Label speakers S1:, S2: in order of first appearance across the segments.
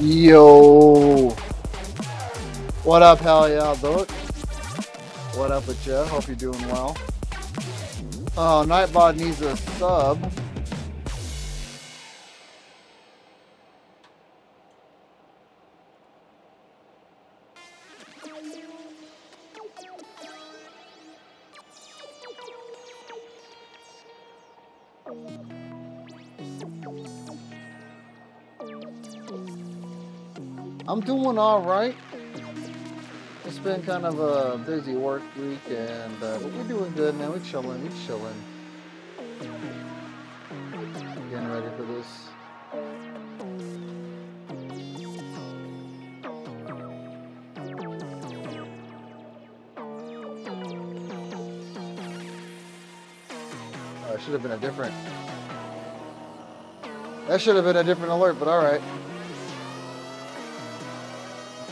S1: Yo, what up, hell yeah, Dook? What up with ya? Hope you're doing well. Oh, Nightbot needs a sub. I'm doing all right. It's been kind of a busy work week, but we're doing good, man. We're chilling. Getting ready for this. It should have been a different. That should have been a different alert, but all right.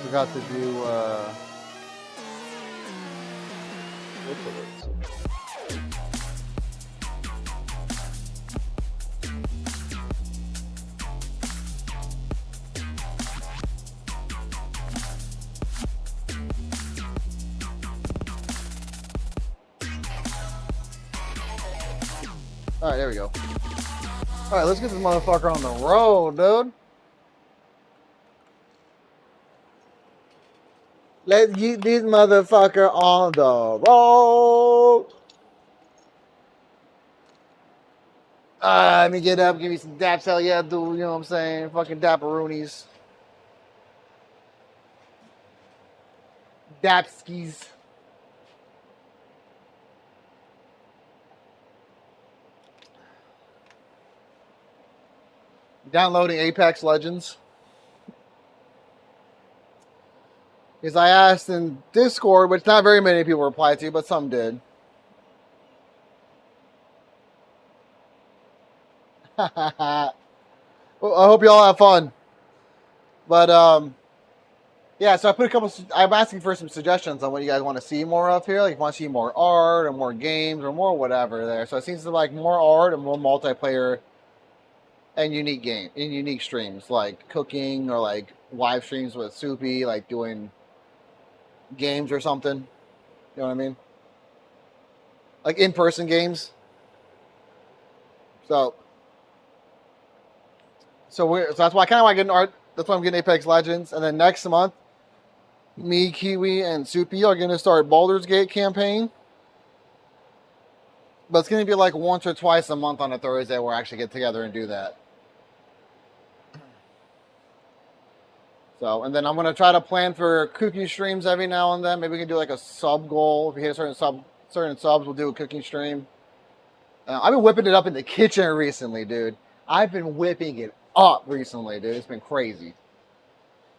S1: Forgot to do. All right, there we go. All right, let's get this motherfucker on the road, dude. Let's get this motherfucker on the road. Let me get up, give me some daps, hell yeah, dude. You know what I'm saying? Fucking dapperoonies. Dapskis. Downloading Apex Legends. Because I asked in Discord, which not very many people replied to, but some did. Well, I hope you all have fun. But yeah, so I put a couple. I'm asking for some suggestions on what you guys want to see more of here. Like, you want to see more art or more games or more whatever there. So it seems to like more art and more multiplayer and unique streams, like cooking or like live streams with Soupy, like doing games or something. You know what I mean? Like in-person games. So that's why I kind of want to get art. That's why I'm getting Apex Legends, and then next month, me, Kiwi, and Soupy are going to start Baldur's Gate campaign. But it's going to be like once or twice a month on a Thursday where I actually get together and do that. So, and then I'm going to try to plan for cooking streams every now and then. Maybe we can do like a sub goal. If we hit certain subs, we'll do a cooking stream. I've been whipping it up in the kitchen recently, dude. I've been whipping it up recently, dude. It's been crazy.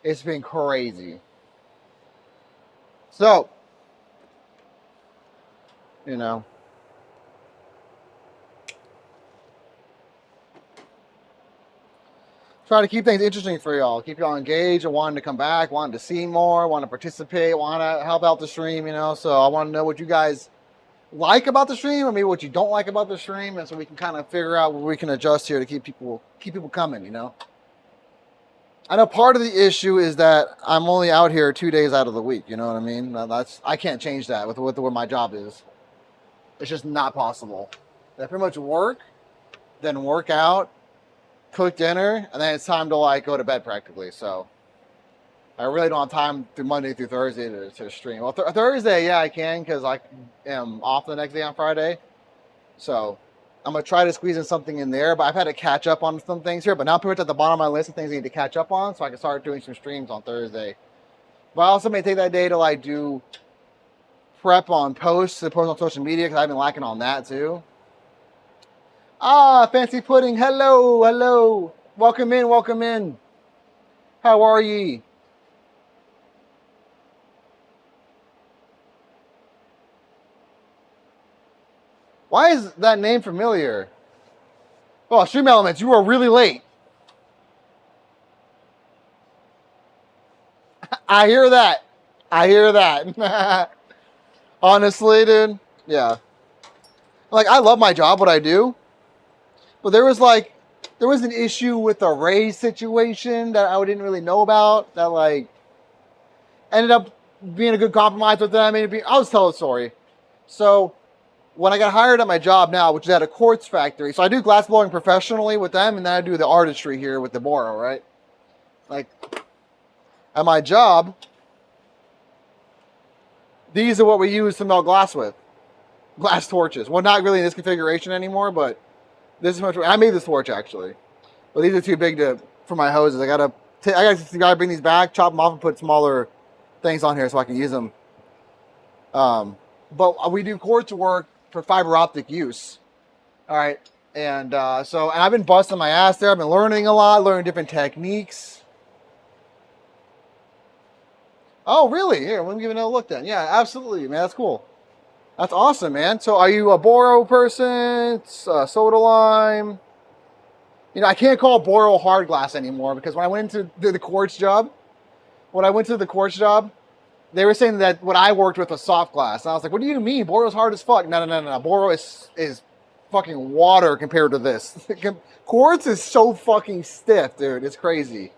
S1: It's been crazy. So, you know. Try to keep things interesting for y'all. Keep y'all engaged and wanting to come back, wanting to see more, want to participate, want to help out the stream, you know. So I want to know what you guys like about the stream or maybe what you don't like about the stream, and so we can kind of figure out what we can adjust here to keep people coming, you know. I know part of the issue is that I'm only out here 2 days out of the week, you know what I mean? I can't change that with where my job is. It's just not possible. I pretty much work, then work out, cook dinner, and then it's time to like go to bed practically. So I really don't have time through Monday through Thursday to stream. Well, Thursday, yeah, I can because I am off the next day on Friday. So I'm going to try to squeeze in something in there, but I've had to catch up on some things here. But now I'm pretty much at the bottom of my list of things I need to catch up on so I can start doing some streams on Thursday. But I also may take that day to like do prep on posts to post on social media because I've been lacking on that too. Fancy Pudding, hello. Welcome in. How are ye? Why is that name familiar? Oh, Stream Elements, you are really late. I hear that. Honestly, dude, yeah. Like, I love my job, what I do. But there was an issue with a raise situation that I didn't really know about that like ended up being a good compromise with them. I'll just tell the story. So when I got hired at my job now, which is at a quartz factory, so I do glass blowing professionally with them, and then I do the artistry here with the Boro, right? Like at my job, these are what we use to melt glass with. Glass torches. Well, not really in this configuration anymore, but this is much. I made this torch actually, but these are too big for my hoses. I gotta bring these back, chop them off, and put smaller things on here so I can use them. But we do quartz work for fiber optic use. All right, and so I've been busting my ass there. I've been learning a lot, learning different techniques. Oh, really? Here, let me give it another look then. Yeah, absolutely, man. That's cool. That's awesome, man. So are you a Boro person? Soda lime? You know, I can't call Boro hard glass anymore because when I went into the quartz job, they were saying that what I worked with was soft glass. And I was like, what do you mean? Boro's hard as fuck. No. Boro is fucking water compared to this. Quartz is so fucking stiff, dude. It's crazy.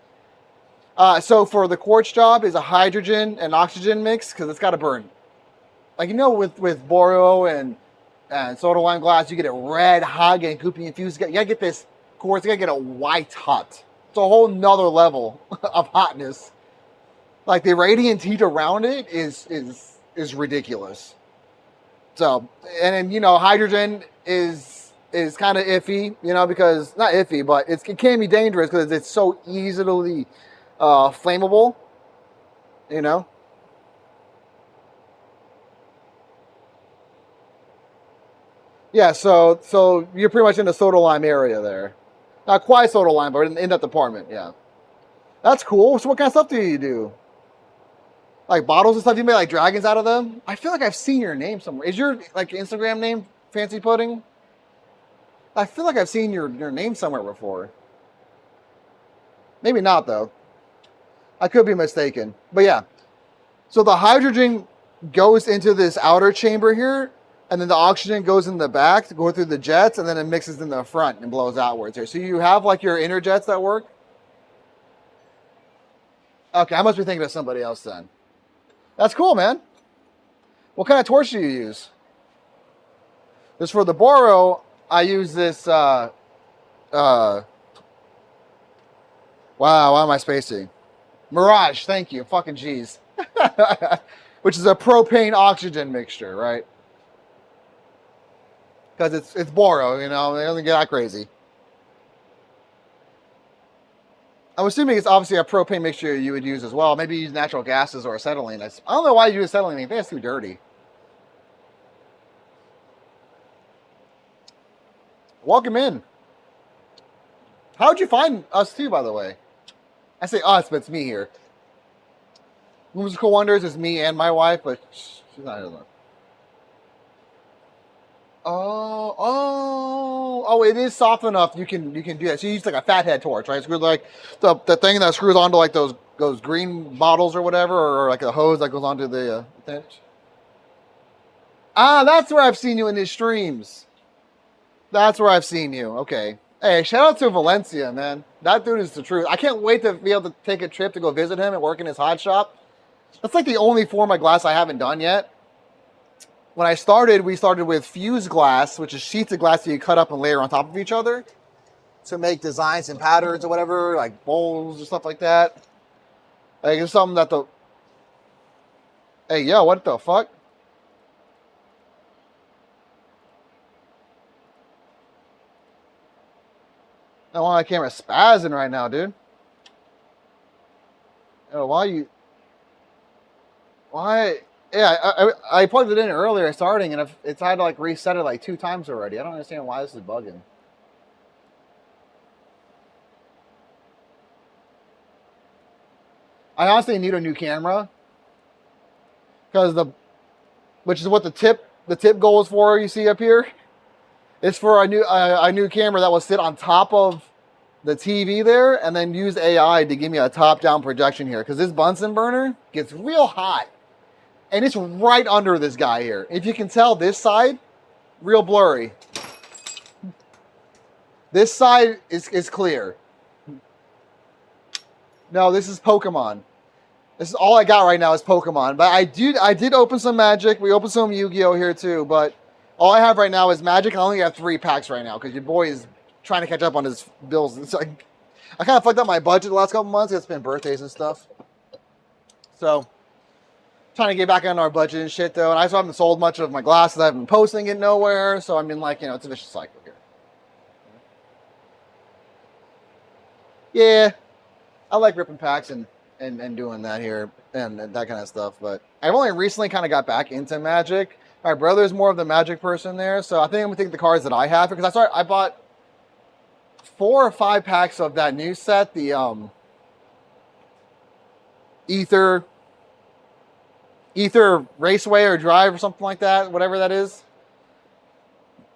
S1: So for the quartz job is a hydrogen and oxygen mix because it's got to burn. Like, you know, with Boro and soda lime glass, you get it red, hot, getting goopy infused. You gotta get this quartz, you gotta get it white hot. It's a whole nother level of hotness. Like the radiant heat around it is ridiculous. So, and then, you know, hydrogen is kind of iffy, you know, because not iffy, but it can be dangerous because it's so easily flammable, you know. Yeah, so you're pretty much in the soda lime area there. Not quite soda lime, but in that department, yeah. That's cool. So what kind of stuff do you do? Like bottles and stuff? You make like dragons out of them? I feel like I've seen your name somewhere. Is your like Instagram name Fancy Pudding? I feel like I've seen your name somewhere before. Maybe not though. I could be mistaken. But yeah. So the hydrogen goes into this outer chamber here, and then the oxygen goes in the back to go through the jets, and then it mixes in the front and blows outwards here. So you have like your inner jets that work? Okay, I must be thinking of somebody else then. That's cool, man. What kind of torch do you use? Just for the Boro, I use this, wow, why am I spacing? Mirage, thank you, fucking jeez. Which is a propane oxygen mixture, right? Because it's Boro, you know, they don't get that crazy. I'm assuming it's obviously a propane mixture you would use as well. Maybe you use natural gases or acetylene. I don't know why you use acetylene. I think it's too dirty. Welcome in. How'd you find us too, by the way? I say us, but it's me here. Musical Wonders is me and my wife, but she's not here. Oh, it is soft enough you can do that. So you use like a fathead torch, right? It's like the thing that screws onto like those green bottles or whatever, or like a hose that goes onto the thing. Ah, that's where I've seen you in these streams. That's where I've seen you. Okay. Hey, shout out to Valencia, man. That dude is the truth. I can't wait to be able to take a trip to go visit him and work in his hot shop. That's like the only form of glass I haven't done yet. When I started, we started with fused glass, which is sheets of glass that you cut up and layer on top of each other to make designs and patterns or whatever, like bowls or stuff like that. Like it's something that the... Hey, yo, what the fuck? I want my camera spazzing right now, dude. Oh, why? Yeah, I plugged it in earlier starting, and it's had to like reset it like 2 times already. I don't understand why this is bugging. I honestly need a new camera because which is what the tip goal is for. You see up here, it's for a new camera that will sit on top of the TV there, and then use AI to give me a top-down projection here because this Bunsen burner gets real hot. And it's right under this guy here. If you can tell, this side, real blurry. This side is clear. No, this is Pokemon. This is all I got right now is Pokemon. But I did open some Magic. We opened some Yu-Gi-Oh here too. But all I have right now is Magic. I only have 3 packs right now because your boy is trying to catch up on his bills. It's like, I kind of fucked up my budget the last couple months. It's been birthdays and stuff. So... trying to get back on our budget and shit though, and I still haven't sold much of my glasses. I haven't been posting it nowhere, so I mean, like, you know, it's a vicious cycle here. Yeah, I like ripping packs and doing that here and that kind of stuff, but I've only recently kind of got back into Magic. My brother's more of the Magic person there, so I think I'm gonna take the cards that I have because I bought 4 or 5 packs of that new set, the Ether Raceway or Drive or something like that, whatever that is.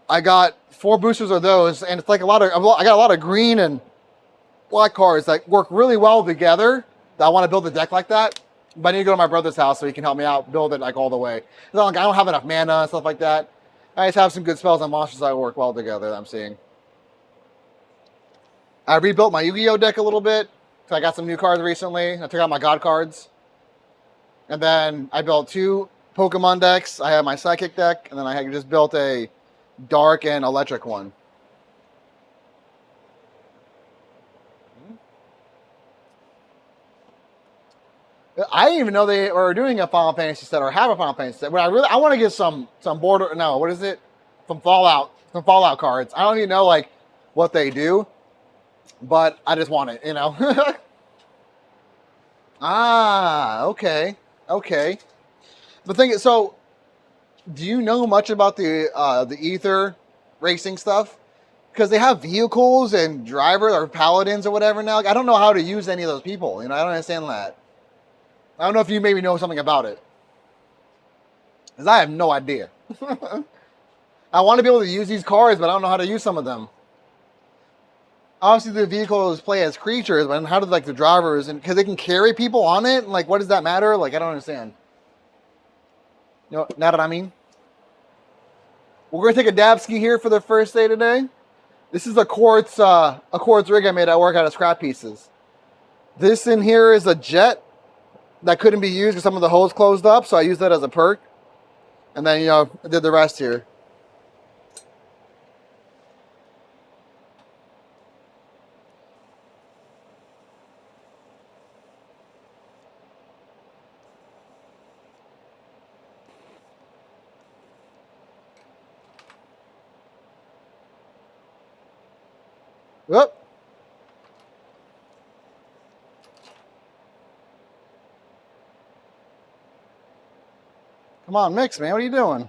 S1: I got 4 boosters of those, and it's like I got a lot of green and black cards that work really well together. I want to build a deck like that. But I need to go to my brother's house so he can help me out, build it like all the way. Like, I don't have enough mana and stuff like that. I just have some good spells and monsters that work well together that I'm seeing. I rebuilt my Yu-Gi-Oh deck a little bit. So I got some new cards recently. I took out my God cards. And then I built 2 Pokemon decks. I have my Psychic deck. And then I just built a Dark and Electric one. I didn't even know they were doing a Final Fantasy set or have a Final Fantasy set. But I want to get some border. No, what is it? Some Fallout cards. I don't even know like what they do, but I just want it. You know. Ah, okay. The thing is, so do you know much about the Ether racing stuff? Because they have vehicles and drivers or paladins or whatever now. Like, I don't know how to use any of those people. You know, I don't understand that. I don't know if you maybe know something about it. Because I have no idea. I want to be able to use these cars, but I don't know how to use some of them. Obviously, the vehicles play as creatures, but how do like the drivers and because they can carry people on it? Like, what does that matter? Like, I don't understand. You know what I mean? We're gonna take a dab ski here for the first day today. This is a quartz rig I made at work out of scrap pieces. This in here is a jet that couldn't be used because some of the holes closed up, so I used that as a perk. And then, I did the rest here. Whoop. Come on, mix, man. What are you doing?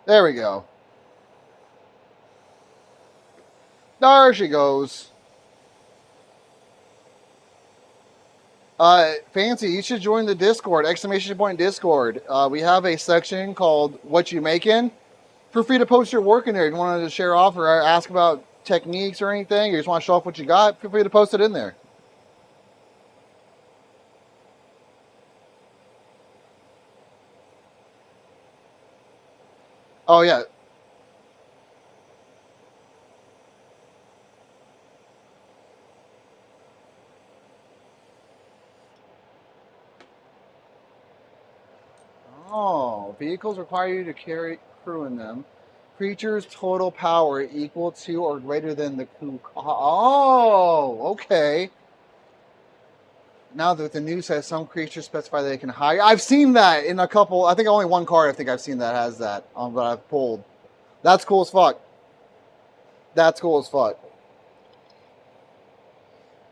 S1: There we go. There she goes. Fancy, you should join the Discord, ! Discord. We have a section called What You Making. Feel free to post your work in there. If you wanted to share off or ask about techniques or anything, or you just want to show off what you got, feel free to post it in there. Oh, yeah. Oh, vehicles require you to carry crew in them. Creatures' total power equal to or greater than the crew. Oh, okay. Now that the news says some creatures specify they can hire. I've seen that in a couple. I think only one card I think I've seen that has that that I've pulled. That's cool as fuck. That's cool as fuck.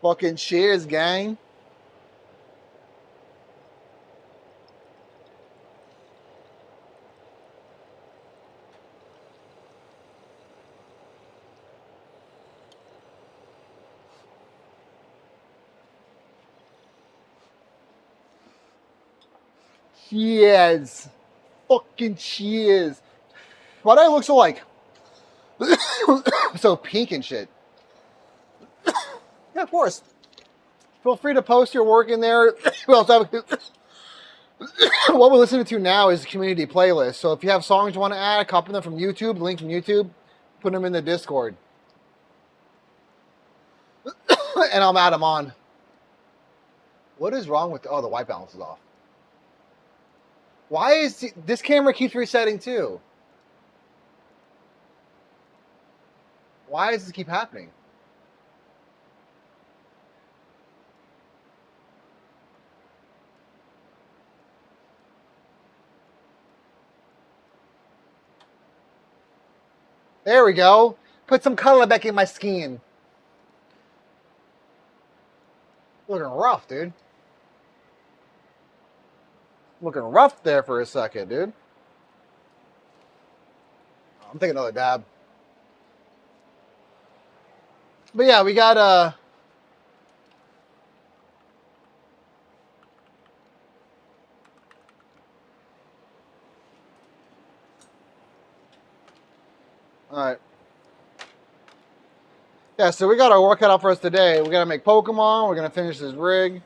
S1: Fucking cheers, gang. Cheers. Fucking cheers. Why do I look so like so pink and shit? Yeah, of course. Feel free to post your work in there. What we're listening to now is a community playlist. So if you have songs you want to add, copy them from YouTube, link from YouTube, put them in the Discord. And I'll add them on. What is wrong with the white balance is off? Why is this camera keeps resetting too? Why does this keep happening? There we go. Put some color back in my skin. Looking rough, dude. Looking rough there for a second, dude. I'm taking another dab. But yeah, we got All right. Yeah, so we got our work cut out for us today. We got to make Pokemon. We're going to finish this rig.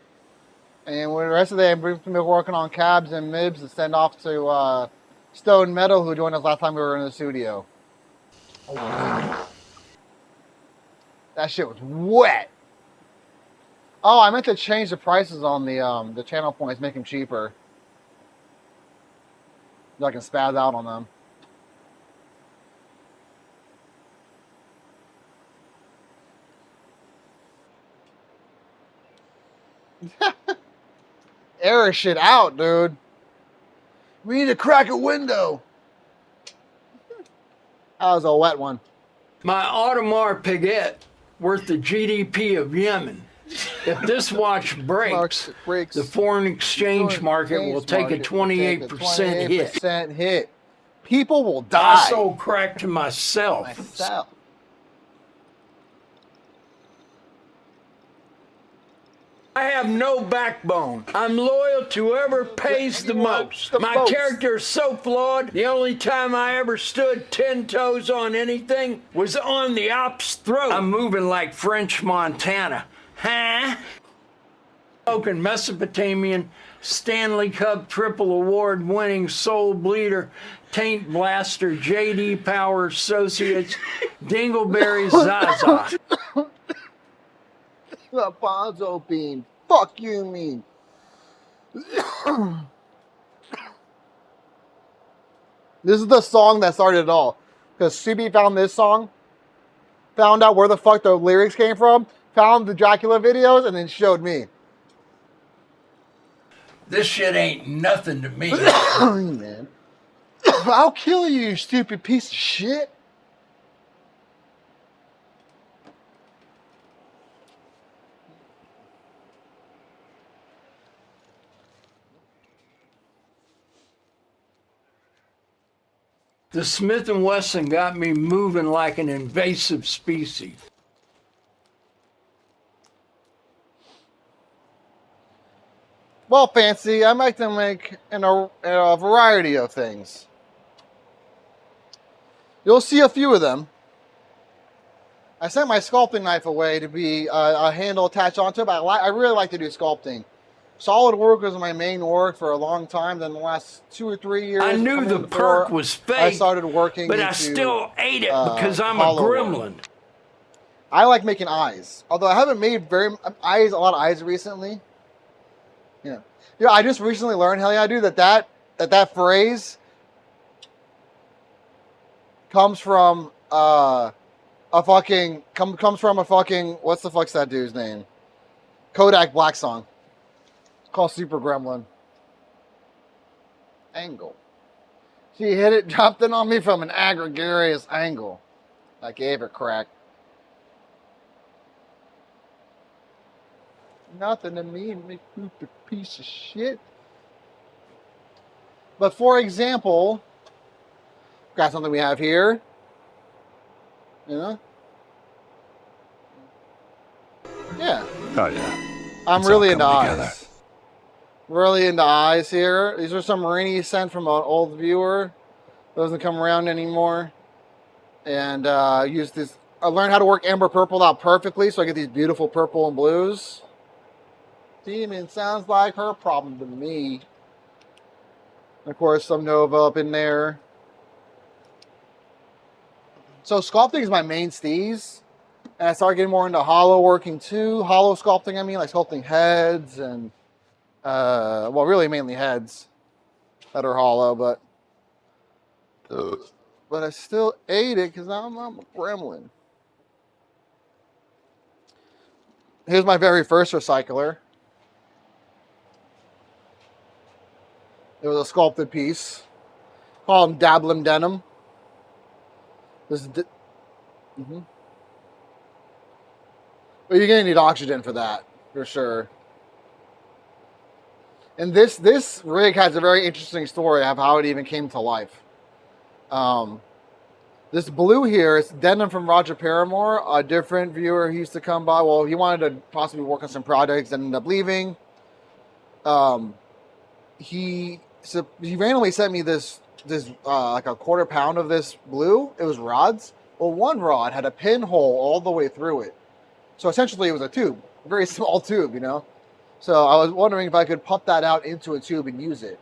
S1: And the rest of the day, I'm going to be working on cabs and MIBs to send off to Stone Metal, who joined us last time we were in the studio. That shit was wet. Oh, I meant to change the prices on the channel points, make them cheaper. So I can spaz out on them. Air shit out, dude. We need to crack a window. That was a wet one.
S2: My Audemars Piguet, worth the GDP of Yemen. If this watch breaks, the foreign exchange market will take a 28%
S1: hit. People will die.
S2: I sold crack to myself. I have no backbone. I'm loyal to whoever pays the most. My character is so flawed, the only time I ever stood 10 toes on anything was on the op's throat. I'm moving like French Montana. Huh? Spoken Mesopotamian, Stanley Cup Triple Award winning Soul Bleeder, Taint Blaster, JD Power Associates, Dingleberry Zaza.
S1: The Bonzo Bean. Fuck you mean. This is the song that started it all. Because CB found this song, found out where the fuck the lyrics came from, found the Dracula videos, and then showed me.
S2: This shit ain't nothing to me.
S1: Man. I'll kill you, you stupid piece of shit.
S2: The Smith & Wesson got me moving like an invasive species.
S1: Well, Fancy, I like to make a variety of things. You'll see a few of them. I sent my sculpting knife away to be a handle attached onto it, but I really like to do sculpting. SolidWorks was my main work for a long time. Then the last 2 or 3 years,
S2: I knew the perk was fake,
S1: I started working,
S2: but I still ate it because I'm a gremlin.
S1: I like making eyes, although I haven't made a lot of eyes recently. Yeah, I just recently learned, hell yeah, I do that phrase comes from comes from a fucking, what's the fuck's that dude's name? Kodak Black song. Called Super Gremlin. Angle. She hit it, dropped it on me from an gregarious angle. I gave her crack. Nothing to me, make a piece of shit. But for example, got something we have here. You know? Yeah.
S3: Oh yeah.
S1: I'm really into eyes. Really into eyes here. These are some Marini sent from an old viewer. Doesn't come around anymore. And use this. I learned how to work amber purple out perfectly, so I get these beautiful purple and blues. Demon sounds like her problem to me. And of course, some Nova up in there. So sculpting is my main steez. And I started getting more into hollow working too. Hollow sculpting, I mean, like sculpting heads and well, really mainly heads that are hollow, but I still ate it because I'm a gremlin. Here's my very first recycler. It was a sculpted piece. Call them Dablum Denim. This is but you're gonna need oxygen for that, for sure. And this rig has a very interesting story of how it even came to life. This blue here is denim from Roger Paramore, a different viewer who used to come by. Well, he wanted to possibly work on some projects and ended up leaving. He randomly sent me this like a quarter pound of this blue. It was rods. Well, one rod had a pinhole all the way through it. So essentially it was a tube, a very small tube, you know? So I was wondering if I could pump that out into a tube and use it.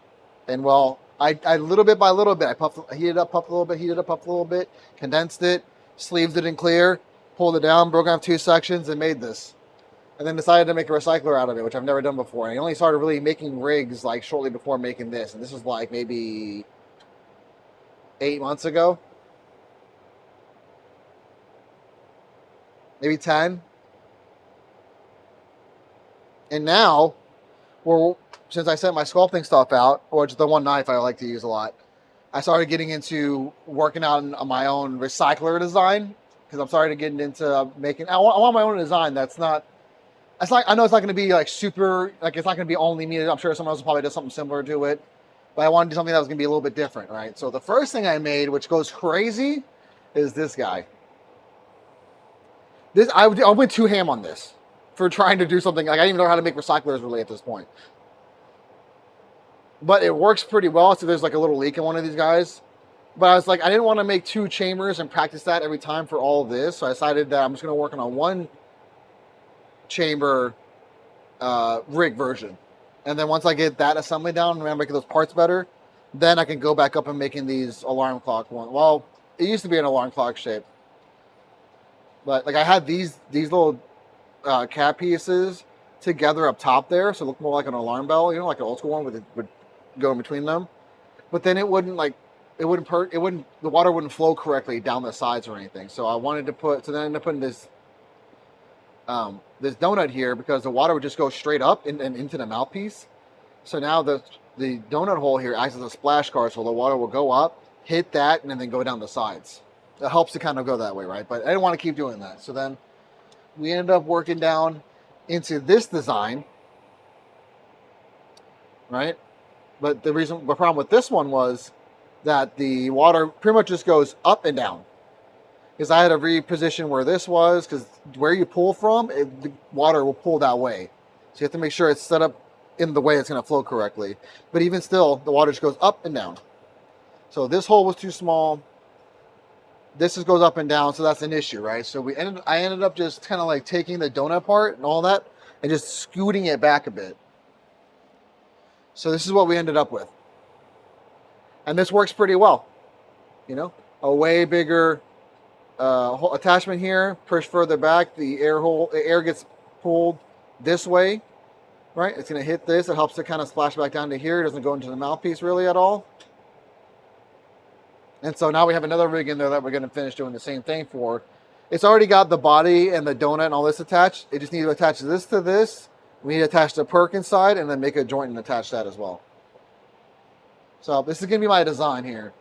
S1: And well, I little bit by little bit, I heated up, puffed a little bit, heated up, puffed a little bit, condensed it, sleeved it in clear, pulled it down, broke it off 2 sections, and made this. And then decided to make a recycler out of it, which I've never done before. And I only started really making rigs like shortly before making this. And this was like maybe 8 months ago. Maybe 10. And now, since I sent my sculpting stuff out, which is the one knife I like to use a lot, I started getting into working on my own recycler design because I'm starting to get into making. I want my own design that's not. It's like I know it's not going to be like super. Like it's not going to be only me. I'm sure someone else will probably do something similar to it, but I want to do something that was going to be a little bit different, right? So the first thing I made, which goes crazy, is this guy. I went too ham on this for trying to do something. Like I didn't even know how to make recyclers really at this point. But it works pretty well. So there's like a little leak in one of these guys. But I was like, I didn't want to make 2 chambers and practice that every time for all of this. So I decided that I'm just going to work on a 1 chamber rig version. And then once I get that assembly down and I'm making those parts better, then I can go back up and making these alarm clock ones. Well, it used to be an alarm clock shape. But like I had these little cap pieces together up top there. So it looked more like an alarm bell, you know, like an old school one would go in between them. But then it wouldn't the water wouldn't flow correctly down the sides or anything. So I wanted to so then I ended up putting this donut here because the water would just go straight up and into the mouthpiece. So now the donut hole here acts as a splash guard, so the water will go up, hit that, and then go down the sides. It helps to kind of go that way, right? But I didn't want to keep doing that. So then we ended up working down into this design, right? But the problem with this one was that the water pretty much just goes up and down. Because I had to reposition where this was, because where you pull from, the water will pull that way. So you have to make sure it's set up in the way it's going to flow correctly. But even still, the water just goes up and down. So this hole was too small. This just goes up and down, so that's an issue, right? So I ended up just kind of like taking the donut part and all that and just scooting it back a bit. So this is what we ended up with. And this works pretty well. You know, a way bigger attachment here, push further back, the air gets pulled this way, right? It's going to hit this. It helps to kind of splash back down to here. It doesn't go into the mouthpiece really at all. And so now we have another rig in there that we're going to finish doing the same thing for. It's already got the body and the donut and all this attached. It just needs to attach this to this. We need to attach the perk inside and then make a joint and attach that as well. So this is going to be my design here.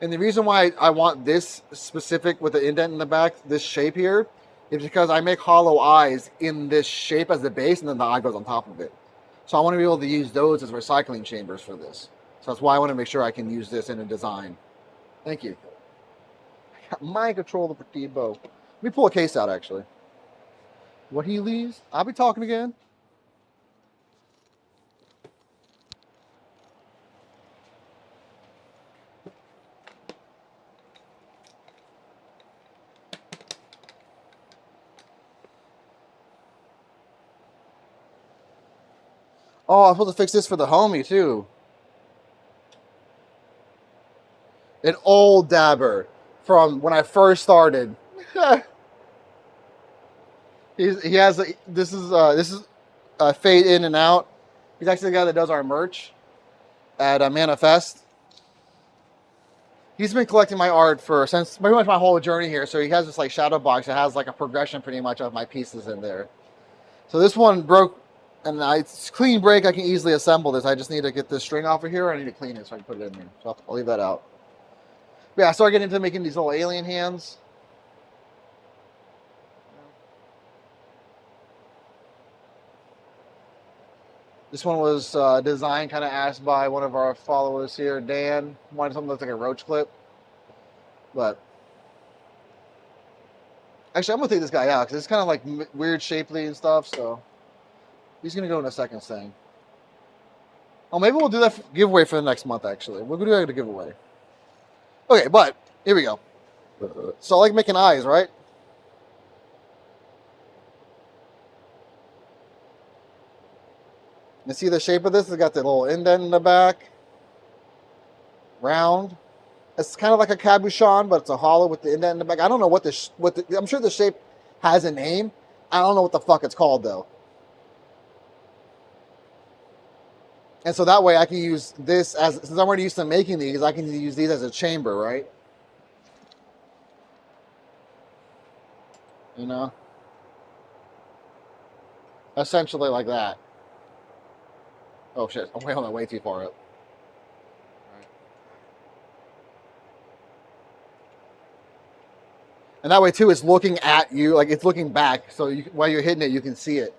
S1: And the reason why I want this specific with the indent in the back, this shape here, is because I make hollow eyes in this shape as the base and then the eye goes on top of it. So I want to be able to use those as recycling chambers for this. So that's why I want to make sure I can use this in a design. Thank you. I got my controller for T-Bow. Let me pull a case out, actually. What he leaves, I'll be talking again. Oh, I'm supposed to fix this for the homie, too. An old dabber from when I first started. He has this is fade in and out. He's actually the guy that does our merch at Manifest. He's been collecting my art since pretty much my whole journey here. So he has this like shadow box that has like a progression pretty much of my pieces in there. So this one broke, and it's clean break. I can easily assemble this. I just need to get this string off of here. I need to clean it so I can put it in there. So I'll leave that out. But yeah, I started getting into making these little alien hands. This one was designed, kind of asked by one of our followers here, Dan. Wanted something that looks like a roach clip. But actually, I'm going to take this guy out because it's kind of like weird shapely and stuff. So he's going to go in a second thing. Oh, maybe we'll do that giveaway for the next month, actually. We'll do that a giveaway. Okay, but here we go. So I like making eyes, right? You see the shape of this? It's got the little indent in the back. Round. It's kind of like a cabochon, but it's a hollow with the indent in the back. I don't know what I'm sure the shape has a name. I don't know what the fuck it's called though. And so that way I can use this as, since I'm already used to making these, I can use these as a chamber, right? You know? Essentially like that. Oh shit, I'm way too far up. And that way too, it's looking at you, like it's looking back. So you, while you're hitting it, you can see it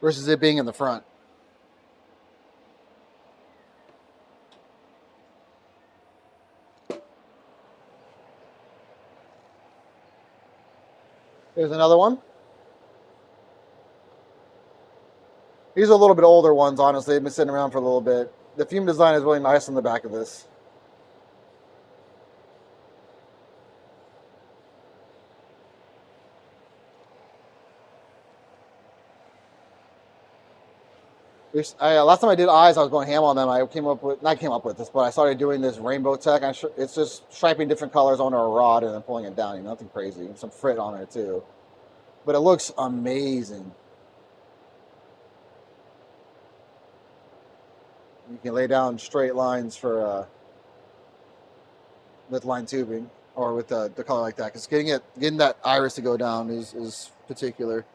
S1: versus it being in the front. Here's another one. These are a little bit older ones, honestly. They've been sitting around for a little bit. The fume design is really nice on the back of this. Last time I did eyes, I was going ham on them. I not came up with this, but I started doing this rainbow tech. It's just striping different colors onto a rod and then pulling it down. You know, nothing crazy. Some frit on it too, but it looks amazing. You can lay down straight lines for with line tubing or with the color like that, because getting that iris to go down is particular.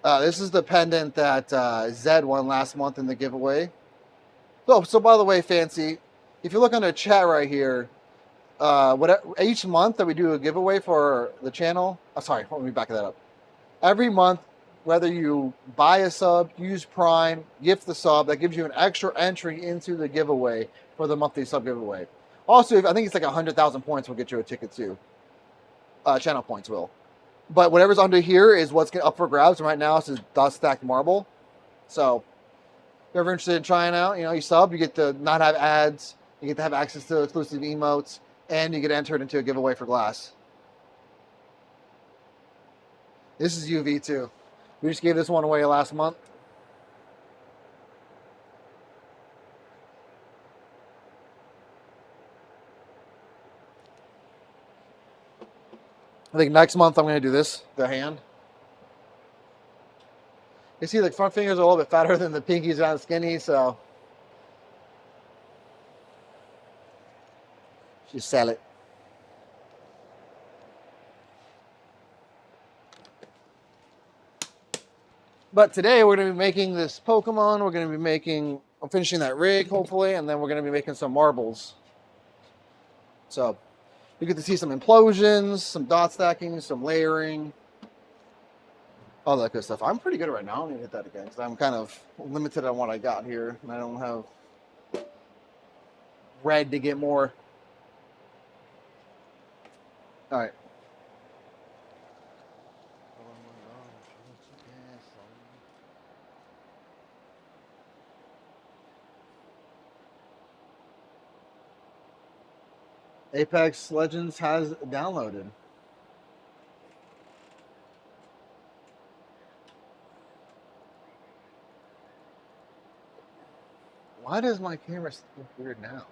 S1: This is the pendant that Zed won last month in the giveaway. So by the way, Fancy, if you look under chat right here, each month that we do a giveaway for the channel. Oh, sorry, let me back that up. Every month, whether you buy a sub, use Prime, gift the sub, that gives you an extra entry into the giveaway for the monthly sub giveaway. Also, I think it's like 100,000 points will get you a ticket too. Channel points will. But whatever's under here is what's up for grabs. And right now, this is Dust Stacked Marble. So, if you're ever interested in trying out, you sub, you get to not have ads, you get to have access to exclusive emotes, and you get entered into a giveaway for glass. This is UV too. We just gave this one away last month. I think next month I'm going to do this, the hand. You see the front fingers are a little bit fatter than the pinkies, around skinny, so just sell it. But today we're going to be making this Pokemon. We're going to be I'm finishing that rig hopefully, and then we're going to be making some marbles. So you get to see some implosions, some dot stacking, some layering, all that good stuff. I'm pretty good right now. I'm going to hit that again because I'm kind of limited on what I got here, and I don't have red to get more. All right. Apex Legends has downloaded. Why does my camera look weird now?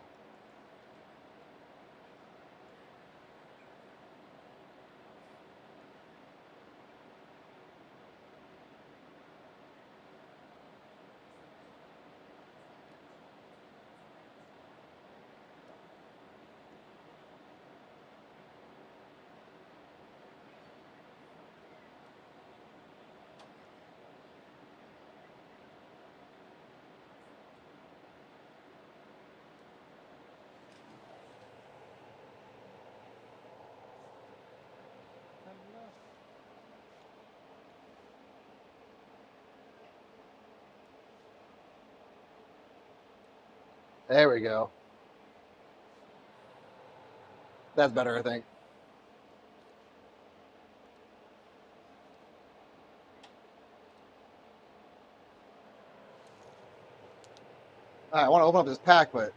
S1: There we go. That's better, I think. All right, I want to open up this pack, but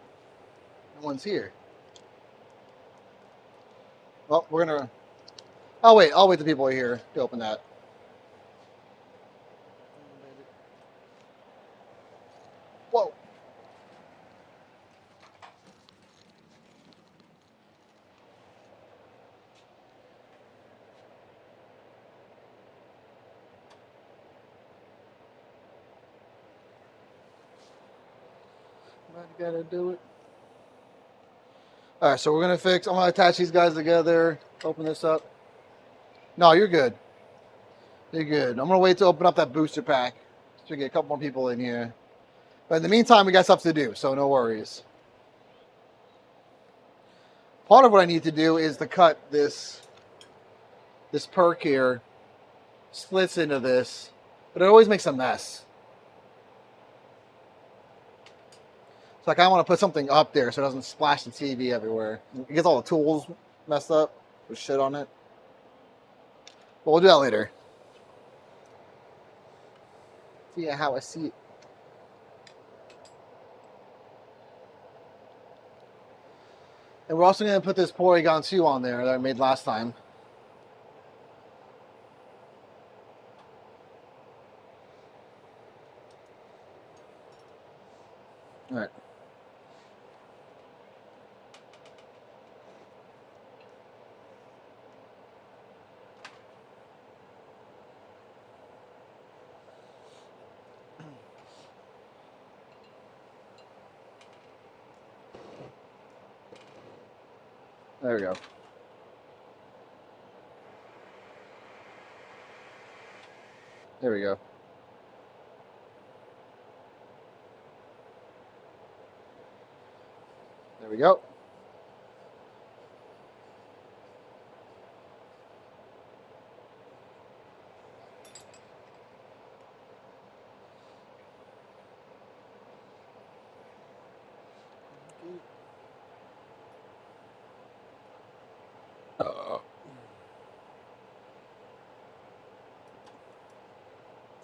S1: no one's here. Well, we're gonna. Oh wait, I'll wait till people are here to open that. Whoa. Gotta do it. All right, so we're gonna fix. I'm gonna attach these guys together. Open this up. No, you're good. You're good. I'm gonna wait to open up that booster pack to get a couple more people in here. But in the meantime, we got stuff to do, so no worries. Part of what I need to do is to cut this perk here, slits into this, but it always makes a mess. So I kind of want to put something up there so it doesn't splash the TV everywhere. It gets all the tools messed up with shit on it. But we'll do that later. See how I see it. And we're also going to put this Porygon 2 on there that I made last time. All right. There we go. There we go. There we go.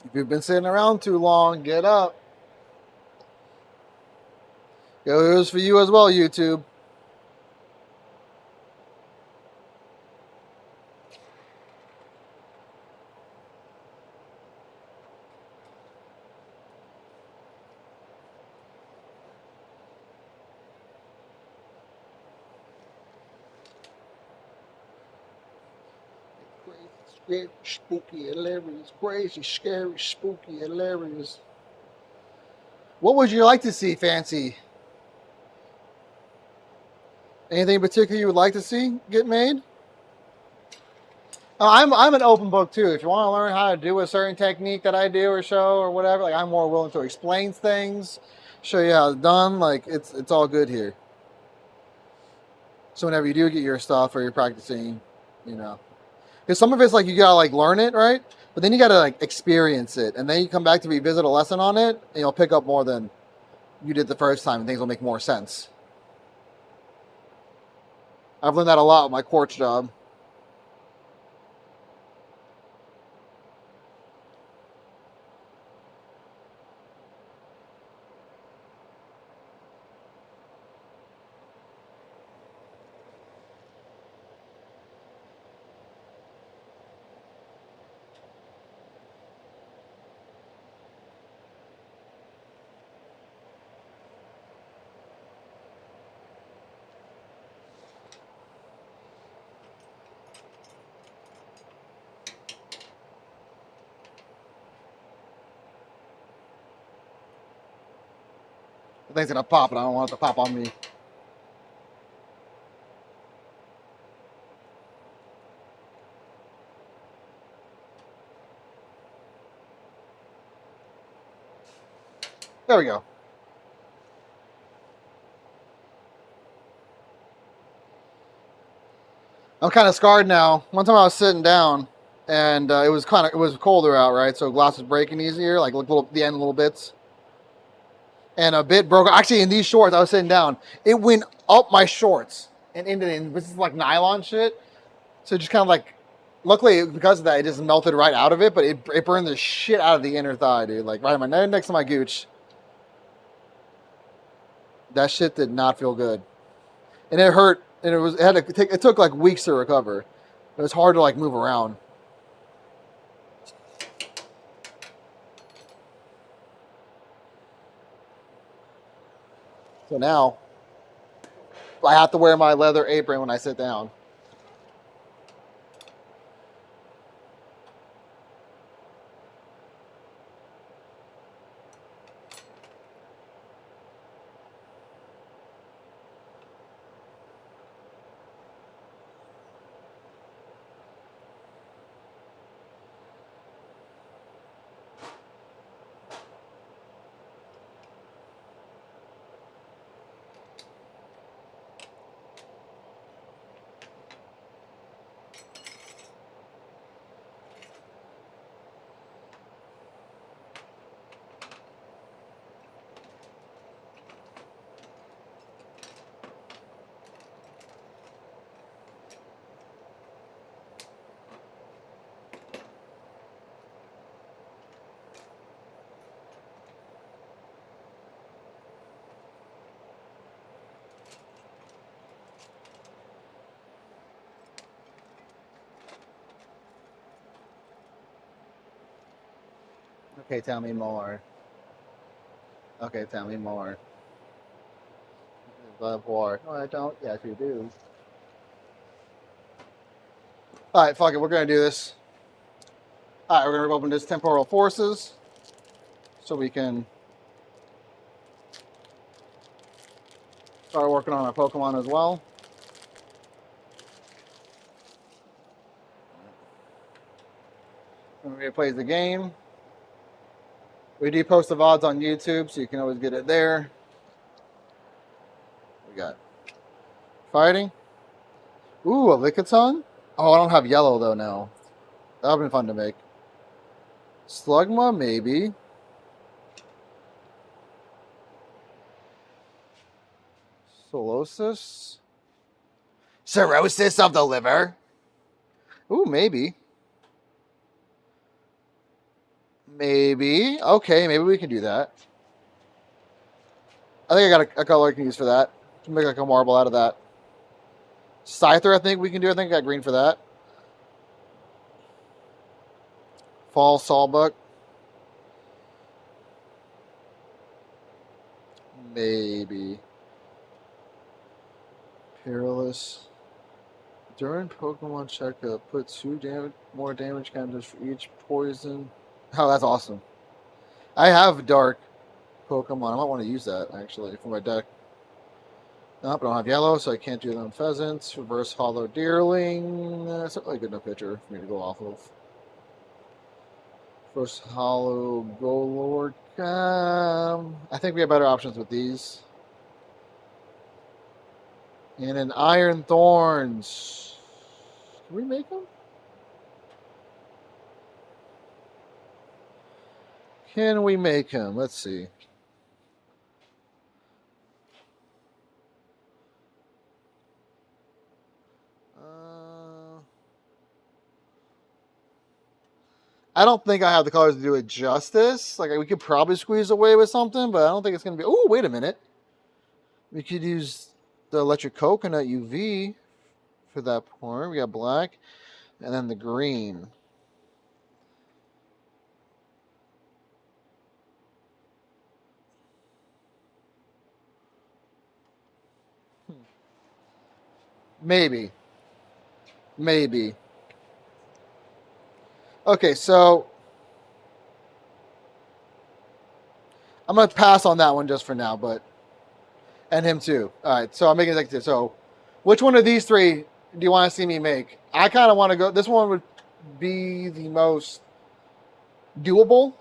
S1: If you've been sitting around too long, get up. Goes for you as well, YouTube. Crazy, spooky, hilarious. Crazy, scary, spooky, hilarious. What would you like to see, Fancy? Anything in particular you would like to see get made? I'm an open book too. If you want to learn how to do a certain technique that I do or show or whatever, like I'm more willing to explain things, show you how it's done. Like it's all good here. So whenever you do get your stuff or you're practicing, you know, because some of it's like you gotta like learn it, right? But then you gotta like experience it, and then you come back to revisit a lesson on it, and you'll pick up more than you did the first time, and things will make more sense. I've learned that a lot with my quartz job. The thing's gonna pop, and I don't want it to pop on me. There we go. I'm kind of scarred now. One time I was sitting down, and it was colder out, right? So glass was breaking easier, like the end little bits. And a bit broke. Actually, in these shorts, I was sitting down. It went up my shorts and into this is like nylon shit. So just kind of like, luckily because of that, it just melted right out of it. But it burned the shit out of the inner thigh, dude. Like right on my next to my gooch. That shit did not feel good, and it hurt. And it took like weeks to recover. It was hard to like move around. So now I have to wear my leather apron when I sit down. Okay, tell me more. Okay, tell me more. Love war. No, I don't. Yes, you do. All right, fuck it. We're gonna do this. All right, we're gonna open this temporal forces, so we can start working on our Pokemon as well. When we play the game, we do post the VODs on YouTube, so you can always get it there. We got fighting. Ooh, a Rigatoni. Oh, I don't have yellow though now. That would have been fun to make. Slugma, maybe. Solosis. Cirrhosis of the liver. Ooh, maybe. Maybe. Okay, maybe we can do that. I think I got a color I can use for that. To make like a marble out of that. Scyther, I think we can do. I think I got green for that. Fall Sawbuck. Maybe. Peerless. During Pokemon checkup, put 2 more damage counters for each poison. Oh, that's awesome. I have dark Pokemon. I might want to use that actually for my deck. Nope, I don't have yellow, so I can't do them pheasants. Reverse Hollow Deerling. That's not really a good enough picture for me to go off of. First Hollow Golord. I think we have better options with these. And an Iron Thorns. Can we make them? Can we make him? Let's see. I don't think I have the colors to do it justice. Like, we could probably squeeze away with something, but I don't think it's going to be... Oh, wait a minute. We could use the Electric Coconut UV for that point. We got black. And then the green. Maybe. Maybe. Okay, so... I'm going to pass on that one just for now, but... And him too. All right, so I'm making executive. So, which one of these three do you want to see me make? I kind of want to go... This one would be the most doable.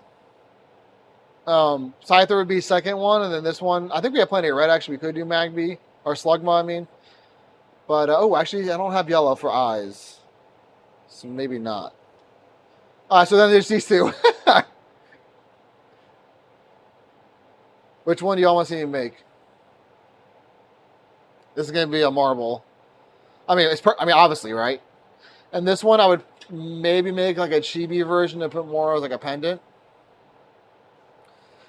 S1: Scyther would be second one, and then this one... I think we have plenty of red, actually. We could do Magby. Or Slugma, I mean. But, oh, actually, I don't have yellow for eyes. So maybe not. All right, so then there's these two. Which one do y'all want to see me make? This is going to be a marble. I mean, obviously, right? And this one, I would maybe make like a chibi version to put more as like a pendant.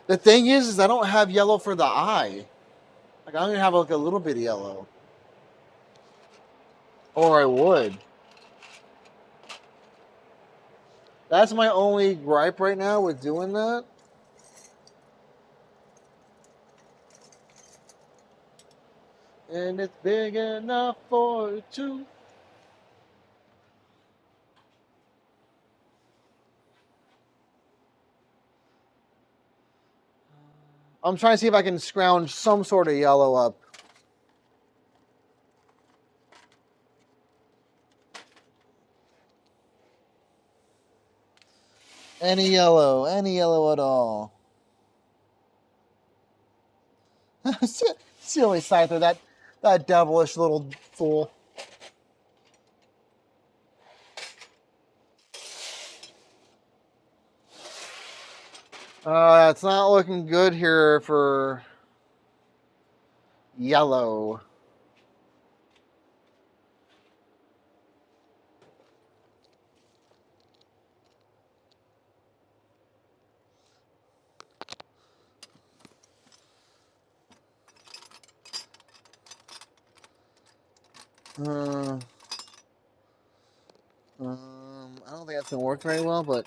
S1: The thing is I don't have yellow for the eye. Like I'm gonna have like a little bit of yellow. Or I would. That's my only gripe right now with doing that. And it's big enough for two. I'm trying to see if I can scrounge some sort of yellow up. Any yellow at all. Silly Scyther, that devilish little fool. It's not looking good here for yellow. I don't think that's gonna work very well, but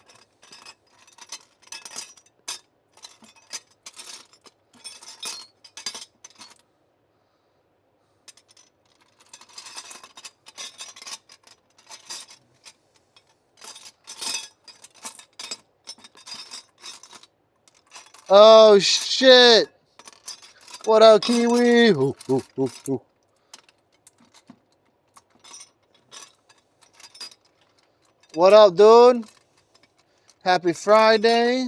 S1: oh shit! What up, Kiwi? Ooh, ooh, ooh, ooh. What up, dude? Happy Friday.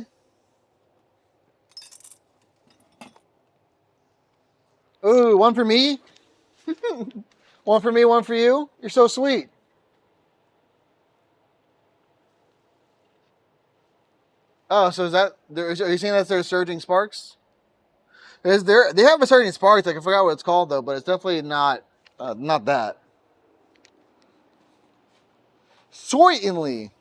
S1: Ooh, one for me? One for me, one for you? You're so sweet. Oh, so is that, are you saying that's their surging sparks? They have a surging sparks, like I forgot what it's called though, but it's definitely not that. Certainly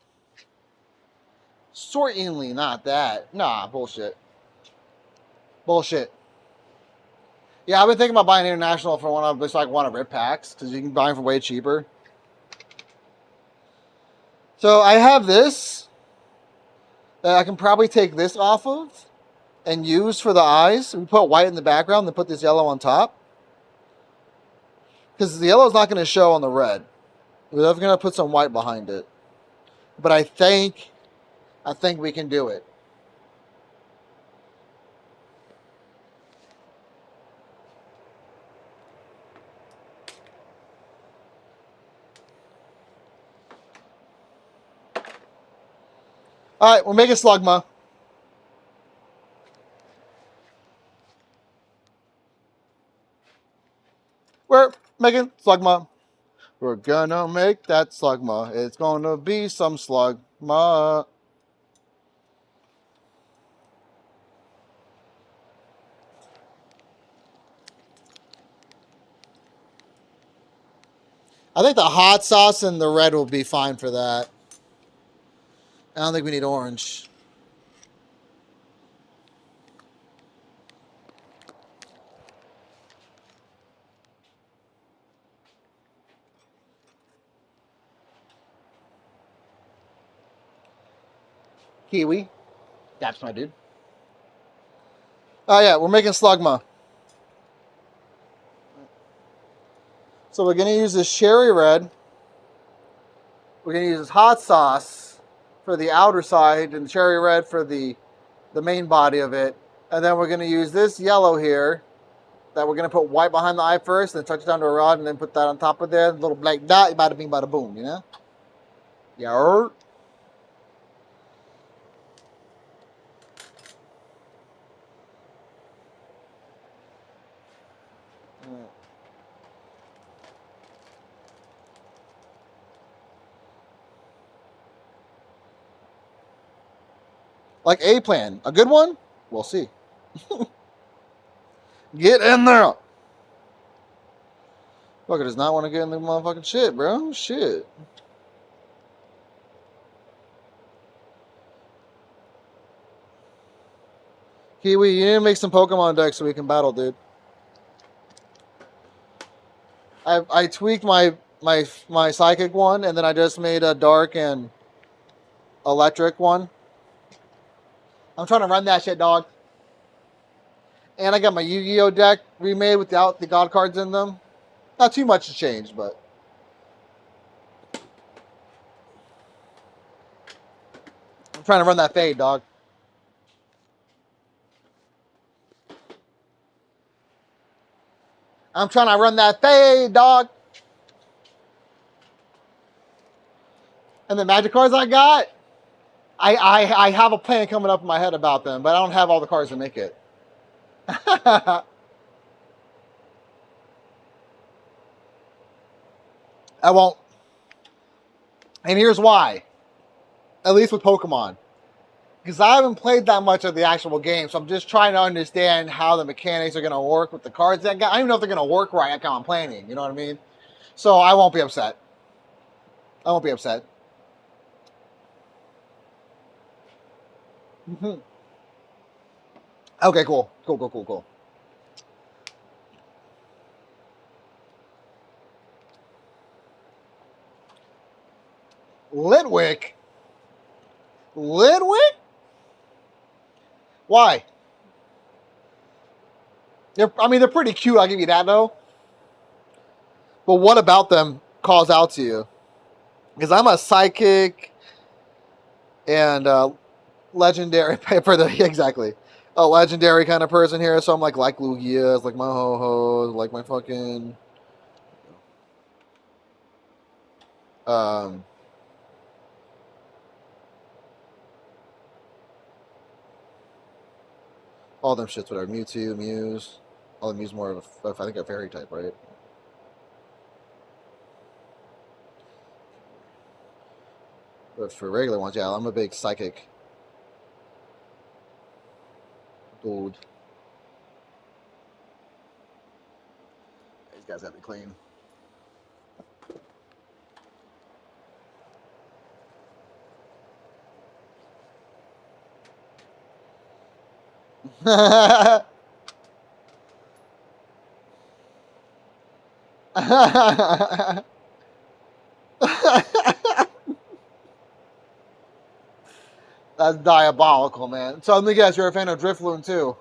S1: not that. Nah, bullshit. Bullshit. Yeah, I've been thinking about buying international for one of just like one of rip packs because you can buy them for way cheaper. So I have this that I can probably take this off of and use for the eyes. We put white in the background, then put this yellow on top because the yellow is not going to show on the red. We're definitely going to put some white behind it. But I think we can do it. All right, we're making Slugma. We're making Slugma. We're gonna make that Slugma. It's gonna be some Slugma. I think the hot sauce and the red will be fine for that. I don't think we need orange. Kiwi. That's my dude. Oh yeah, we're making Slugma. So we're gonna use this cherry red. We're gonna use this hot sauce for the outer side and cherry red for the main body of it. And then we're gonna use this yellow here that we're gonna put white behind the eye first, then touch it down to a rod, and then put that on top of there. A little black dot, bada bing, bada boom, you know? Yeah. Like a plan. A good one? We'll see. Get in there. Fucker does not want to get in the motherfucking shit, bro. Shit. Kiwi, you need to make some Pokemon decks so we can battle, dude. I tweaked my psychic one, and then I just made a dark and electric one. I'm trying to run that shit, dog. And I got my Yu-Gi-Oh deck remade without the god cards in them. Not too much to change, but I'm trying to run that fade, dog. I'm trying to run that fade, dog. And the magic cards I got, I have a plan coming up in my head about them, but I don't have all the cards to make it. I won't. And here's why. At least with Pokemon. Because I haven't played that much of the actual game, so I'm just trying to understand how the mechanics are going to work with the cards that I got. I don't even know if they're going to work right like how I'm planning, you know what I mean? So I won't be upset. I won't be upset. Okay, cool. Cool. Litwick? Litwick? Why? They're pretty cute, I'll give you that, though. But what about them calls out to you? Because I'm a psychic and legendary for the exactly a legendary kind of person here. So I'm like Lugias, like my ho-hos, like my fucking all them shits, whatever. Mewtwo, Muse. All the Muse more of a, I think a fairy type, right? But for regular ones, yeah, I'm a big psychic dude. These guys got to be clean. That's diabolical, man. So let me guess, you're a fan of Drifloon too.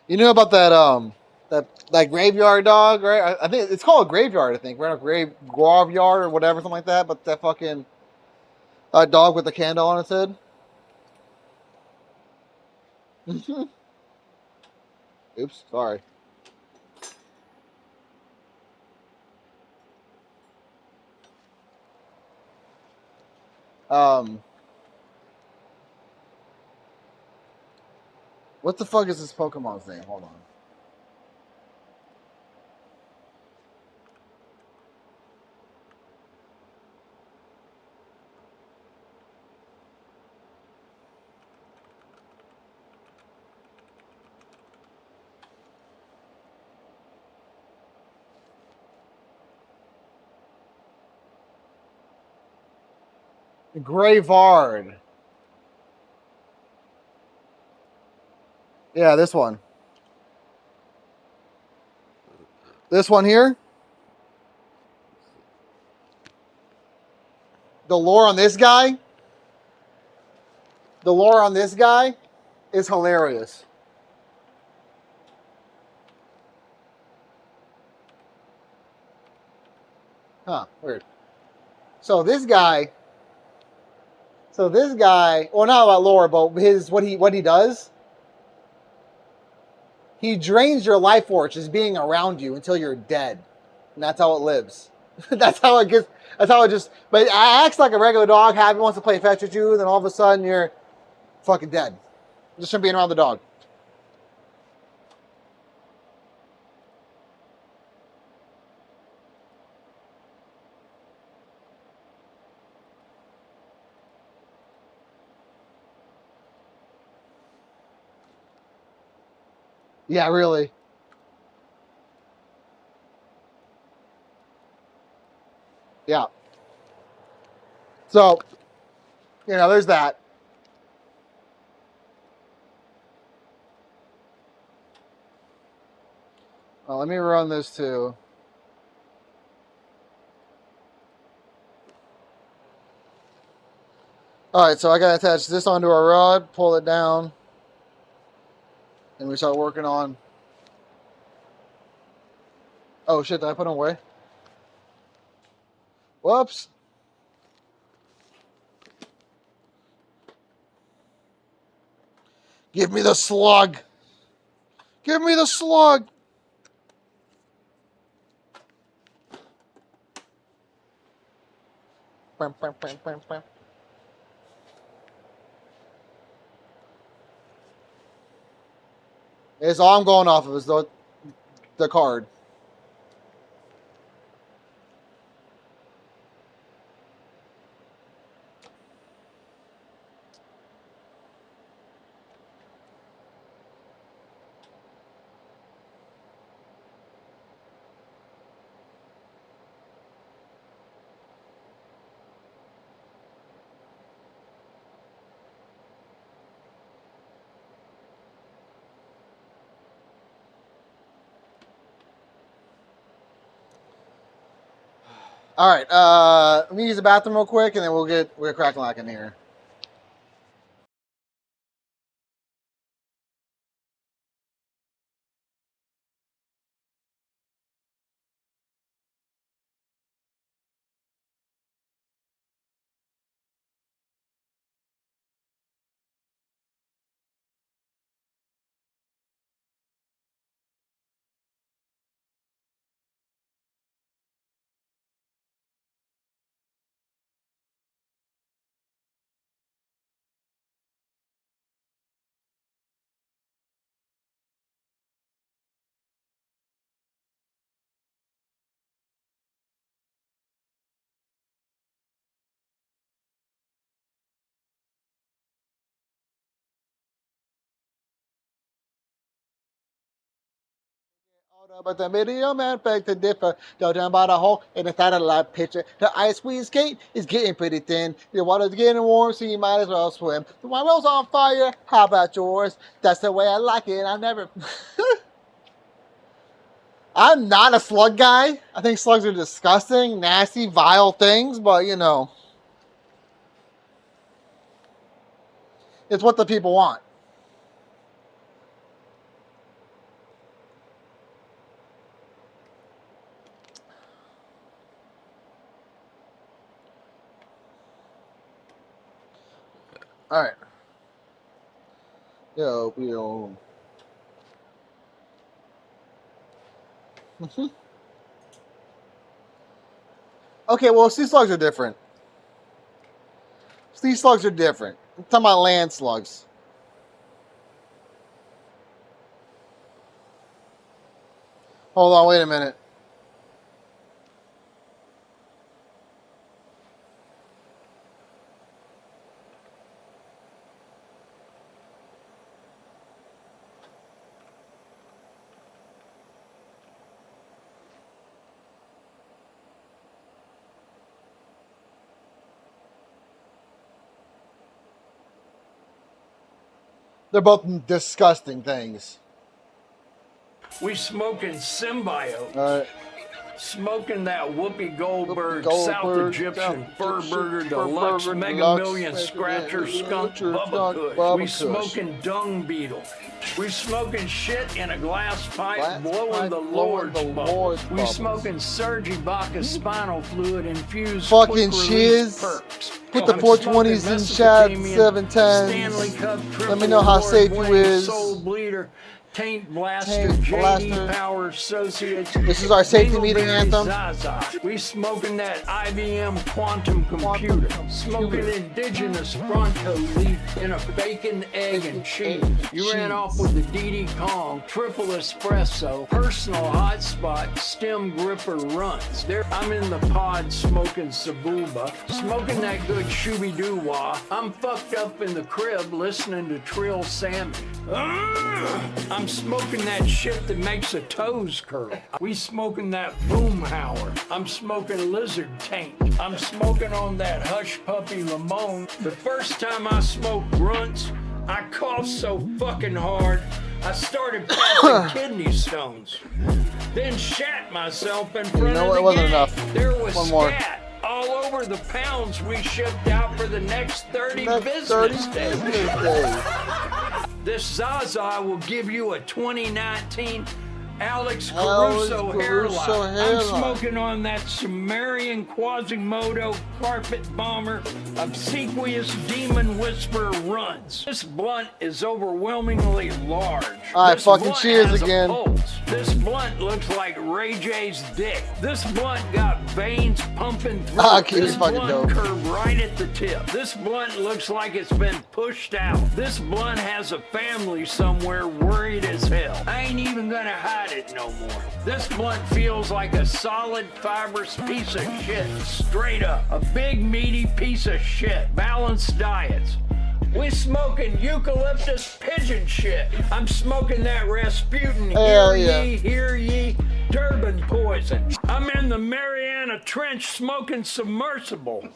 S1: You know about that graveyard dog, right? I think it's called a graveyard. I think we're in a graveyard or whatever, something like that. But that fucking dog with the candle on its head. Oops, sorry. Um, what the fuck is this Pokemon's name? Hold on. Graveyard. Yeah, this one. This one here. The lore on this guy. The lore on this guy is hilarious. Huh, weird. So this guy, well, not about lore, but what he does. He drains your life force just being around you until you're dead. And that's how it lives. That's how it gets. That's how it just. But it acts like a regular dog. Happy wants to play fetch with you, then all of a sudden you're fucking dead. Just from being around the dog. Yeah, really. Yeah. So, there's that. Well, let me run this too. All right, so I got to attach this onto our rod, pull it down, and we start working on. Oh shit! Did I put it away? Whoops. Give me the slug. Give me the slug. Bam, bam, bam, bam, bam. It's all I'm going off of is the card. All right, let me use the bathroom real quick, and then we're cracking like in here. But the video man beg to differ. Go down by the hole in the satellite picture. The ice squeeze skate is getting pretty thin. The water's getting warm, so you might as well swim. The world's on fire. How about yours? That's the way I like it. I never. I'm not a slug guy. I think slugs are disgusting, nasty, vile things, but it's what the people want. All right. Yo. Okay, well, sea slugs are different. Sea slugs are different. I'm talking about land slugs. Hold on, wait a minute. They're both disgusting things.
S2: We smoking symbiotes.
S1: All right.
S2: Smoking that Whoopi Goldberg, South Egyptian, Fur Burger, Deluxe, Mega Million, Scratcher, Skunk, Bubba Kush. We smoking dung beetle. We smoking shit in a glass pipe, blowing the Lord's bubbles. We smoking Sergi Bacchus spinal fluid infused
S1: fucking shiz. Put the 420s in chat, 710s. Let me know how safe you is.
S2: Soul bleeder. Taint Blaster,
S1: Taint
S2: JD
S1: Blaster.
S2: Power Associates.
S1: This is our safety meeting
S2: Dingleberry
S1: anthem.
S2: Zaza. We smoking that IBM quantum computer. Smoking indigenous Bronco leaf in a bacon, egg, and cheese. You ran off with the DD Kong, triple espresso, personal hotspot, stem gripper runs. There, I'm in the pod smoking Sabuba, smoking that good shooby-doo-wah. I'm fucked up in the crib listening to Trill Sammy. I'm smoking that shit that makes the toes curl. We smoking that Boomhauer. I'm smoking Lizard Tank. I'm smoking on that Hush Puppy Limon. The first time I smoked grunts, I coughed so fucking hard, I started passing kidney stones. Then shat myself in front of the
S1: it wasn't
S2: gang.
S1: enough.
S2: There was
S1: One more.
S2: scat all over the pounds we shipped out for the next 30
S1: Next
S2: business
S1: 30
S2: days.
S1: business days.
S2: This Zaza will give you a 2019 Alex Caruso hairline. I'm smoking on that Sumerian Quasimodo carpet bomber obsequious demon whisperer runs. This blunt is overwhelmingly large.
S1: All right,
S2: This
S1: fucking
S2: blunt
S1: cheers
S2: has a
S1: again.
S2: pulse. This blunt looks like Ray J's dick. This blunt got veins pumping through.
S1: Keep
S2: This
S1: it fucking
S2: blunt
S1: dope.
S2: curved right at the tip. This blunt looks like it's been pushed out. This blunt has a family somewhere worried as hell. I ain't even gonna hide it no more. This blunt feels like a solid fibrous piece of shit. Straight up. A big meaty piece of shit. Balanced diets. We smoking eucalyptus pigeon shit. I'm smoking that Rasputin
S1: Hell
S2: hear ye, Durban poison. I'm in the Mariana Trench smoking submersible.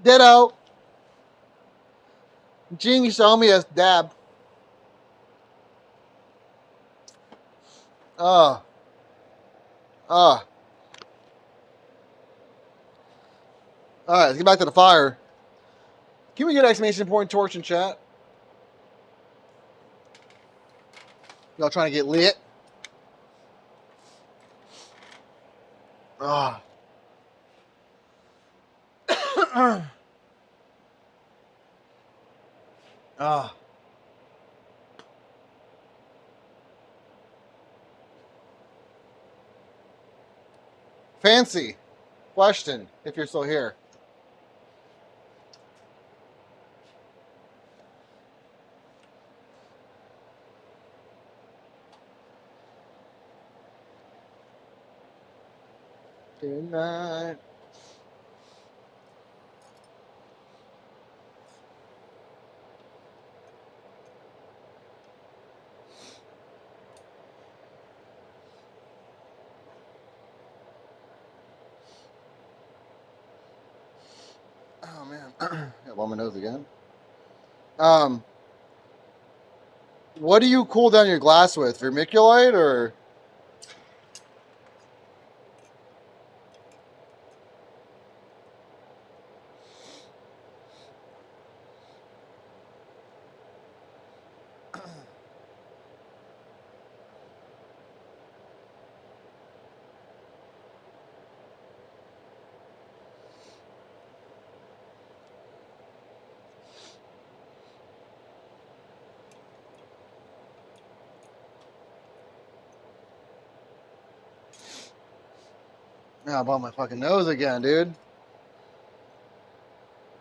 S1: Ditto. Gene used to owe me a dab. All right, let's get back to the fire. Can we get exclamation point torch in chat? Y'all trying to get lit? Ah. Fancy question, if you're still here. Good night. Oh man, got blow my nose again. What do you cool down your glass with? Vermiculite or? Yeah, I bought my fucking nose again, dude.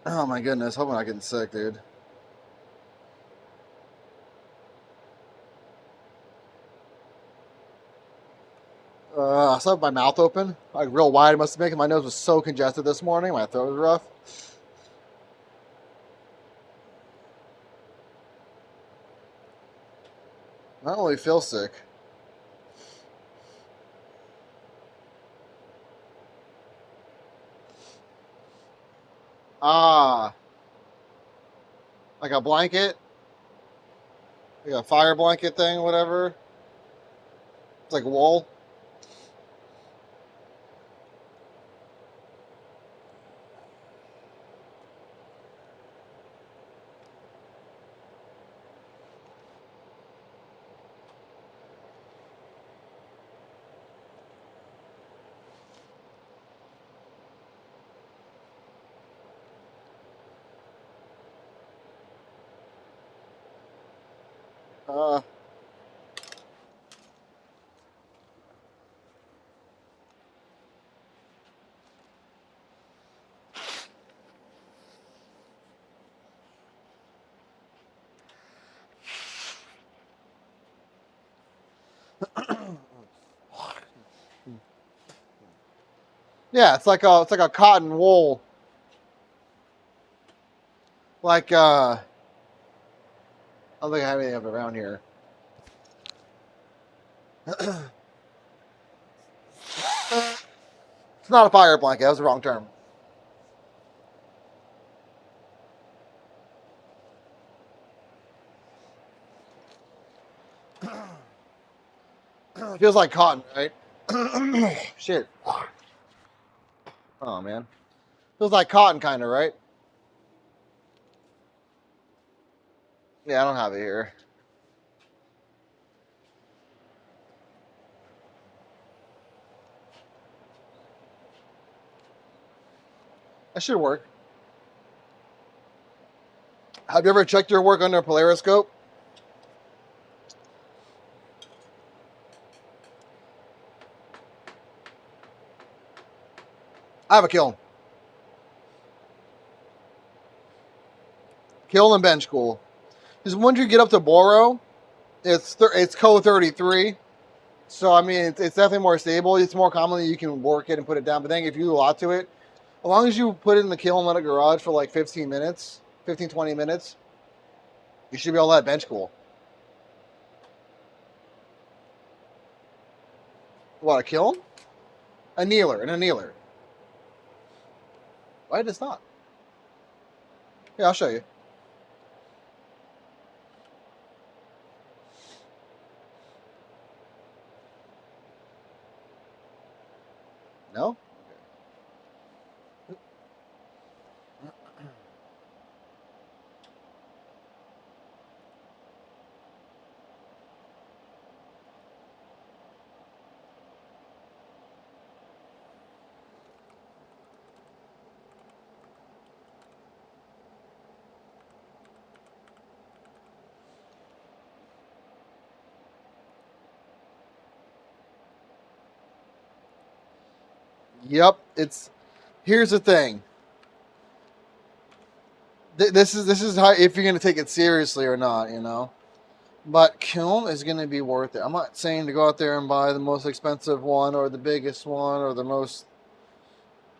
S1: Oh my goodness, hope I'm not getting sick, dude. I still have my mouth open, like real wide. It must have been because my nose was so congested this morning. My throat was rough. I don't really feel sick. Like a blanket, like a fire blanket thing, whatever. It's like wool. Uh, yeah, it's like a cotton wool. Like I don't think I have anything of it around here. It's not a fire blanket. That was the wrong term. It feels like cotton, right? Shit. Oh man, feels like cotton, kind of, right? Yeah, I don't have it here. That should work. Have you ever checked your work under a polariscope? I have a kiln. Kiln and bench cool. Because once you get up to boro, it's Co 33. So I mean, it's definitely more stable. It's more commonly you can work it and put it down. But then if you do a lot to it, as long as you put it in the kiln and let it garage for like 15 minutes, 15, 20 minutes, you should be able to let it bench cool. What, a kiln? A annealer, an annealer. Why did it stop? Yeah, I'll show you. No? Yep, it's here's the thing. This is how if you're gonna take it seriously or not, you know. But kiln is gonna be worth it. I'm not saying to go out there and buy the most expensive one or the biggest one or the most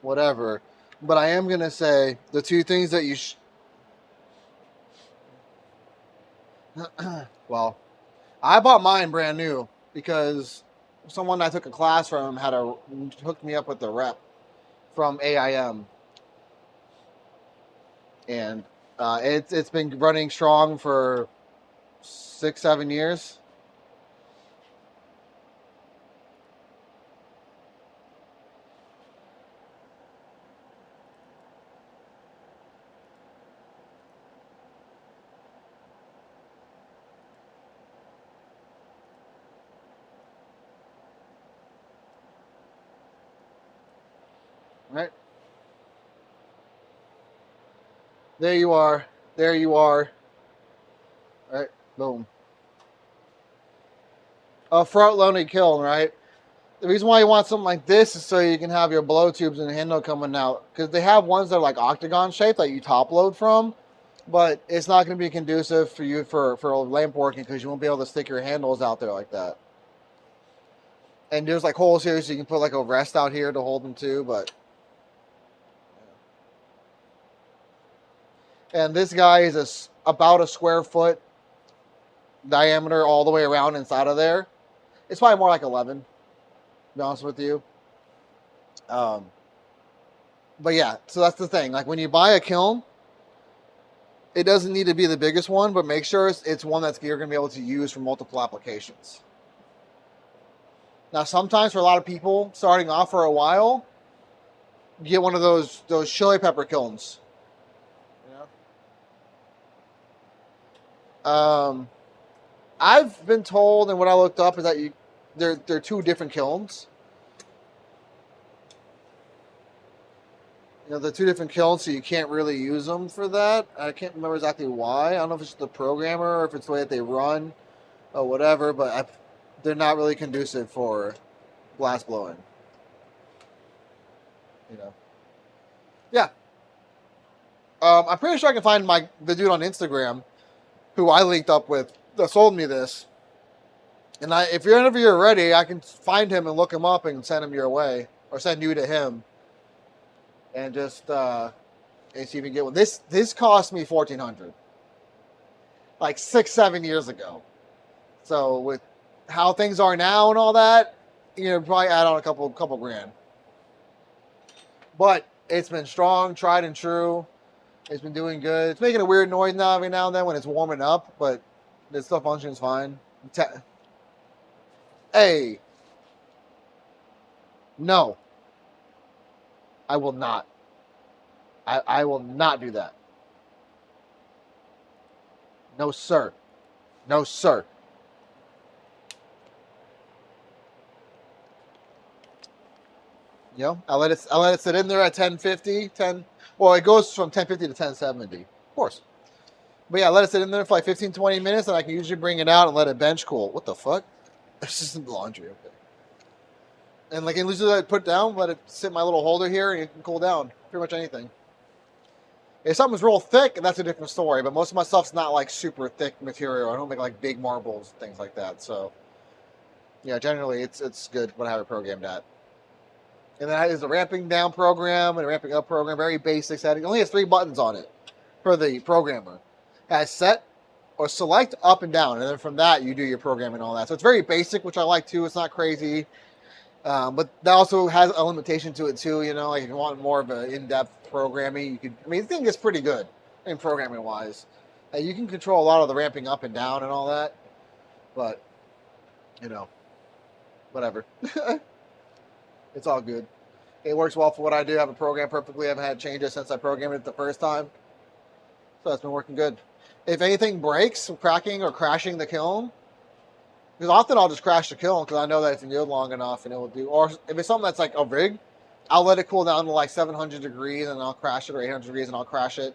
S1: whatever, but I am gonna say the two things that you well, I bought mine brand new because someone I took a class from had to hook me up with the rep from AIM, and it's been running strong for 6, 7 years. Right there you are. There you are. All right, boom. A front-loaded kiln, right? The reason why you want something like this is so you can have your blow tubes and handle coming out. Because they have ones that are like octagon shaped that you top load from, but it's not going to be conducive for you for lamp working because you won't be able to stick your handles out there like that. And there's like holes here so you can put like a rest out here to hold them too, but. And this guy is about a square foot diameter all the way around inside of there. It's probably more like 11, to be honest with you. Um, but yeah, so that's the thing. Like when you buy a kiln, it doesn't need to be the biggest one, but make sure it's one that you're going to be able to use for multiple applications. Now, sometimes for a lot of people starting off for a while, you get one of those chili pepper kilns. You know? I've been told, and what I looked up is that they're two different kilns. You know, they're two different kilns, so you can't really use them for that. I can't remember exactly why. I don't know if it's the programmer or if it's the way that they run or whatever, but they're not really conducive for glass blowing. You know. Yeah. I'm pretty sure I can find the dude on Instagram who I linked up with that sold me this. And if you're ready, I can find him and look him up and send him your way, or send you to him, and just and see if you can get one. This cost me $1,400, like 6-7 years ago. So with how things are now and all that, you know, probably add on a couple grand. But it's been strong, tried and true. It's been doing good. It's making a weird noise now every now and then when it's warming up, but it still functions fine. Hey, no, I will not. I will not do that. No, sir. No, sir. You know, I let it sit in there at 1050, 10. Well, it goes from 1050 to 1070, of course. But yeah, let it sit in there for like 15, 20 minutes, and I can usually bring it out and let it bench cool. What the fuck? It's just some laundry, okay. And like, usually I put it down, let it sit in my little holder here, and it can cool down. Pretty much anything. If something's real thick, that's a different story. But most of my stuff's not like super thick material. I don't make like big marbles, things like that. So yeah, generally it's good when I have it programmed at. And then there's a ramping down program and a ramping up program. Very basic setting. It only has 3 buttons on it for the programmer. It has set or select up and down, and then from that you do your programming and all that. So it's very basic, which I like too. It's not crazy. But that also has a limitation to it too, you know, like if you want more of an in-depth programming, you could, I mean, the thing is pretty good in programming wise. You can control a lot of the ramping up and down and all that, but, you know, whatever. It's all good. It works well for what I do. I have it programmed perfectly. I haven't had changes since I programmed it the first time. So it's been working good. If anything breaks from cracking or crashing the kiln, because often I'll just crash the kiln because I know that it's yield long enough and it will do. Or if it's something that's like a rig, I'll let it cool down to like 700 degrees and I'll crash it, or 800 degrees and I'll crash it.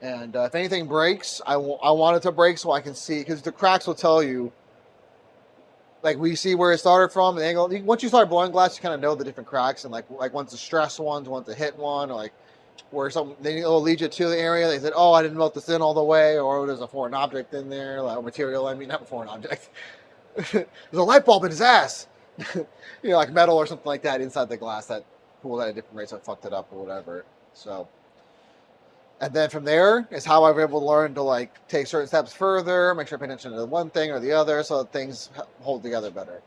S1: And if anything breaks, I want it to break so I can see, because the cracks will tell you, like we see where it started from, the angle. Once you start blowing glass, you kind of know the different cracks, and like one's a stress one, one's a hit one, or like where something, they will lead you to the area. They said, oh, I didn't melt this in all the way, or there's a foreign object in there, like material. I mean, not a foreign object. There's a light bulb in his ass. You know, like metal or something like that inside the glass that cooled at a different rate, so it fucked it up or whatever. So, and then from there is how I've been able to learn to like take certain steps further, make sure I pay attention to one thing or the other, so that things hold together better.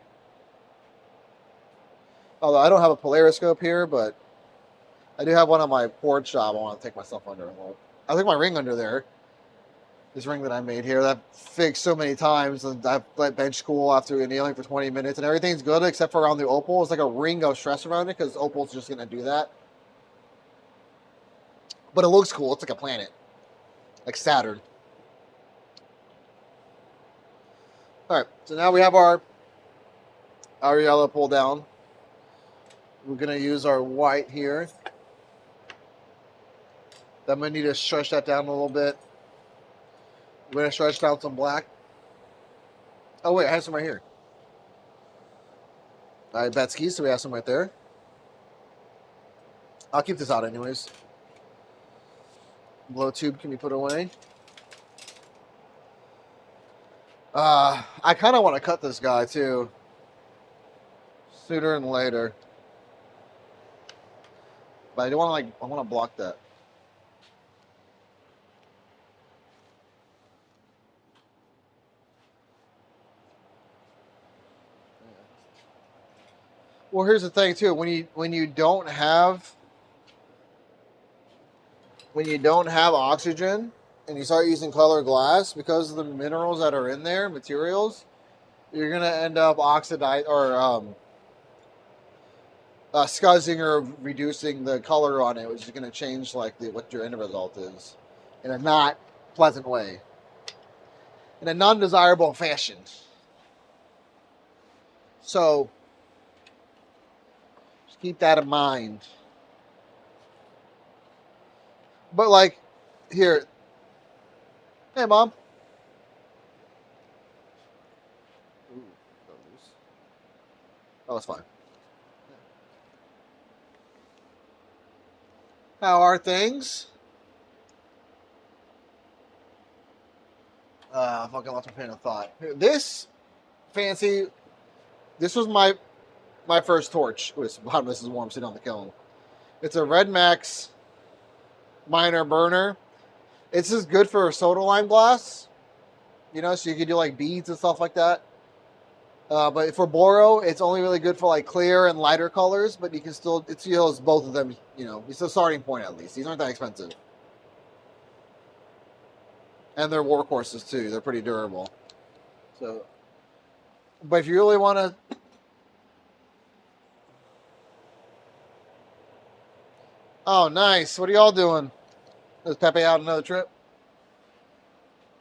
S1: Although I don't have a polariscope here, but I do have one on my porch job. I want to take my stuff under. I think my ring under there. This ring that I made here, that fixed so many times, and I've let bench school after annealing for 20 minutes, and everything's good except for around the opal. It's like a ring of stress around it because opal's just going to do that. But it looks cool. It's like a planet, like Saturn. All right, so now we have our yellow pull down. We're going to use our white here. I'm going to need to stretch that down a little bit. We're going to stretch down some black. Oh, wait, I have some right here. All right, Betsky, so we have some right there. I'll keep this out anyways. Blow tube can be put away. I kind of want to cut this guy, too. Sooner than later. But I don't want to, I want to block that. Well, here's the thing too. When you don't have oxygen and you start using colored glass, because of the minerals that are in there, materials, you're gonna end up oxidize or scuzzing or reducing the color on it, which is going to change like what your end result is in a not pleasant way, in a non-desirable fashion. So just keep that in mind. But like here, hey mom. Ooh, oh, it's fine. How are things? I fucking lost my train of thought. This fancy. This was my first torch. Wow, this is warm sitting on the kiln. It's a Red Max minor burner. It's just good for a soda lime glass, you know, so you can do like beads and stuff like that. But for Boro, it's only really good for like clear and lighter colors, but you can still, it steals both of them, you know, it's a starting point at least. These aren't that expensive. And they're workhorses too, they're pretty durable. So, but if you really want to, oh, nice. What are y'all doing? Is Pepe out on another trip?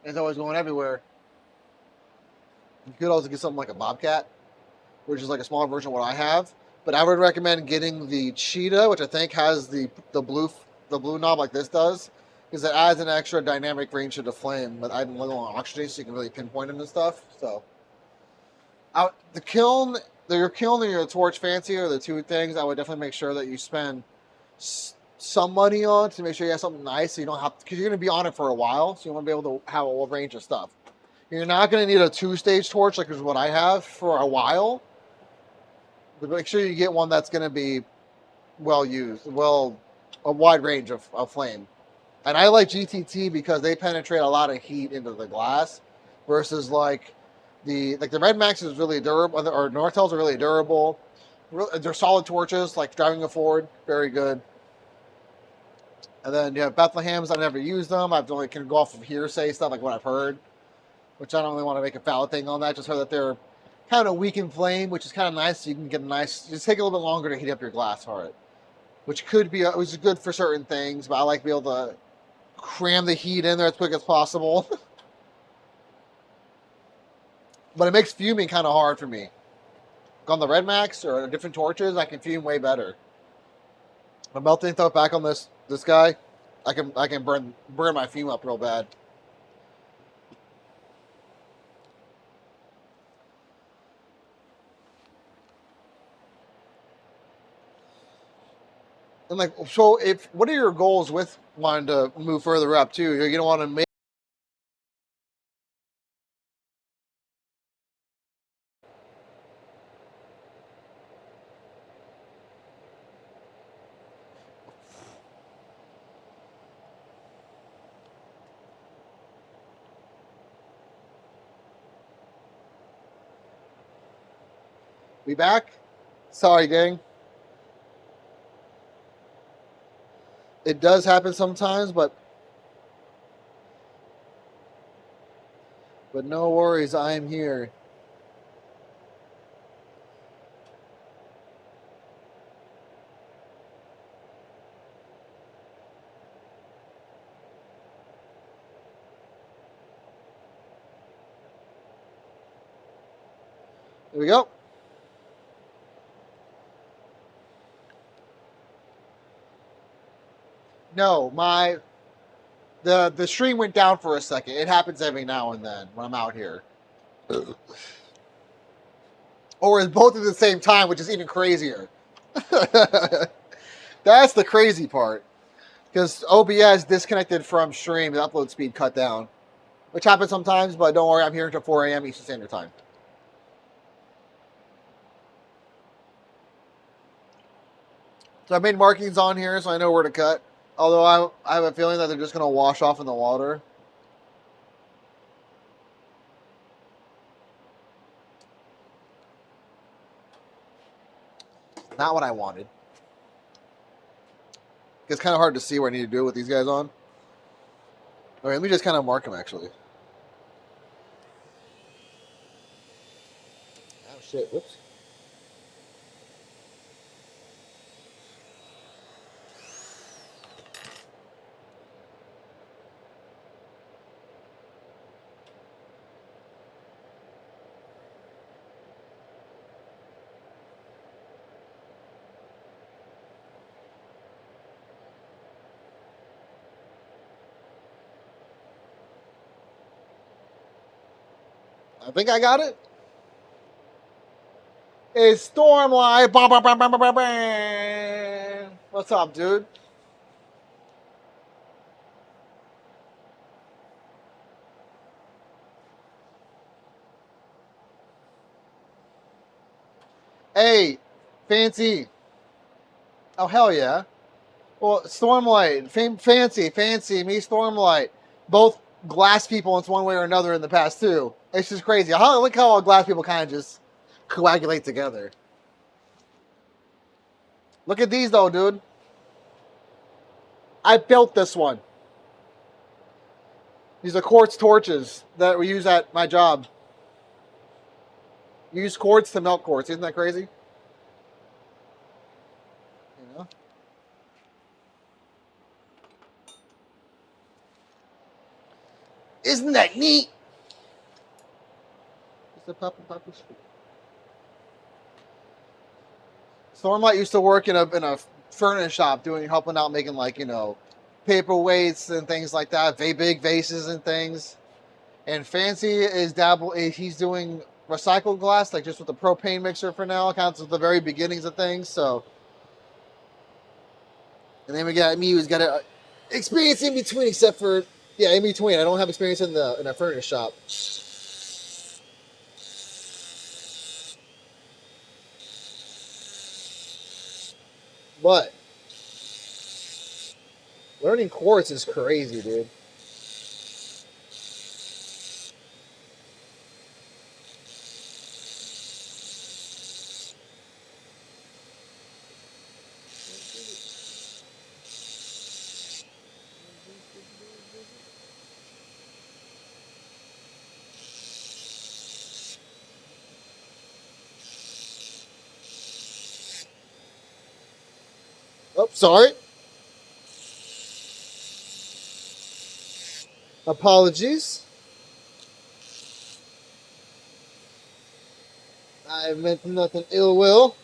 S1: He's always going everywhere. You could also get something like a Bobcat, which is like a smaller version of what I have. But I would recommend getting the Cheetah, which I think has the blue knob like this does, because it adds an extra dynamic range to the flame. But adding little oxygen, so you can really pinpoint them and stuff. So, the kiln, your kiln and your torch fancy are the two things I would definitely make sure that you spend some money on to make sure you have something nice, so you don't have, because you're going to be on it for a while, so you want to be able to have a whole range of stuff. You're not going to need a 2-stage torch like is what I have for a while, but make sure you get one that's going to be well used, a wide range of flame. And I like GTT because they penetrate a lot of heat into the glass, versus like the Red Max is really durable, or Nortels are really durable. They're solid torches, like driving a Ford, very good. And then you have Bethlehem's. I've never used them. I've only can go off of hearsay stuff, like what I've heard, which I don't really want to make a valid thing on that. Just heard that they're kind of weak in flame, which is kind of nice. So you can get a nice. Just take a little bit longer to heat up your glass heart, which which is good for certain things. But I like to be able to cram the heat in there as quick as possible. But it makes fuming kind of hard for me. On the Red Max or different torches, I can fume way better. I'm melting stuff back on this guy. I can burn my fume up real bad. And like, so what are your goals with wanting to move further up too? You're gonna want to make. We back? Sorry, gang. It does happen sometimes, but no worries. I am here. There we go. No, the stream went down for a second. It happens every now and then when I'm out here. Or it's both at the same time, which is even crazier. That's the crazy part. Because OBS disconnected from stream, the upload speed cut down. Which happens sometimes, but don't worry, I'm here until 4 a.m. Eastern Standard Time. So I made markings on here so I know where to cut. Although I have a feeling that they're just going to wash off in the water. Not what I wanted. It's kind of hard to see what I need to do with these guys on. All right, let me just kind of mark them, actually. Oh, shit. Whoops. I think I got it. It's Stormlight. Bah, bah, bah, bah, bah, bah, bah. What's up, dude? Hey, Fancy. Oh, hell yeah. Well, Stormlight, Fancy, me, Stormlight. Both glass people in one way or another in the past, too. It's just crazy. Look how all glass people kind of just coagulate together. Look at these, though, dude. I built this one. These are quartz torches that we use at my job. You use quartz to melt quartz. Isn't that crazy? You know? Isn't that neat? It's a papa. Stormlight used to work in a furniture shop helping out making paperweights and things like that, big vases and things. And Fancy he's doing recycled glass, like just with the propane mixer for now, counts at the very beginnings of things. So, and then we got me who's got experience in between, except for in between. I don't have experience in a furniture shop. But learning quartz is crazy, dude. Oh, sorry. Apologies. I meant nothing ill will.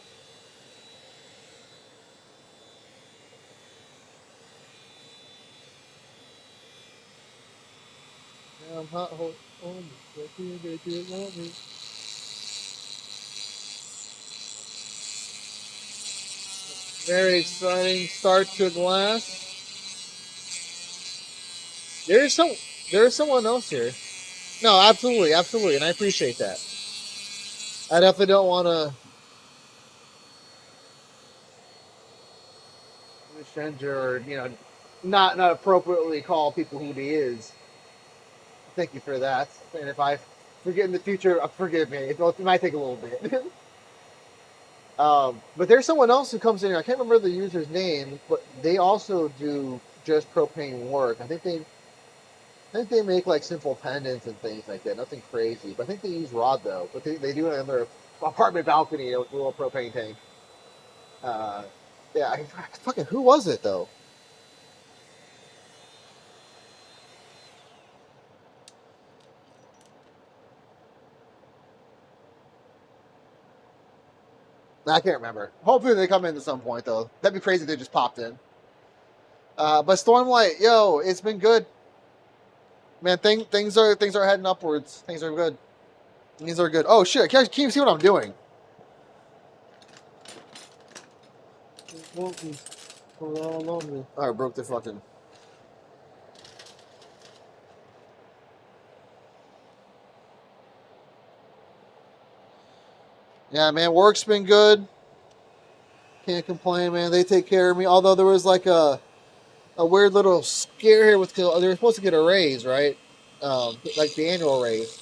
S1: I'm hot. Very exciting start to glass. There's someone else here. No, absolutely, and I appreciate that. I definitely don't want to misgender or not appropriately call people who he is. Thank you for that. And if I forget in the future, forgive me. It might take a little bit. But there's someone else who comes in here. I can't remember the user's name, but they also do just propane work. I think they make like simple pendants and things like that. Nothing crazy. But I think they use rod though. But they do it on their apartment balcony with a little propane tank. Yeah, fucking who was it though? I can't remember. Hopefully they come in at some point though. That'd be crazy if they just popped in. But Stormlight, yo, it's been good. Man, things are heading upwards. Things are good. These are good. Oh shit! Can you see what I'm doing? Oh, I broke the fucking. Yeah, man, work's been good. Can't complain, man. They take care of me. Although there was like a weird little scare here with they were supposed to get a raise, right? Like the annual raise.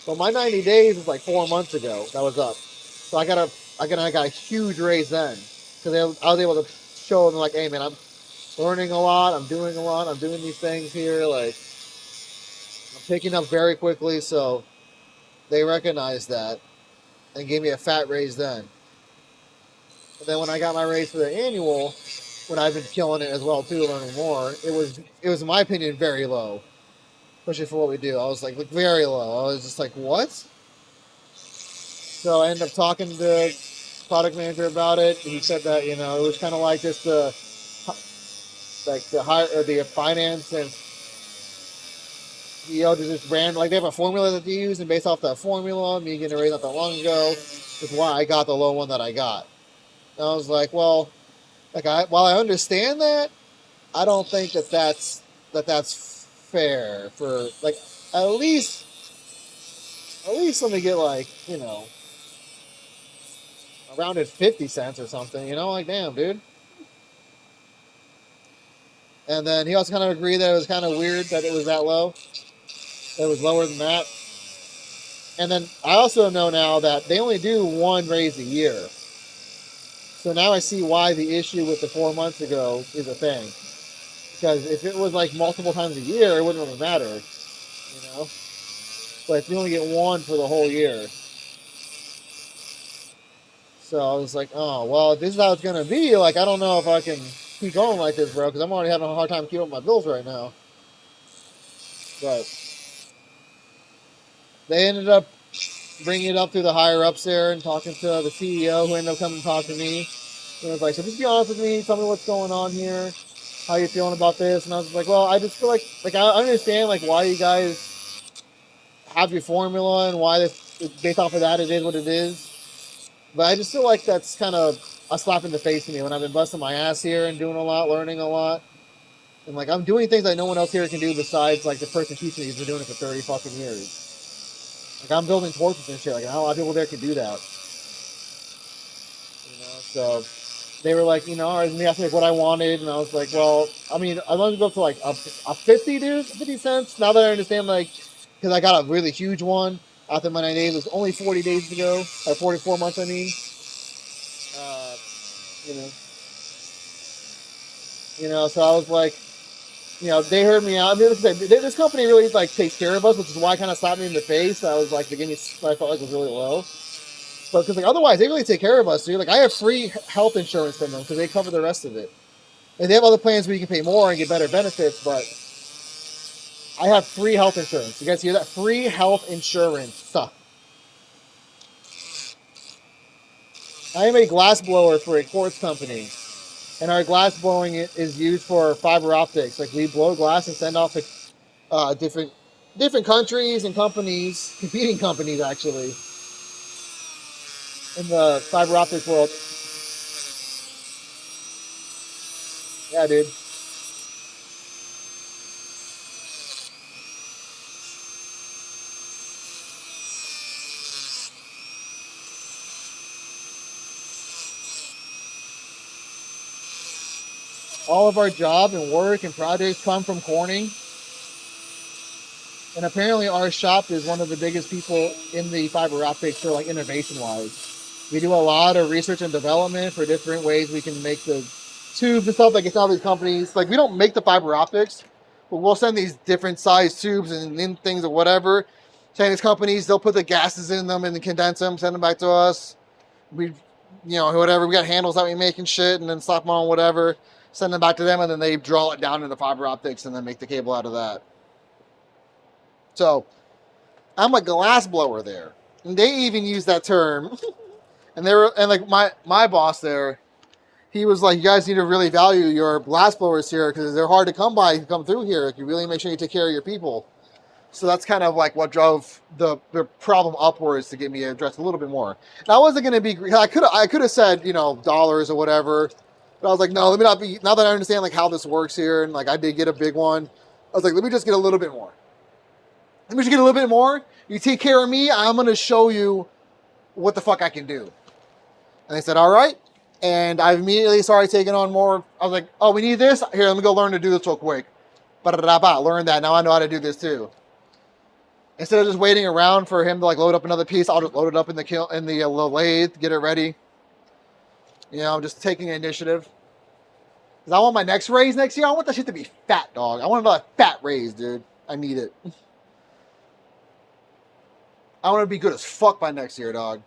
S1: Well, my 90 days was like 4 months ago. That was up. So I got a huge raise then because I was able to show them like, hey man, I'm learning a lot. I'm doing a lot. I'm doing these things here. Like I'm picking up very quickly. So they recognized that and gave me a fat raise then. But then when I got my raise for the annual, when I've been killing it as well too, learning more, it was in my opinion very low, especially for what we do. I was like very low. I was just like, what? So I ended up talking to the product manager about it. He said that it was kind of like just the finance and You know, there's this brand, like they have a formula that they use, and based off that formula, me getting a raise not that long ago, is why I got the low one that I got. And I was like, well, while I understand that, I don't think that's fair for like at least let me get like around at 50 cents or something, like damn, dude. And then he also kind of agreed that it was kind of weird that it was that low. That it was lower than that. And then I also know now that they only do one raise a year. So now I see why the issue with the 4 months ago is a thing. Because if it was like multiple times a year, it wouldn't really matter, you know. But if you only get one for the whole year, so I was like, oh well, if this is how it's gonna be. Like, I don't know if I can keep going like this, bro, because I'm already having a hard time keeping up my bills right now. But they ended up bringing it up through the higher ups there and talking to the CEO, who ended up coming to talk to me. And was like, so just be honest with me, tell me what's going on here, how you feeling about this. And I was like, well, I just feel like I understand like why you guys have your formula and why this, based off of that it is what it is. But I just feel like that's kind of a slap in the face to me when I've been busting my ass here and doing a lot, learning a lot. And like I'm doing things that no one else here can do besides like the person teaching me who's been doing it for 30 fucking years. Like I'm building torches and shit. Like not a lot of people there can do that. So they were like, all right, me asking like what I wanted, and I was like, well, I mean, I wanted to go up to like a 50, dude, 50 cents. Now that I understand, like, because I got a really huge one after my 9 days. It was only 40 days ago, or 44 months, I mean. Uh, you know, so I was like, they heard me out. I mean, this company really like takes care of us, which is why it kind of slapped me in the face. I was like, the beginning, I felt like was really low. But because like otherwise, they really take care of us, dude. Like I have free health insurance from them because they cover the rest of it. And they have other plans where you can pay more and get better benefits, but I have free health insurance. You guys hear that? Free health insurance. Stuff. I am a glass blower for a quartz company, and our glass blowing is used for fiber optics. Like we blow glass and send off to different countries and companies, competing companies actually, in the fiber optics world. Yeah, dude. All of our job and work and projects come from Corning. And apparently our shop is one of the biggest people in the fiber optics for like innovation wise. We do a lot of research and development for different ways we can make the tubes and stuff. Like it's all these companies, like we don't make the fiber optics, but we'll send these different size tubes and things or whatever. Chinese companies, they'll put the gases in them and condense them, send them back to us. We, whatever, we got handles that we make and shit, and then slap them on whatever, send them back to them, and then they draw it down into fiber optics and then make the cable out of that. So I'm a glass blower there. And they even use that term. And they were, and like my boss there, he was like, you guys need to really value your glass blowers here because they're hard to come by to come through here. You really make sure you take care of your people. So that's kind of like what drove the problem upwards to get me addressed a little bit more. And I wasn't going to be, I could have said, dollars or whatever. But I was like, no, let me not be, now that I understand like how this works here. And like I did get a big one. I was like, let me just get a little bit more. Let me just get a little bit more. You take care of me. I'm going to show you what the fuck I can do. And they said, all right. And I immediately started taking on more. I was like, oh, we need this? Here, let me go learn to do this real quick. Learn that. Now I know how to do this too. Instead of just waiting around for him to like load up another piece, I'll just load it up in the lathe, get it ready. Just taking initiative. Because I want my next raise next year. I want that shit to be fat, dog. I want another fat raise, dude. I need it. I want to be good as fuck by next year, dog.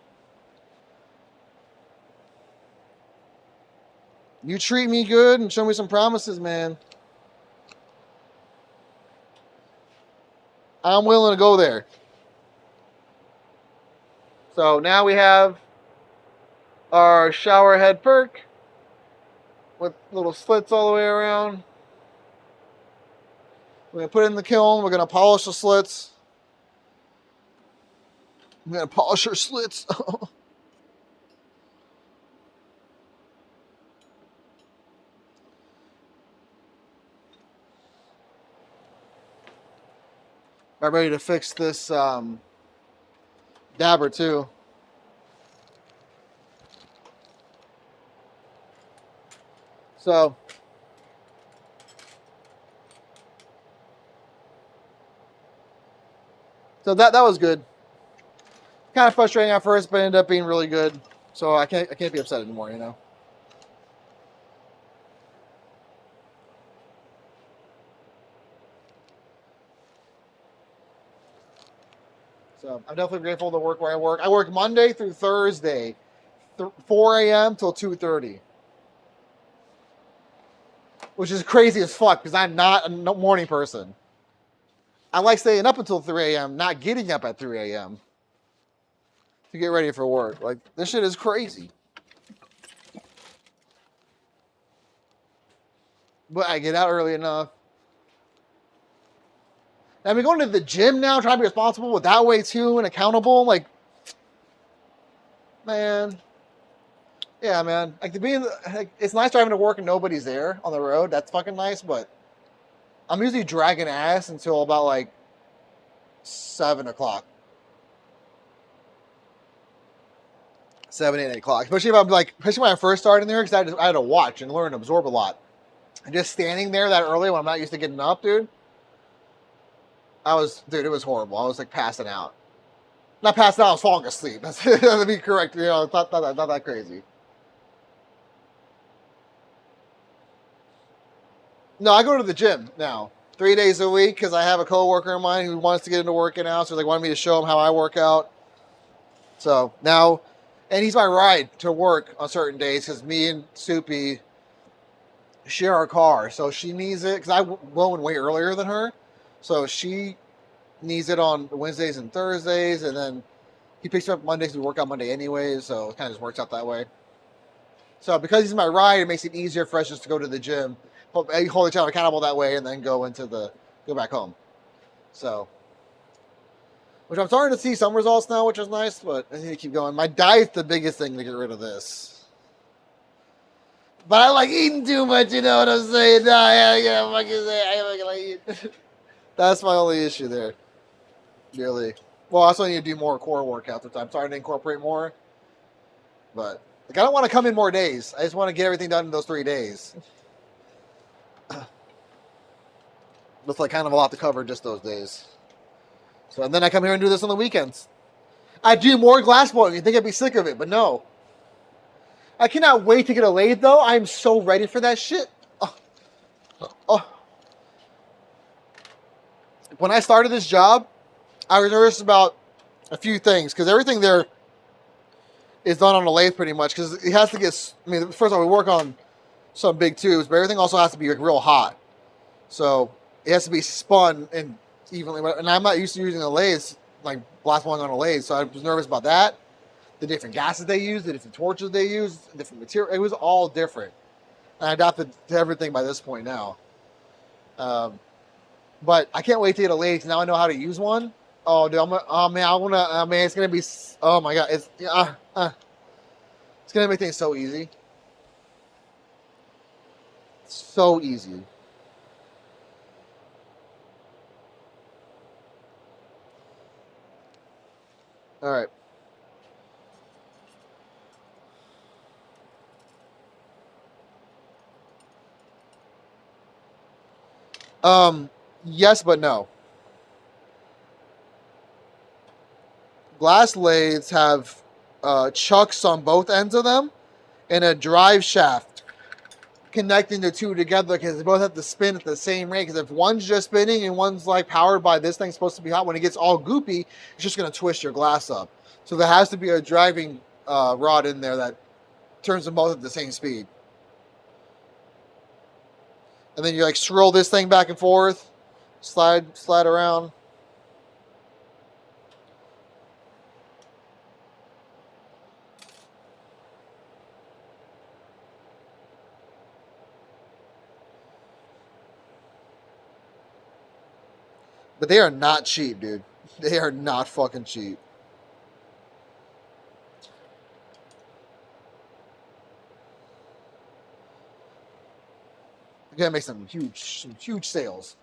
S1: You treat me good and show me some promises, man. I'm willing to go there. So now we have our shower head perk with little slits all the way around. We're gonna put it in the kiln. We're gonna polish the slits. I'm gonna polish her slits. I'm ready to fix this dabber too. So that was good. Kind of frustrating at first, but ended up being really good. So I can't be upset anymore, you know. So I'm definitely grateful to work where I work. I work Monday through Thursday, 4 a.m. till 2:30, which is crazy as fuck because I'm not a morning person. I like staying up until 3 a.m., not getting up at 3 a.m. to get ready for work. Like, this shit is crazy. But I get out early enough. And I'm going to the gym now, trying to be responsible with that way too and accountable. Like, man. Yeah, man. Like, it's nice driving to work and nobody's there on the road. That's fucking nice, but I'm usually dragging ass until about like 7 o'clock. 7, 8 o'clock. Especially if I'm like, especially when I first started in there, because I had to watch and learn and absorb a lot. And just standing there that early when I'm not used to getting up, dude, it was horrible. I was like passing out. Not passing out, I was falling asleep. That's to be correct. You know, not that crazy. No, I go to the gym now 3 days a week because I have a coworker of mine who wants to get into working out. So they wanted me to show him how I work out. So now, and he's my ride to work on certain days because me and Soupy share our car. So she needs it because I go in way earlier than her. So she needs it on Wednesdays and Thursdays, and then he picks up Mondays. We work out Monday anyways, so it kind of just works out that way. So because he's my ride, it makes it easier for us just to go to the gym, hold each other accountable that way, and then go back home. So, which I'm starting to see some results now, which is nice, but I need to keep going. My diet's the biggest thing to get rid of this. But I like eating too much, you know what I'm saying? No, yeah, I fucking like eat. That's my only issue there. Really. Well, I also need to do more core workouts, which I'm starting to incorporate more. But like, I don't want to come in more days. I just want to get everything done in those 3 days. That's like kind of a lot to cover just those days. So and then I come here and do this on the weekends. I do more glass blowing. You think I'd be sick of it, but no. I cannot wait to get a lathe though. I'm so ready for that shit. Oh. When I started this job, I was nervous about a few things because everything there is done on a lathe pretty much because it has to get. I mean, first of all, we work on some big tubes, but everything also has to be like real hot. So it has to be spun and evenly. And I'm not used to using a lathe, like blast blowing on a lathe, so I was nervous about that. The different gases they use, the different torches they use, different material. It was all different. And I adapted to everything by this point now. But I can't wait to get a lathe. Now I know how to use one. Oh, dude, oh man, I wanna. Man, it's gonna be. Oh my god, it's gonna make things so easy. So easy. All right. Yes, but no. Glass lathes have chucks on both ends of them and a drive shaft connecting the two together because they both have to spin at the same rate. Because if one's just spinning and one's like powered by this thing supposed to be hot, when it gets all goopy, it's just going to twist your glass up. So there has to be a driving rod in there that turns them both at the same speed. And then you like swirl this thing back and forth, slide around. But they are not cheap, dude. They are not fucking cheap. You're gonna make some huge sales.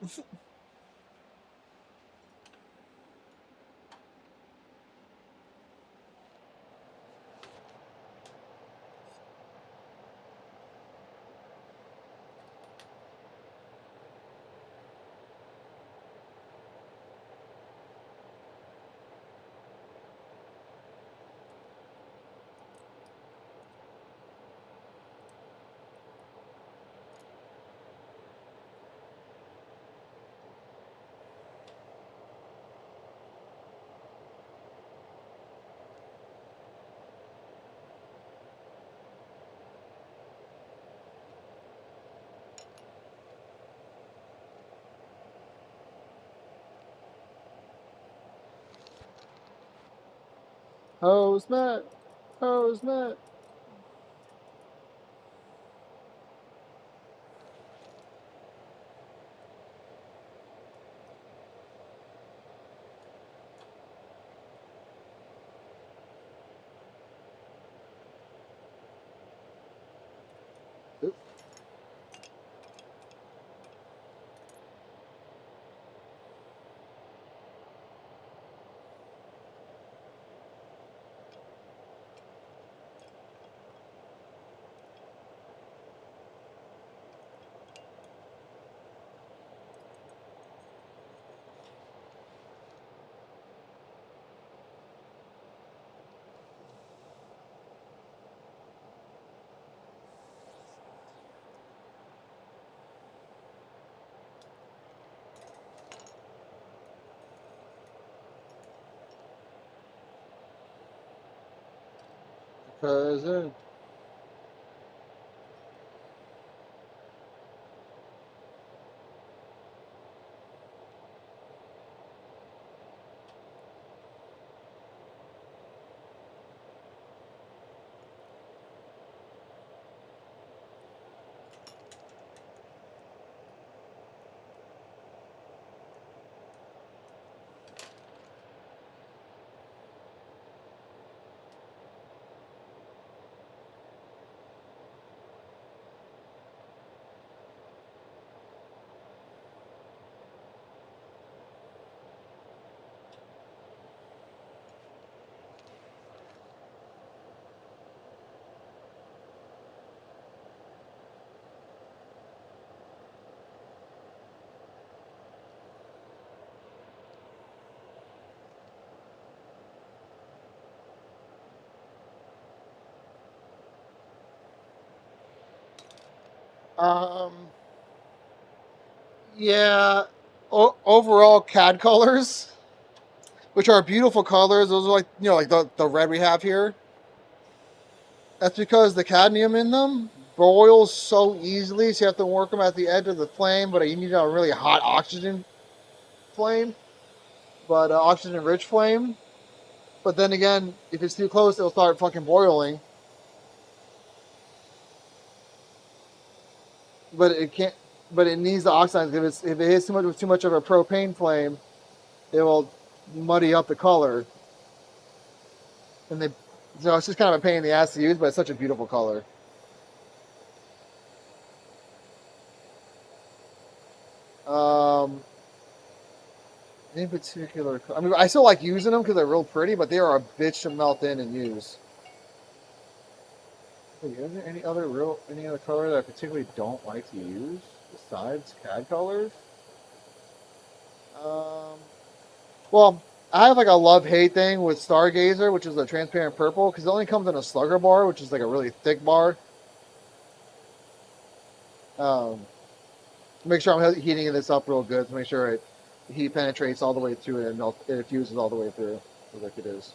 S1: Hose Matt. Hose Matt. Oop. Cousin. Um, yeah. Overall, CAD colors, which are beautiful colors. Those are like like the red we have here. That's because the cadmium in them boils so easily, so you have to work them at the edge of the flame. But you need a really hot oxygen flame, but oxygen rich flame. But then again, if it's too close, it'll start fucking boiling. But it can't. But it needs the oxides. If it hits too much of a propane flame, it will muddy up the color. And so it's just kind of a pain in the ass to use, but it's such a beautiful color. Um, in particular, I mean, I still like using them because they're real pretty, but they are a bitch to melt in and use. Wait, is there any other color that I particularly don't like to use besides CAD colors? Um, well, I have like a love-hate thing with Stargazer, which is a transparent purple, because it only comes in a slugger bar, which is like a really thick bar. Make sure I'm heating this up real good to make sure the heat penetrates all the way through it and it fuses all the way through, like it is.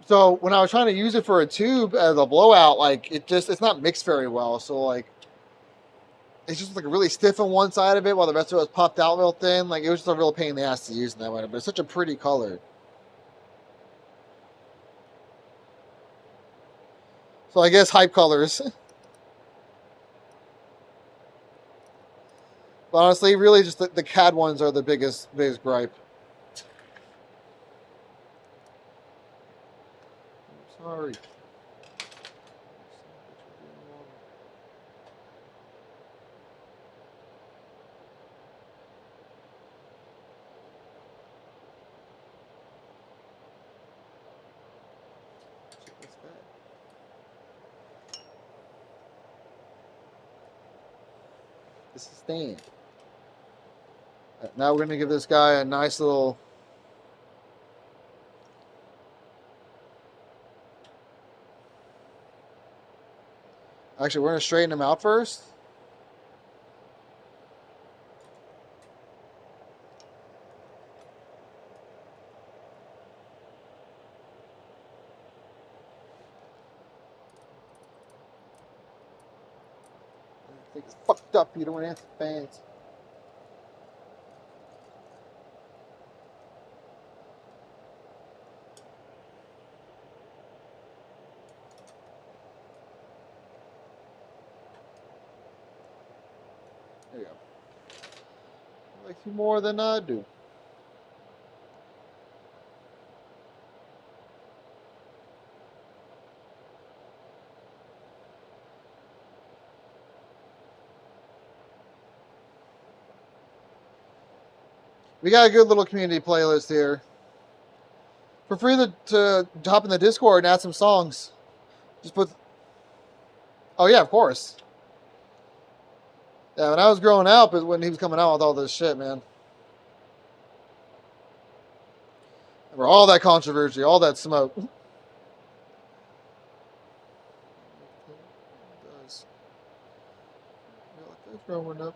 S1: So when I was trying to use it for a tube as a blowout, like it's not mixed very well. So like it's just like really stiff on one side of it while the rest of it was popped out real thin. Like it was just a real pain in the ass to use in that way. But it's such a pretty color. So I guess hype colors. But honestly, really, just the CAD ones are the biggest gripe. Sorry. What's that? This is Stan. Now we're gonna give this guy a nice little. Actually, we're gonna straighten him out first. I think it's fucked up. You don't answer fans. There you go. He likes you more than I do. We got a good little community playlist here. For free to hop in the Discord and add some songs. Just put. Oh yeah, of course. Yeah, when I was growing up is when he was coming out with all this shit, man. Remember all that controversy, all that smoke. That's growing up.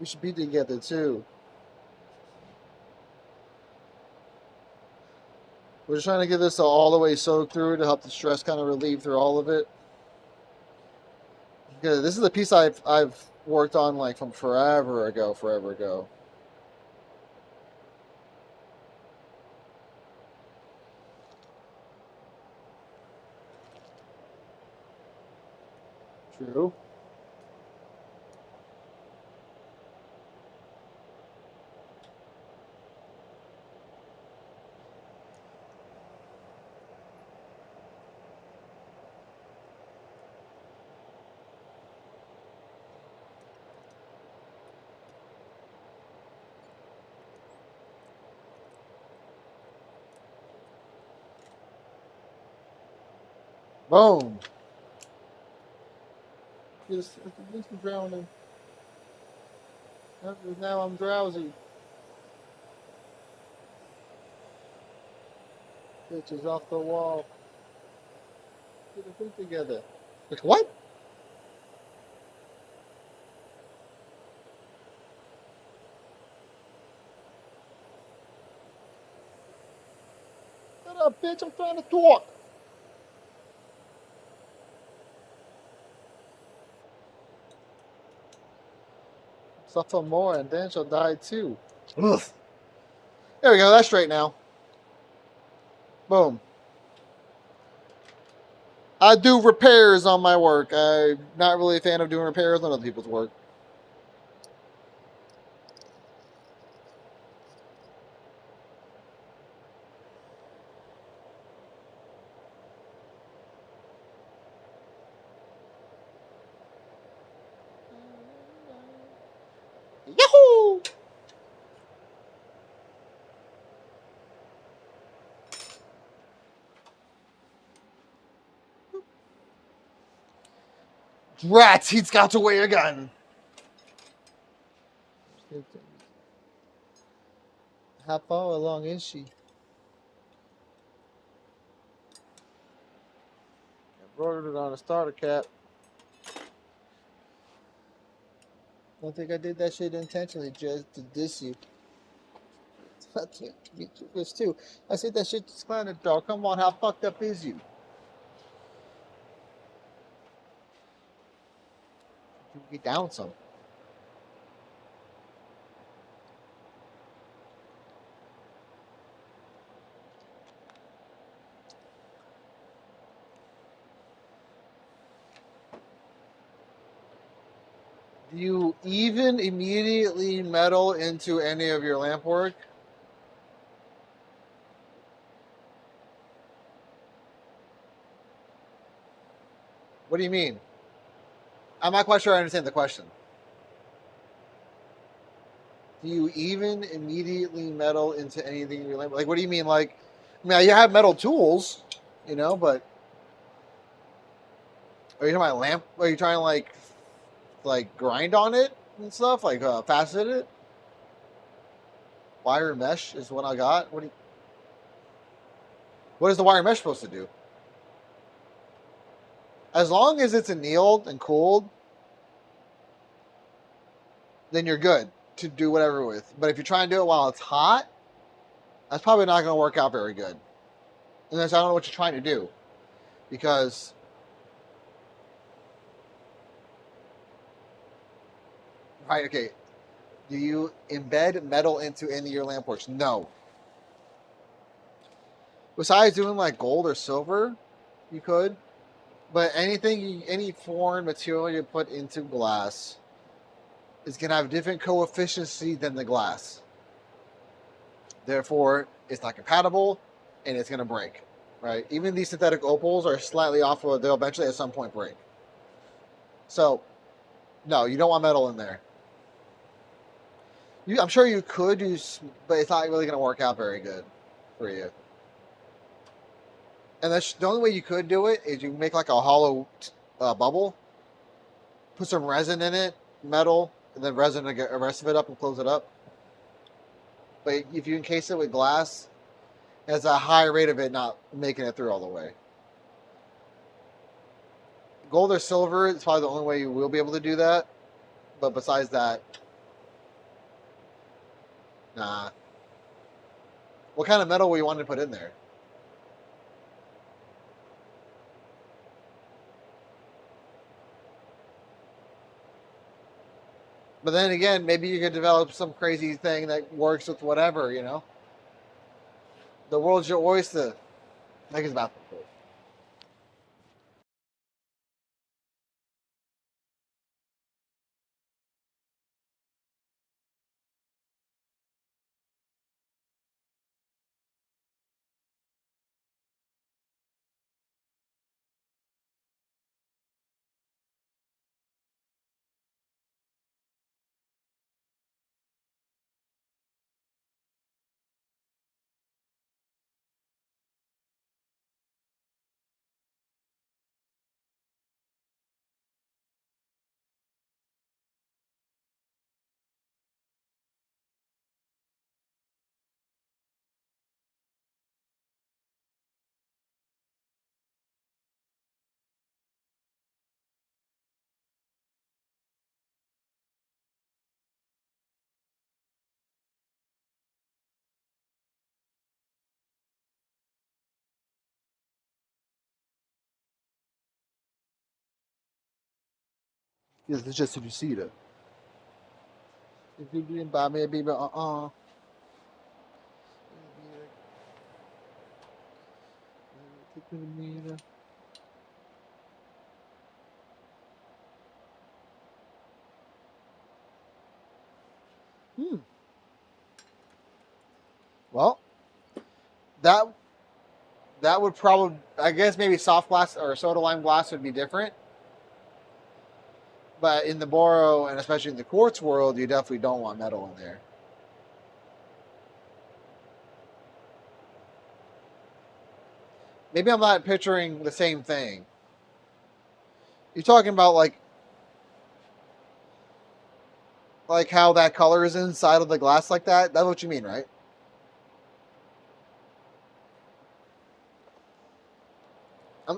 S1: We should be together too. We're just trying to get this all the way soaked through to help the stress kind of relieve through all of it. Because this is a piece I've worked on like from forever ago. True. Boom. Just drowning. Now I'm drowsy. Bitches off the wall. Get a thing together. Like, what? Shut up, bitch. I'm trying to talk. Suffer more and then she'll die too. Ugh. There we go. That's straight now. Boom. I do repairs on my work. I'm not really a fan of doing repairs on other people's work. Yahoo! Rats, he's got away again. How far along is she? I brought it on a starter cap. Don't think I did that shit intentionally just to diss you. I can't be this too. I said that shit to Splander Dog. Come on, how fucked up is you? You get down some. Do you even immediately metal into any of your lamp work? What do you mean? I'm not quite sure I understand the question. Do you even immediately metal into anything in your lamp? Like, what do you mean? Like, I mean, you have metal tools, you know, but are you talking about lamp? Are you trying to like grind on it and stuff, like facet it? Wire mesh is what I got. What is the wire mesh supposed to do? As long as it's annealed and cooled, then you're good to do whatever with. But if you're trying to do it while it's hot, that's probably not going to work out very good. Unless I don't know what you're trying to do, because right, okay. Do you embed metal into any of your lamp works? No. Besides doing like gold or silver, you could. But any foreign material you put into glass is going to have different coefficiency than the glass. Therefore, it's not compatible and it's going to break. Right? Even these synthetic opals are slightly off, of they'll eventually at some point break. So, no, you don't want metal in there. I'm sure you could use, but it's not really going to work out very good for you. And that's the only way you could do it is you make like a hollow bubble, put some resin in it, metal, and then resin to get the rest of it up and close it up. But if you encase it with glass, it has a high rate of it not making it through all the way. Gold or silver is probably the only way you will be able to do that. But besides that, nah. What kind of metal were you wanting to put in there? But then again, maybe you could develop some crazy thing that works with whatever, you know? The world's your oyster. I think it's about yes, it's just if you see that. If you didn't buy me a baby, Hmm. Well, that that would probably, I guess, maybe soft glass or soda lime glass would be different. But in the boro and especially in the quartz world, you definitely don't want metal in there. Maybe I'm not picturing the same thing. You're talking about like how that color is inside of the glass like that. That's what you mean, right?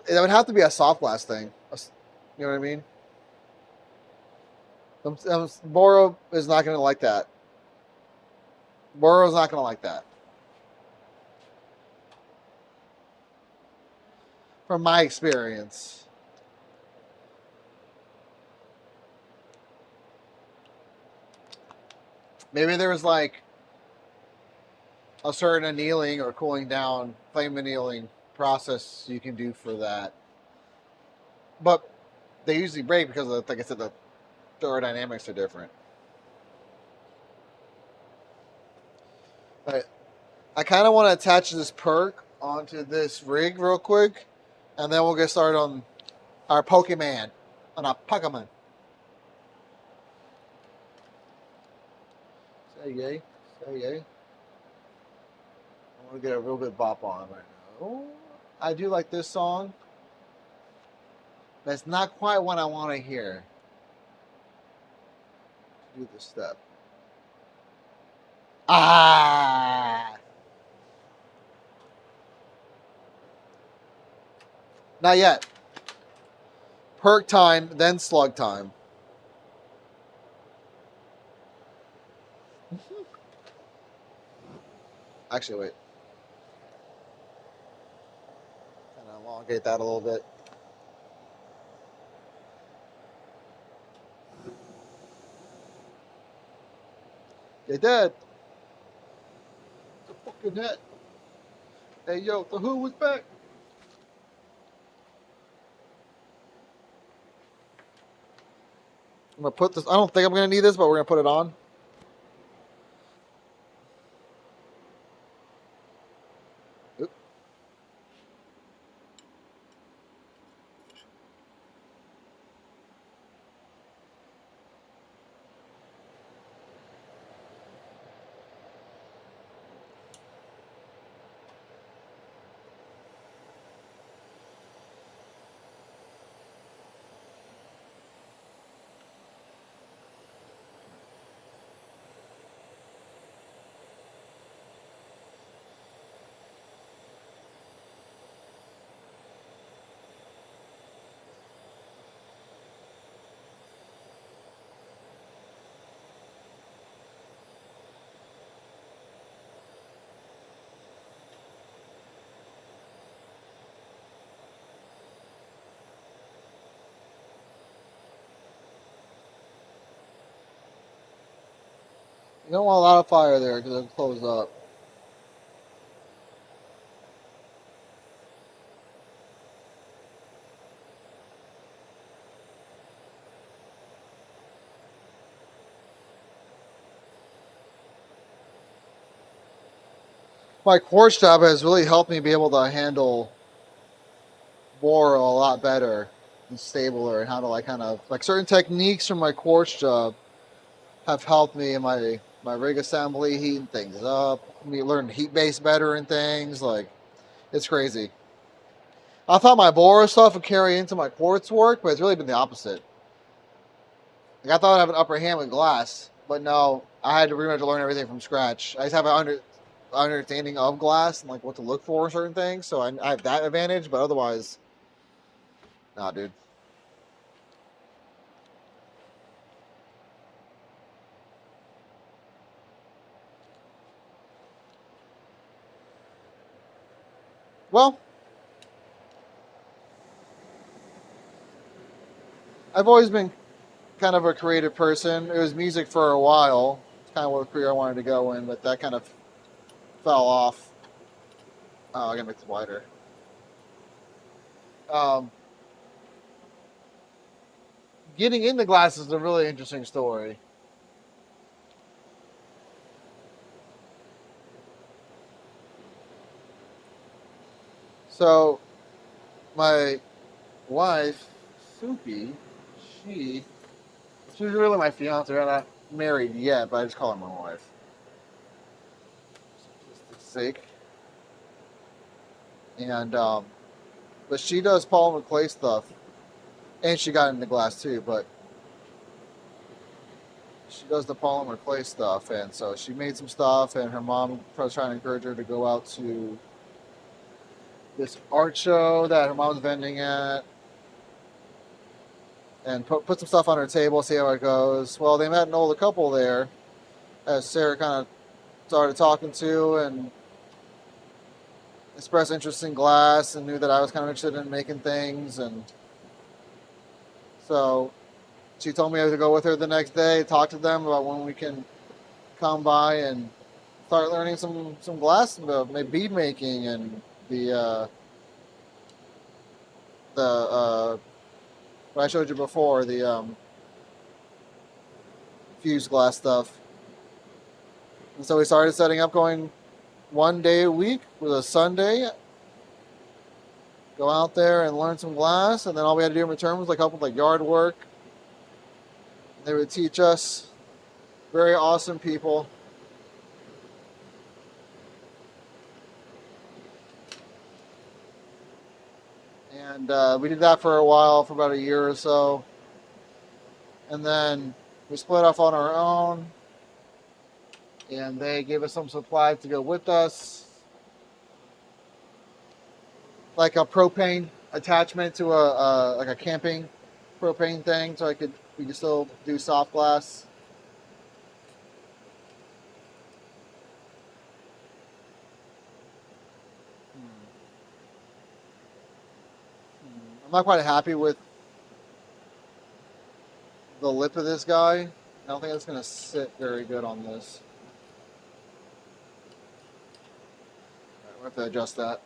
S1: It would have to be a soft glass thing. You know what I mean? Boro is not going to like that. Boro's not going to like that. From my experience. Maybe there was like a certain annealing or cooling down, flame annealing process you can do for that. But they usually break because of, like I said, The aerodynamics are different. All right. I kind of want to attach this perk onto this rig real quick, and then we'll get started on our Pokemon. On our Pokemon. Say yay. Say yay. I want to get a real good bop on right now. Oh, I do like this song. That's not quite what I want to hear. Do the step. Ah! Not yet. Perk time, then slug time. Actually, wait. Kind of elongate that a little bit. They did. The fucking net. Hey, yo, the Who was back. I'm going to put this. I don't think I'm going to need this, but we're going to put it on. Oop. You don't want a lot of fire there because it'll close up. My quartz job has really helped me be able to handle bore a lot better and stabler, and how to like kind of like certain techniques from my quartz job have helped me in my rig assembly, heating things up, me learn heat base better and things like it's crazy. I thought my bore stuff would carry into my quartz work, but it's really been the opposite. Like I thought I'd have an upper hand with glass, but no, I had to pretty much learn everything from scratch. I just have an understanding of glass and like what to look for in certain things, so I have that advantage. But otherwise, nah, dude. Well, I've always been kind of a creative person. It was music for a while. It's kind of what career I wanted to go in, but that kind of fell off. Oh, I gotta make this wider. Um, Getting into glasses is a really interesting story. So, my wife, Soupy, she she's really my fiance. We're not married yet, but I just call her my wife. Just for sake. And but she does polymer clay stuff, and she got into glass too. But she does the polymer clay stuff, and so she made some stuff, and her mom was trying to encourage her to go out to this art show that her mom's vending at, and put some stuff on her table, see how it goes. Well, they met an older couple there, as Sarah kind of started talking to, and expressed interest in glass, and knew that I was kind of interested in making things, and so she told me I had to go with her the next day, talk to them about when we can come by and start learning some glass, maybe bead making, and the what I showed you before, the fused glass stuff. And so we started setting up going 1 day a week with a Sunday. Go out there and learn some glass, and then all we had to do in return was like help with like yard work. They would teach us. Very awesome people. And we did that for a while, for about a year or so. And then we split off on our own. And they gave us some supplies to go with us. Like a propane attachment to a like a camping propane thing, so we could still do soft glass. I'm not quite happy with the lip of this guy. I don't think it's going to sit very good on this. Right, we'll have to adjust that.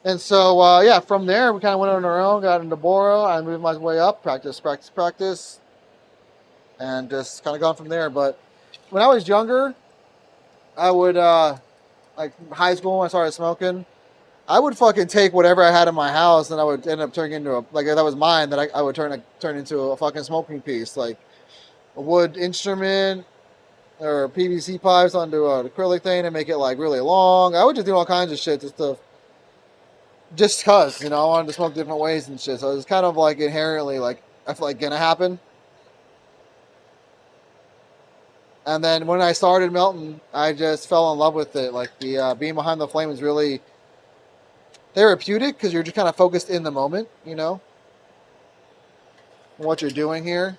S1: And so, yeah, from there, we kind of went on our own, got into Boro. I moved my way up, practice, and just kind of gone from there. But when I was younger, I would, like high school when I started smoking, I would fucking take whatever I had in my house and I would end up turning into like if that was mine, that I would turn into a fucking smoking piece, like a wood instrument or PVC pipes onto an acrylic thing and make it like really long. I would just do all kinds of shit just cause, I wanted to smoke different ways and shit. So it was kind of like inherently like, I feel like gonna happen. And then when I started melting, I just fell in love with it. Like the being behind the flame is really therapeutic because you're just kind of focused in the moment, what you're doing here.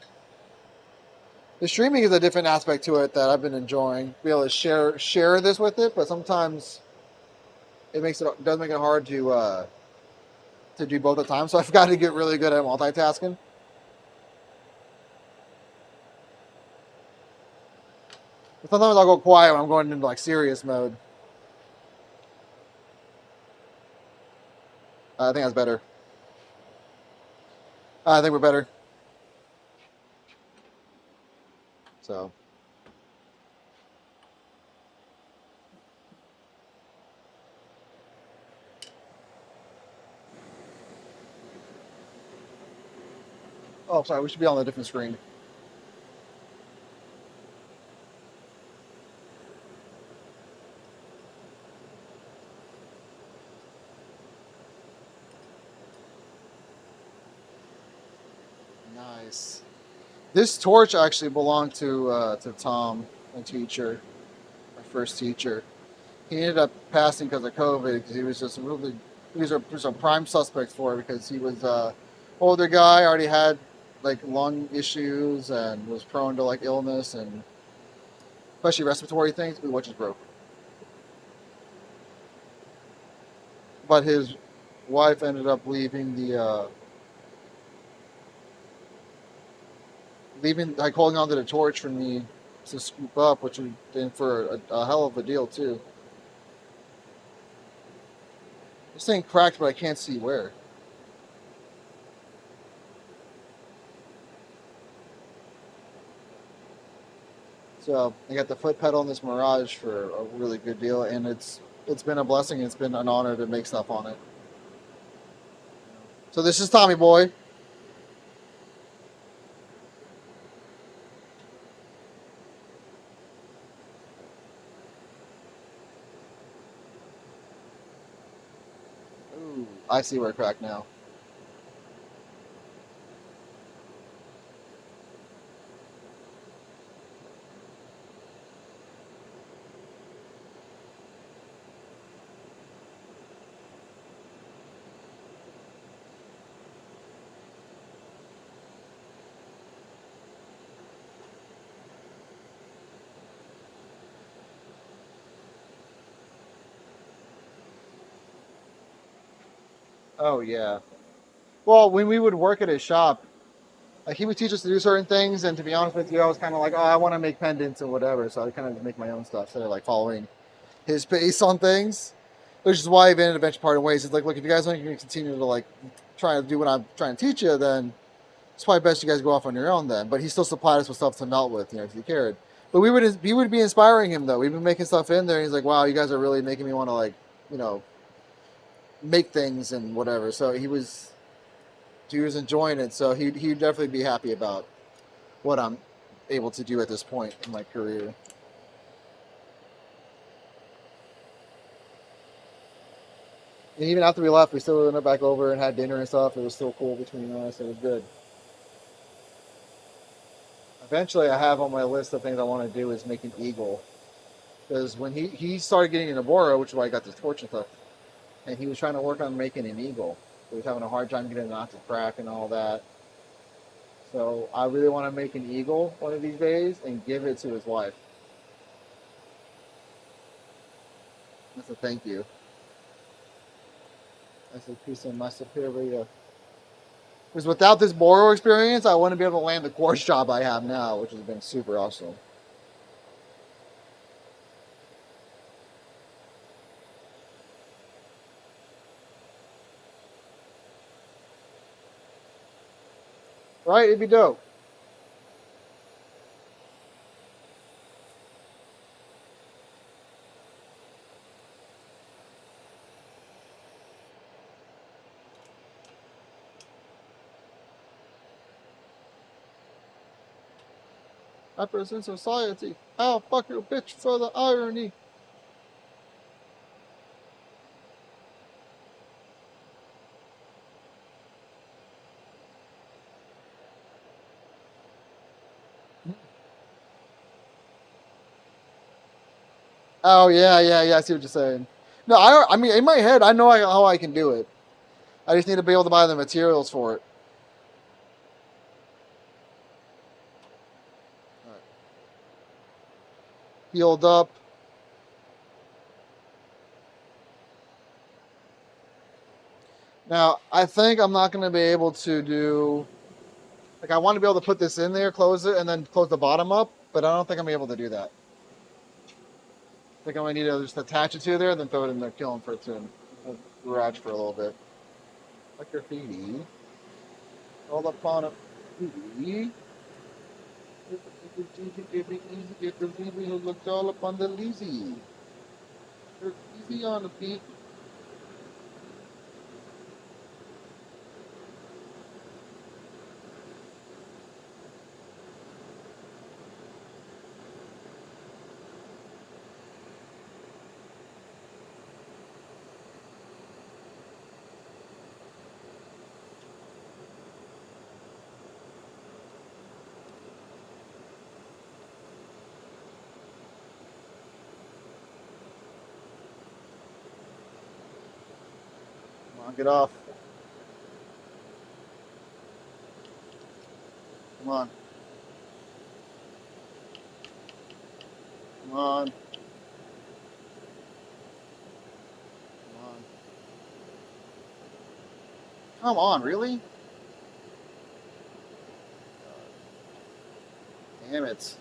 S1: The streaming is a different aspect to it that I've been enjoying. Be able to share this with it, but sometimes it does make it hard to do both at the time. So I've got to get really good at multitasking. But sometimes I'll go quiet when I'm going into like serious mode. I think that's better. I think we're better. So. Oh, sorry. We should be on a different screen. Nice. This torch actually belonged to Tom, my teacher, my first teacher. He ended up passing because of COVID because he was just he was a prime suspect for it because he was older guy, already had like lung issues and was prone to like illness and especially respiratory things, which is broke. But his wife ended up leaving like holding onto the torch for me to scoop up, which was then for a hell of a deal too. This thing cracked, but I can't see where. So I got the foot pedal in this Mirage for a really good deal, and it's been a blessing. It's been an honor to make stuff on it. So this is Tommy Boy. Ooh, I see where it cracked now. Oh yeah. Well, when we would work at his shop, like he would teach us to do certain things, and to be honest with you, I was kind of like, oh, I want to make pendants and whatever, so I kind of make my own stuff instead of like following his pace on things. which is why even eventually parted ways. It's like, look, if you guys aren't going to continue to like try to do what I'm trying to teach you, then it's probably best you guys go off on your own then. But he still supplied us with stuff to melt with, because he cared. But we would be inspiring him though. We've been making stuff in there. And he's like, wow, you guys are really making me want to like, make things and whatever. So he was enjoying it. So he'd definitely be happy about what I'm able to do at this point in my career. And even after we left, we still went back over and had dinner and stuff. It was still cool between us. It was good. Eventually, I have on my list of things I want to do is make an eagle. Because when he started getting into Boro, which is why I got this torch and stuff, and he was trying to work on making an eagle. He was having a hard time getting it not to crack and all that. So I really want to make an eagle one of these days and give it to his wife. That's a thank you. That's a piece of my superior. Because without this Boro experience, I wouldn't be able to land the quartz job I have now, which has been super awesome. Right? It'd be dope. I present society. I'll fuck your bitch for the irony. Oh yeah, yeah, yeah. I see what you're saying. No, I mean, in my head, I know how I can do it. I just need to be able to buy the materials for it. All right. Healed up. Now, I think I'm not going to be able to do. Like, I want to be able to put this in there, close it, and then close the bottom up, but I don't think I'm able to do that. I think I might need to just attach it to there, then throw it in the kiln for it to garage for a little bit. Like your feety. Roll upon a feety. Get the baby who looked all up on the lazy. Easy on the feet. Come on, get off. Come on. Come on. Come on. Come on, really? Damn it.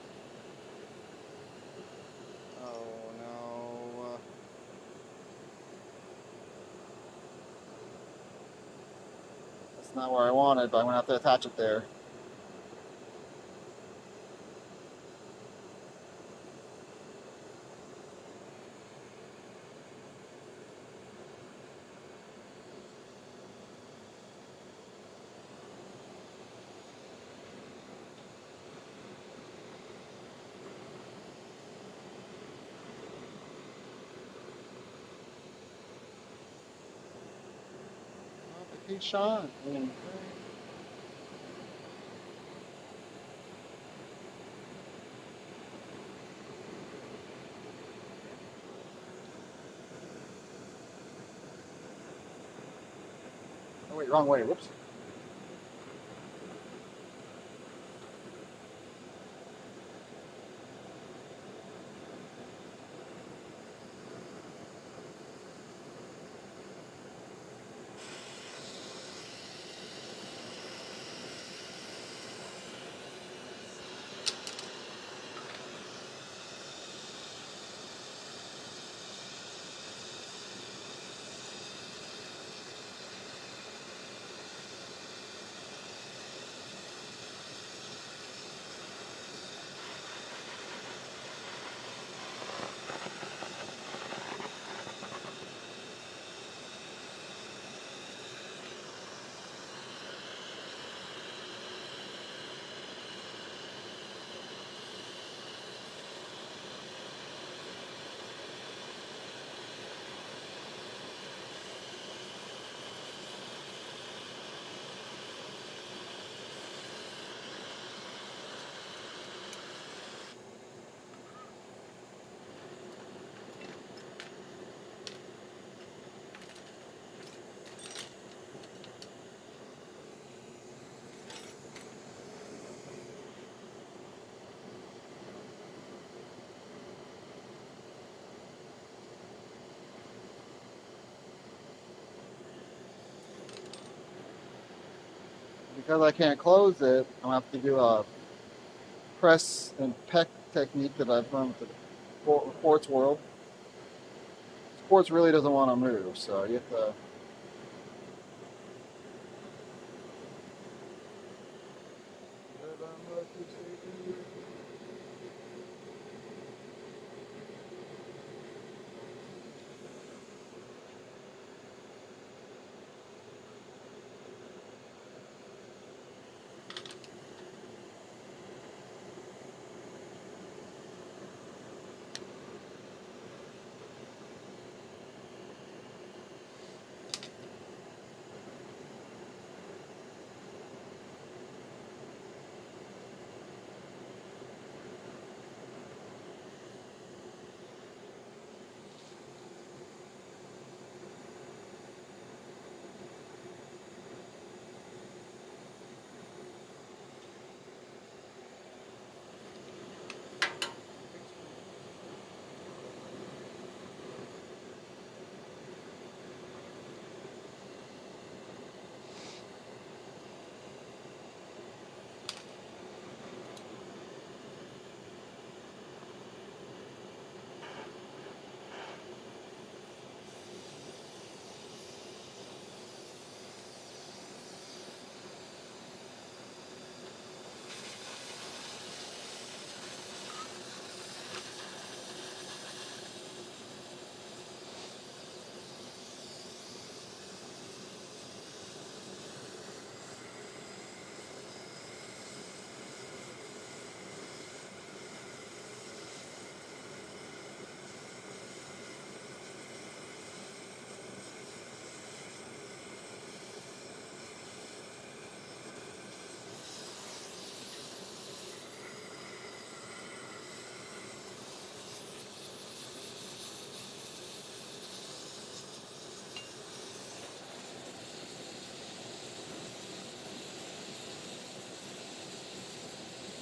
S1: Oh no. That's not where I wanted, but I'm gonna have to attach it there. Hey, Sean. Oh, wait, wrong way. Whoops. because I can't close it, I'm gonna have to do a press and peck technique that I've learned with the Quartz world. Quartz really doesn't want to move, so you have to.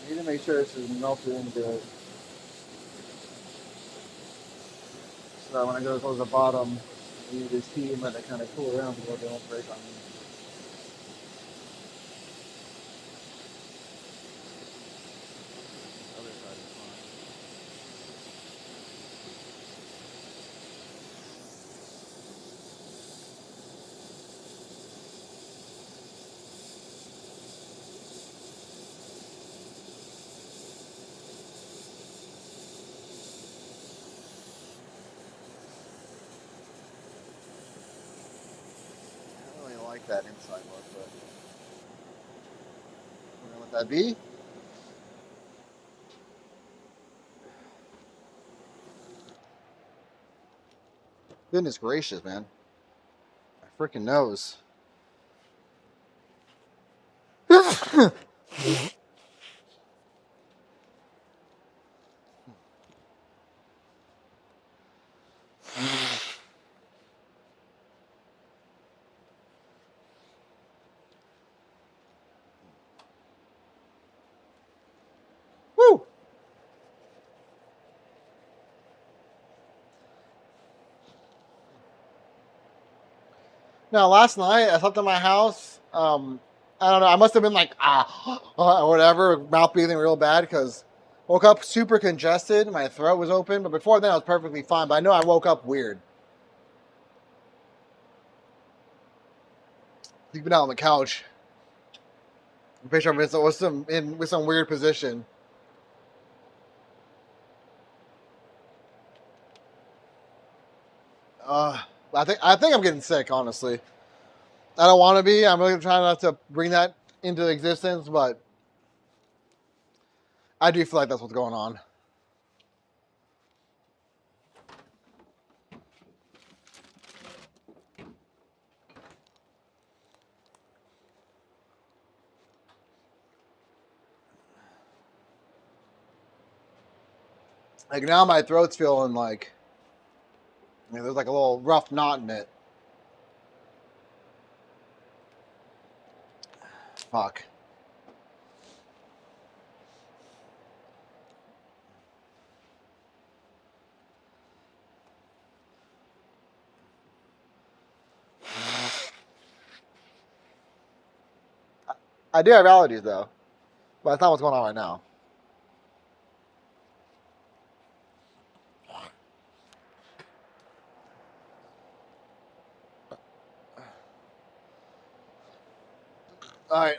S1: You need to make sure this is melted in good. So that when I go to close the bottom, I need this heat and let it kind of cool around so they don't break on me. Other side is fine. I don't really like that inside look, but we're gonna let that be. Goodness gracious, man. My freaking nose. Woo! Now, last night I slept in my house. I don't know. I must have been like or whatever, mouth breathing real bad because woke up super congested. My throat was open, but before then I was perfectly fine. But I know I woke up weird, sleeping out on the couch. I'm pretty sure I'm with some weird position. Uh, I think I'm getting sick. Honestly, I don't want to be. I'm really trying not to bring that into existence, but I do feel like that's what's going on. Like now, my throat's feeling like there's like a little rough knot in it. Fuck. I do have allergies though, but that's not what's going on right now. All right.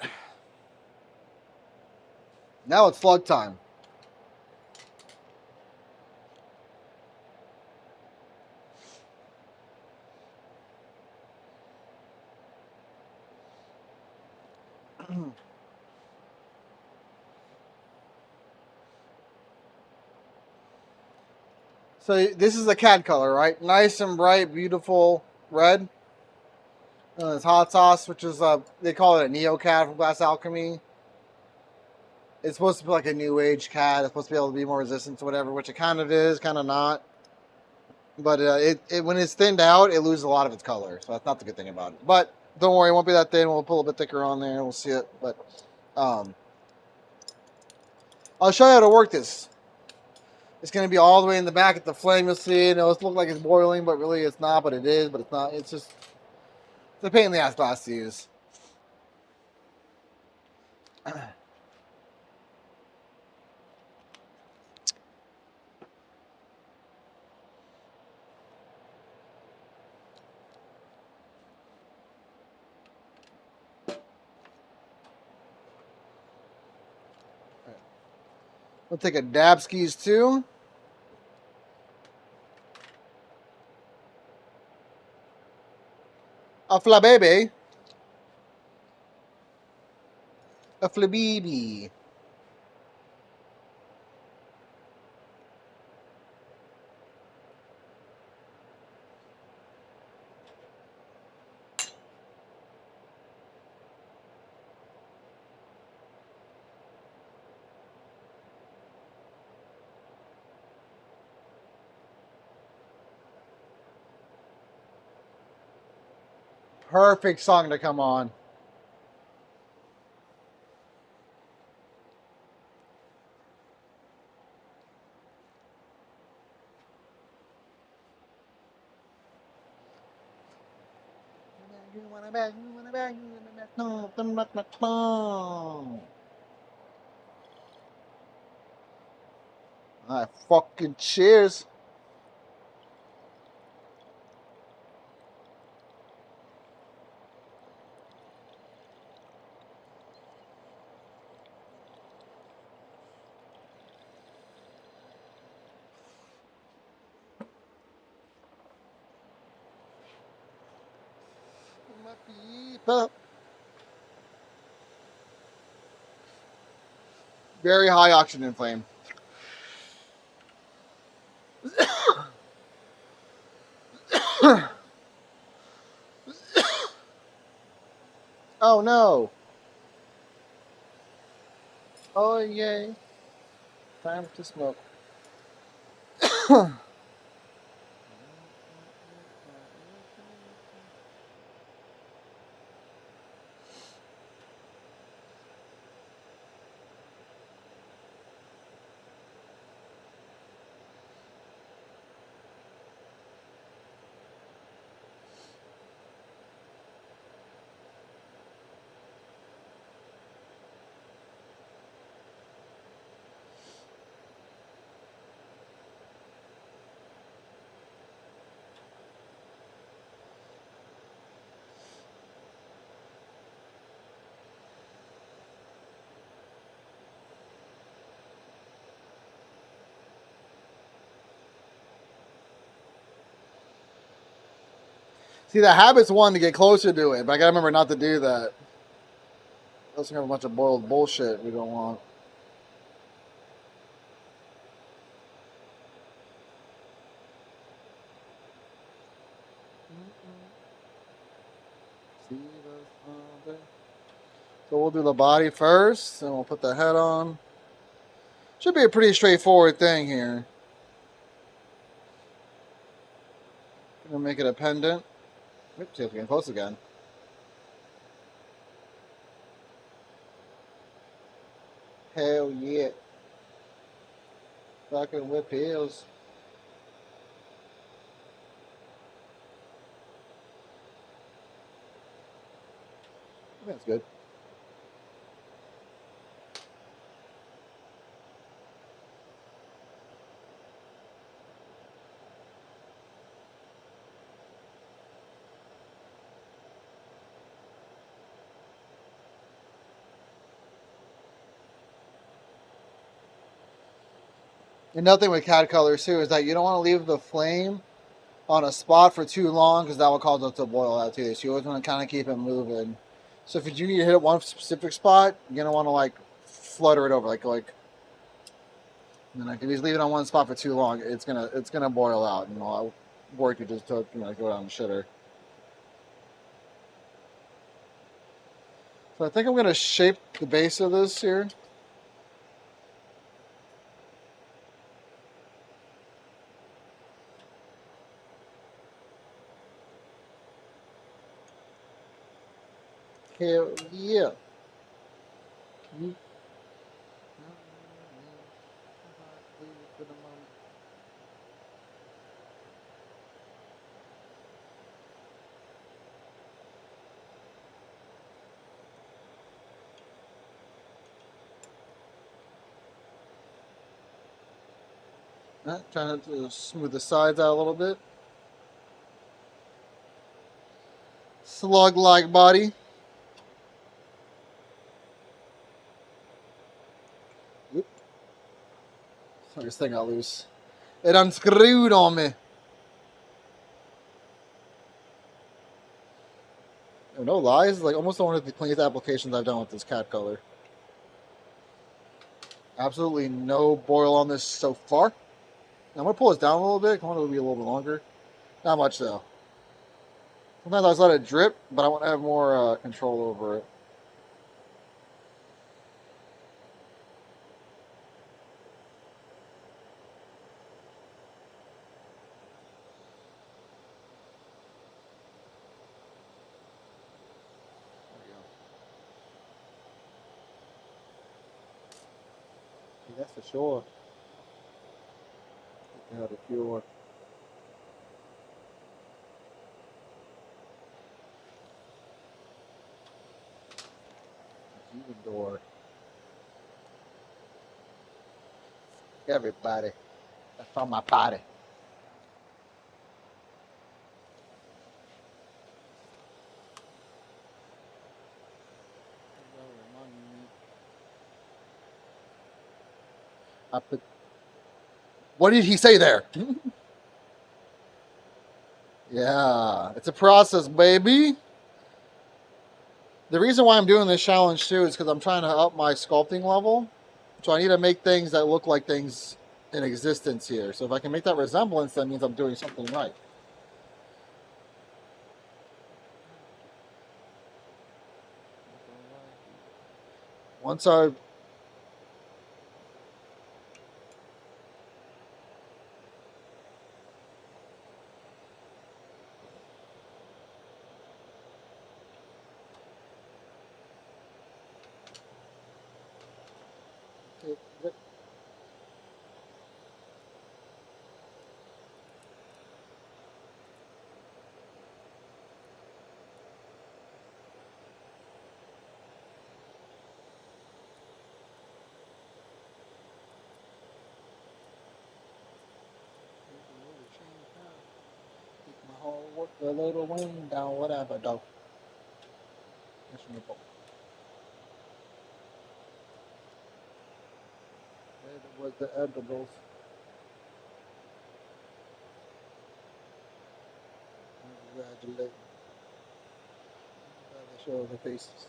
S1: Now it's slug time. So this is the CAD color, right? Nice and bright, beautiful red. And it's hot sauce, which is they call it a Neo CAD from Glass Alchemy. It's supposed to be like a new age CAD. It's supposed to be able to be more resistant to whatever, which it kind of is, kind of not. But when it's thinned out, it loses a lot of its color. So that's not the good thing about it. But don't worry, it won't be that thin. We'll put a little bit thicker on there. We'll see it. But I'll show you how to work this. It's going to be all the way in the back at the flame. You'll see it. It'll look like it's boiling, but really it's not. But it is, but it's not. It's just it's a pain in the ass glass to use. We'll take a dab skis too. A flababy. A flabibi. Perfect song to come on. Alright, fucking cheers. Very high oxygen flame. Oh no. Oh yay. Time to smoke. See, the habit's one to get closer to it, but I gotta remember not to do that. Else we have a bunch of boiled bullshit we don't want. So we'll do the body first, and we'll put the head on. Should be a pretty straightforward thing here. Gonna make it a pendant. Oops, see if we can close again. Hell yeah. Fucking whip heels. That's good. Another thing with CAD colors too is that you don't want to leave the flame on a spot for too long because that will cause it to boil out too. So you always want to kind of keep it moving. So if you do need to hit one specific spot, you're gonna want to like flutter it over, and like if you leave it on one spot for too long, it's gonna boil out, and all that work you just took, go down the shitter. So I think I'm gonna shape the base of this here. Hell yeah. Trying to smooth the sides out a little bit. Slug-like body. Oop. Sorry, this thing got loose. It unscrewed on me. No lies, like almost one of the cleanest applications I've done with this CAD color. Absolutely no boil on this so far. Now I'm gonna pull this down a little bit. I want it to be a little bit longer. Not much though. Sometimes I just let it drip, but I want to have more control over it. Yeah, that's for sure. Yeah, the pure. Door. Everybody. That's on my body. I put. What did he say there? Yeah, it's a process, baby. The reason why I'm doing this challenge too is because I'm trying to up my sculpting level. So I need to make things that look like things in existence here. So if I can make that resemblance, that means I'm doing something right. Once I my whole work a little wing down, whatever though. Where was the edibles? Congratulations. Show the faces.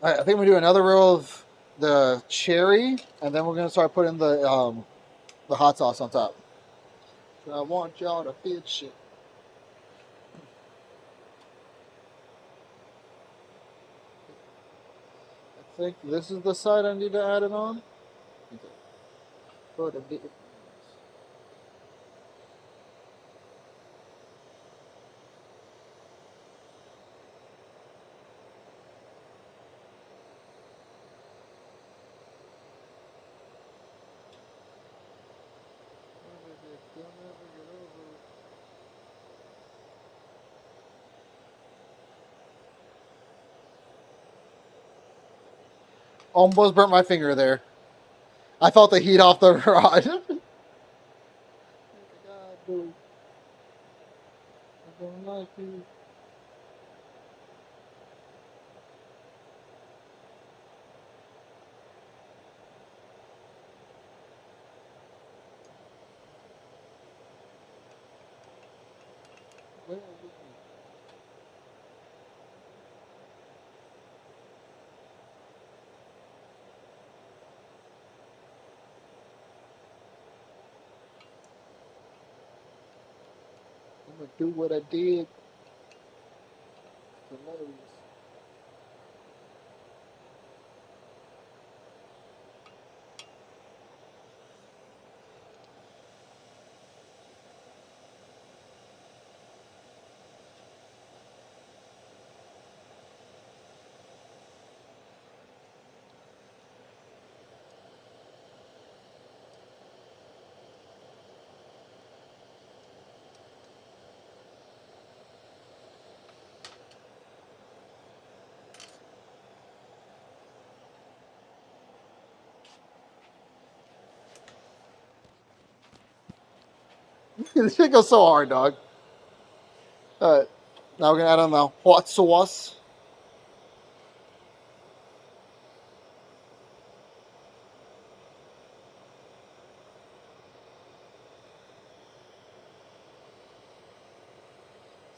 S1: All right, I think we do another row of the cherry, and then we're gonna start putting the hot sauce on top. So I want y'all to feel shit. I think this is the side I need to add it on. Put a bit. Almost burnt my finger there. I felt the heat off the rod. God, dude. I don't like you. I'm gonna do what I did. Hilarious. This shit goes so hard, dog. Alright. Now we're gonna add on the hot sauce.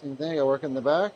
S1: Same thing, I work in the back.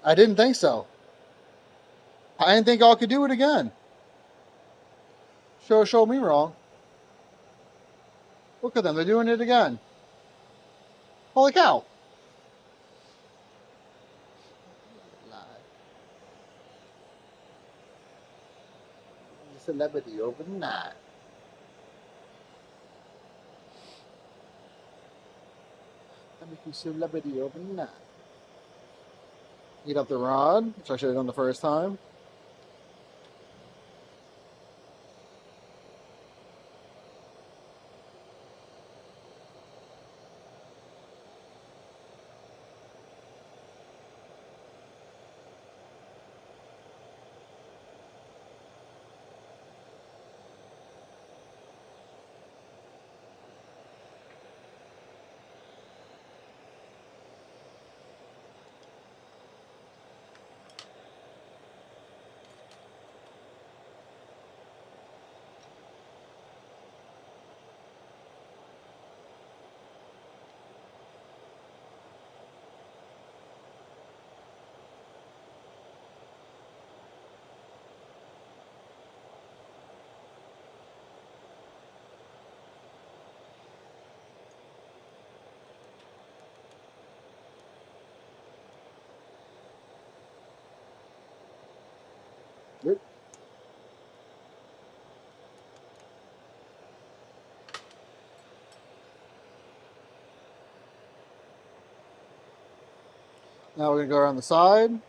S1: I didn't think so. I didn't think y'all could do it again. Show me wrong. Look at them, they're doing it again. Holy cow. Celebrity overnight. I make you celebrity overnight. Heat up the rod, which I should have done the first time. Yep. Now we're gonna go around the side.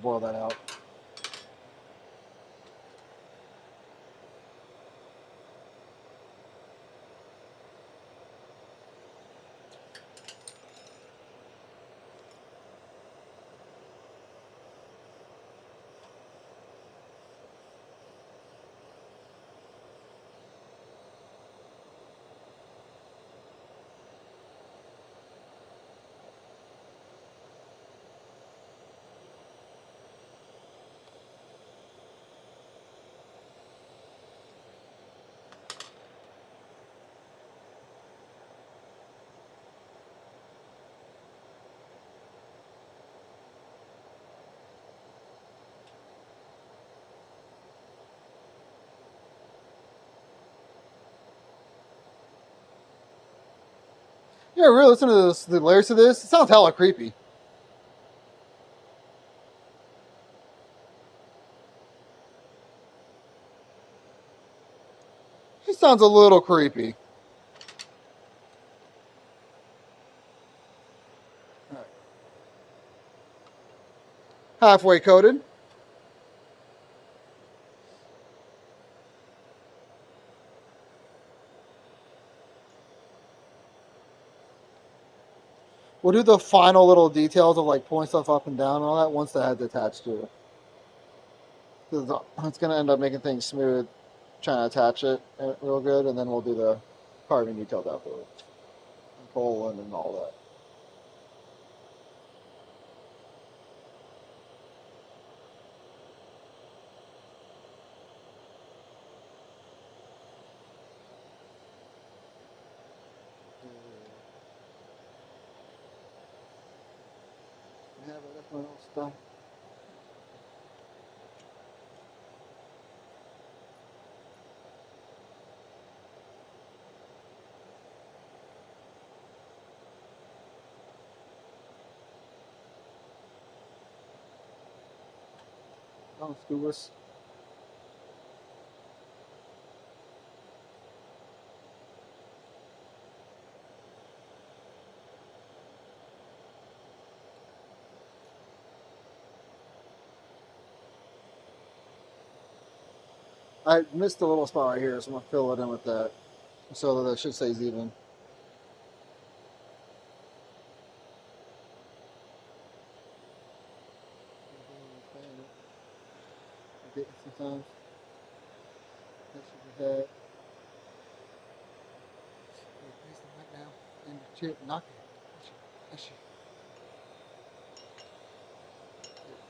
S1: Boil that out. Yeah, really listen to this, the lyrics of this. It sounds hella creepy. It sounds a little creepy. All right. Halfway coated. We'll do the final little details of like pulling stuff up and down and all that once the head's attached to it. 'Cause it's gonna end up making things smooth, trying to attach it real good, and then we'll do the carving details afterwards, and pulling and all that. Yeah, but that's my old stuff. Oh, scubas. I missed a little spot right here, so I'm gonna fill it in with that, so that it should stay even. Sometimes that's your head. Place them right now, and the chip, knock it. That's you.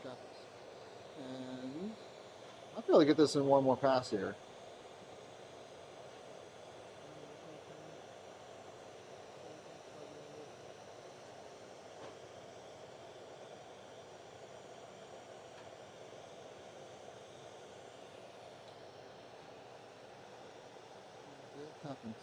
S1: Got this. And I'll be able to get this in one more pass here. It happens.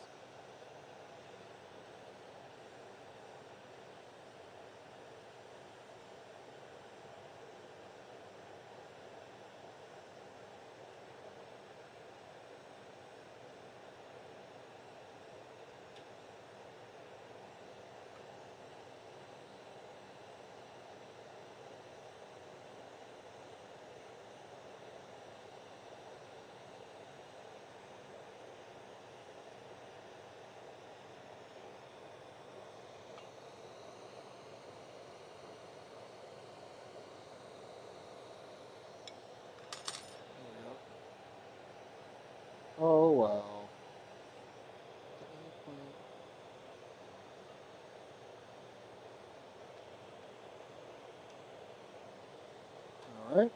S1: Oh well. All right.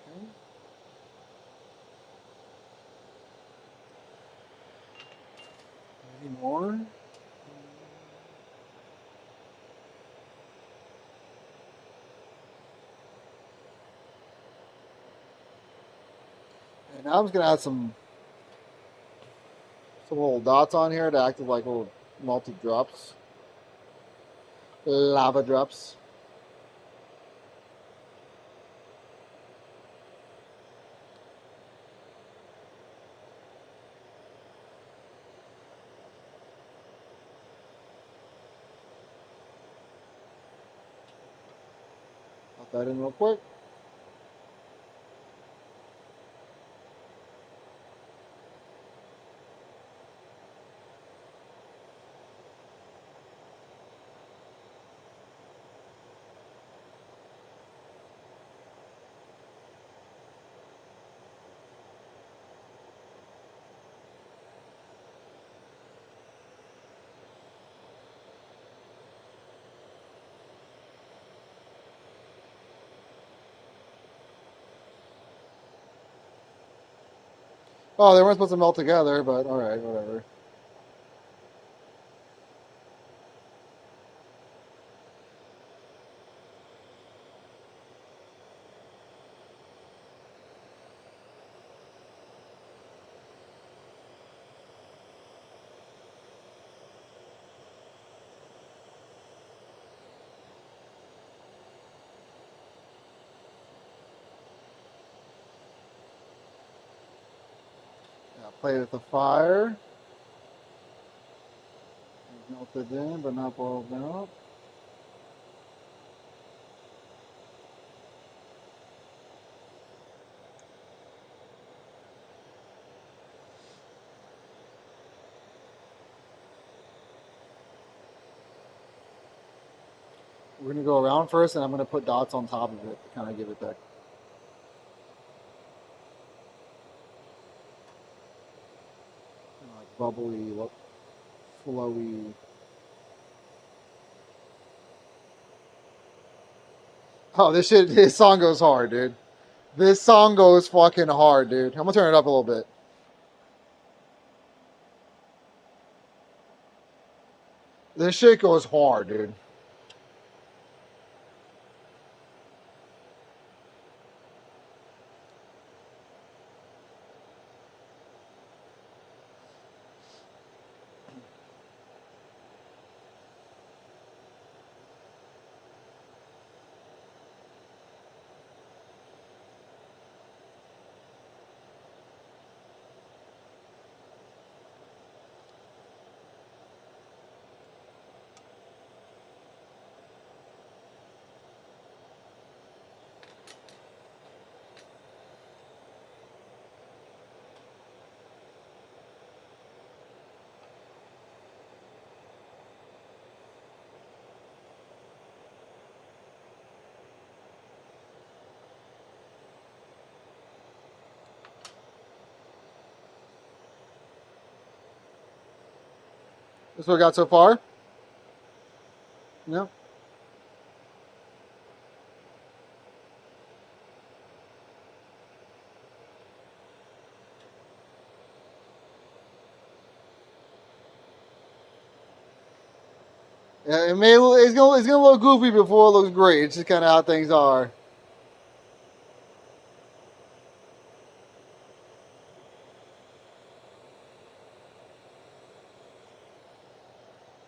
S1: Okay. Any more? And now I'm just gonna add some little dots on here to act as like little multi drops, lava drops. Pop that in real quick. Oh, they weren't supposed to melt together, but all right, whatever. Play with the fire. Melted in, but not boiled up. We're gonna go around first, and I'm gonna put dots on top of it to kind of give it that like bubbly, flowy. Oh, this song goes hard, dude. This song goes fucking hard, dude. I'm gonna turn it up a little bit. This shit goes hard, dude. That's what we got so far. Yep. Yeah, it's gonna look goofy before it looks great. It's just kind of how things are.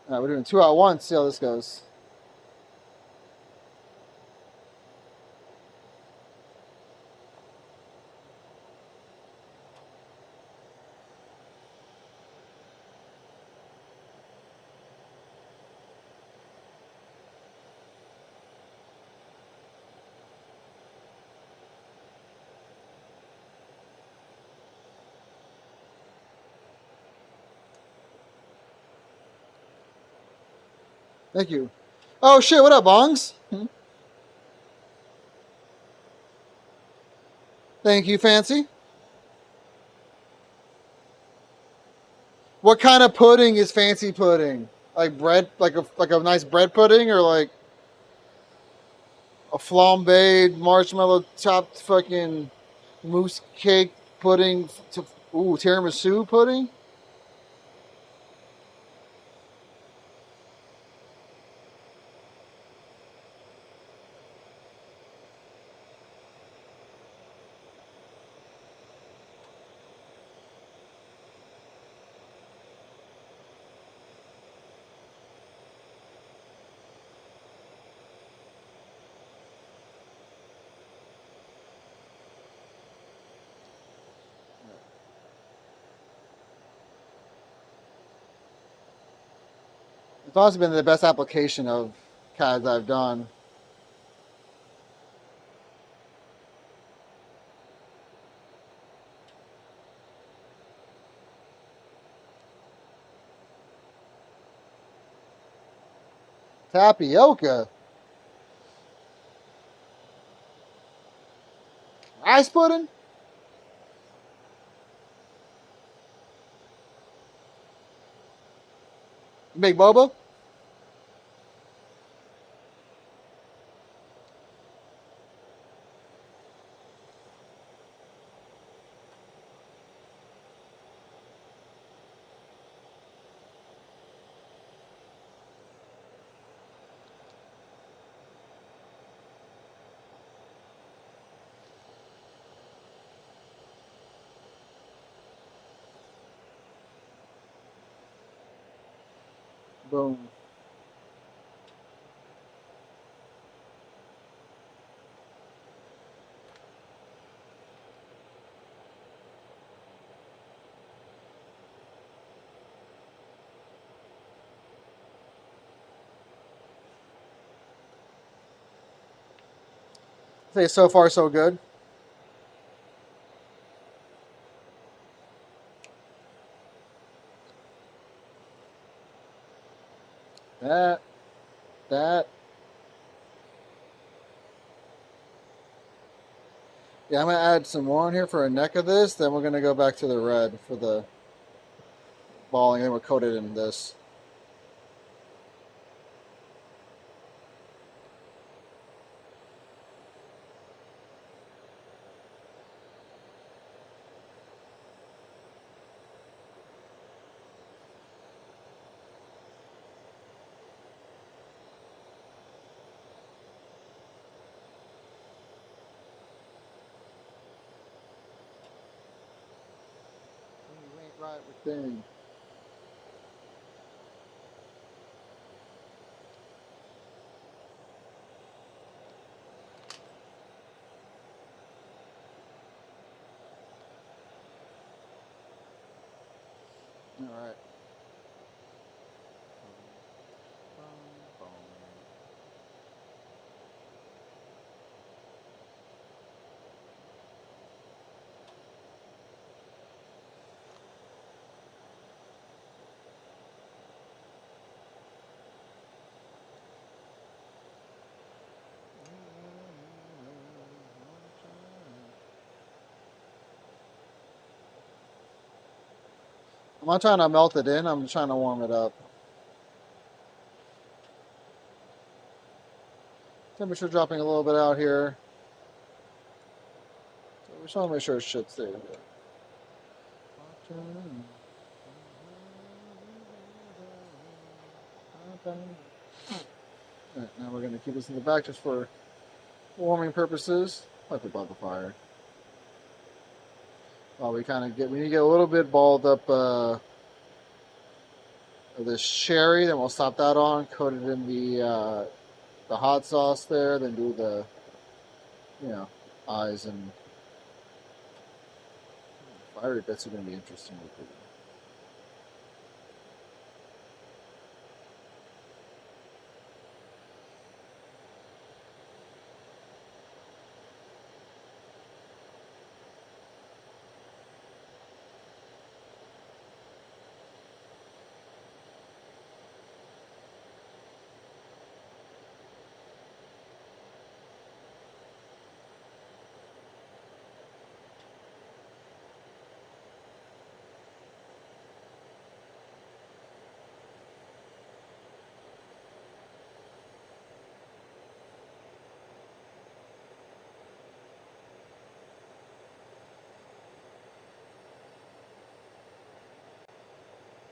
S1: All right, we're doing 2 at once. See how this goes. Thank you. Oh shit! What up, Bongs? Thank you, Fancy. What kind of pudding is fancy pudding? Like bread, like a nice bread pudding, or like a flambéed marshmallow chopped fucking mousse cake pudding? Ooh, tiramisu pudding. It's honestly been the best application of CADs I've done. Tapioca, rice pudding. Big Boba. Boom. say so far so good. That. Yeah, I'm gonna add some more in here for a neck of this. Then we're gonna go back to the red for the balling, and we'll coat it in this. You ain't right within. All right. I'm not trying to melt it in. I'm just trying to warm it up. Temperature dropping a little bit out here. So we just want to make sure shit's there. Alright, now we're going to keep this in the back just for warming purposes. Like above the fire. While we kind of we need to get a little bit balled up of this cherry, then we'll stop that on, coat it in the hot sauce there, then do the, eyes and fiery bits are going to be interesting.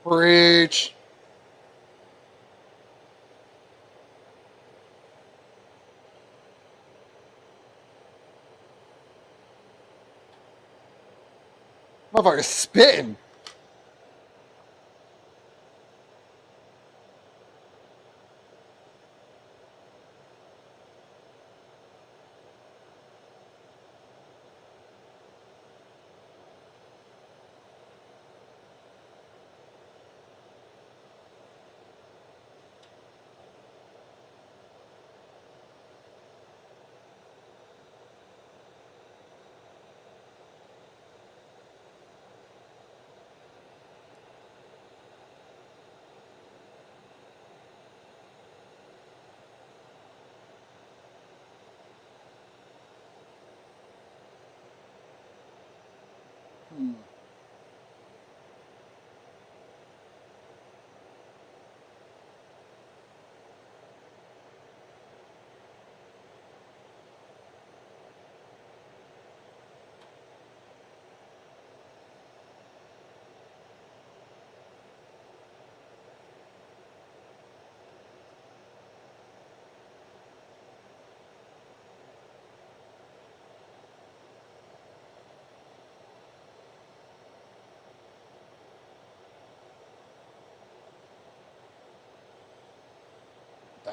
S1: Preach. Motherfucker's spitting.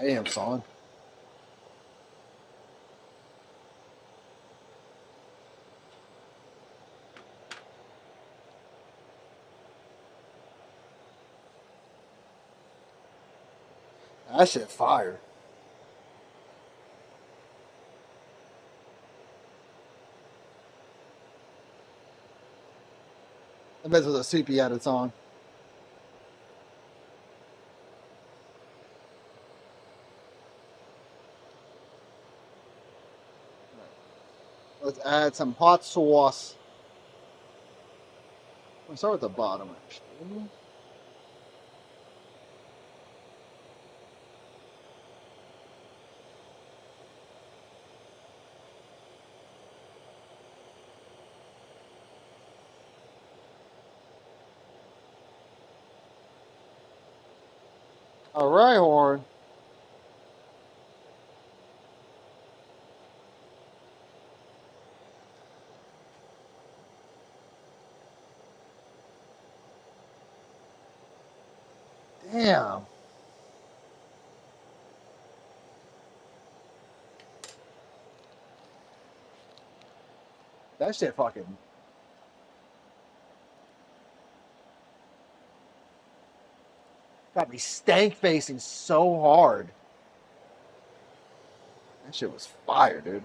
S1: Damn, son. That shit fire. bet this was a soupy added song. Let's add some hot sauce. Let's start with the bottom, actually. All right, Horn. Damn. That shit fucking. Got me stank facing so hard. That shit was fire, dude.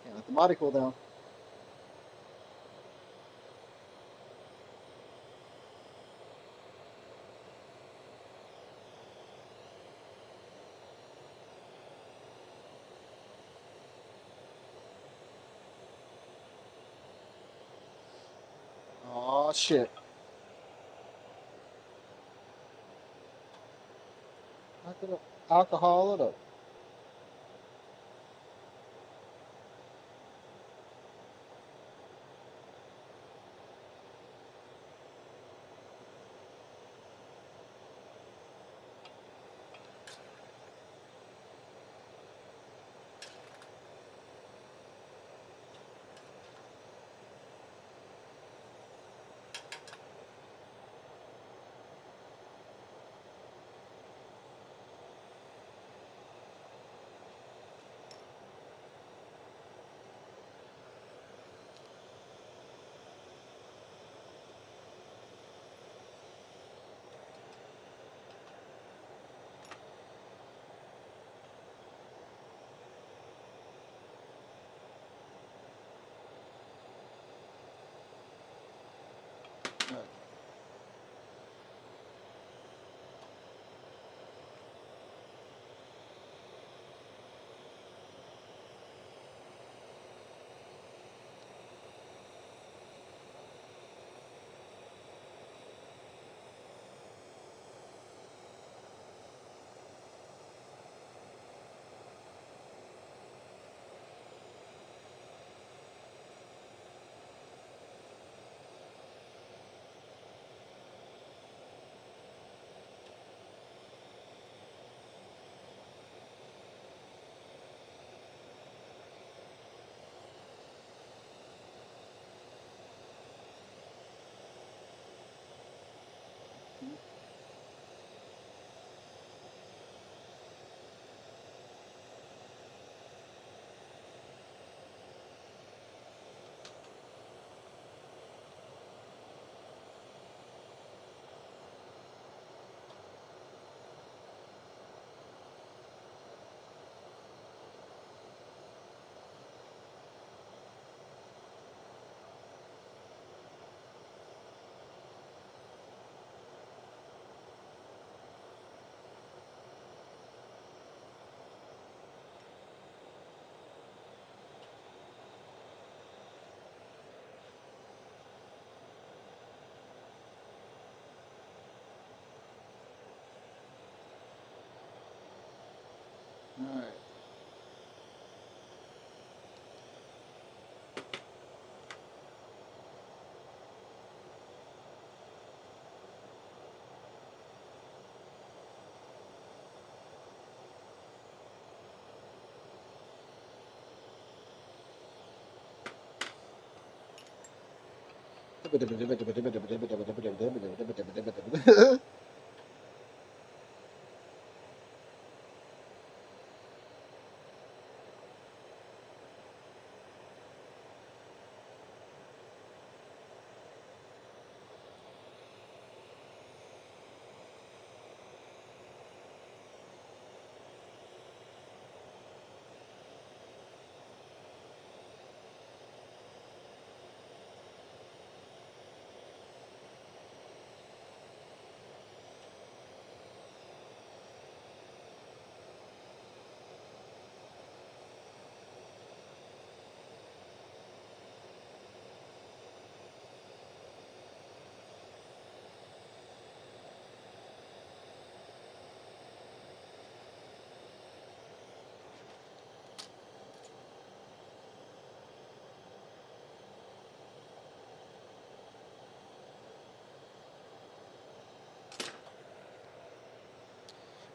S1: Can't let the body cool down. Oh shit. Knock it up. Alcohol it up.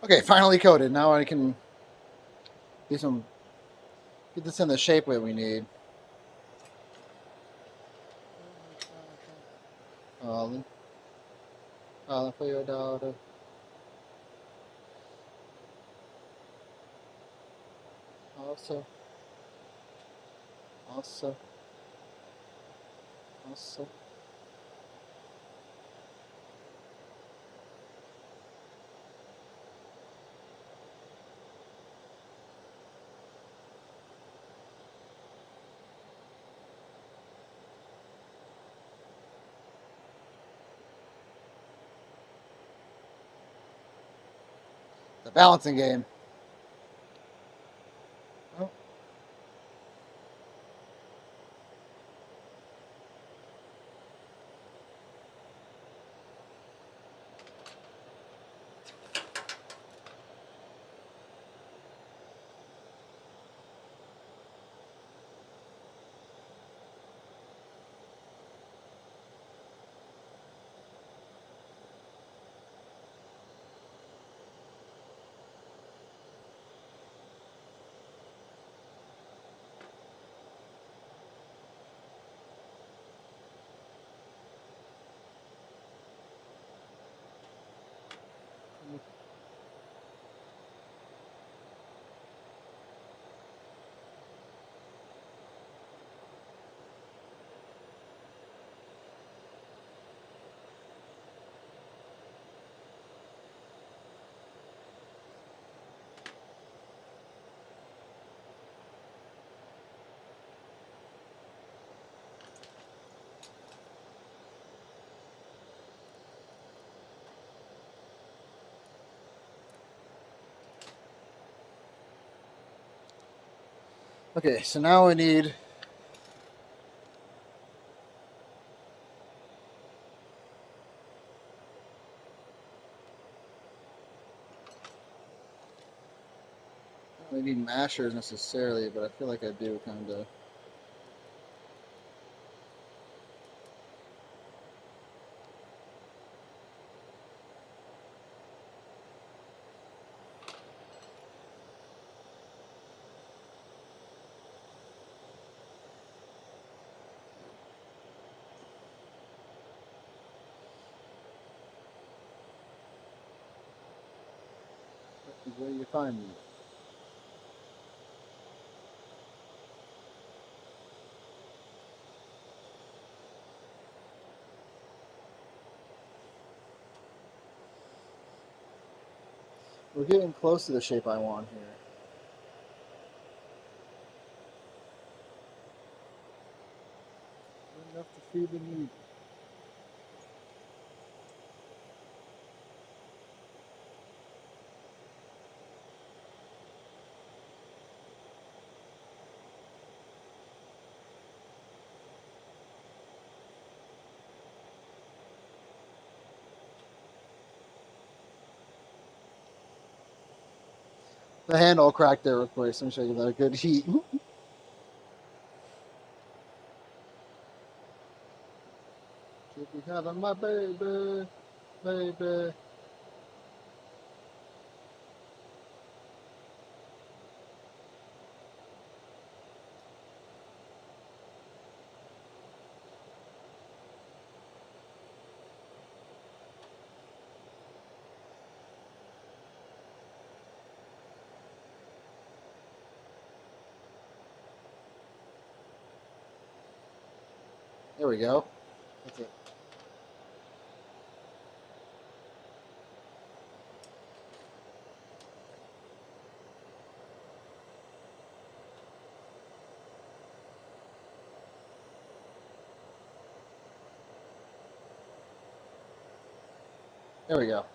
S1: Okay, finally coated. Now I can get this in the shape that we need. Calling for your daughter. Also. The balancing game. Oh. Okay, so now we need mashers necessarily, but I feel like I do kind of. Where you find me? We're getting close to the shape I want here. Enough to feed the need. The handle cracked there real quick, so let me show you that good heat. Should be having my baby, baby. There we go. That's it. There we go.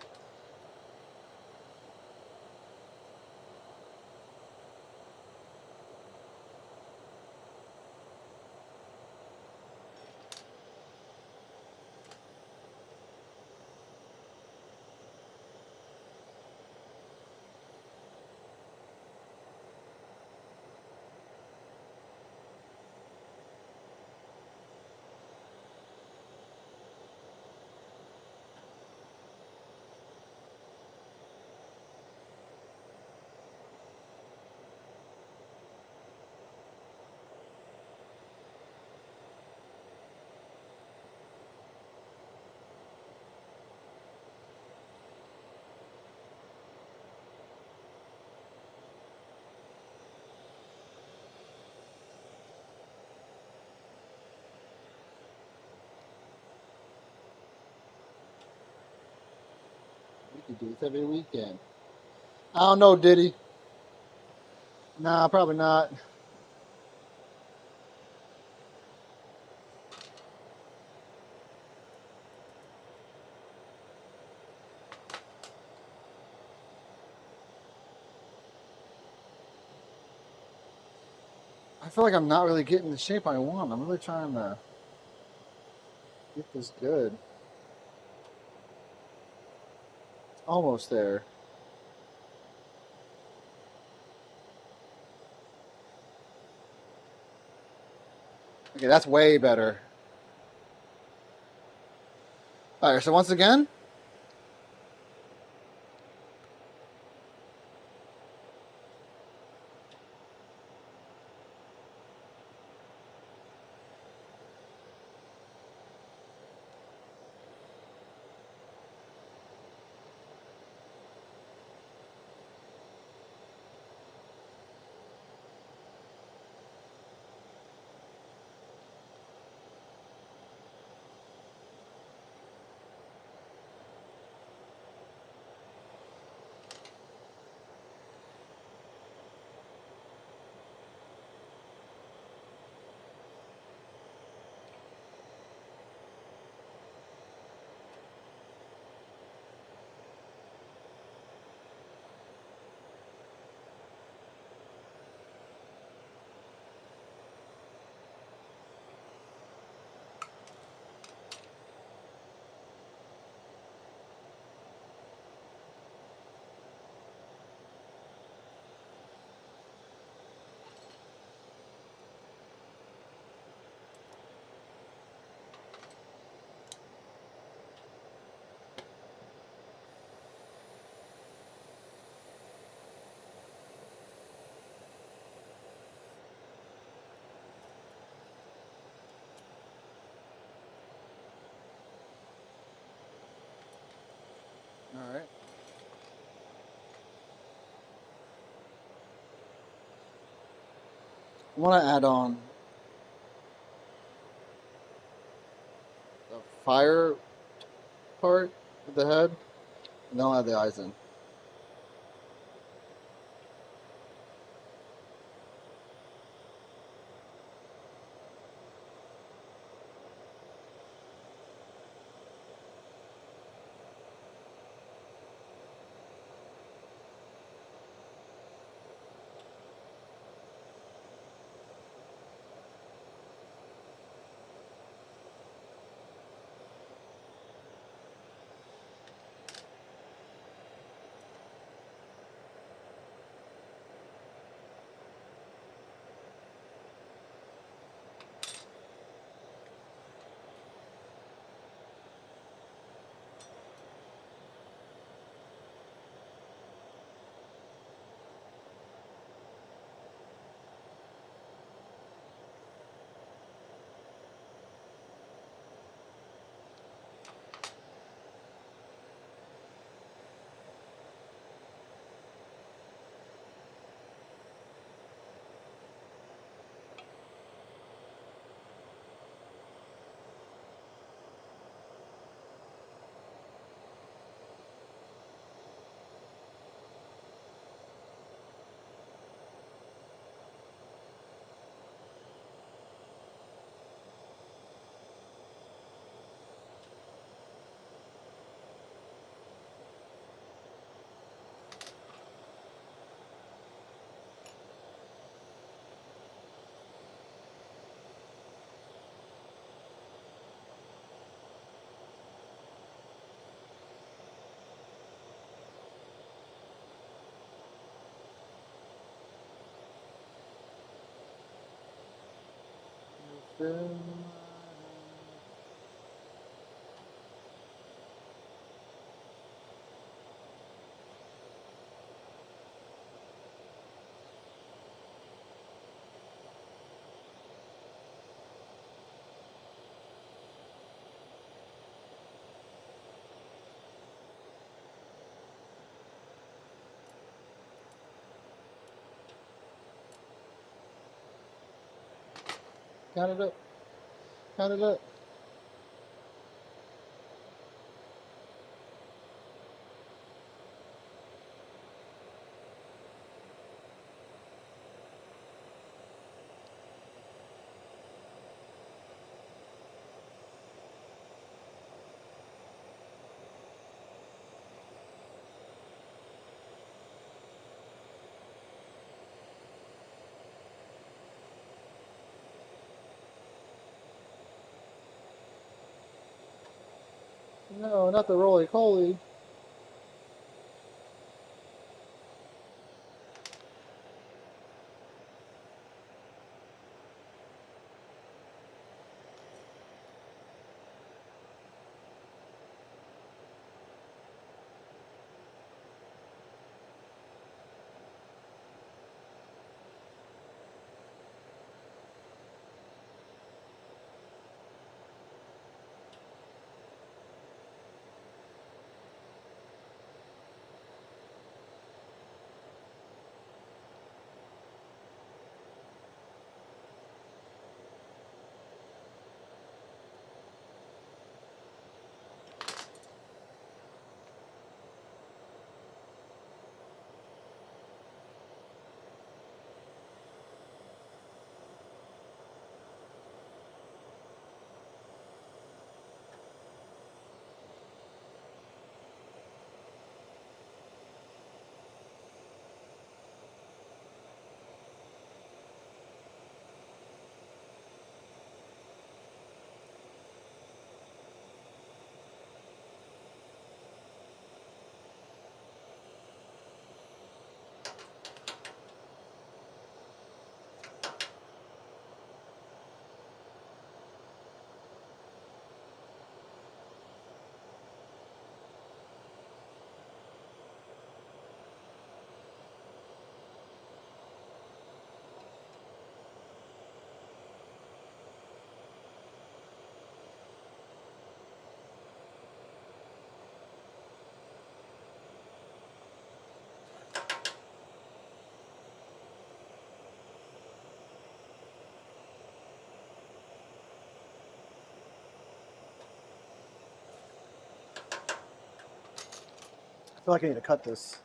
S1: We could do this every weekend. I don't know, Diddy. Nah, probably not. I feel like I'm not really getting the shape I want. I'm really trying to get this good. Almost there. Okay, that's way better. All right, so once again, all right. I want to add on the fire part of the head, and then I'll add the eyes in. Count it up. Count it up. No, not the roly-poly. I feel like I need to cut this.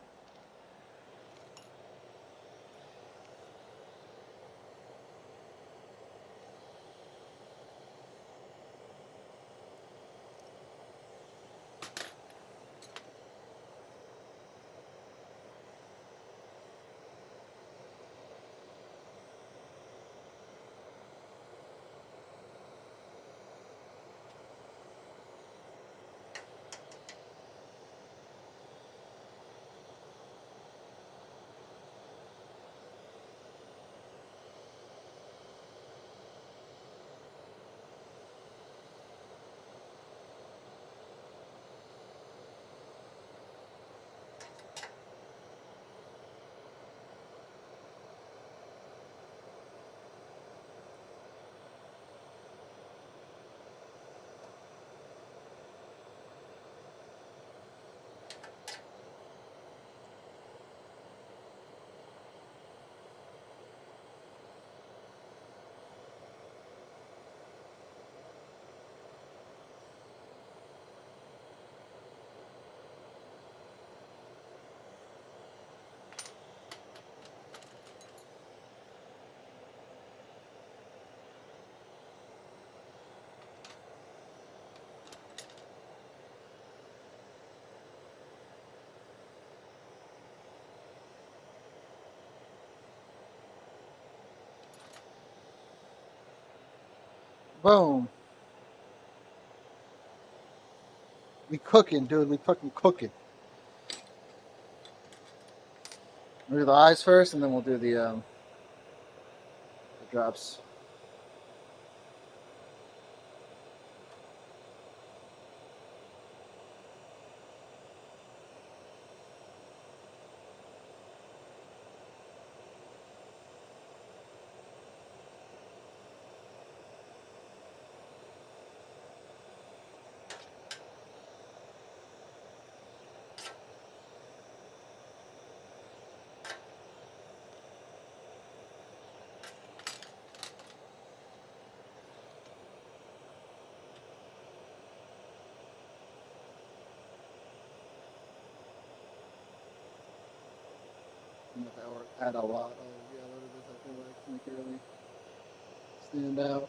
S1: Boom. We cooking, dude. We fucking cooking. We'll do the eyes first, and then we'll do the drops. add a lot of yellow to this, I feel like, to make it really stand out.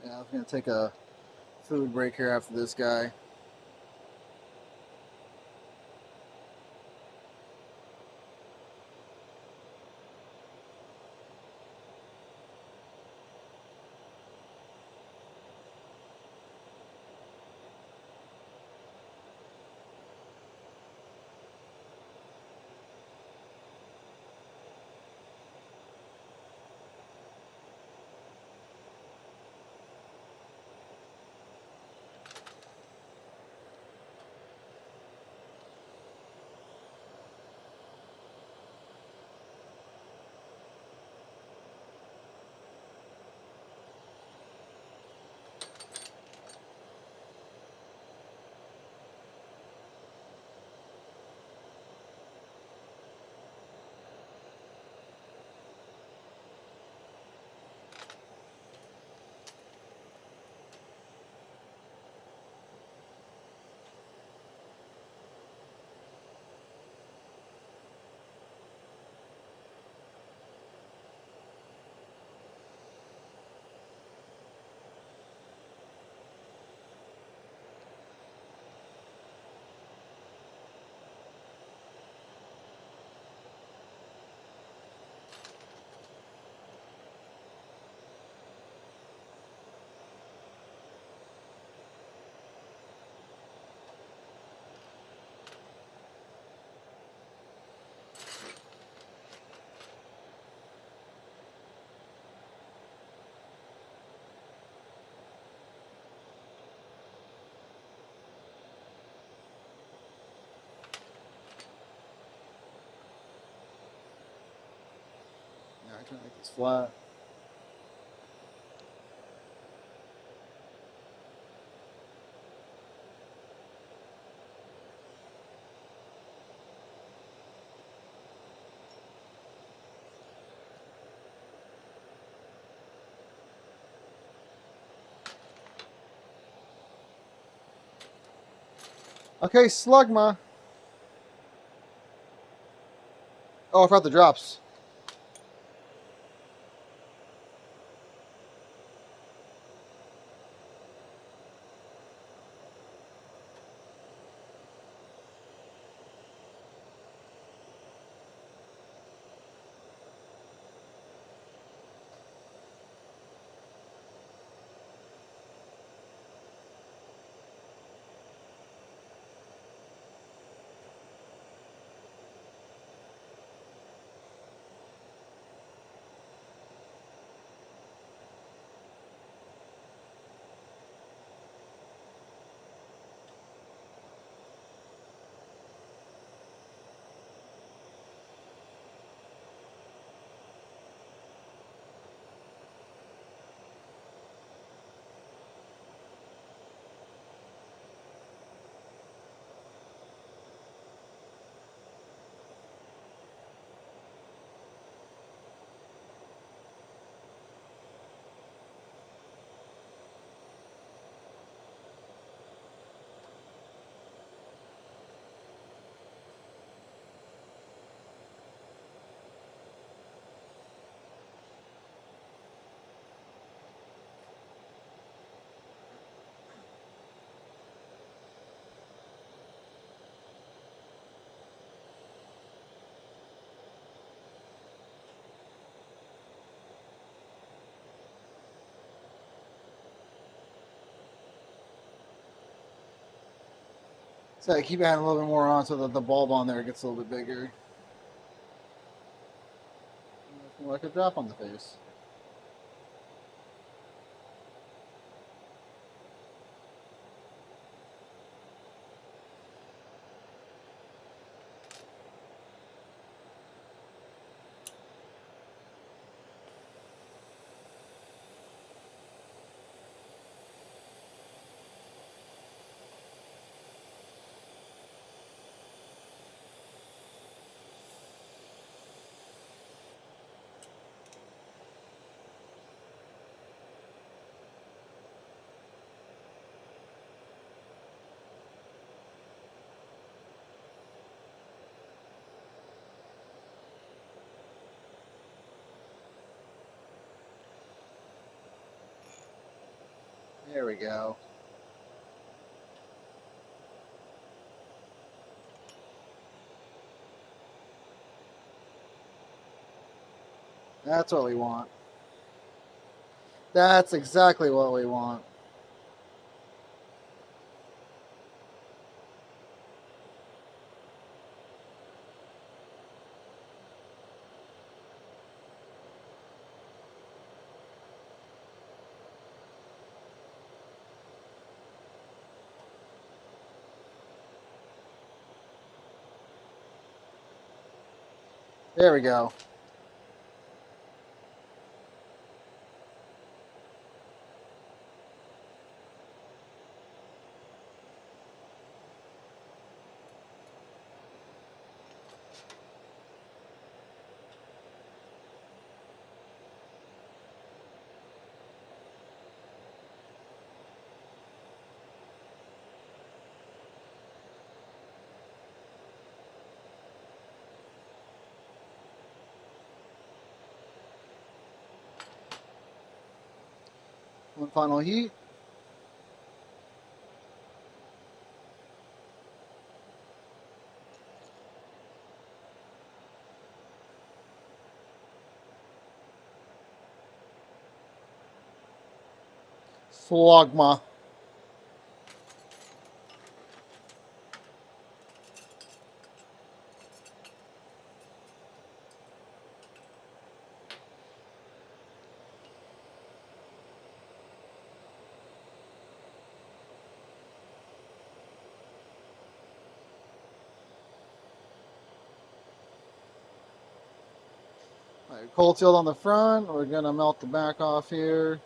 S1: Yeah, I'm gonna take a food break here after this guy. Yeah, I try to make this flat. Okay, Slugma. Oh, I forgot the drops. So I keep adding a little bit more on so that the bulb on there gets a little bit bigger. Like a drop on the face. There we go. That's what we want. That's exactly what we want. There we go. One final heat. Slugma. All right, cold sealed on the front. We're gonna melt the back off here.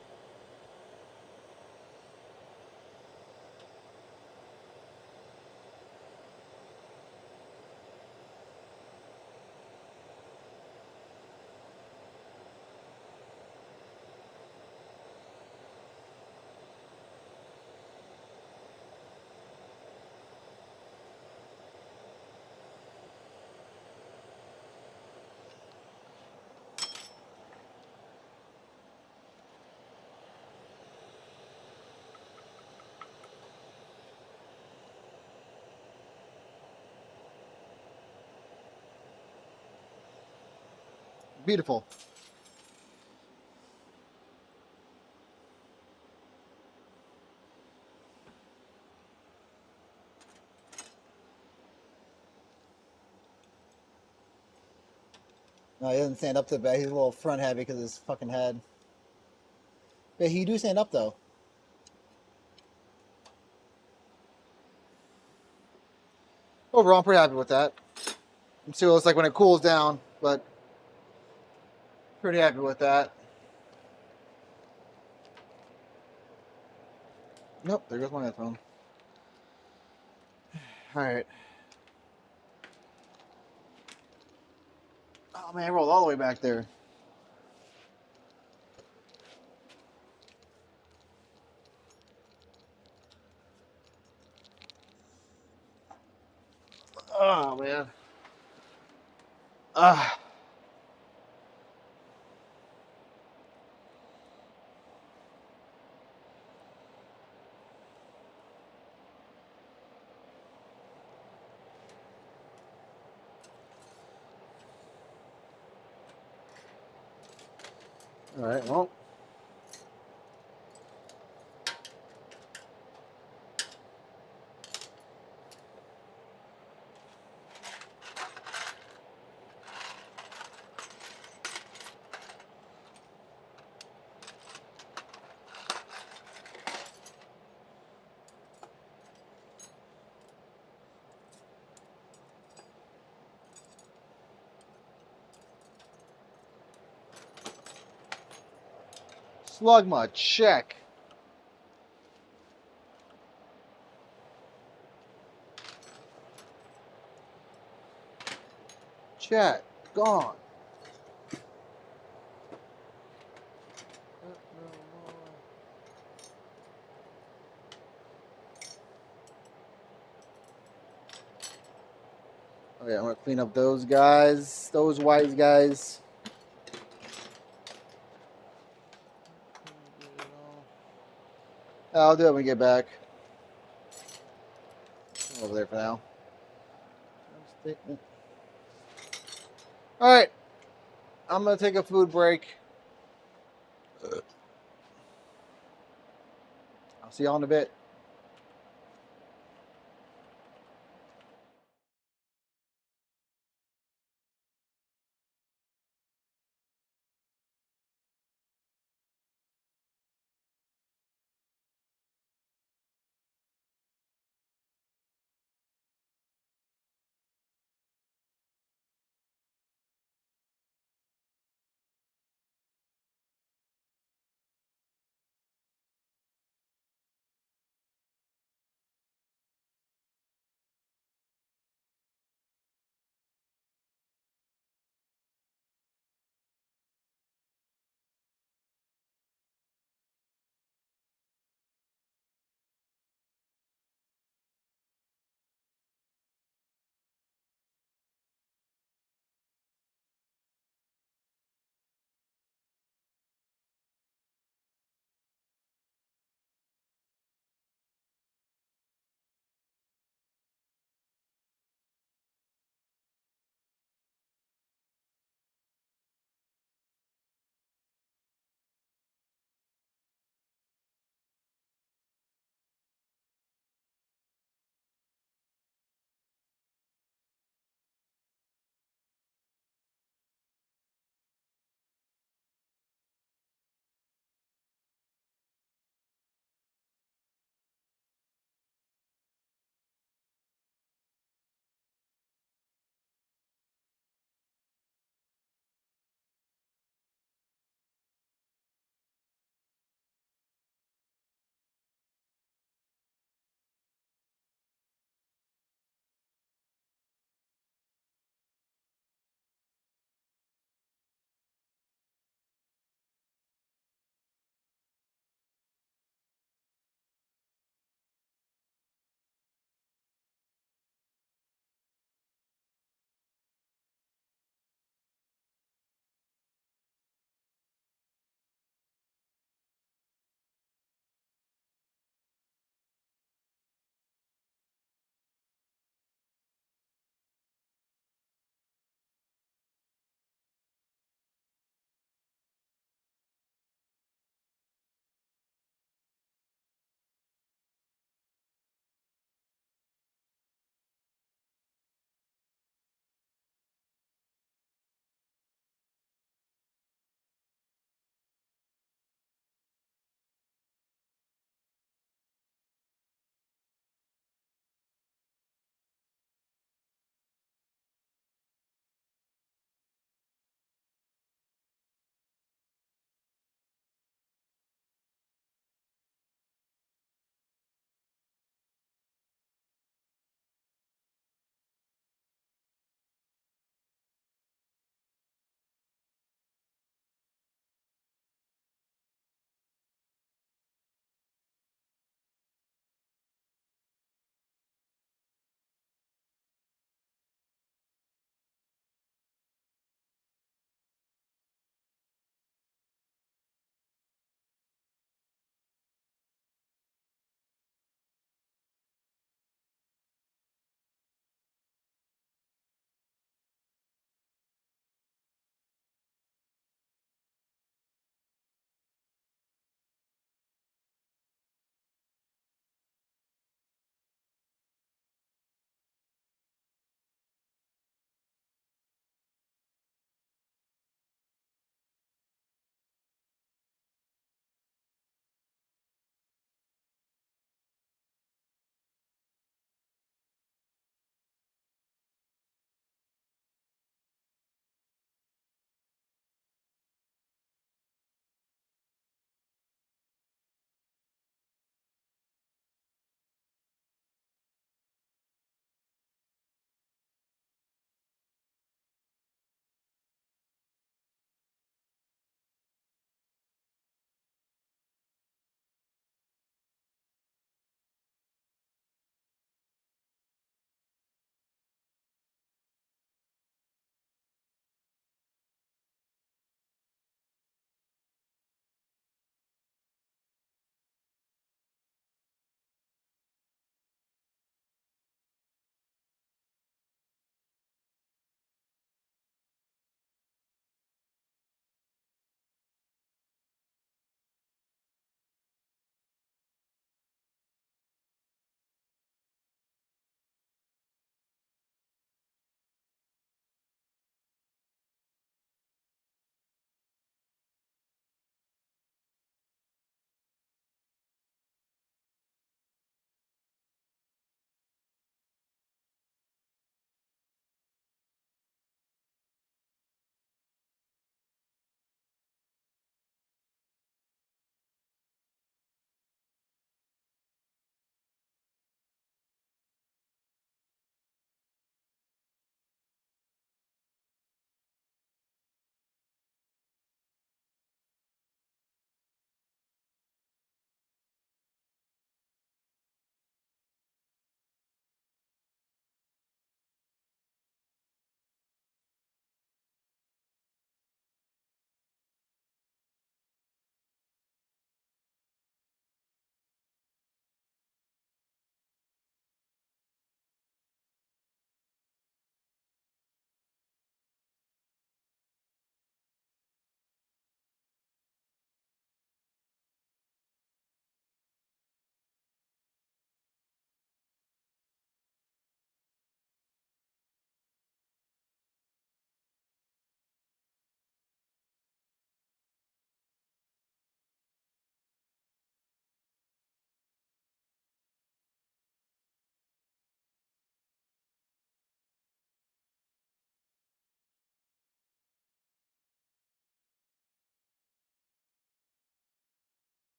S1: Beautiful. No, he doesn't stand up to the back. He's a little front heavy because of his fucking head. But he do stand up though. Overall, I'm pretty happy with that. Let's see what it looks like when it cools down, but pretty happy with that. Nope, there goes my headphone. All right. Oh man, I rolled all the way back there. Oh man. Ah. All right. Well. Slugma, check. Chat, gone. Okay, I'm gonna clean up those guys, those wise guys. I'll do it when we get back. I'm over there for now. All right. I'm going to take a food break. I'll see y'all in a bit.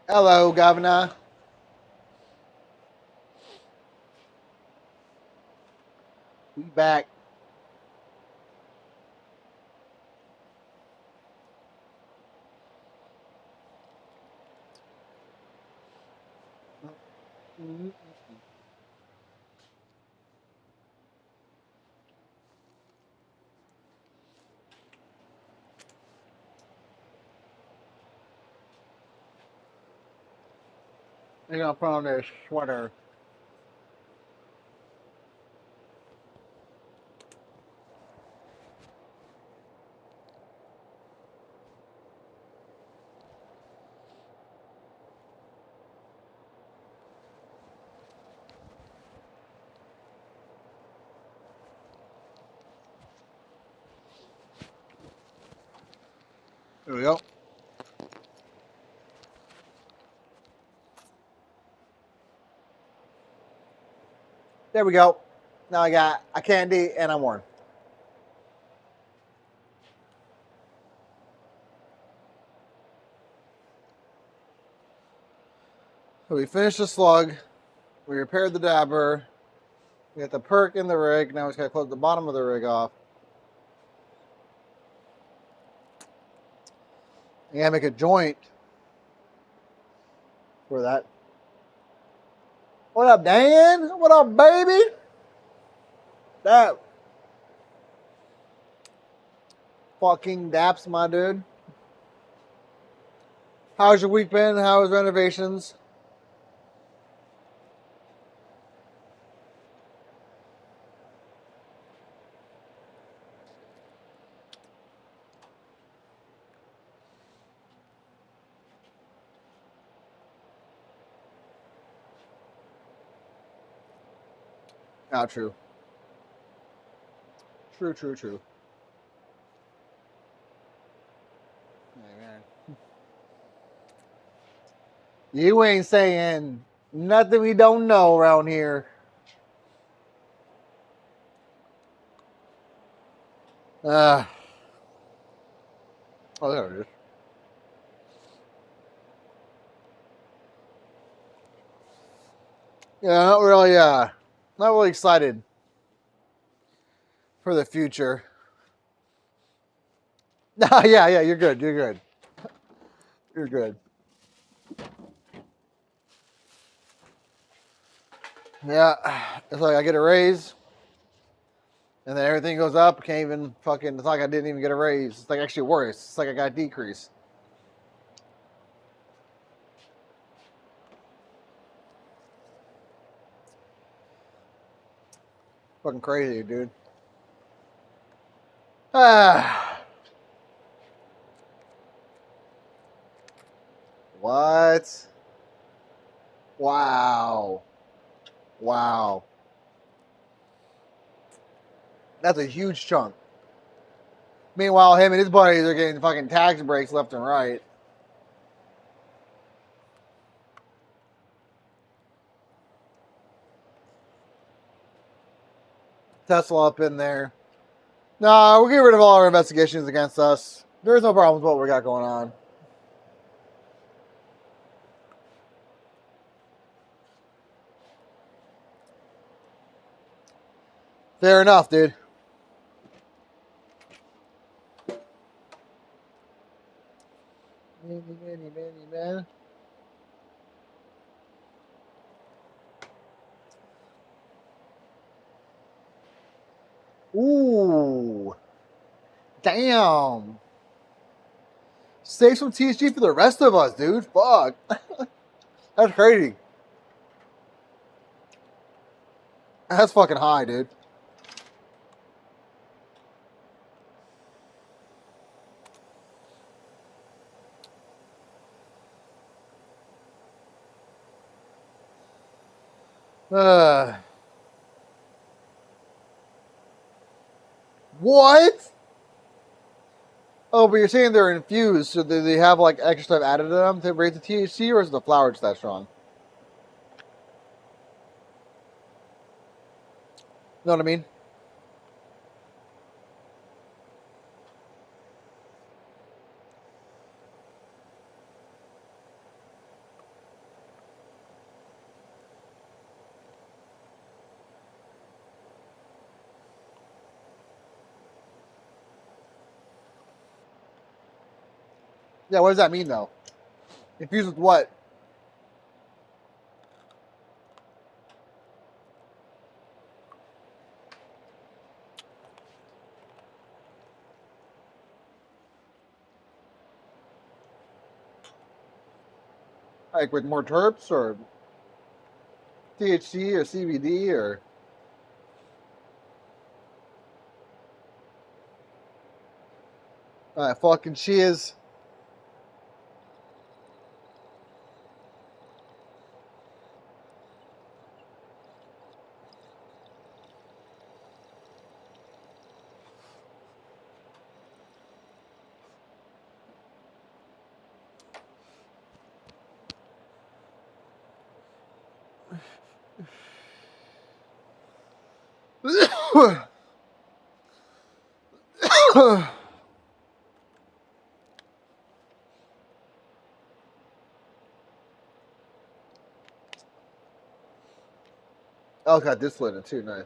S1: Hello, Governor. We back. You're gonna put on this sweater. There we go. There we go. Now I got a candy and I'm warm. So we finished the slug. We repaired the dabber. We got the perk in the rig. Now we just gotta close the bottom of the rig off. I gotta make a joint for that. What up, Dan? What up, baby? That fucking daps, my dude. How's your week been? How was renovations? Not true. True. Hey, man. You ain't saying nothing we don't know around here. Oh, there it is. Yeah, not really excited for the future. Yeah, you're good. You're good. Yeah, it's like I get a raise, and then everything goes up. Can't even fucking. It's like I didn't even get a raise. It's like actually worse. It's like I got a decrease. Fucking crazy, dude. What? Wow. That's a huge chunk. Meanwhile, him and his buddies are getting fucking tax breaks left and right. Tesla up in there. Nah, we'll get rid of all our investigations against us. There's no problem with what we got going on. Fair enough, dude. Man. Ooh. Damn. Save some TSG for the rest of us, dude. Fuck. That's crazy. That's fucking high, dude. What? Oh, but you're saying they're infused, so do they have like extra stuff added to them to raise the THC, or is the flower just that strong? You know what I mean? Yeah, what does that mean though? Infused with what? Like with more terps or THC or CBD or fucking cheers. Oh, got this one too. Nice.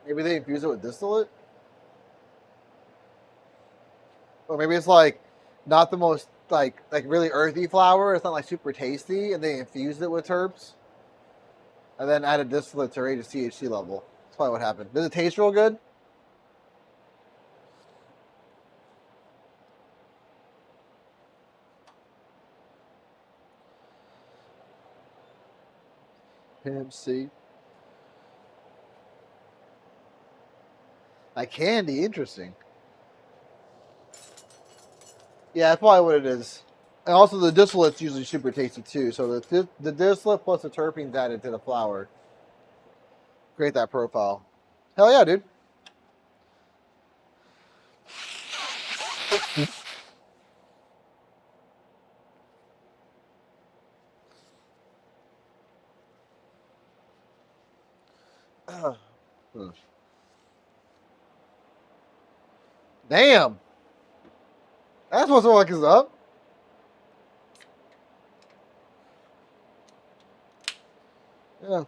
S1: Maybe they infuse it with distillate, or maybe it's like not the most like really earthy flower. It's not like super tasty, and they infused it with herbs, and then added distillate to raise the THC level. That's probably what happened. Does it taste real good? Pimp C. Like candy, interesting. Yeah, that's probably what it is. And also the distillate's usually super tasty too. So the distillate plus the terpenes added to the flower create that profile. Hell yeah, dude. Damn. That's what's like is up. Yeah.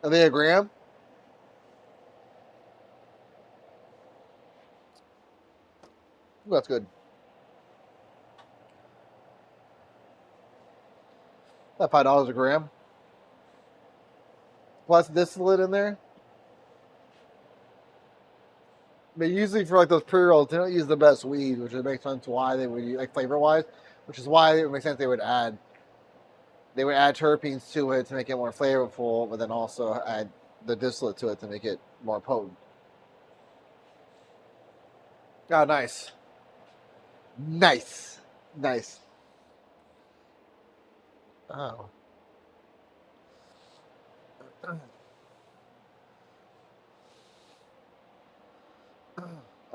S1: Are they a gram? Ooh, that's good. That $5 a gram. Plus distillate in there. But usually for like those pre-rolls, they don't use the best weed, which would make sense why they would use, like flavor wise, which is why it would make sense they would add terpenes to it to make it more flavorful, but then also add the distillate to it to make it more potent. Oh, nice. Nice. Nice. Oh.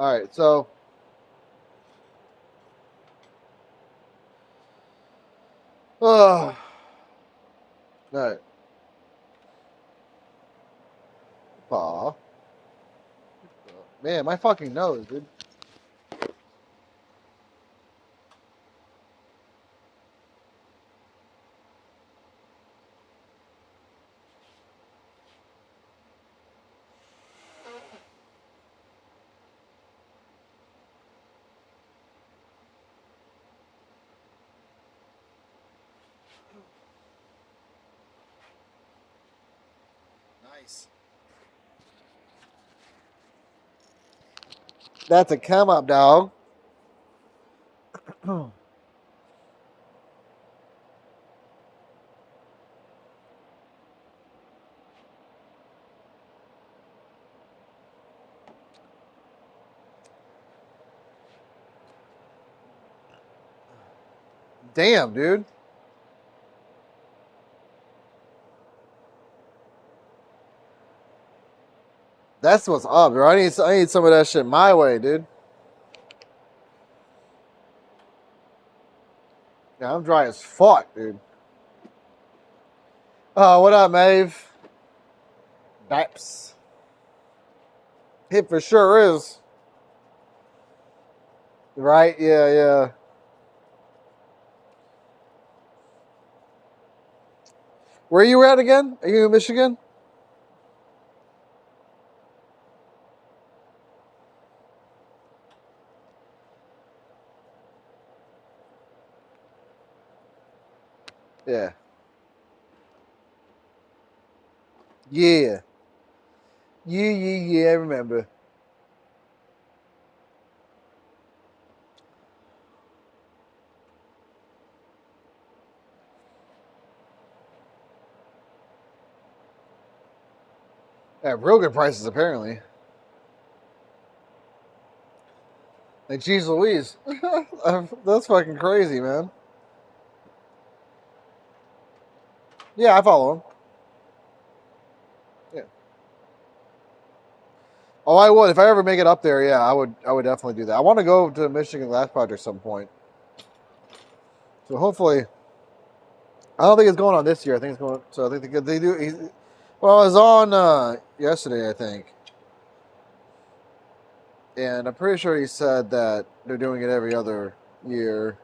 S1: All right, so all right. Aw. Man, my fucking nose, dude. Nice. That's a come up, dog. Damn, dude. That's what's up, bro. I need some of that shit my way, dude. Yeah, I'm dry as fuck, dude. Oh, what up, Maeve? Baps. It for sure is. Right? Yeah, yeah. Where are you at again? Are you in Michigan? Yeah. Yeah. Yeah, I remember. Yeah, real good prices apparently. Like, geez Louise. That's fucking crazy, man. Yeah, I follow him. Yeah. Oh, I would. If I ever make it up there, yeah, I would definitely do that. I want to go to Michigan Glass Project at some point. So hopefully, I don't think it's going on this year. I think it's going. So I think they do. Well, I was on yesterday, I think, and I'm pretty sure he said that they're doing it every other year.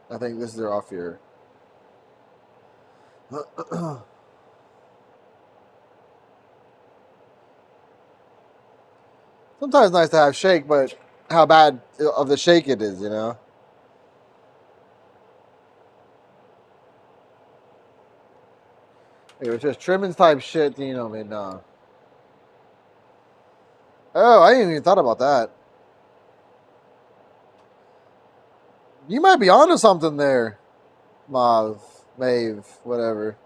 S1: I think this is their off year. Sometimes nice to have shake, but how bad of the shake it is, you know? It was just trimmings type shit, you know, I mean, Oh, I didn't even thought about that. You might be onto something there, Mav, Maeve, whatever.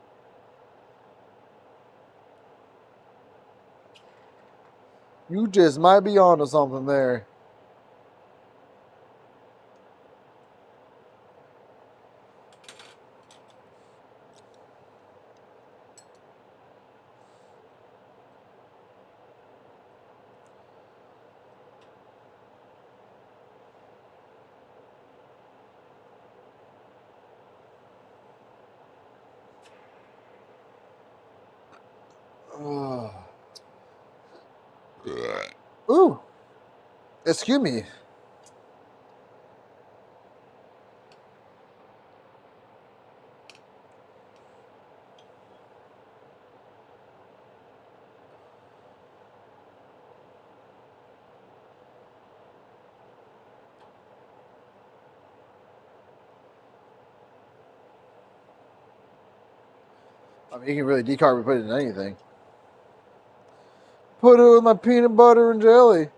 S1: You just might be onto something there. Ooh, excuse me. I mean, you can really decarb and put it in anything. Put it with my peanut butter and jelly.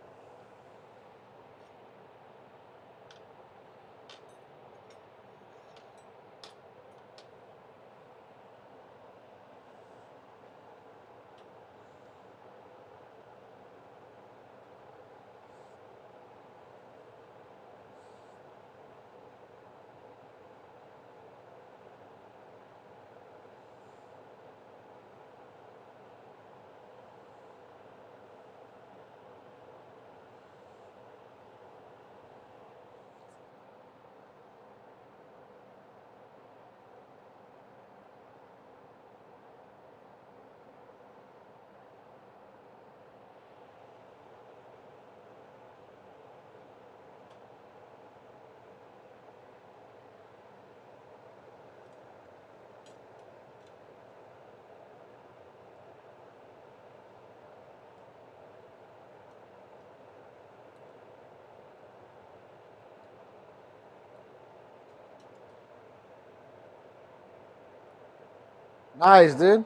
S1: Nice, dude.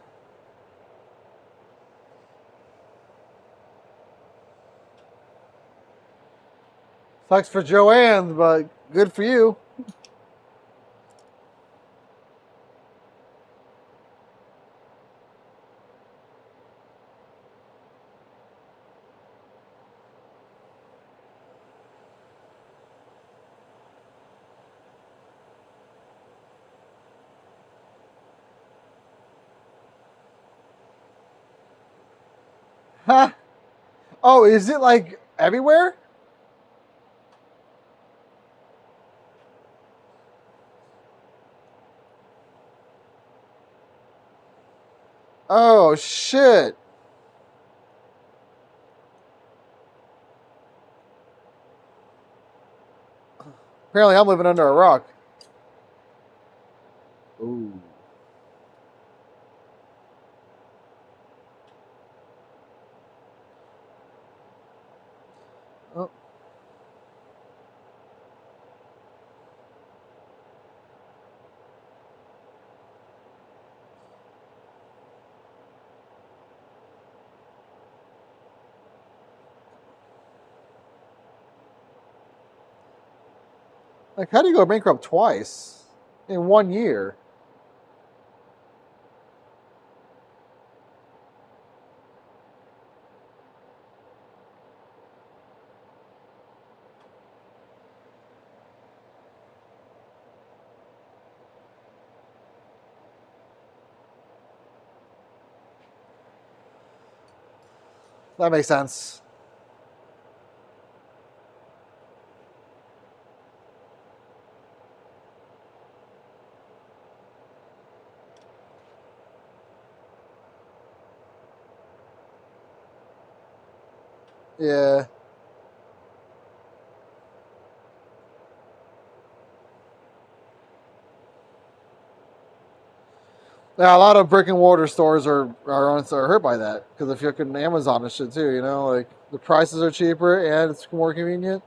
S1: Sucks for Joanne, but good for you. Huh? Oh, is it like everywhere? Oh shit! Apparently, I'm living under a rock. Ooh. Like, how do you go bankrupt twice in 1 year? That makes sense. Yeah. Yeah, a lot of brick and mortar stores are hurt by that because if you look at Amazon and shit too, you know, like the prices are cheaper and it's more convenient.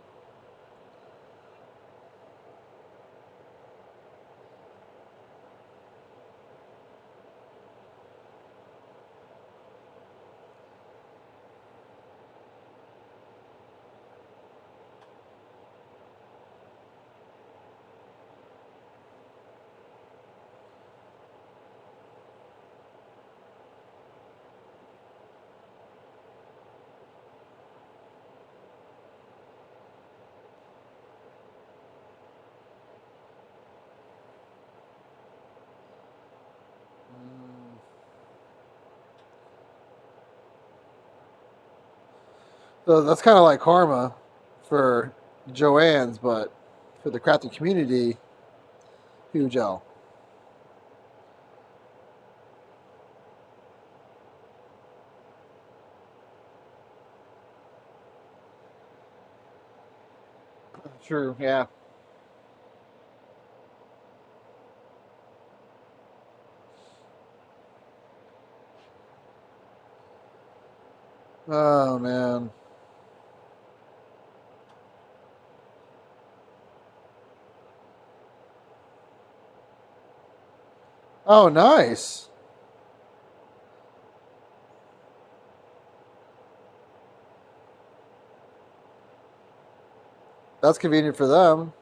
S1: So that's kind of like karma for Joanne's, but for the crafting community, huge L. True, yeah. Oh man. Oh, nice. That's convenient for them.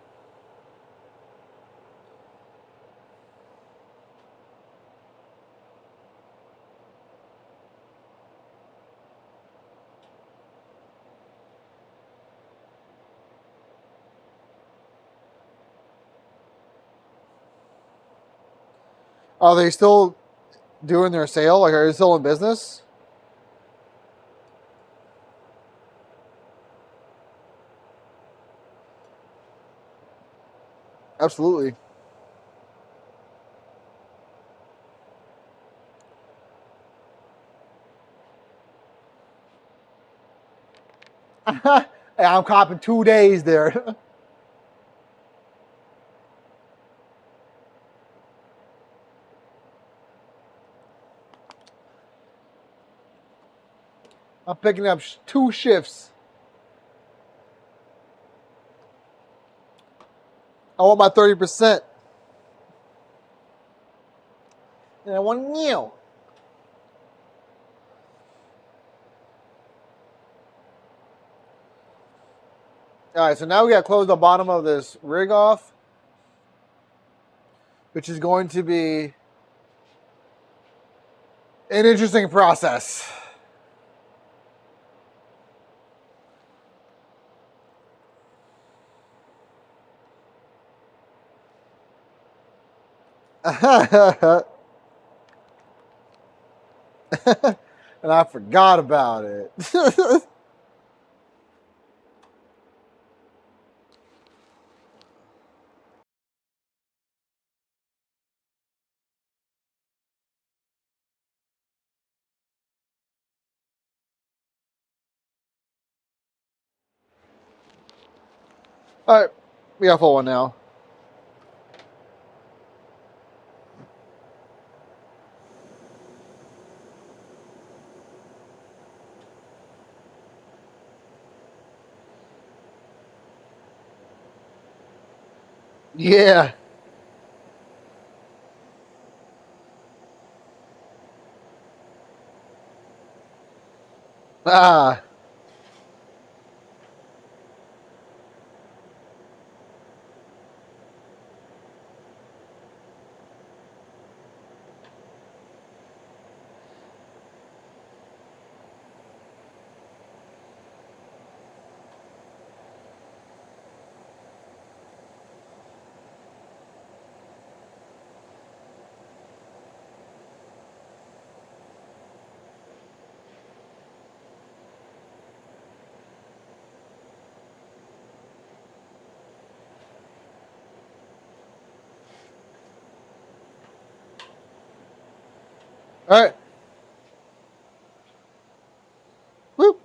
S1: Are they still doing their sale? Like, are they still in business? Absolutely. Hey, I'm copping 2 days there. I'm picking up 2 shifts. I want my 30%. And I want new. All right, so now we got to close the bottom of this rig off, which is going to be an interesting process. And I forgot about it. All right, we got full one now. Yeah. Ah. All right. Whoop.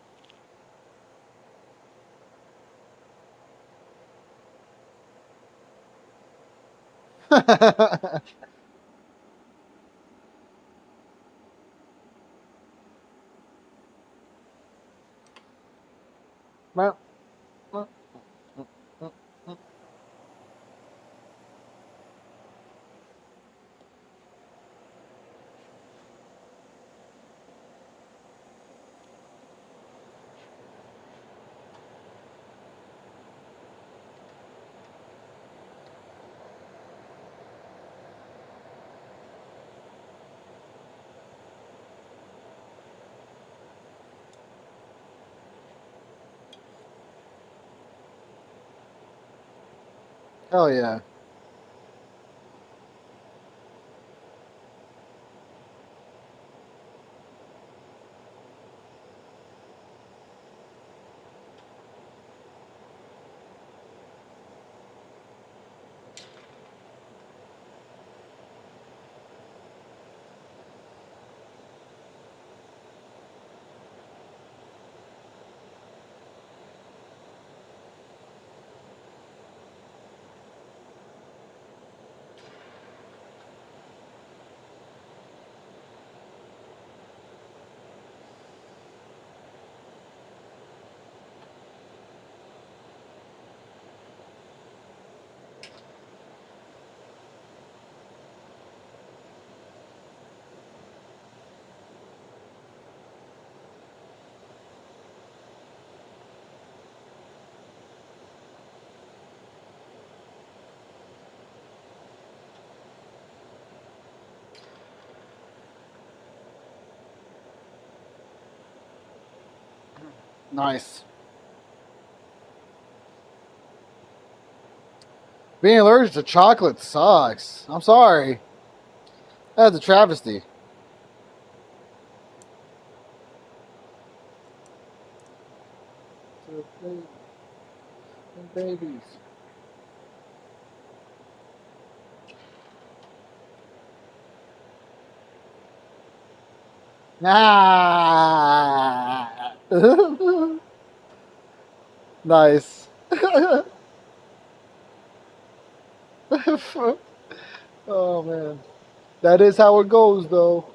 S1: Hell yeah. Nice. Being allergic to chocolate sucks. I'm sorry. That's a travesty. Babies. Ah. Nice. Oh man, that is how it goes, though.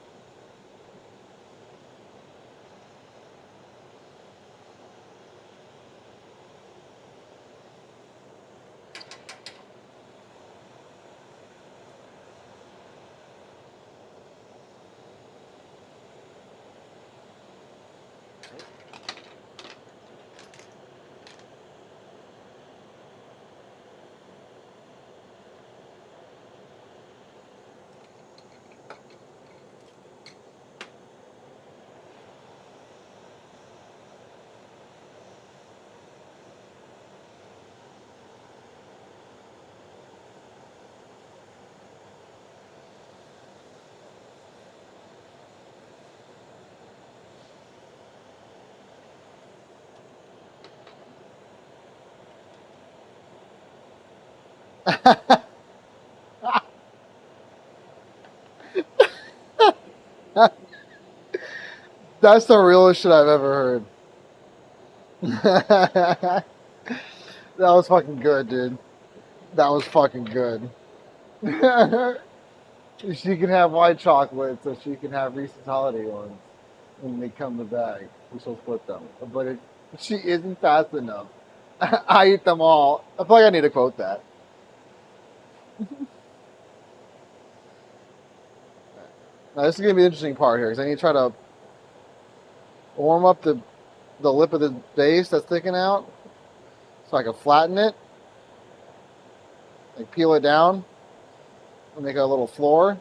S1: That's the realest shit I've ever heard. That was fucking good, dude. That was fucking good. She can have white chocolate, so she can have Reese's holiday ones when they come in the bag. We shall split them. But she isn't fast enough. I eat them all. I feel like I need to quote that. Now this is gonna be the interesting part here, because I need to try to warm up the lip of the base that's sticking out, so I can flatten it, like peel it down, and make a little floor.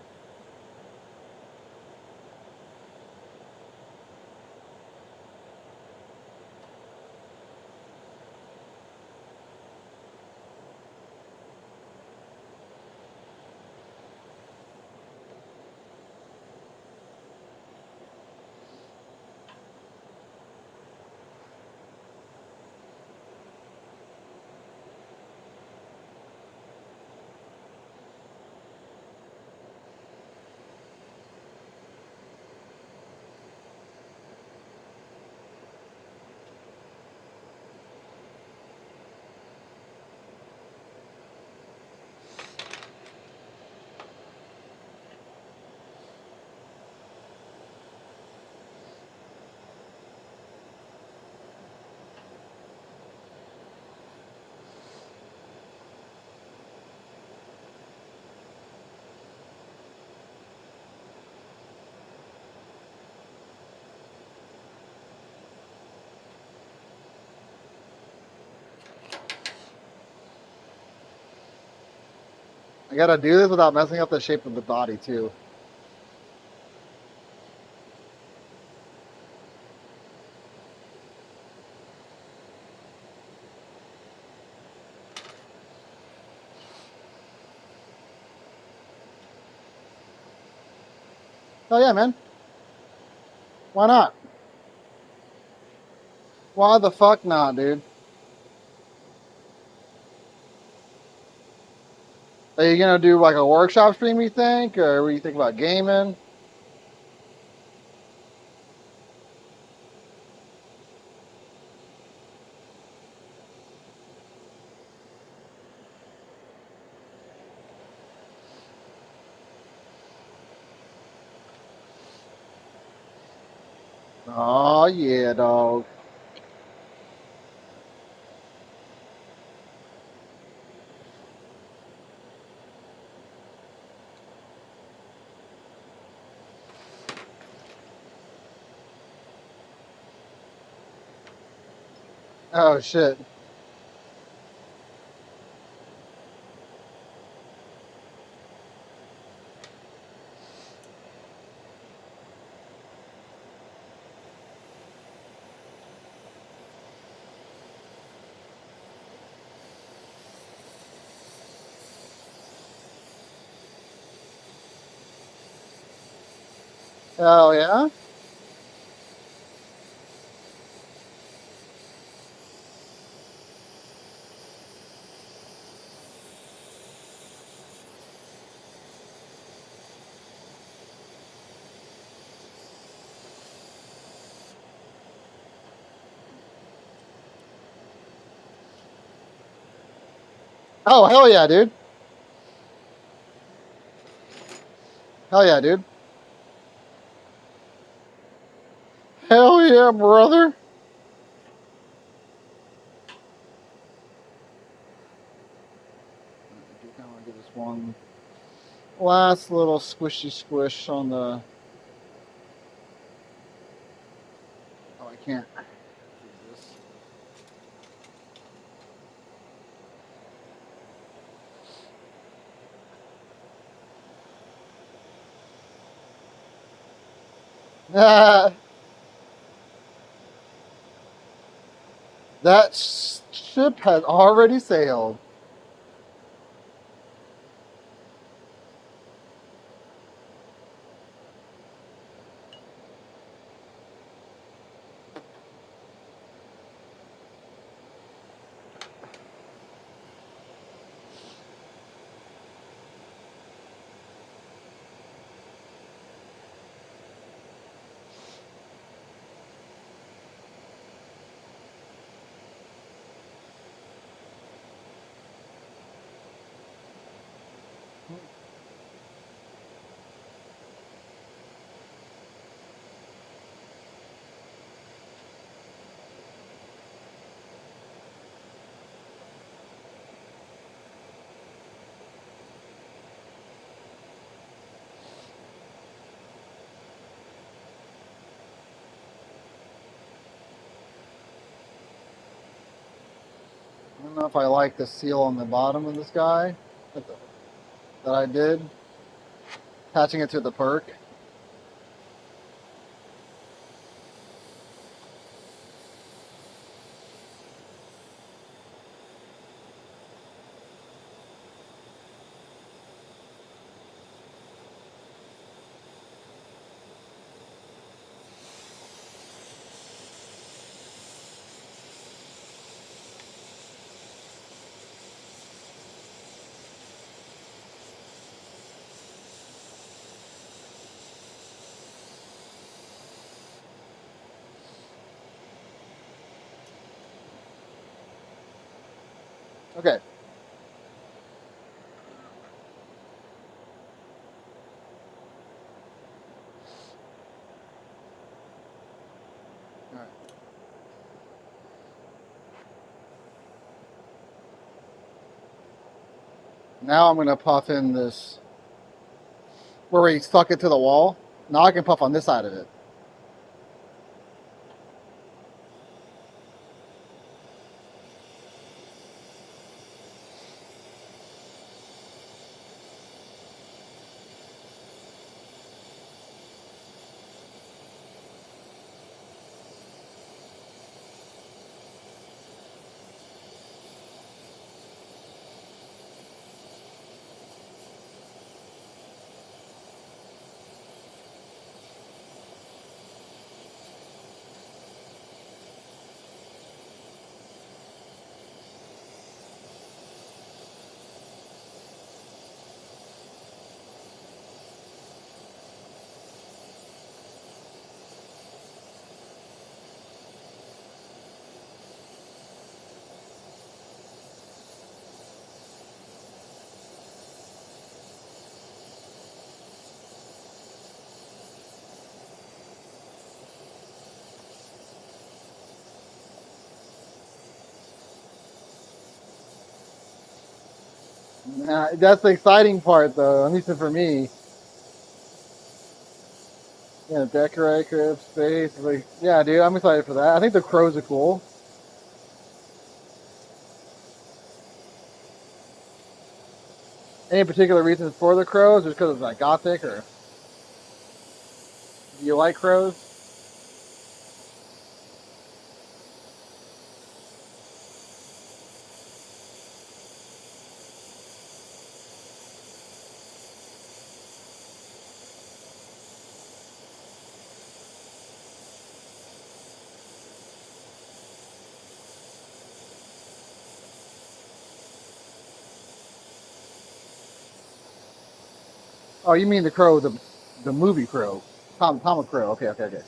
S1: I gotta do this without messing up the shape of the body too. Oh yeah, man. Why not? Why the fuck not, dude? Are you gonna do like a workshop stream, you think? Or what do you think about gaming? Oh yeah, dog. Oh shit. Oh yeah? Oh hell yeah, dude. Hell yeah, dude. Hell yeah, brother. I do kind of want to do this one last little squishy squish on the. Oh, I can't. Jesus. Ah, that ship has already sailed. I don't know if I like the seal on the bottom of this guy that I did, attaching it to the perk. Okay. All right. Now I'm gonna puff in this where we stuck it to the wall. Now I can puff on this side of it. That's the exciting part, though, at least for me. Yeah, decorate, crib space. Like, yeah, dude, I'm excited for that. I think the crows are cool. Any particular reasons for the crows? Just because it's like gothic, or do you like crows? Oh, you mean the crow, the movie Crow, Tom Crow. Okay, okay, okay.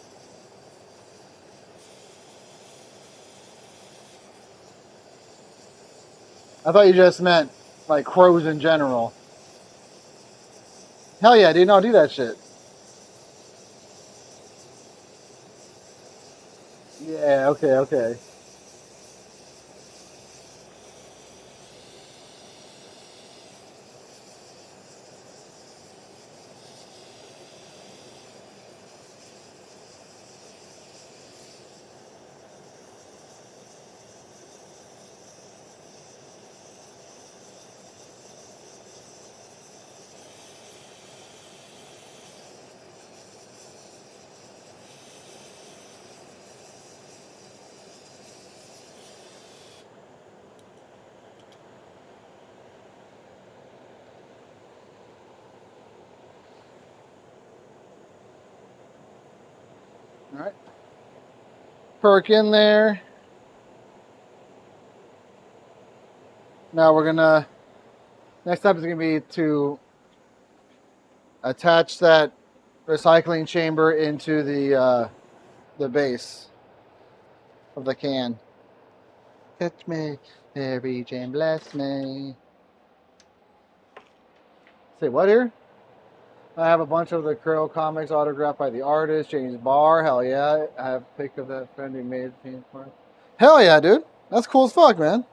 S1: I thought you just meant like crows in general. Hell yeah, dude, no, do that shit. Yeah, okay, okay. All right. Perk in there. Now we're gonna. Next step is gonna be to attach that recycling chamber into the base of the can. Catch me, Mary Jane, bless me. Say what here? I have a bunch of the Crow comics autographed by the artist James Barr. Hell yeah! I have a pic of that friend who made paint for it. Hell yeah, dude! That's cool as fuck, man.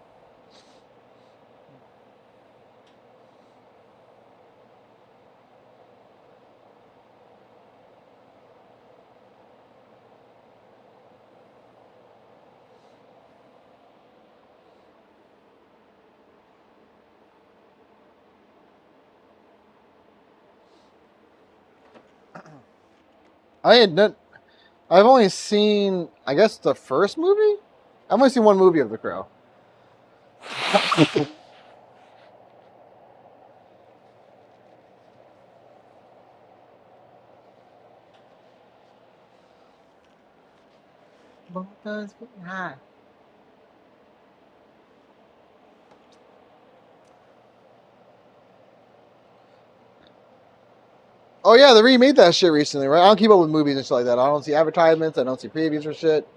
S1: I had not, I've only seen, I guess, the first movie. I've only seen one movie of The Crow. Oh yeah, they remade that shit recently, right? I don't keep up with movies and shit like that. I don't see advertisements. I don't see previews or shit.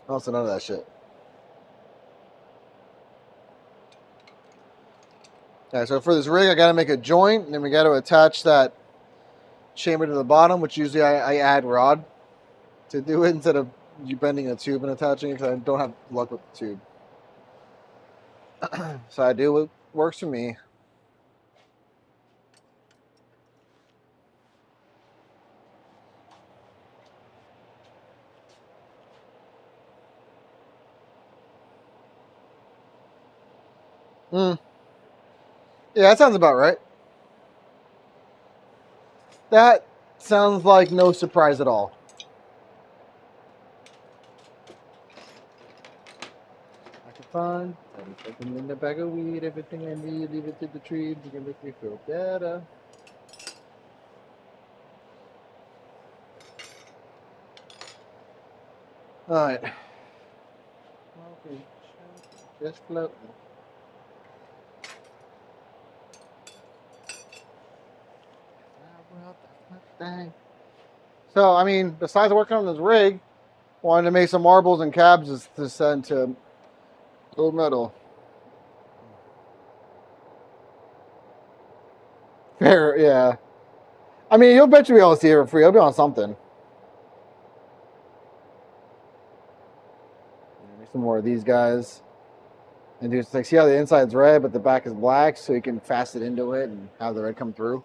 S1: I don't see none of that shit. Alright, so for this rig, I gotta make a joint, and then we gotta attach that chamber to the bottom, which usually I add rod to do it instead of you bending a tube and attaching it, because I don't have luck with the tube. So I do what works for me. Mm. Yeah, that sounds about right. That sounds like no surprise at all. I can find everything in the bag of weed, everything I need, leave it to the trees, you can make me feel better. Alright. Okay, just floating. So, I mean, besides working on this rig, wanted to make some marbles and cabs to send to Gold Metal. Fair, yeah. I mean, you'll bet you be able to see it for free. It'll be on something. Make some more of these guys. And just like see how the inside's red, but the back is black, so you can fast it into it and have the red come through.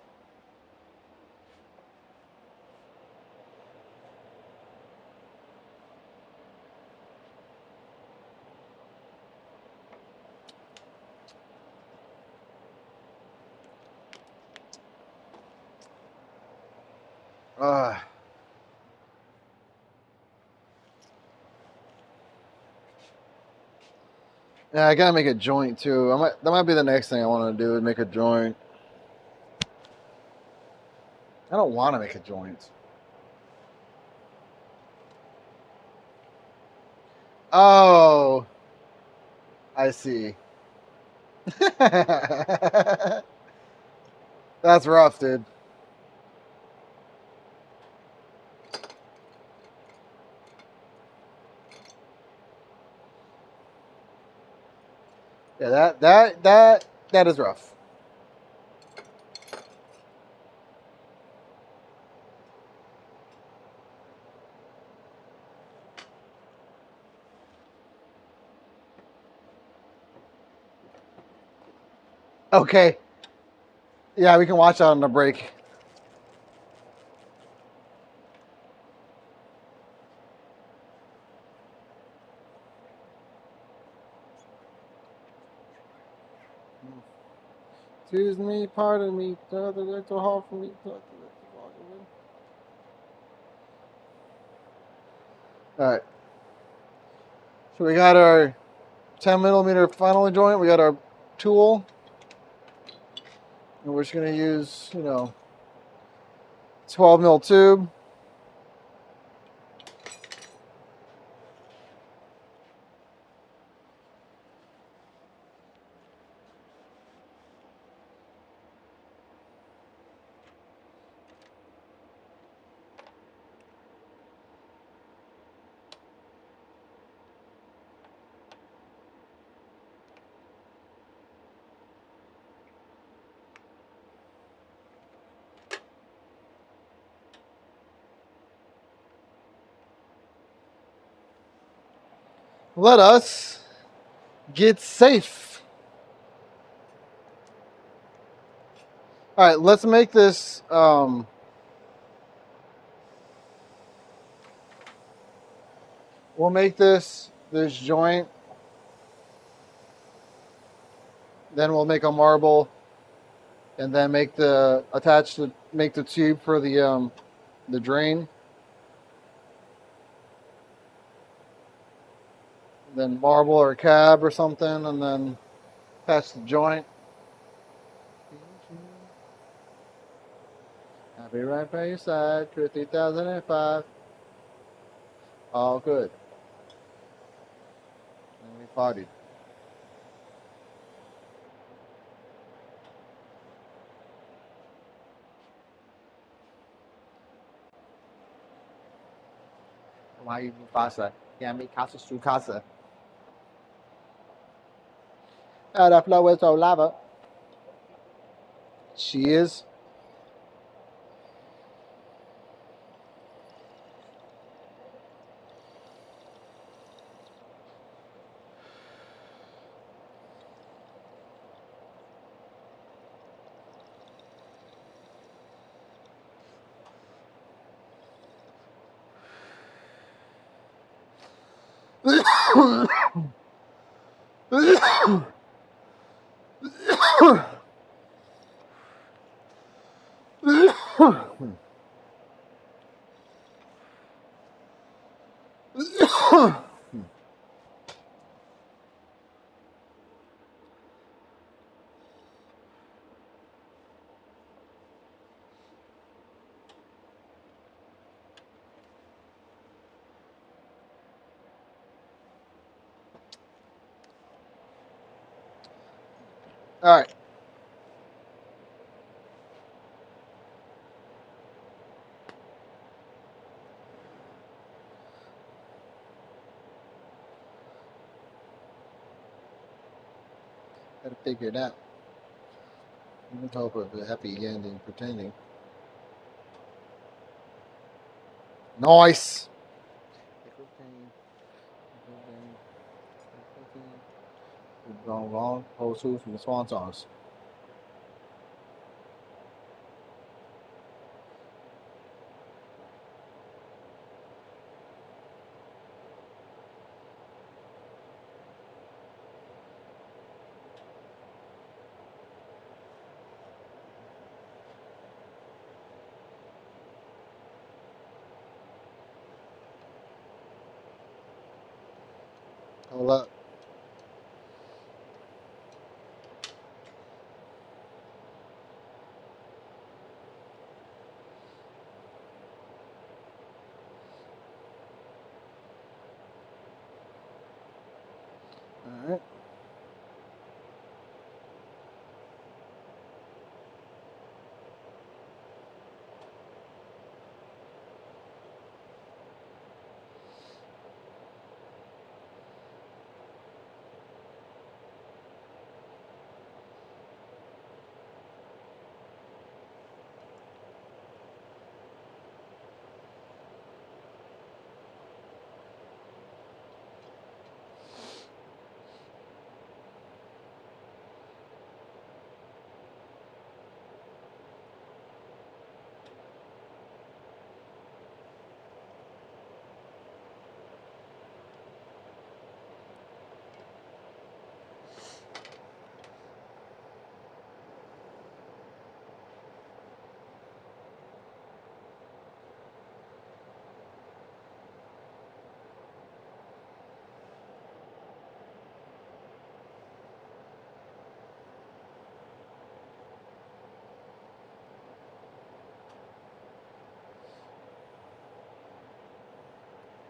S1: Yeah, I gotta make a joint too. That might be the next thing I want to do is make a joint. I don't want to make a joint. Oh, I see. That's rough, dude. Yeah, that is rough. Okay. Yeah, we can watch that on the break. Excuse me, pardon me. That's so hard for me. All right. So we got our 10 millimeter final joint. We got our tool. And we're just going to use, 12 mil tube. Let us get safe. All right, let's make this. We'll make this joint. Then we'll make a marble, and then make make the tube for the drain. Then marble or cab or something, and then patch the joint. I'll be right by your side. 2005. All good. And we partied. Why you Mufasa? Yeah, me casa su casa. The flow is so lava. She is. All right. Gotta figure it out. I'm hope of a happy ending pretending. Nice. Wrong. Post who from the Swan Songs. Hold up. All right.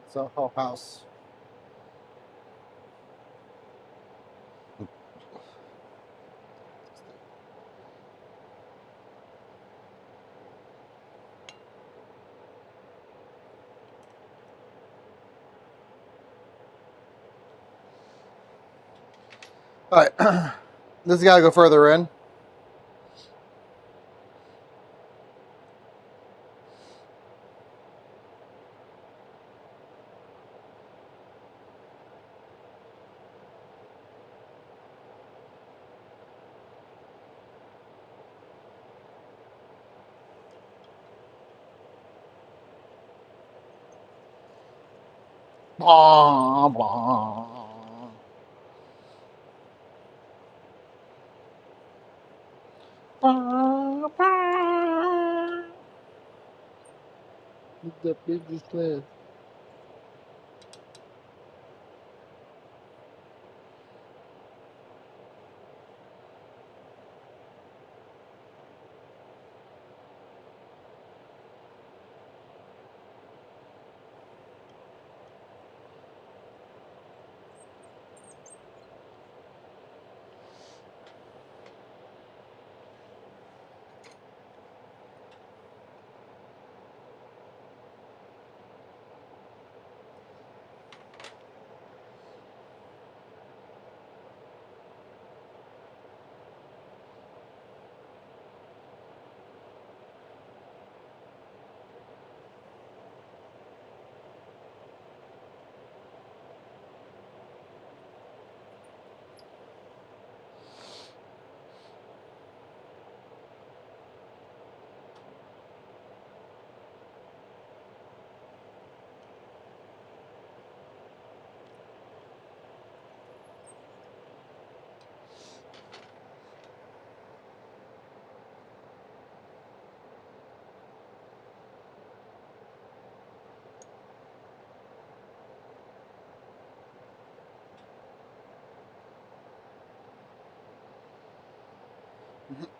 S1: So, house. All right. This has got to go further in. Blah, blah. Blah, blah. The business class.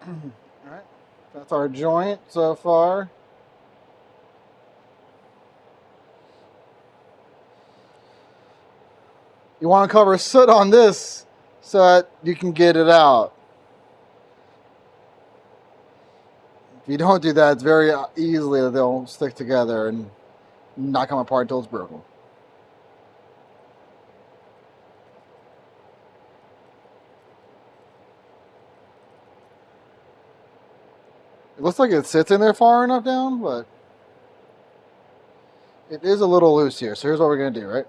S1: All right. That's our joint so far. You want to cover soot on this so that you can get it out. If you don't do that, it's very easily that they'll stick together and not come apart until it's broken. It looks like it sits in there far enough down, but it is a little loose here. So here's what we're going to do, right?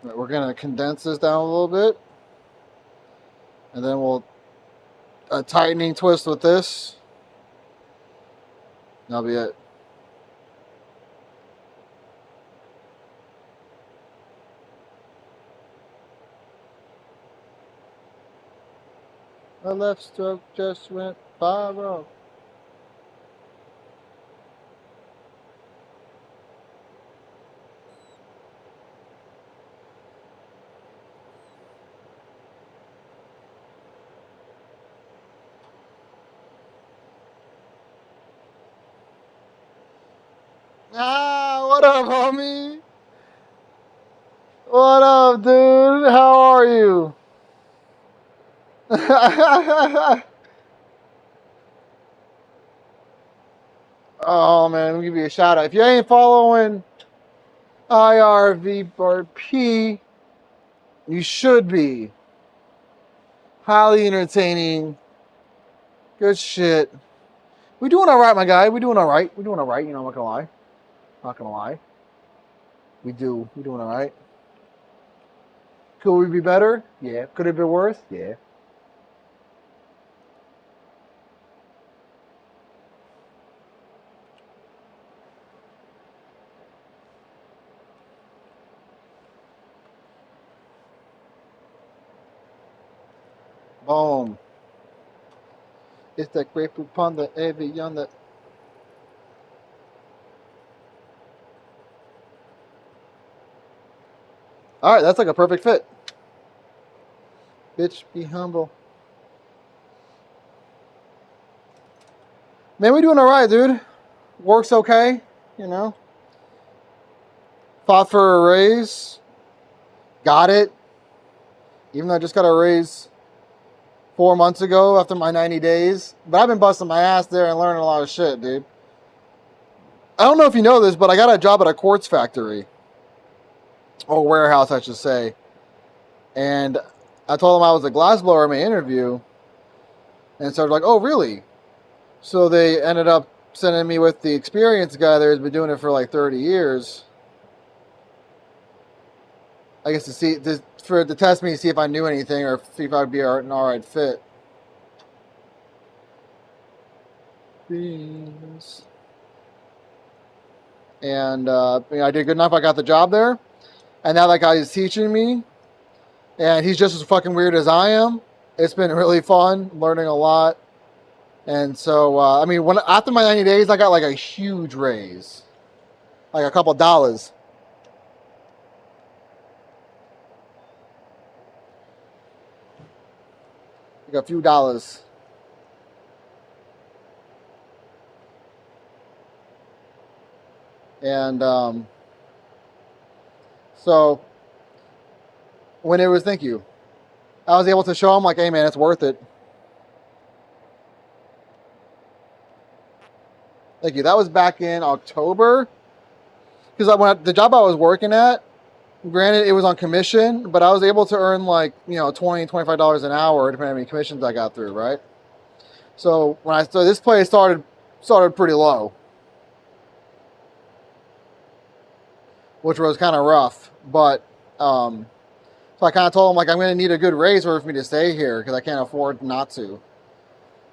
S1: Right, we're gonna condense this down a little bit, and then we'll a tightening twist with this. That'll be it. My left stroke just went viral. Ah, what up, homie? What up, dude? How are you? Oh man, let me give you a shout out. If you ain't following IRVP, you should be. Highly entertaining. Good shit. We doing all right, my guy. We doing all right. We doing all right. You know, I'm not gonna lie. Not gonna lie. We do. We doing all right. Could we be better? Yeah. Could it be worse? Yeah. Boom. It's that grapefruit panda every yonder. All right, that's like a perfect fit. Bitch, be humble. Man, we doing all right, dude. Work's okay, you know. Fought for a raise. Got it. Even though I just got a raise 4 months ago after my 90 days. But I've been busting my ass there and learning a lot of shit, dude. I don't know if you know this, but I got a job at a quartz factory. Or warehouse, I should say. And I told them I was a glassblower in my interview. And so they're like, oh, really? So they ended up sending me with the experienced guy that has been doing it for like 30 years. I guess to test me to see if I knew anything or see if I'd be an alright fit. Beans. And I did good enough. I got the job there. And now that guy is teaching me. And he's just as fucking weird as I am. It's been really fun, learning a lot. And so, after my 90 days, I got like a huge raise. Like a couple dollars. Like a few dollars. And so when it was, thank you, I was able to show him like, hey man, it's worth it. Thank you. That was back in October. Because the job I was working at, granted it was on commission, but I was able to earn like, $20, $25 an hour depending on how many commissions I got through, right? So this place started pretty low, which was kind of rough. But so I kind of told him like I'm going to need a good raise for me to stay here because I can't afford not to.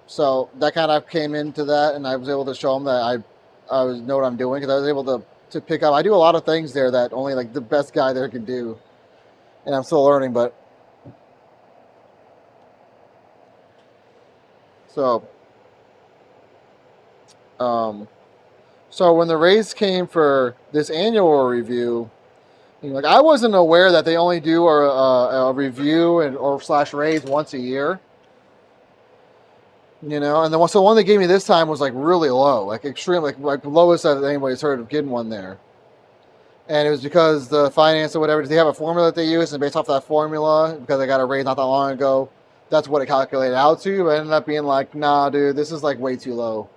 S1: So that kind of came into that, and I was able to show him that I know what I'm doing because I was able to pick up. I do a lot of things there that only like the best guy there can do, and I'm still learning. But so when the raise came for this annual review, like I wasn't aware that they only do a review or / raise once a year. And the one they gave me this time was like really low, like extreme, like lowest that anybody's heard of getting one there. And it was because the finance or whatever, they have a formula that they use, and based off that formula, because I got a raise not that long ago, that's what it calculated out to. But it ended up being like, nah, dude, this is like way too low.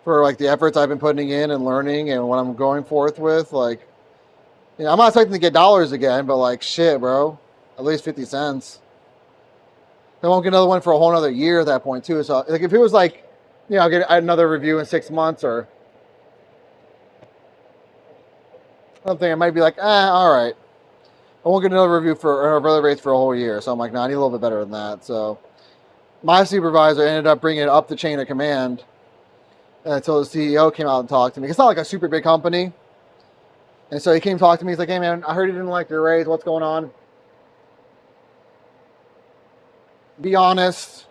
S1: For like the efforts I've been putting in and learning and what I'm going forth with, like, I'm not expecting to get dollars again, but like shit, bro, at least 50 cents. I won't get another one for a whole another year at that point too. So like if it was like, I'll get another review in 6 months or I'm thinking I might be like, all right. I won't get another review for another race for a whole year. So I'm like, no, I need a little bit better than that. So my supervisor ended up bringing it up the chain of command until the CEO came out and talked to me. It's not like a super big company. And so he came talk to me. He's like, hey, man, I heard you didn't like your raise. What's going on? Be honest.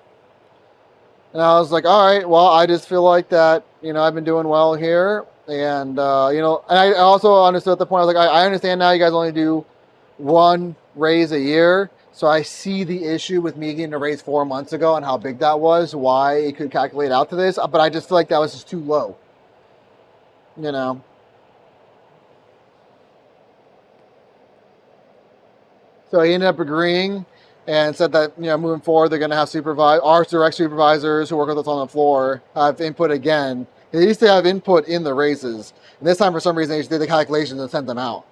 S1: And I was like, all right, well, I just feel like that, I've been doing well here. And, and I also understood at the point, I was like, I understand now you guys only do one raise a year. So I see the issue with me getting a raise 4 months ago and how big that was, why it could calculate out to this. But I just feel like that was just too low, So he ended up agreeing and said that, moving forward, they're going to have our direct supervisors who work with us on the floor have input again. They used to have input in the raises. And this time, for some reason, they just did the calculations and sent them out.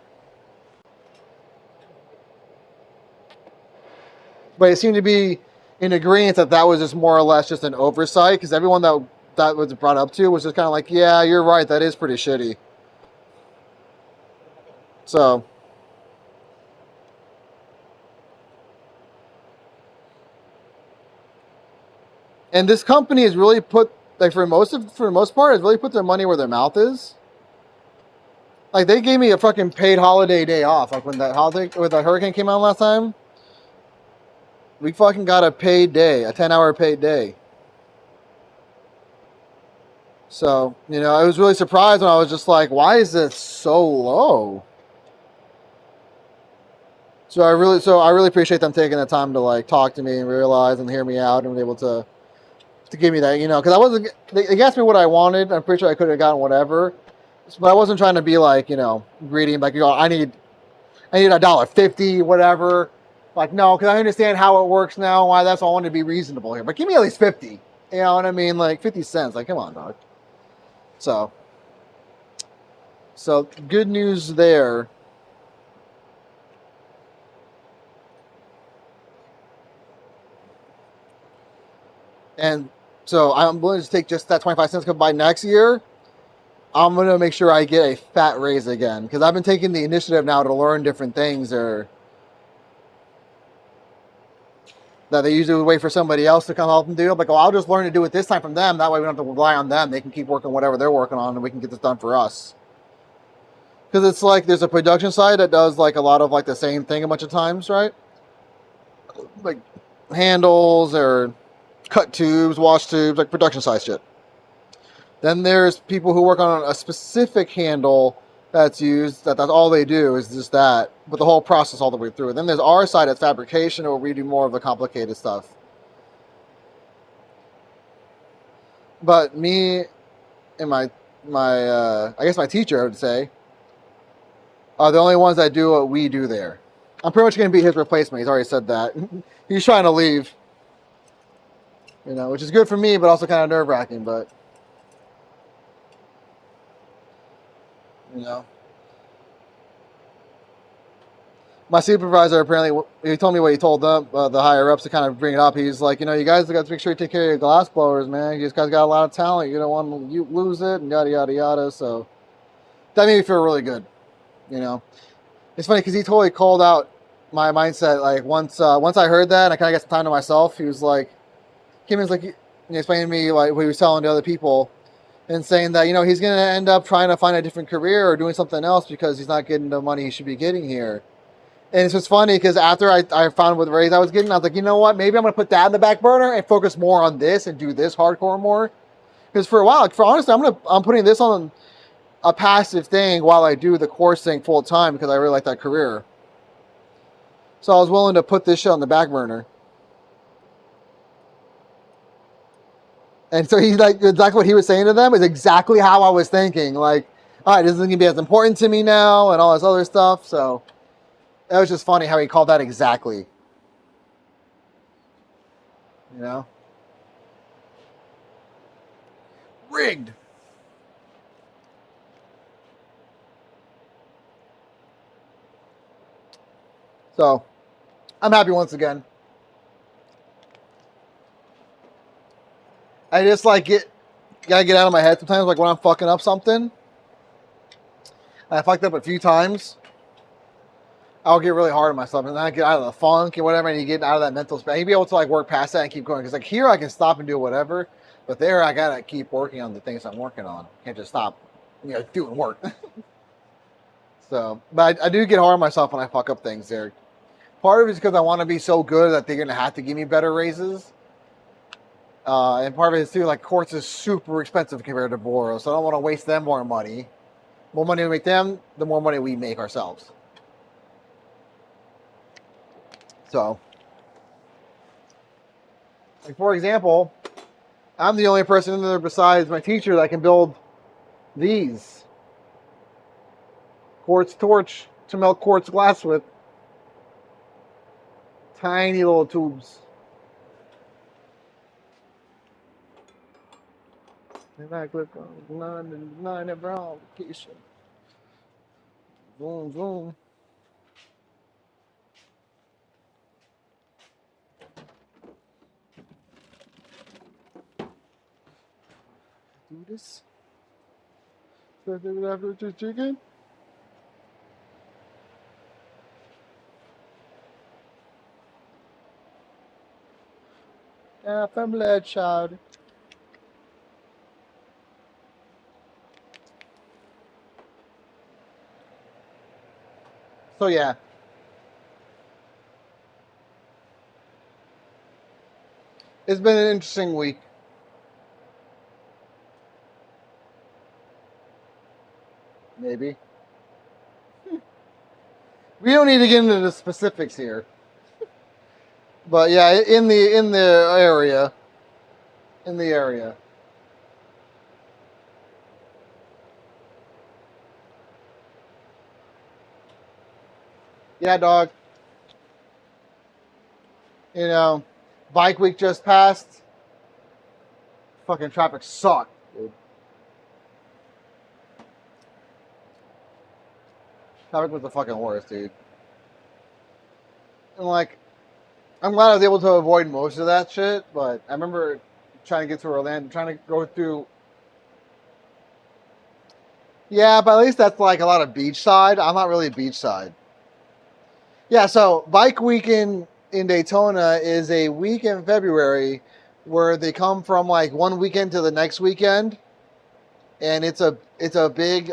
S1: But it seemed to be in agreement that that was just more or less just an oversight, because everyone that was brought up to was just kind of like, yeah, you're right, that is pretty shitty. So, and this company has really put, like, for the most part, has really put their money where their mouth is. Like, they gave me a fucking paid holiday day off. Like, when that hurricane came out last time, we fucking got a paid day, a 10-hour paid day. So, I was really surprised when I was just like, why is this so low? So I really appreciate them taking the time to, like, talk to me and realize and hear me out and be able to give me that, because I wasn't, they asked me what I wanted. I'm pretty sure I could have gotten whatever, but I wasn't trying to be like, greedy and like, I need $1.50, whatever. Like, no, because I understand how it works now, why that's all I want to be reasonable here. But give me at least 50. You know what I mean? Like 50 cents. Like, come on, dog. So good news there. And so I'm willing to take just that 25 cents by next year. I'm going to make sure I get a fat raise again, because I've been taking the initiative now to learn different things that they usually would wait for somebody else to come help them do. I'm like, well, I'll just learn to do it this time from them. That way we don't have to rely on them. They can keep working whatever they're working on, and we can get this done for us. Because it's like there's a production side that does like a lot of like the same thing a bunch of times, right? Like handles or cut tubes, wash tubes, like production size shit. Then there's people who work on a specific handle that's used, that's all they do is just that, but the whole process all the way through. And then there's our side that's fabrication, where we do more of the complicated stuff. But me and my I guess my teacher, I would say, are the only ones that do what we do there. I'm pretty much going to be his replacement. He's already said that. He's trying to leave, which is good for me, but also kind of nerve-wracking. But my supervisor apparently, he told me what he told them, the higher ups, to kind of bring it up. He's like, you guys got to make sure you take care of your glass blowers, man. You guys got a lot of talent. You don't want to lose it, and yada yada yada. So that made me feel really good. It's funny because he totally called out my mindset. Like once I heard that, and I kind of got some time to myself. He was like, Kim was like, explaining to me like what he was telling to other people, and saying that he's going to end up trying to find a different career or doing something else because he's not getting the money he should be getting here. And it's just funny because after I found what raise I was getting, I was like, you know what? Maybe I'm going to put that in the back burner and focus more on this and do this hardcore more. Because for a while, like, honestly, I'm putting this on a passive thing while I do the course thing full time because I really like that career. So I was willing to put this shit on the back burner. And so he's like, exactly what he was saying to them is exactly how I was thinking. Like, all right, this isn't going to be as important to me now and all this other stuff. So it was just funny how he called that exactly. Rigged. So I'm happy once again. I just like gotta get out of my head sometimes, like when I'm fucking up something. I fucked up a few times, I'll get really hard on myself, and then I get out of the funk and whatever, and you get out of that mental space. You be able to like work past that and keep going. Because like here, I can stop and do whatever, but there, I gotta keep working on the things I'm working on. Can't just stop, doing work. So, but I do get hard on myself when I fuck up things there. Part of it is because I want to be so good that they're gonna have to give me better raises. And part of it is too, like Quartz is super expensive compared to Boro, so I don't want to waste them more money. More money we make them, the more money we make ourselves. So, like for example, I'm the only person in there besides my teacher that can build these quartz torch to melt quartz glass with. Tiny little tubes. And I click on nine of our application. Boom, boom. Do this. After the chicken. Yeah, family child. So yeah. It's been an interesting week. Maybe. We don't need to get into the specifics here. But yeah, in the area. In the area. Yeah, dog. Bike week just passed. Fucking traffic sucked, dude. Traffic was the fucking worst, dude. And like, I'm glad I was able to avoid most of that shit, but I remember trying to get through Orlando, trying to go through. Yeah, but at least that's like a lot of beachside. I'm not really beachside. Yeah, so bike weekend in Daytona is a week in February where they come from like one weekend to the next weekend, and it's a big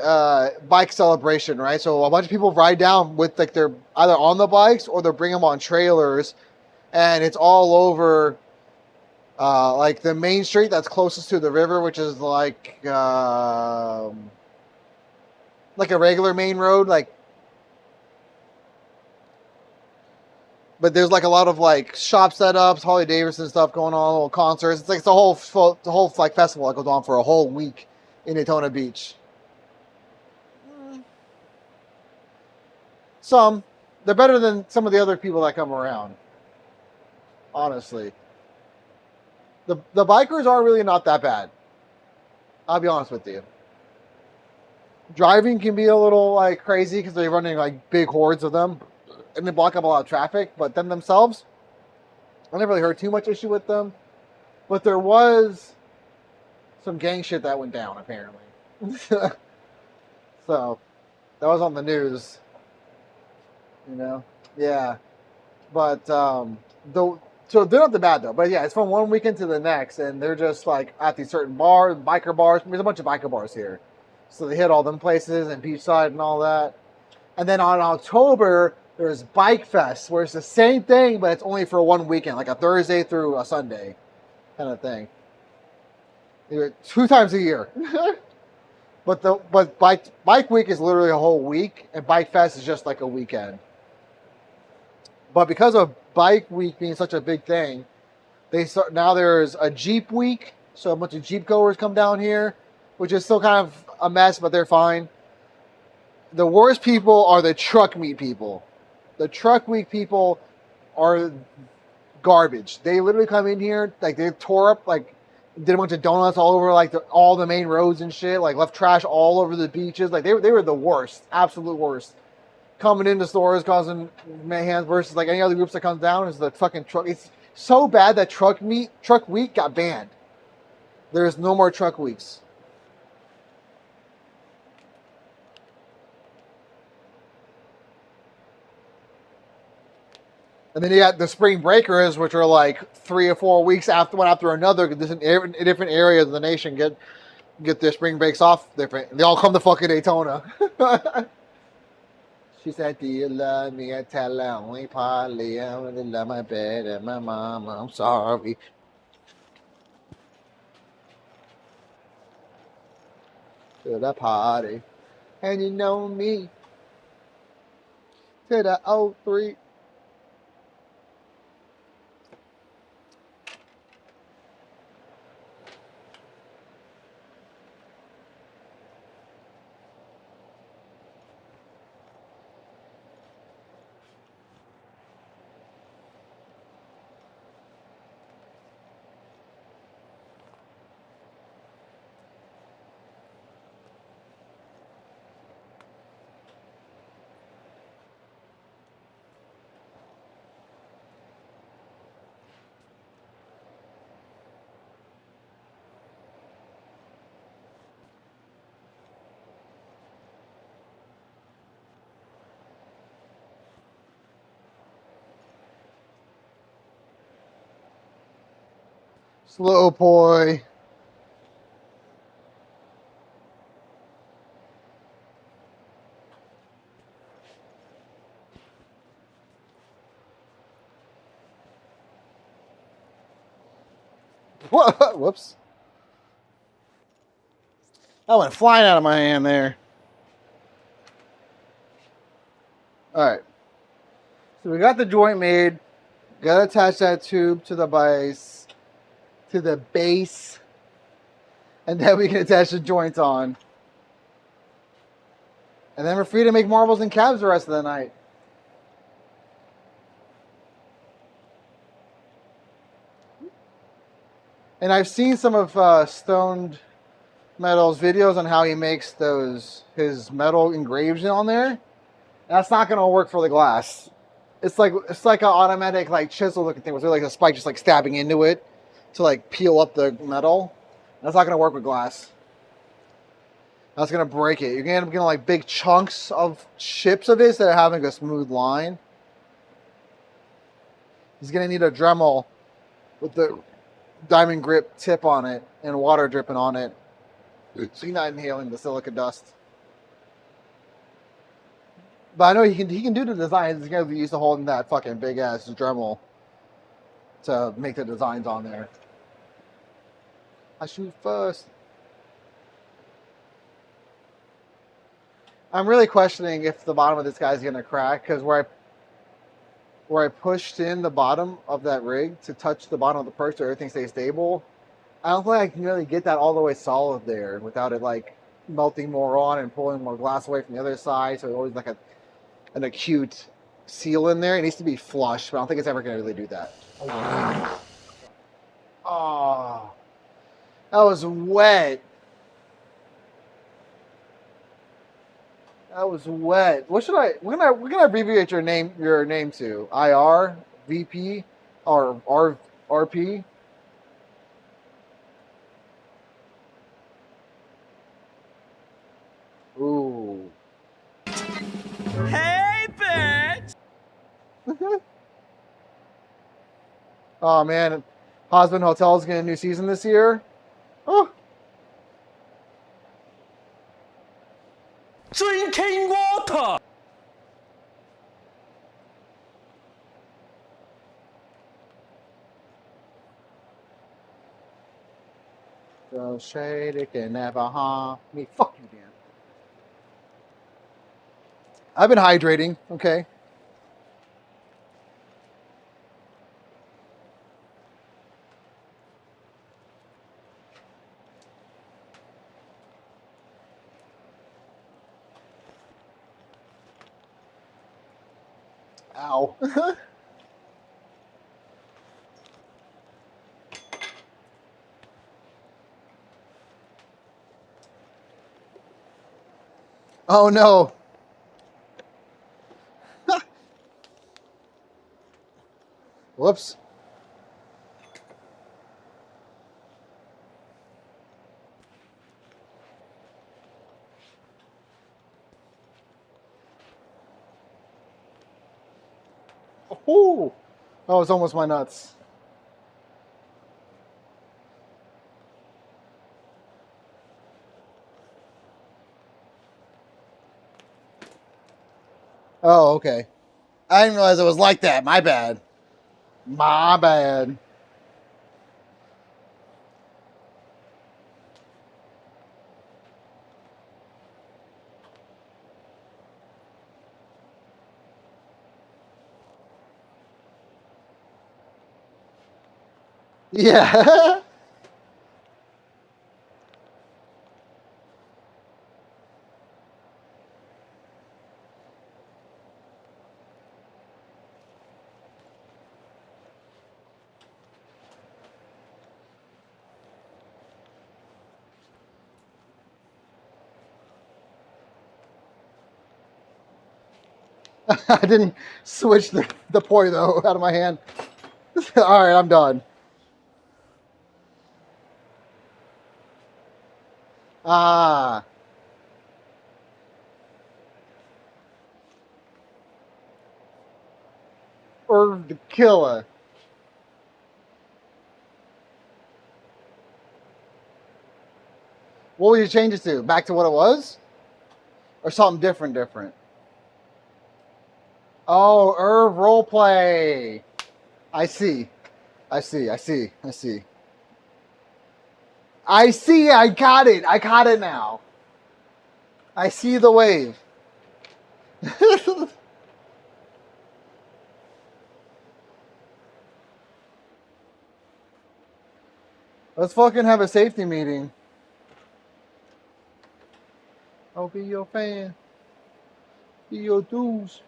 S1: bike celebration, right? So a bunch of people ride down with like they're either on the bikes or they'll bring them on trailers, and it's all over like the main street that's closest to the river, which is like a regular main road, like. But there's like a lot of like shop setups, Harley Davidson stuff going on, little concerts. It's like the whole like festival that goes on for a whole week in Daytona Beach. Some, they're better than some of the other people that come around. Honestly, the bikers are really not that bad. I'll be honest with you. Driving can be a little like crazy because they're running like big hordes of them, and they block up a lot of traffic. But them themselves, I never really heard too much issue with them. But there was some gang shit that went down apparently. So that was on the news. Yeah. But so they're not that bad though. But yeah, it's from one weekend to the next, and they're just like at these certain bars, biker bars. There's a bunch of biker bars here, so they hit all them places and beachside and all that. And then on October there's Bike Fest, where it's the same thing, but it's only for one weekend, like a Thursday through a Sunday, kind of thing. 2 times a year. But bike week is literally a whole week, and Bike Fest is just like a weekend. But because of Bike Week being such a big thing, now there's a Jeep Week, so a bunch of Jeep goers come down here, which is still kind of a mess, but they're fine. The worst people are the truck meet people. The truck week people are garbage. They literally come in here, like they tore up, like did a bunch of donuts all over like all the main roads and shit, like left trash all over the beaches. Like they were the worst, absolute worst. Coming into stores causing mayhem versus like any other groups that comes down is the fucking truck. It's so bad that truck week got banned. There's no more truck weeks. And then you got the spring breakers, which are like 3 or 4 weeks after one after another. Different areas of the nation get their spring breaks off different. They all come to fucking Daytona. She said, "Do you love me?" I tell her only partly. I really love my bed and my mama. I'm sorry. To the party, and you know me. To the O3. Slow boy. Whoops. That went flying out of my hand there. Alright. So we got the joint made. Gotta attach that tube to the base. And then we can attach the joints on. And then we're free to make marbles and cabs the rest of the night. And I've seen some of Stoned Metal's videos on how he makes his metal engraving on there. That's not gonna work for the glass. It's like an automatic like chisel looking thing with like a spike just like stabbing into it to like peel up the metal. That's not gonna work with glass. That's gonna break it. You're gonna end up getting like big chunks of chips of it instead of having a smooth line. He's gonna need a Dremel with the diamond grip tip on it and water dripping on it, so you're not inhaling the silica dust. But I know he can do the designs. He's gonna be used to holding that fucking big ass Dremel to make the designs on there. I shoot first. I'm really questioning if the bottom of this guy's gonna crack because where I pushed in the bottom of that rig to touch the bottom of the perch so everything stays stable, I don't think I can really get that all the way solid there without it like melting more on and pulling more glass away from the other side. So it's always like an acute seal in there. It needs to be flush, but I don't think it's ever gonna really do that. Oh, that was wet. That was wet. What should I? We're gonna abbreviate your name to IR, VP, or RP. Ooh.
S3: Hey, bitch!
S1: Oh man, Husband Hotel's getting a new season this year. Oh.
S3: Drinking water!
S1: So shady can never harm me. Fuck you, Dan. I've been hydrating. Okay. Ow. Oh no. Whoops. Ooh. Oh, it's almost my nuts. Oh, okay. I didn't realize it was like that. My bad. My bad. Yeah. I didn't switch the poi though out of my hand. All right, I'm done. Ah. Or the killer. What would you change it to? Back to what it was? Or something different? Oh, Irv roleplay. I see. I got it. I got it now. I see the wave. Let's fucking have a safety meeting. I'll be your fan. Be your dudes.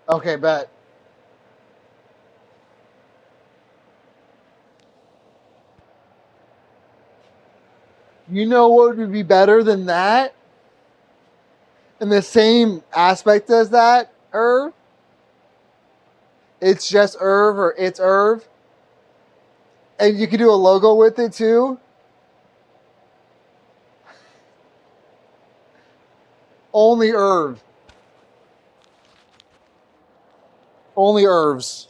S1: Okay, bet. You know what would be better than that? In the same aspect as that, Irv? It's just Irv or it's Irv. And you could do a logo with it too. Only Irv. Only Irvs.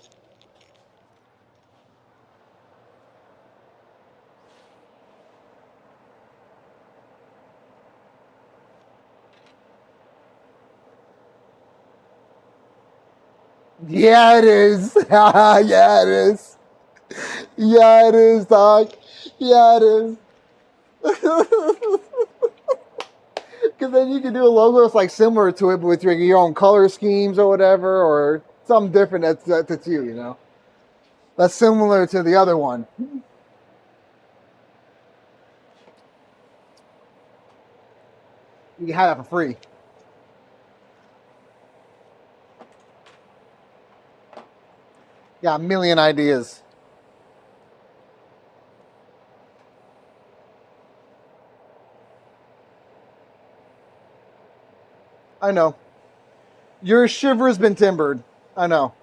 S1: Yeah, it is. Yeah, it is. Yeah, it is, Doc. Yeah, it is. Because then you can do a logo that's like similar to it, but with your own color schemes or whatever, or something different that's you, you know? That's similar to the other one. You can have that for free. Got a million ideas. I know. Your shiver's been timbered. I know.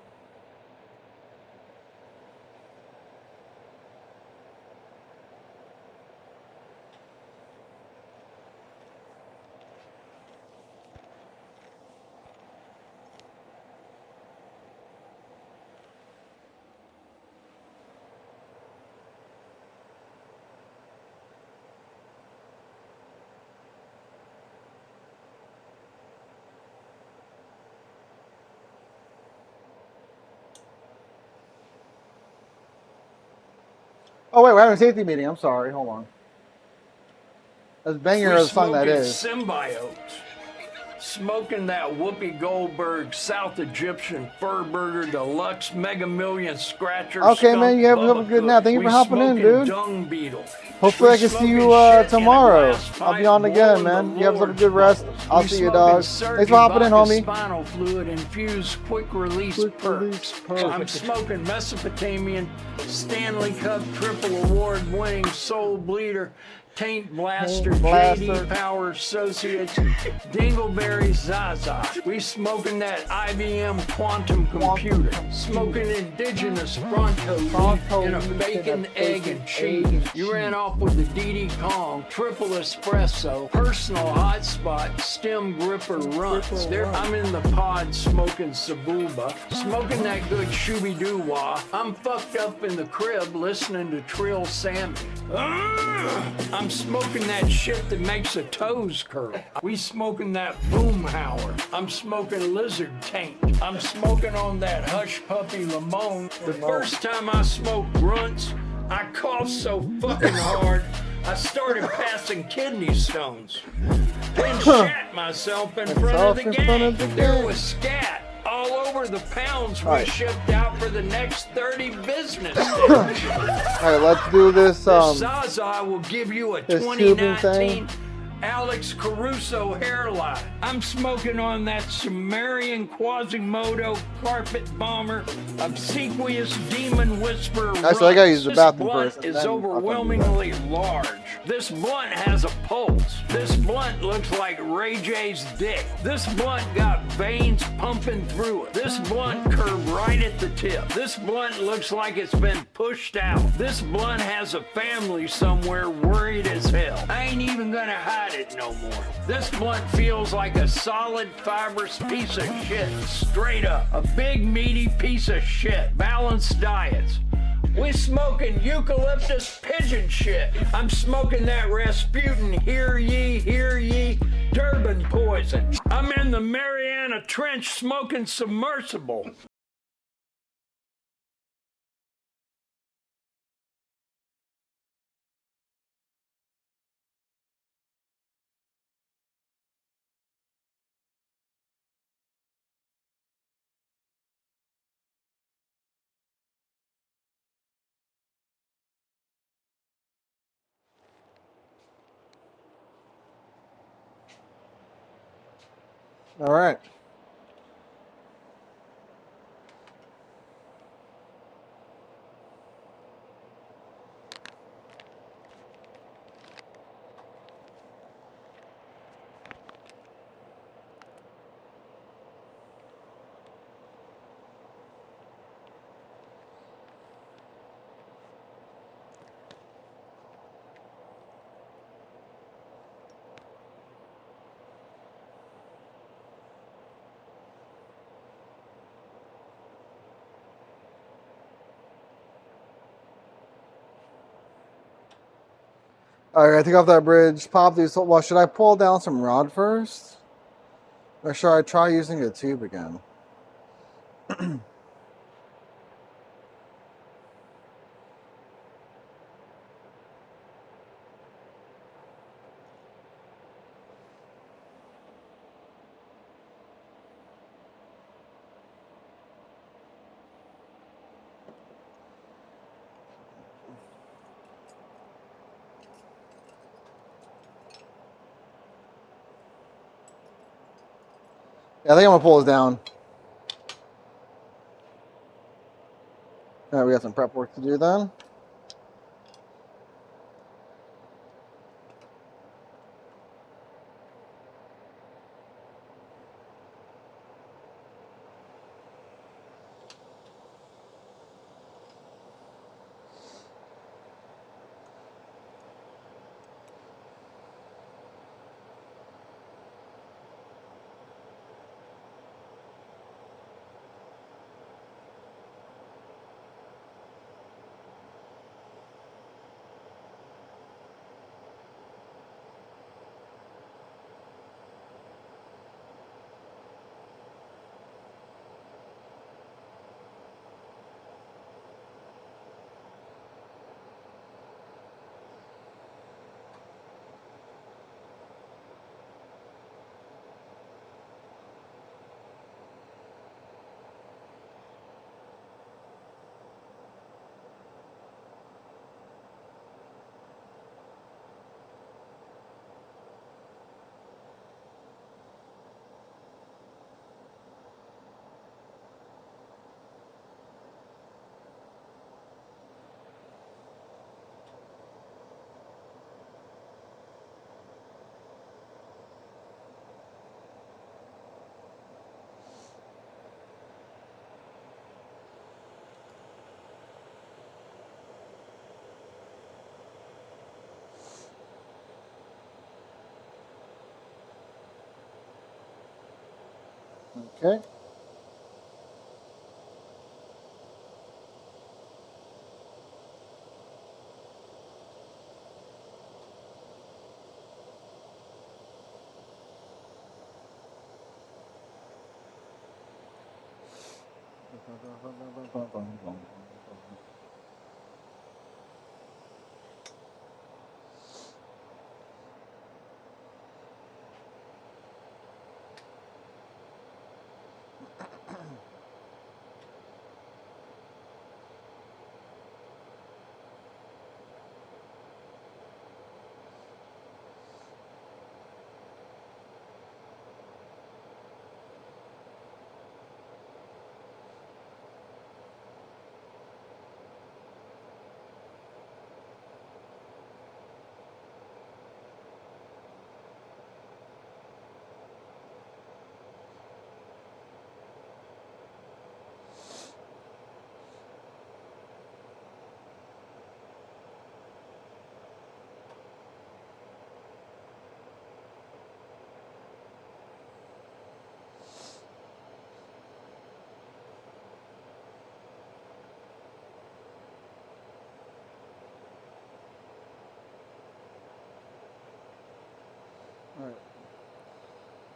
S1: Oh, wait, we're having a safety meeting. I'm sorry. Hold on. That's banger of the song that is.
S2: Symbiotes. Smoking that Whoopi Goldberg South Egyptian Fur Burger Deluxe Mega Million Scratcher.
S1: Okay, man, you have a good nap. Thank you for hopping in, dude.
S2: Dung beetle.
S1: Hopefully I can see you tomorrow. I'll be on again, man. You have a good rest. I'll see you, dog. Thanks for hopping in, homie.
S2: Spinal fluid infused quick release perks. I'm smoking Mesopotamian Stanley Cup triple award winning Soul Bleeder Taint Blaster,
S1: Taint Blaster.
S2: JD Power Associates, Dingleberry Zaza. We smoking that IBM quantum computer. Smoking indigenous Bronco leaf in a bacon, egg, and cheese. You ran off with the DD Kong, triple espresso, personal hotspot, stem gripper runts. There, I'm in the pod smoking Sabuba, smoking that good shooby-doo-wah. I'm fucked up in the crib listening to Trill Sammy. I'm smoking that shit that makes the toes curl. We smoking that Boomhauer. I'm smoking Lizard Taint. I'm smoking on that Hush Puppy Limon. The first time I smoked grunts, I coughed so fucking hard, I started passing kidney stones. Then shat myself in front of the gang. There was scat all over the pounds we shipped out for the next 30 business days.
S1: Alright, let's do this.
S2: This Zaza will give you a 2019 Alex Caruso hairline. I'm smoking on that Sumerian Quasimodo carpet bomber, obsequious demon whisperer.
S1: Actually, I gotta use the bathroom
S2: blunt
S1: first.
S2: is overwhelmingly large. This blunt has a pulse. This blunt looks like Ray J's dick. This blunt got veins pumping through it. This blunt curved right at the tip. This blunt looks like it's been pushed out. This blunt has a family somewhere worried as hell. I ain't even gonna hide it no more. This blunt feels like a solid fibrous piece of shit. Straight up. A big meaty piece of shit. Balanced diets. We smoking eucalyptus pigeon shit. I'm smoking that Rasputin, hear ye, Durban poison. I'm in the Mariana Trench smoking submersible.
S1: All right. All right, I take off that bridge, pop these. Well, should I pull down some rod first? Or should I try using a tube again? Yeah, I think I'm gonna pull this down. All right, we got some prep work to do then. Okay.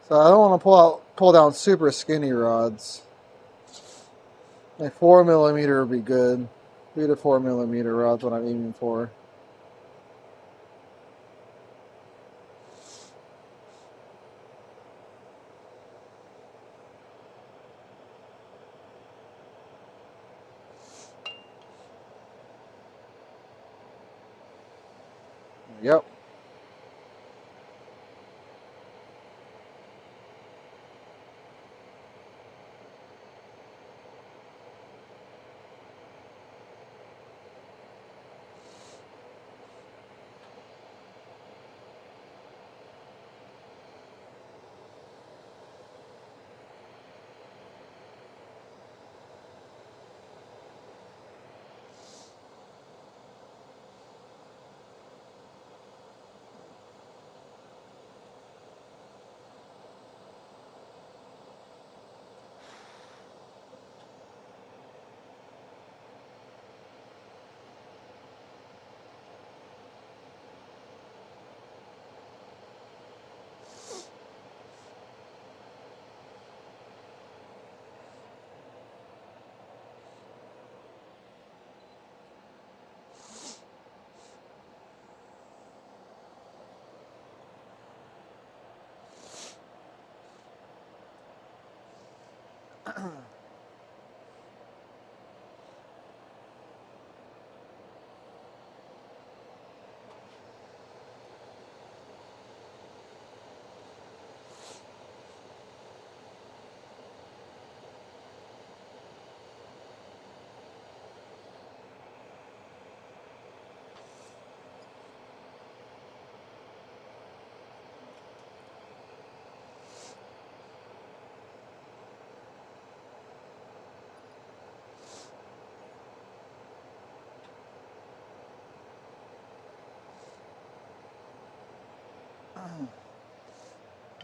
S1: So I don't want to pull down super skinny rods. A 4mm would be good. 3 to 4mm rods what I'm aiming for. Yep.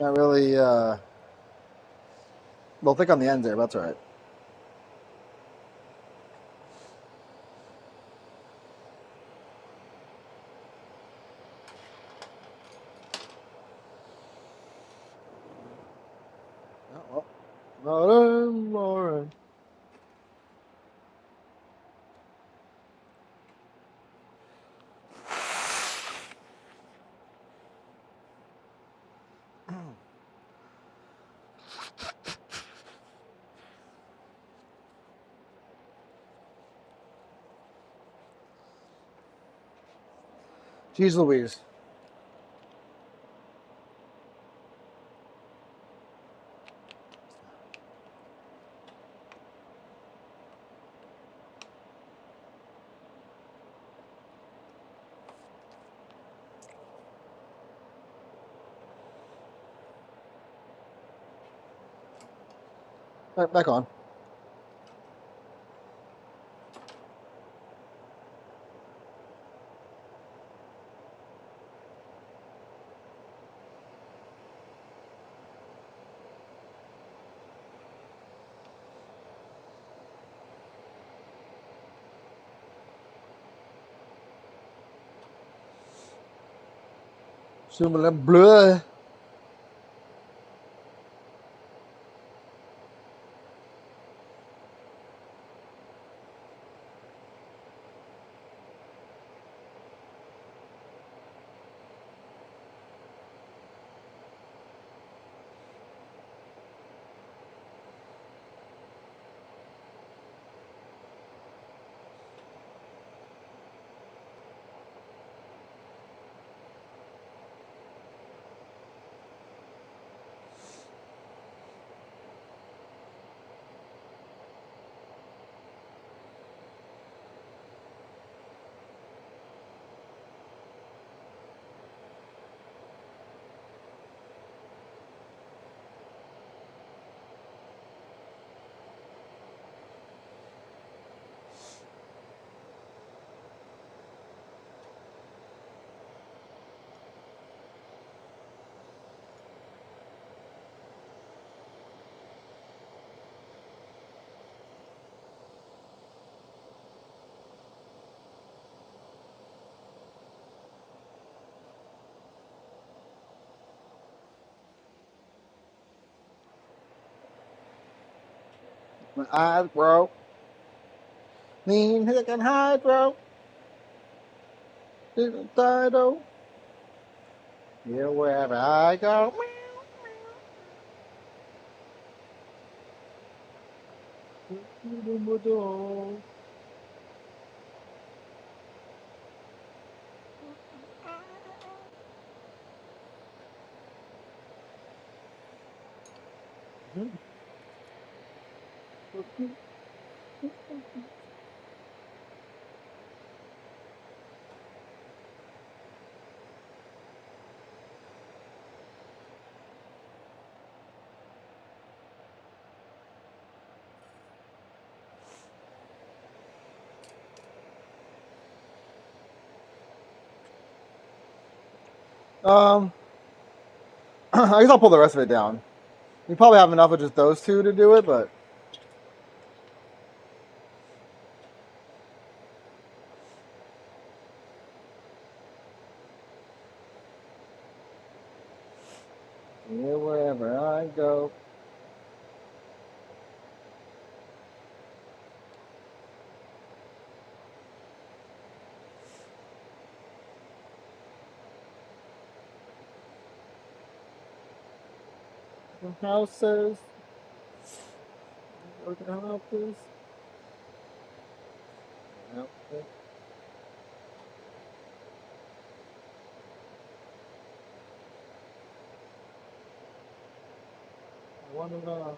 S1: Not really, well, thick on the ends there, but that's all right. Oh, well, all right. Jeez Louise. All right, back on. Similar blood. My eyes broke. Lean hickin' hydro. Didn't die though. Yeah, wherever I go. I guess I'll pull the rest of it down. We probably have enough of just those two to do it, but yeah, wherever I go. Houses. Working houses. Houses. One of the.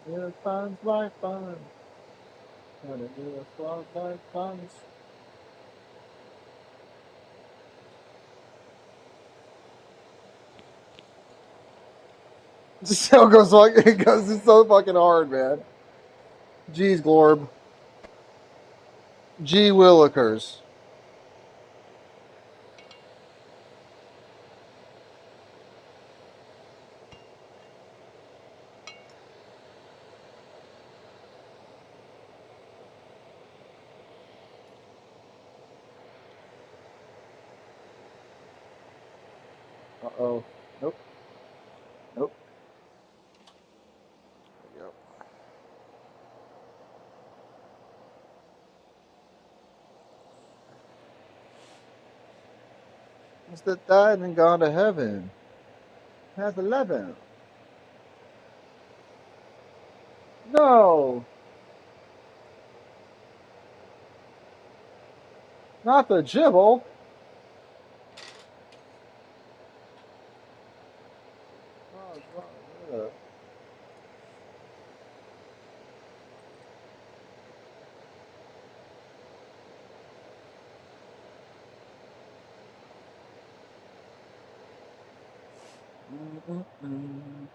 S1: Here funds by funds. What a deal for by funds. The show goes like it goes. It's so fucking hard, man. Jeez, Glorb. G Willikers. Uh-oh. Nope. Nope. There we go. Mr. Died and gone to heaven. Has 11. No. Not the Jibble. Oh, God, yeah. Mm-mm-mm.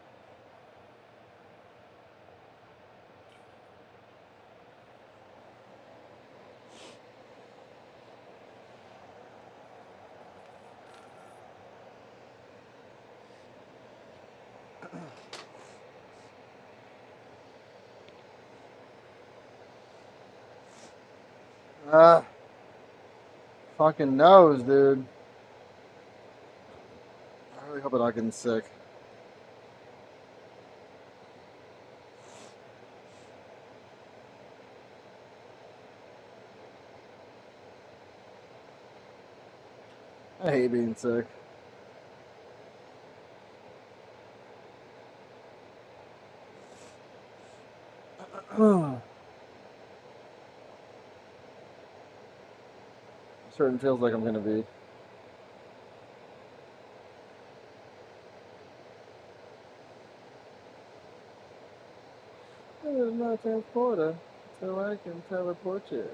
S1: Fucking nose, dude. I really hope I'm not getting sick. I hate being sick. Certain feels like I'm gonna be. There's no transporter, so I can teleport you.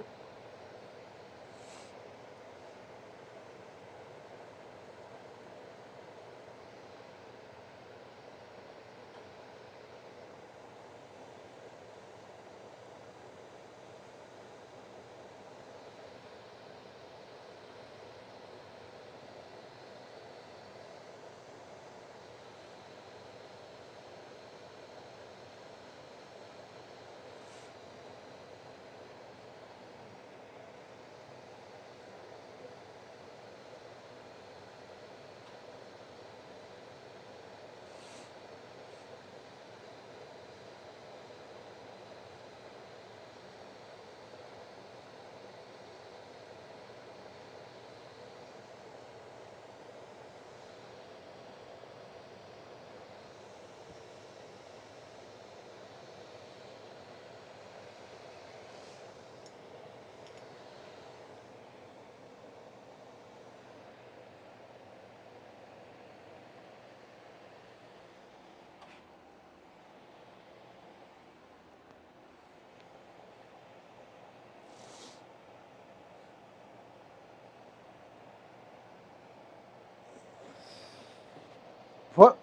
S1: What?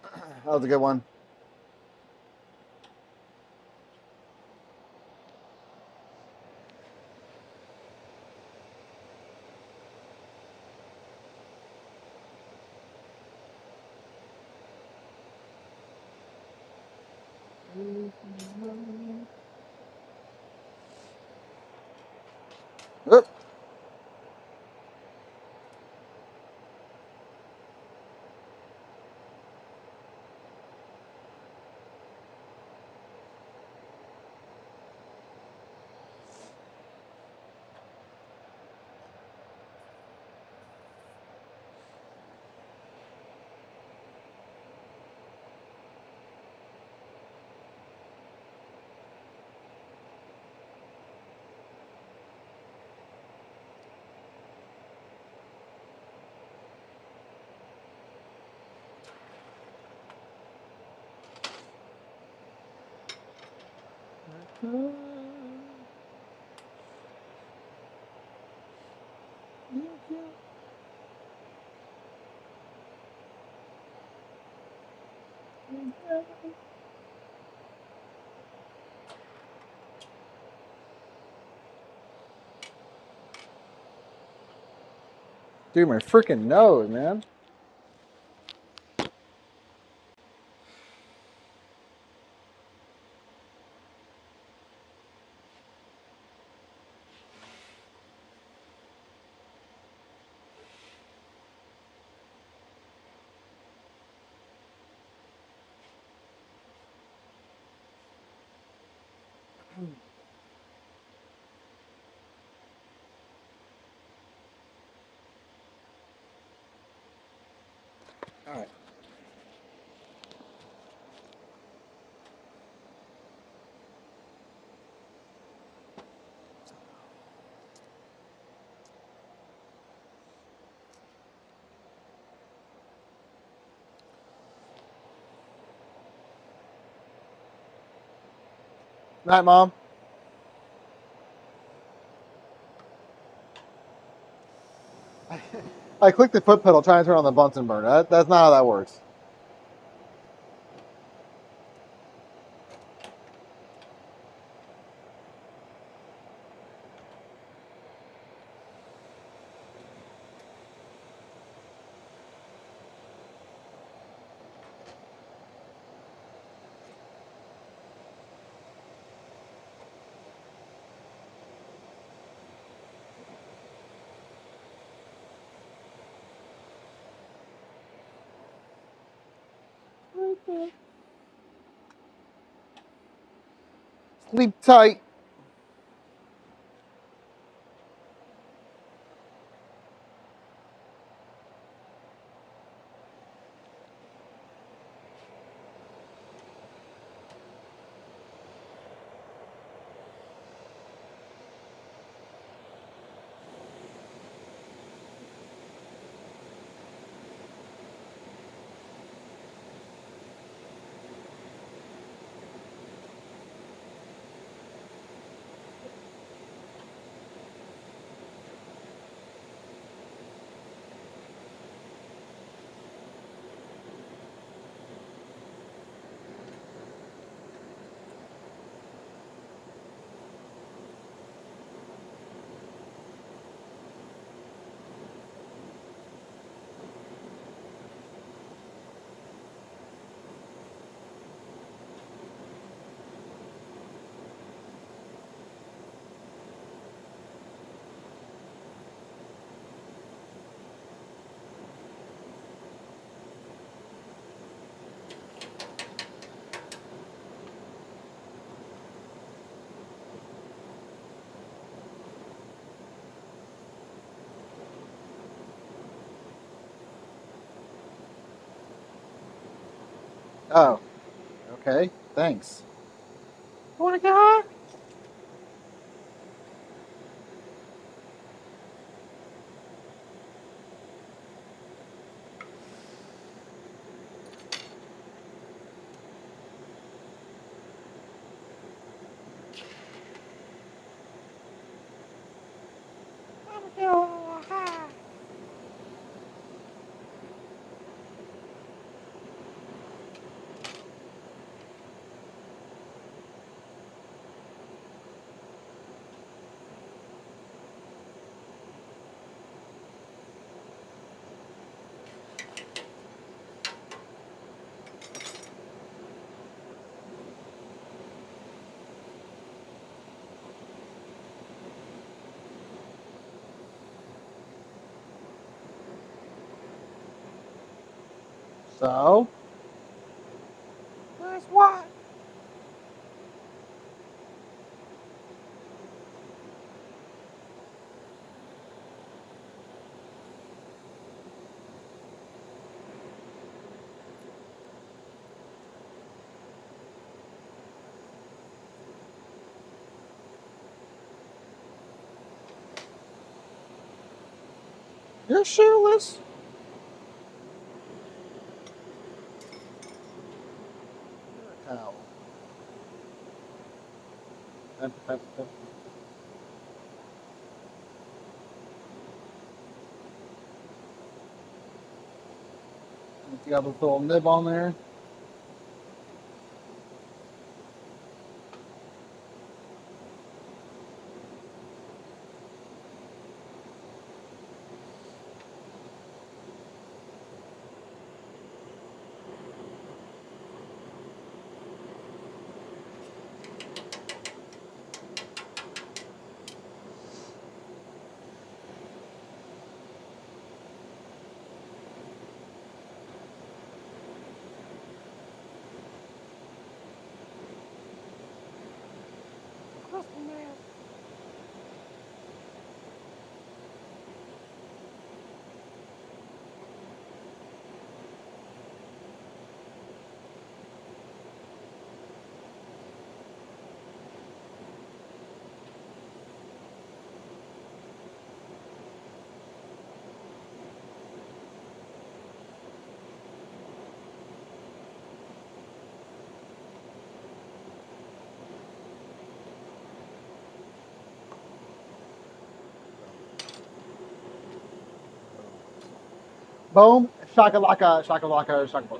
S1: That was a good one. Oop. Dude, my freaking nose, man. All right. Night, Mom. I clicked the foot pedal trying to turn on the Bunsen burner. That's not how that works. Sleep tight. Oh, okay. Thanks. Wanna go? So, where's what? You're shoeless. You're a towel. You got a little nib on there. Boom. Shakalaka, shakalaka, shakalaka.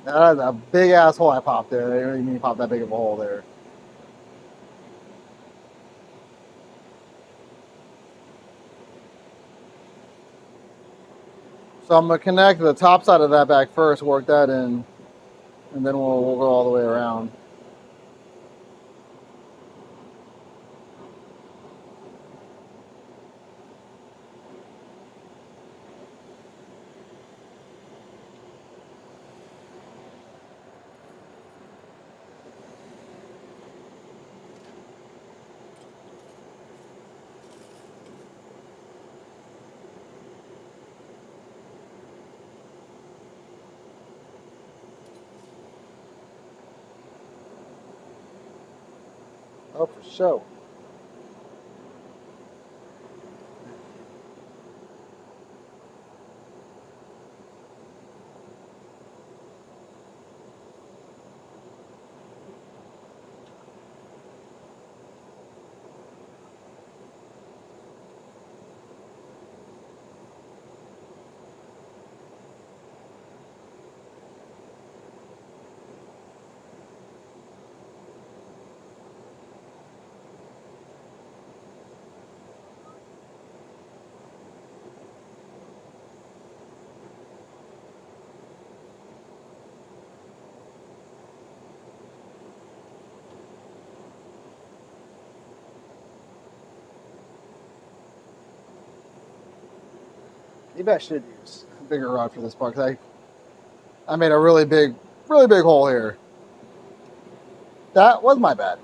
S1: That's a big ass hole I popped there. They didn't mean to pop that big of a hole there. So I'm gonna connect the top side of that back first, work that in, and then we'll go all the way around. Oh, for sure. Maybe I should use a bigger rod for this part because I made a really big hole here. That was my bad.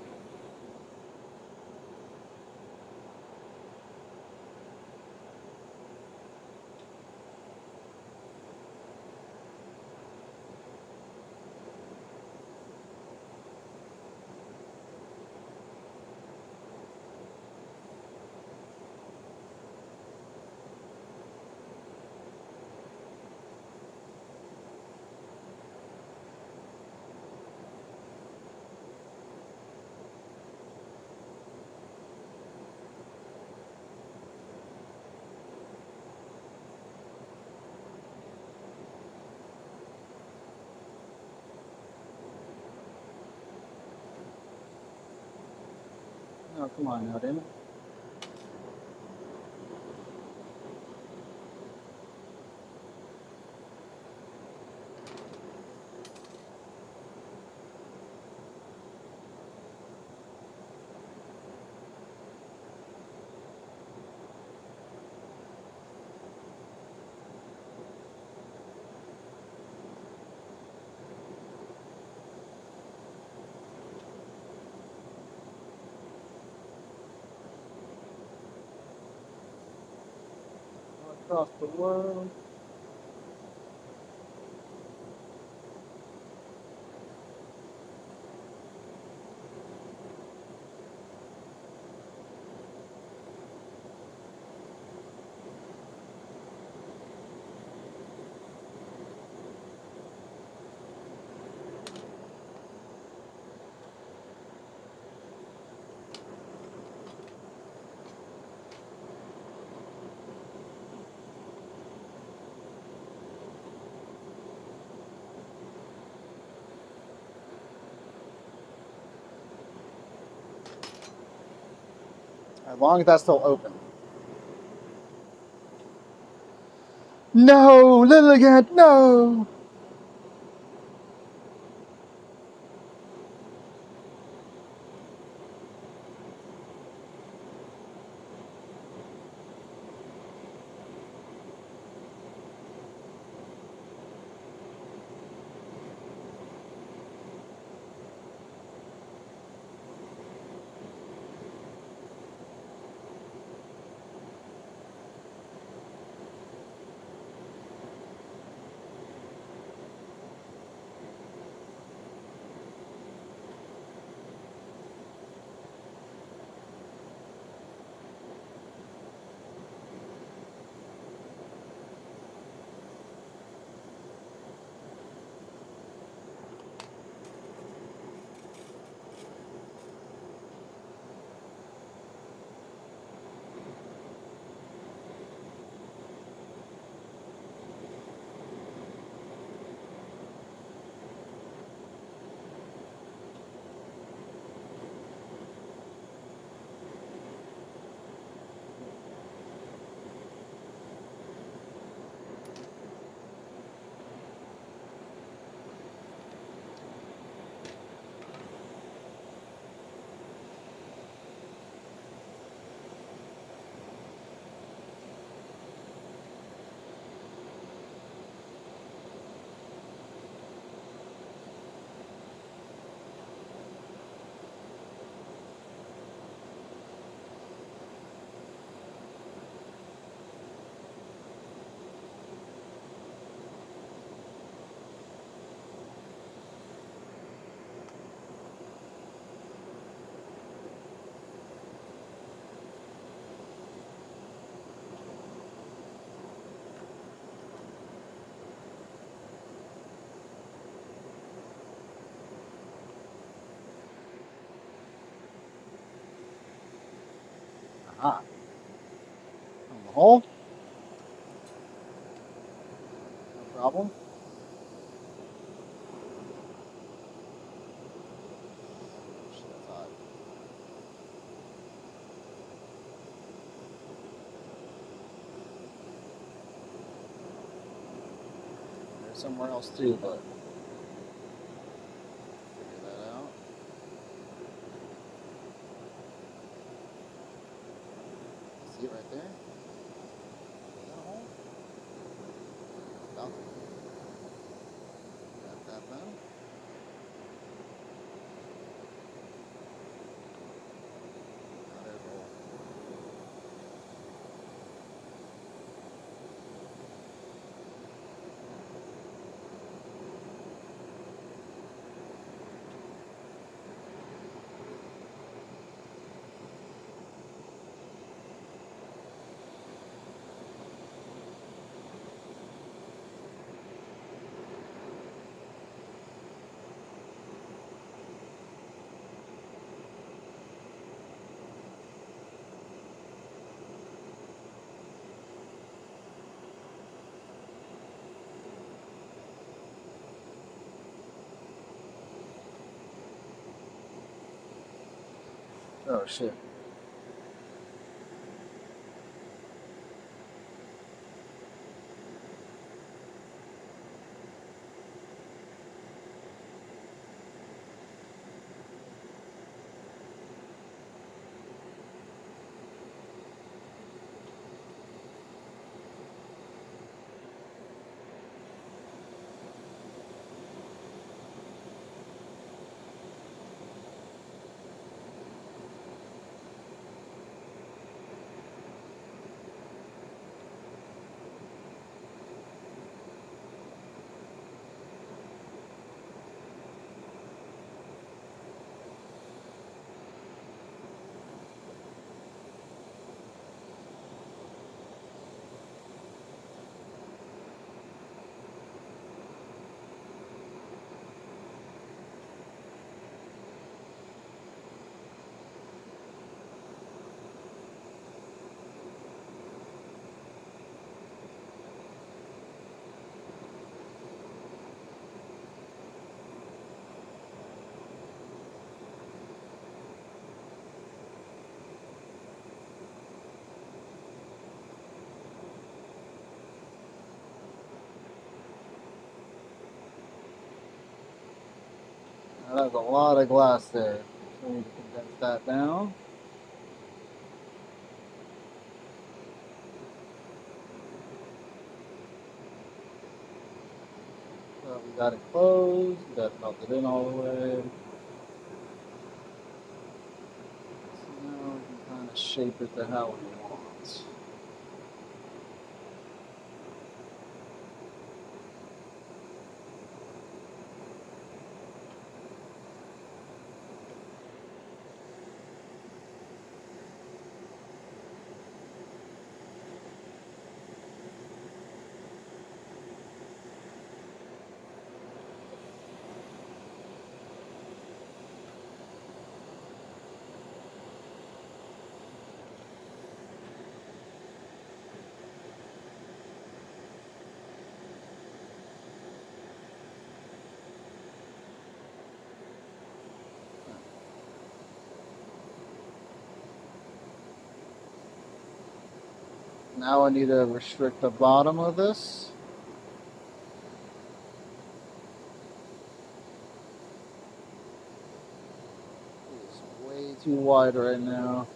S1: Oh, come on now, damn it. Across the world. As long as that's still open. No, Lilligant, no! Ah, on the hole. No problem. Shit, that's hot. There's somewhere else too, but figure that out. See it right there? Is that a hole? About to be. Got that done. Now there's a hole. Oh shit. Now, that's a lot of glass there. So we need to condense that down. So we got it closed. We got it melted in all the way. So now we can kind of shape it to how we want. Now I need to restrict the bottom of this. It's way too wide right now.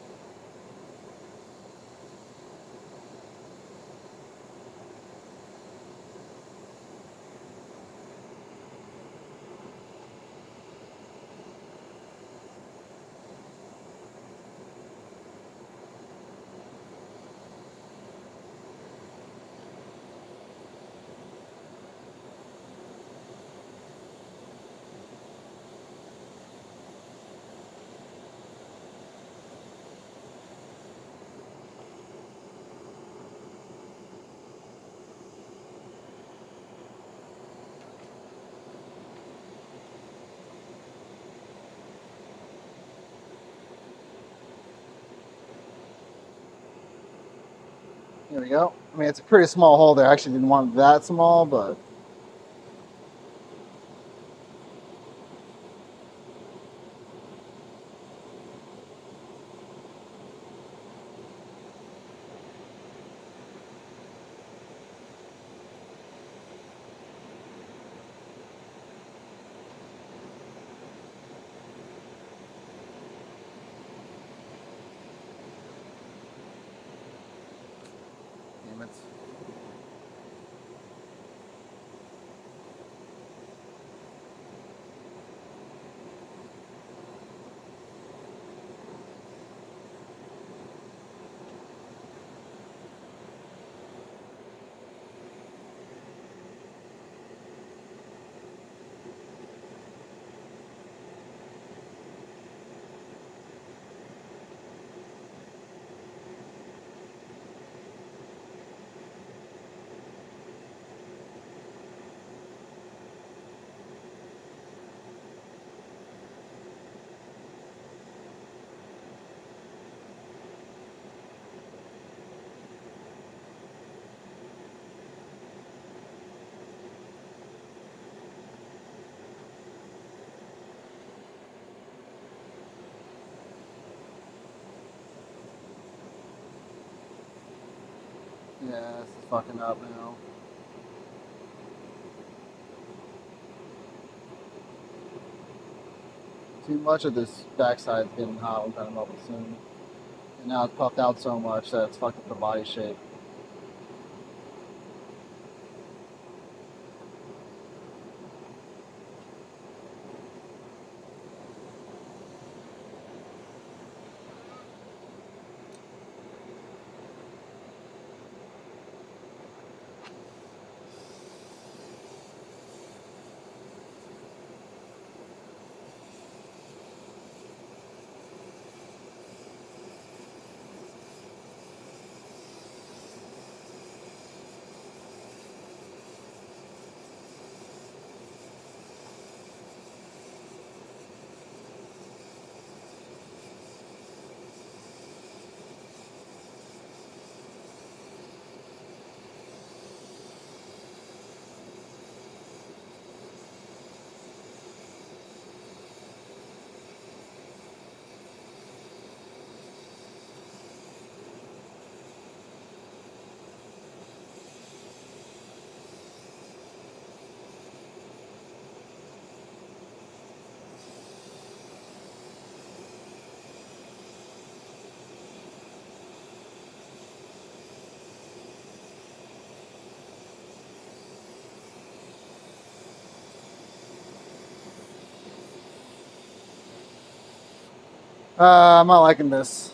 S1: There we go. I mean, it's a pretty small hole there. I actually didn't want it that small, but damn it. Yeah, this is fucking up now. Too much of this backside is getting hot. We're gonna melt it soon. And now it's puffed out so much that it's fucked up the body shape. I'm not liking this.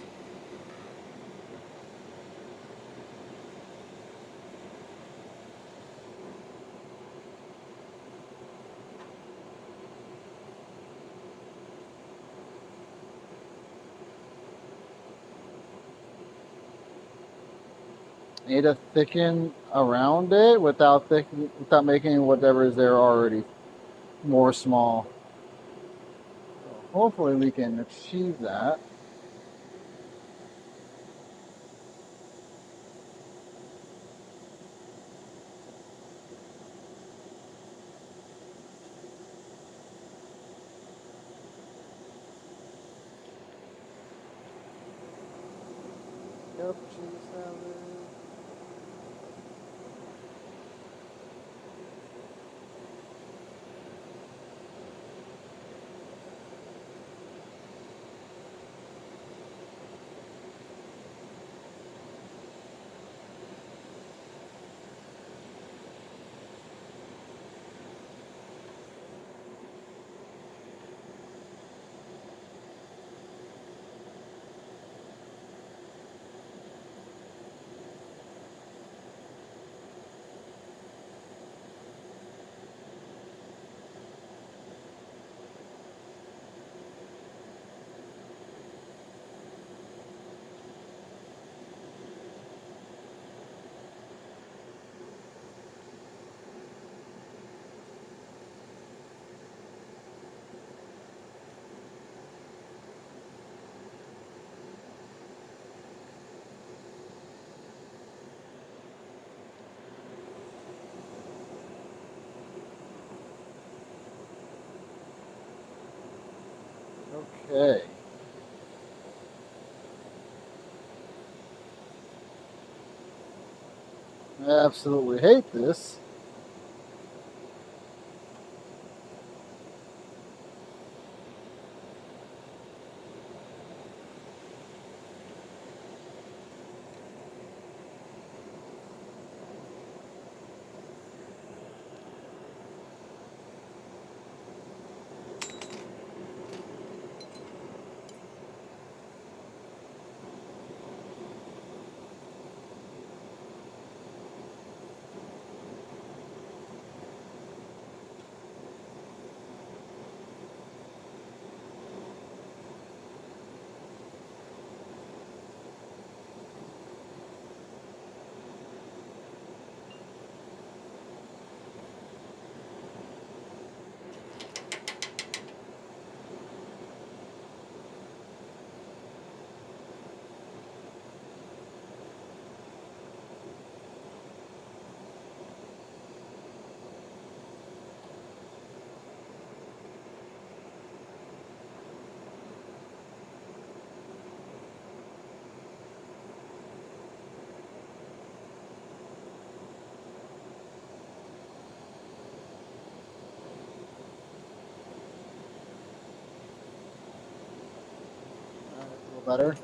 S1: Need to thicken around it without making whatever is there already more small. So hopefully we can achieve that. Yep, cheese salad. Okay. I absolutely hate this. A little better.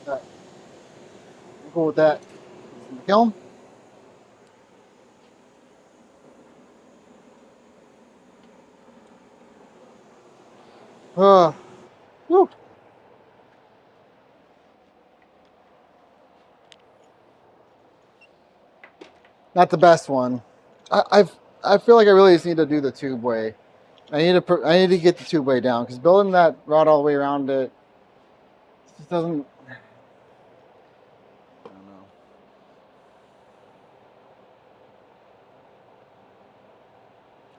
S1: Alright, I'm cool with that. Kill him. Whew. Not the best one. I feel like I really just need to do the tube way. I need to get the tube way down because building that rod all the way around it just doesn't. I don't know.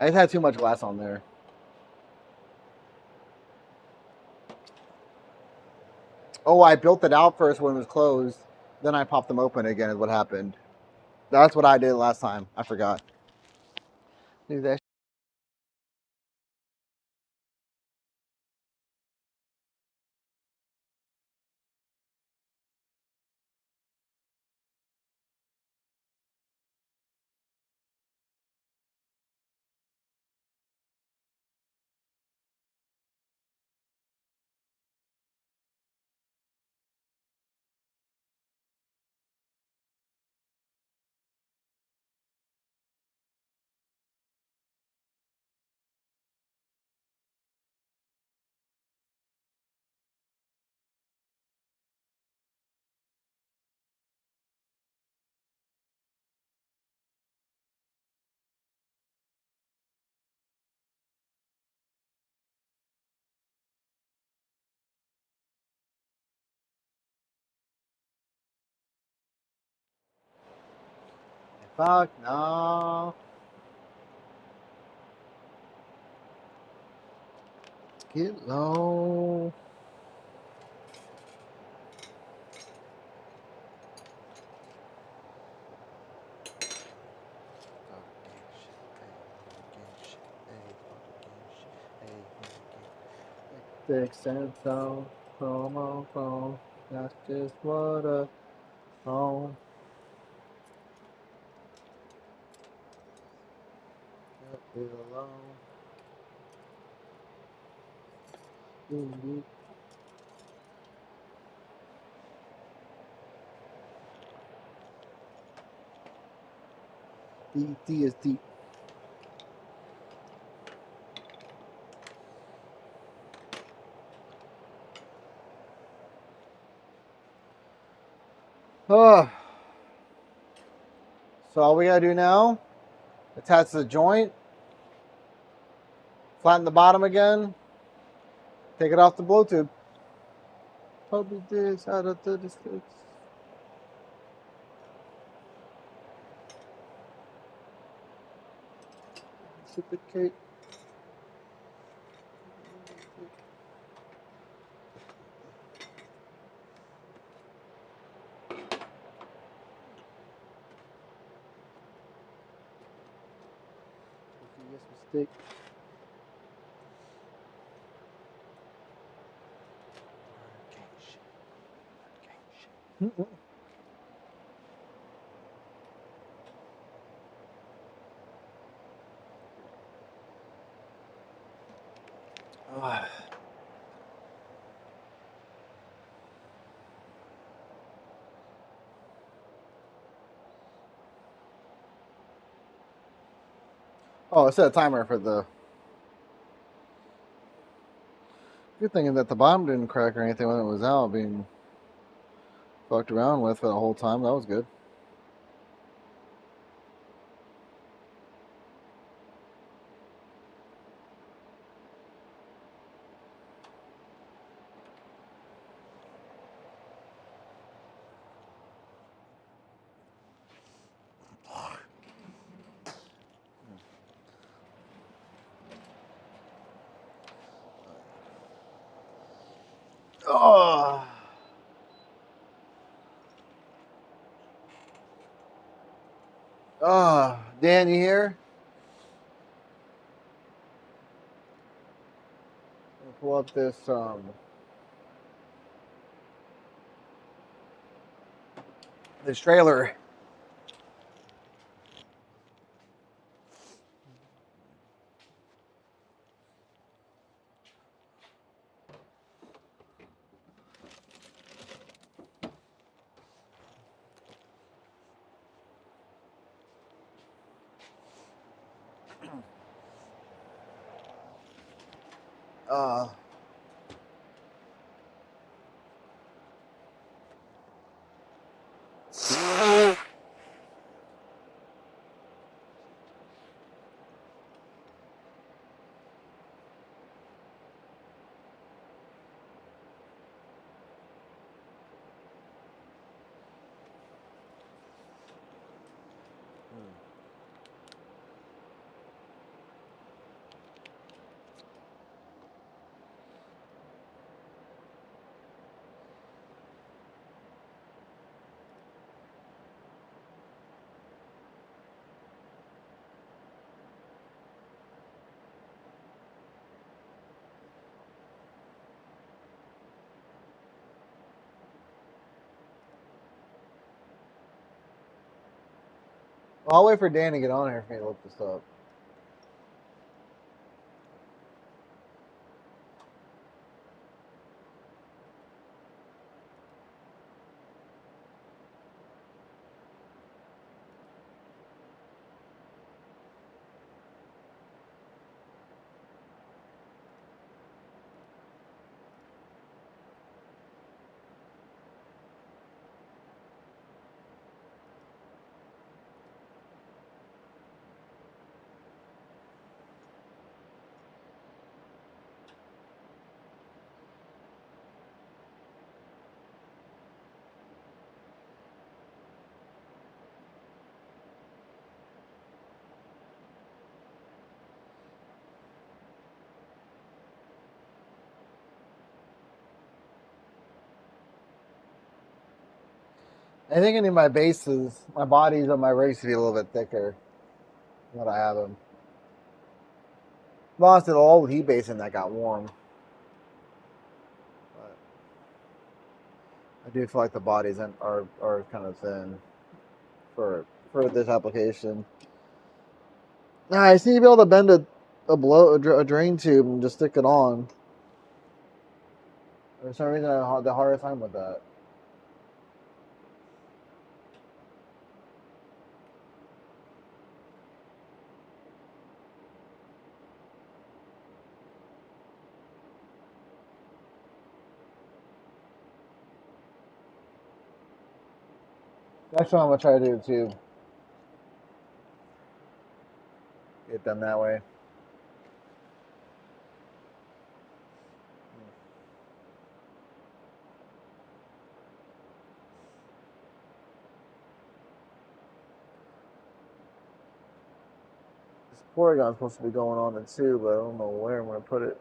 S1: I just had too much glass on there. Oh, I built it out first when it was closed. Then I popped them open again. Is what happened. That's what I did last time. I forgot. Do that. Fuck no. Get low. sticks and stones, promo phone. That's just what a phone. Leave it alone. DT is deep. Oh. So all we gotta do now, attach the joint, flatten the bottom again, take it off the blow tube. Probably this out of 36. Reciprocate. Mistake. Oh, I set a timer for the. Good thing is that the bottom didn't crack or anything when it was out, being fucked around with for the whole time. That was good. Oh. Oh, Dan, you here? I'll pull up this trailer. Uh, I'll wait for Dan to get on here for me to look this up. I think any of my bases, my bodies on my rigs to be a little bit thicker than what I have them. Lost it all with heat basing that got warm. I do feel like the bodies are kind of thin for this application. Nah, I just need to be able to bend a drain tube and just stick it on. For some reason, I had the hardest time with that. That's what I'm gonna try to do too. Get done that way. This Porygon's supposed to be going on it too, but I don't know where I'm gonna put it.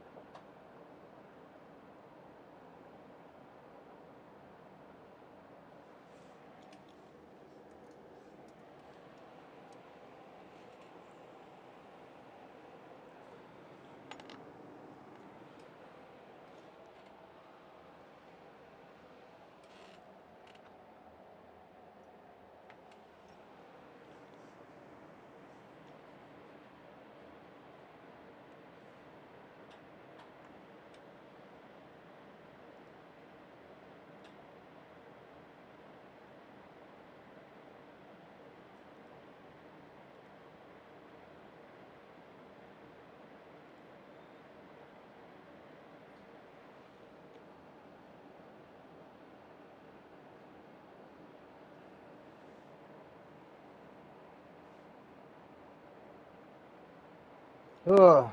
S1: Ugh.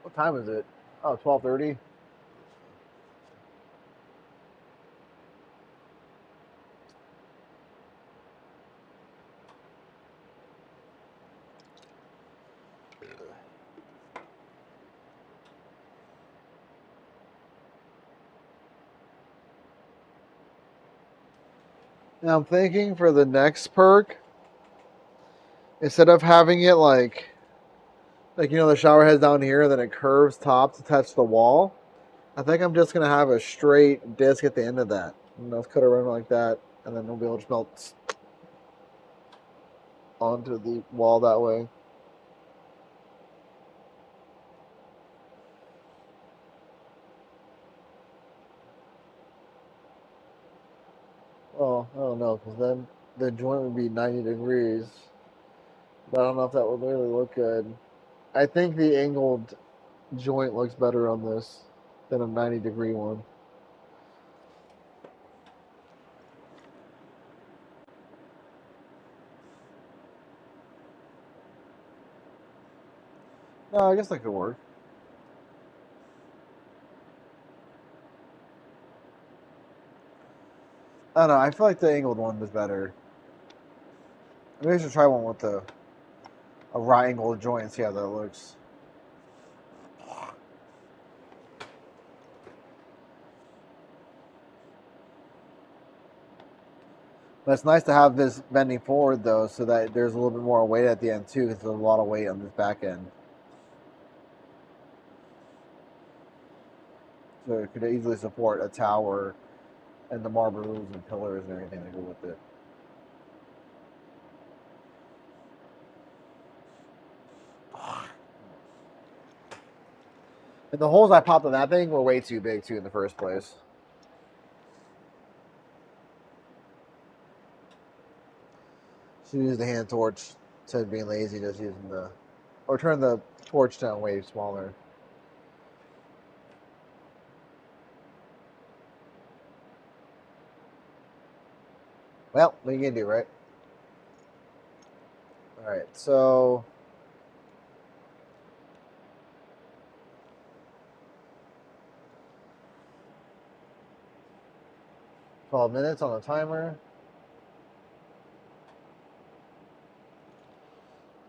S1: What time is it? Oh, 12:30. Now I'm thinking for the next perk, instead of having it like the shower head's down here, then it curves top to touch the wall. I think I'm just gonna have a straight disc at the end of that. Let's cut it around like that, and then we'll be able to melt onto the wall that way. Oh, I don't know, because then the joint would be 90 degrees. But I don't know if that would really look good. I think the angled joint looks better on this than a 90-degree one. No, I guess that could work. I don't know. I feel like the angled one was better. Maybe I should try one with a right angled joint and see how that looks. But it's nice to have this bending forward though, so that there's a little bit more weight at the end too, because there's a lot of weight on this back end. So it could easily support a tower and the marbles and pillars and everything that go with it. And the holes I popped on that thing were way too big too in the first place. Should use the hand torch instead of being lazy, just using or turn the torch down way smaller. Well, what are you gonna do, right? All right, so 12 minutes on the timer.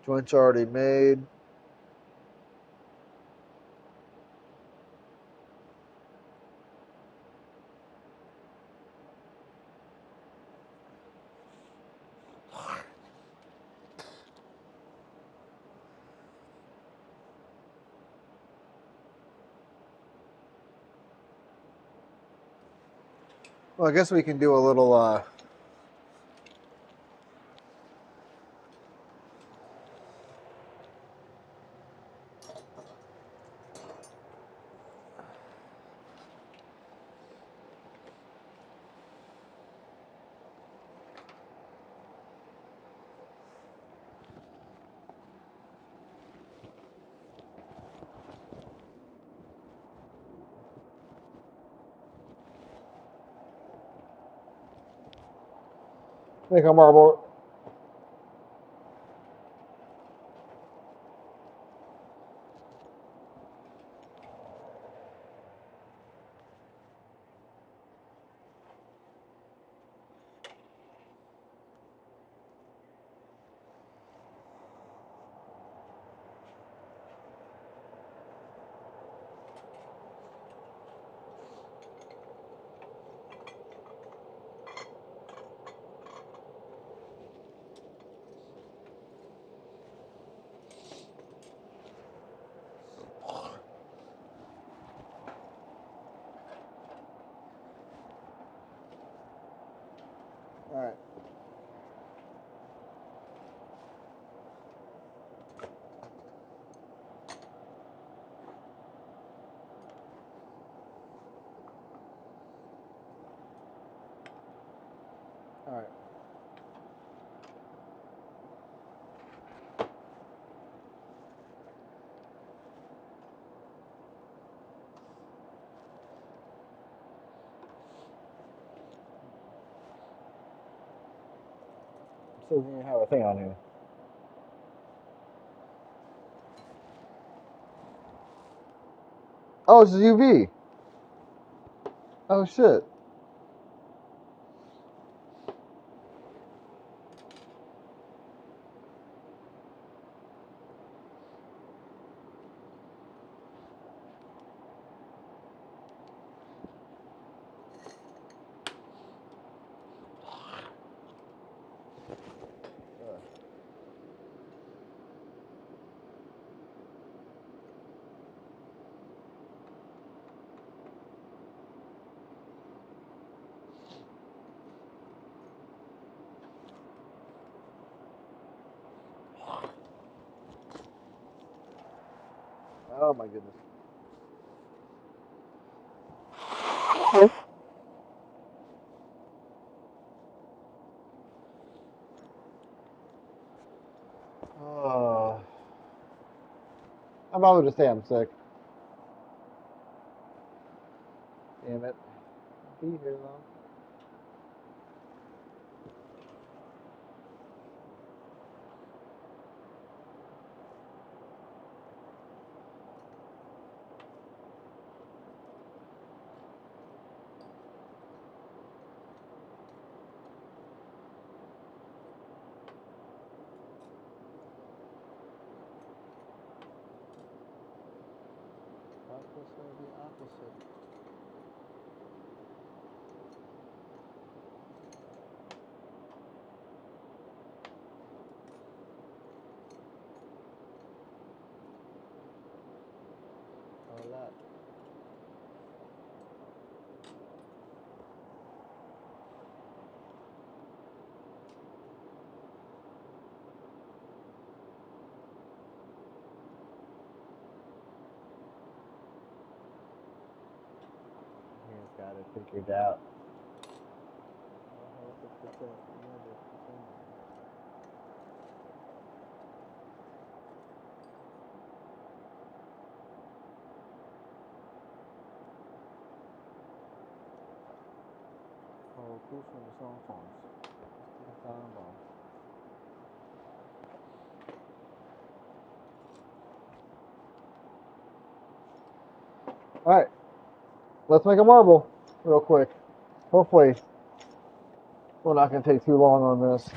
S1: Joints already made. Well, I guess we can do a little. Make a marble. All right. All right. So you have a thing on here. Oh, it's UV. Oh shit. Oh my goodness. Oh. I'm about to say I'm sick. Damn it. Be here though. Opposite, the opposite. A lot. He's got it figured out. Oh, cool from the song songs. All right, let's make a marble real quick. Hopefully, we're not going to take too long on this.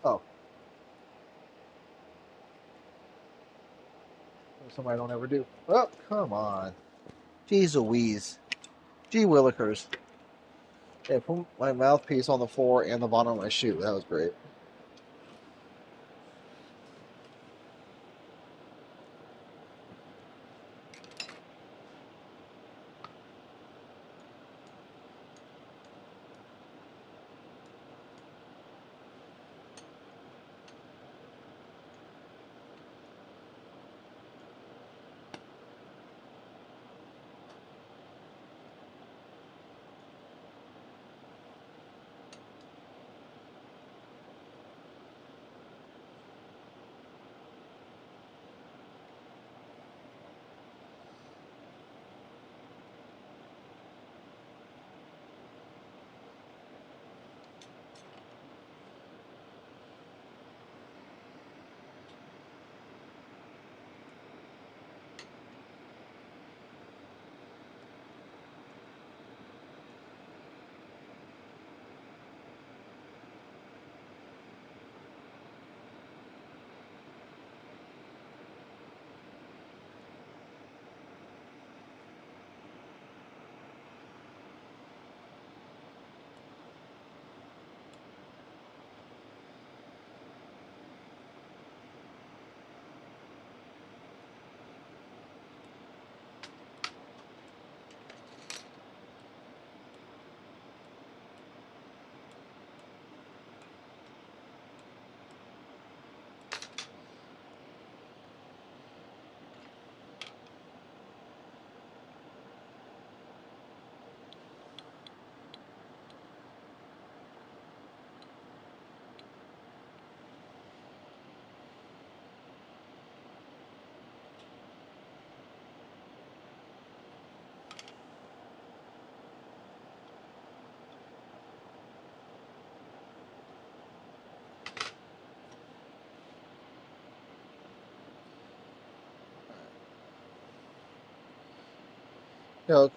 S1: Oh. Something I don't ever do. Oh, come on. Jeez Louise. Gee Willikers. Yeah, put my mouthpiece on the floor and the bottom of my shoe. That was great.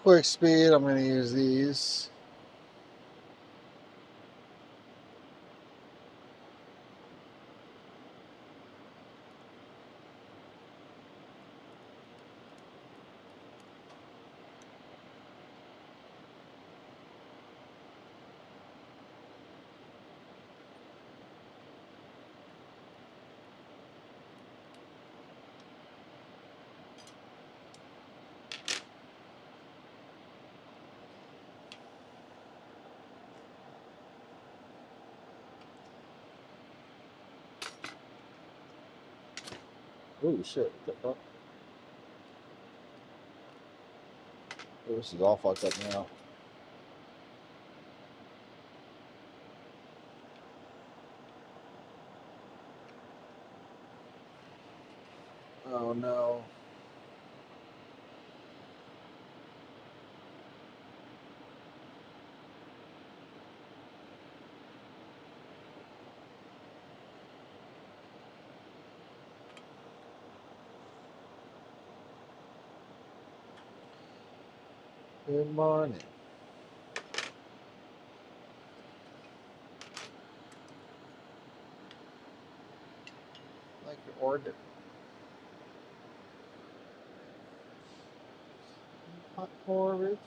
S1: Quick speed, I'm going to use these. Oh shit. What the fuck? Oh, this is all fucked up now. Oh no. Good morning. Like your order. Hot porridge.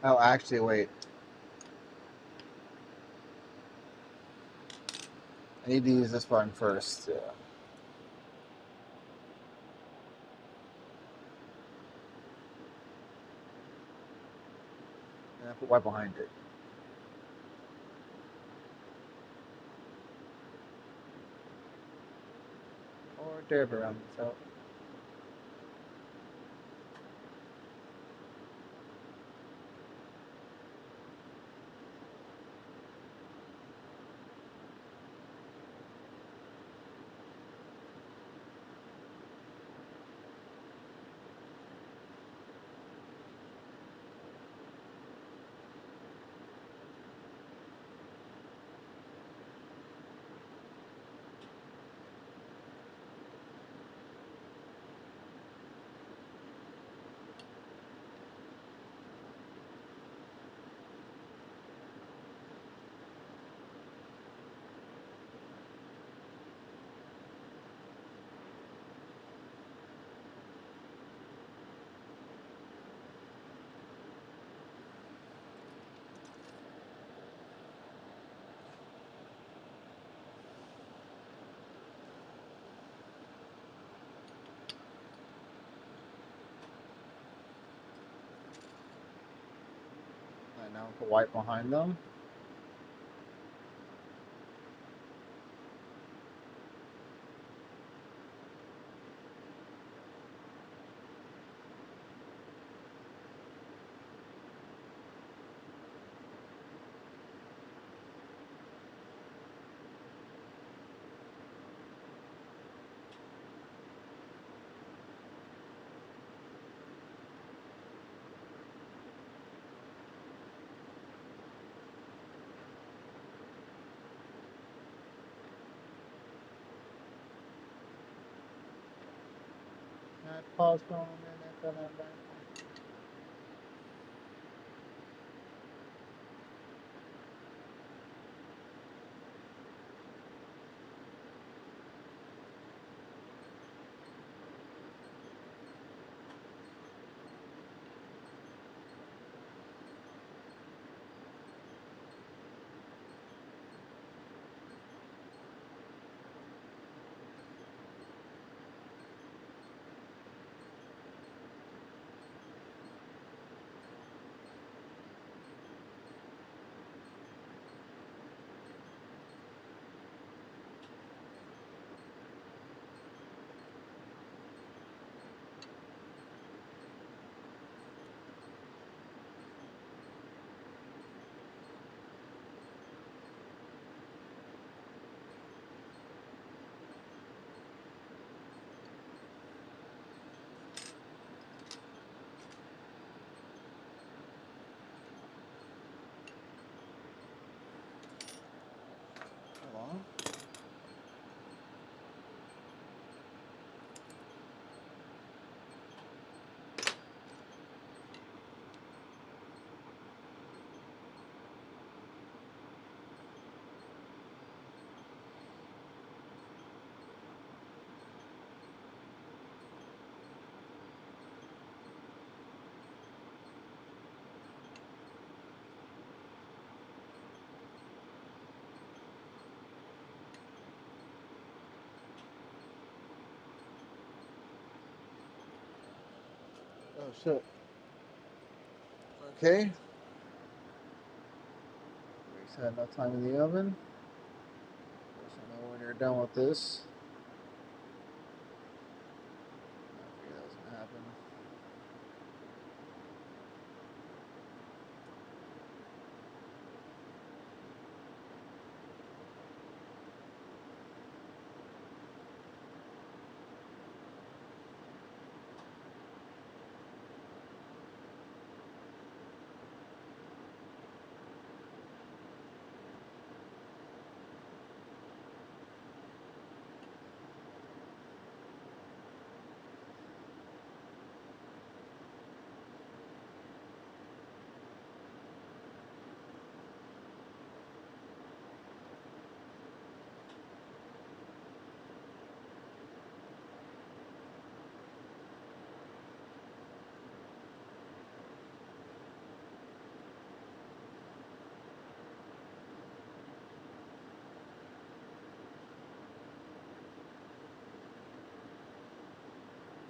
S1: Oh, actually, wait. I need to use this button first. Yeah. And I put white behind it. Or dirt around itself. Now with the white behind them. Pause for a minute. Hold on. Oh shit. Okay. Reset enough time in the oven. So know when you're done with this. I figured that was gonna happen.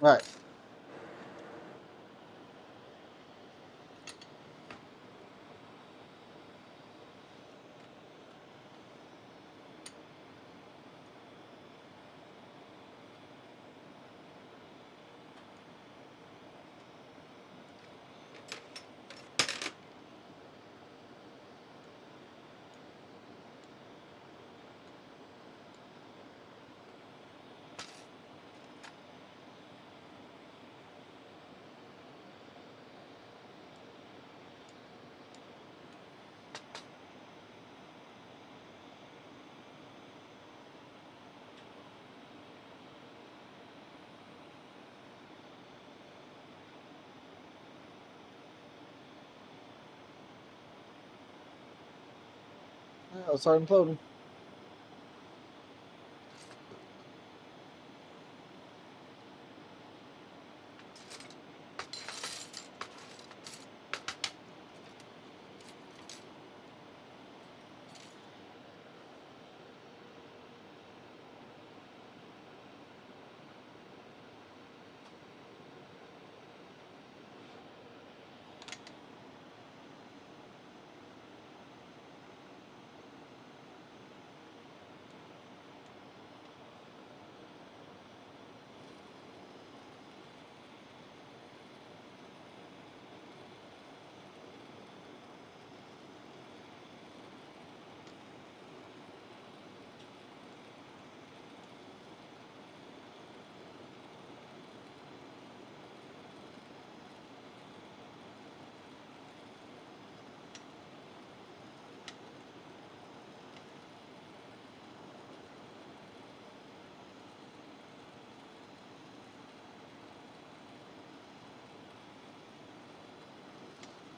S1: Right. I'll start imploding.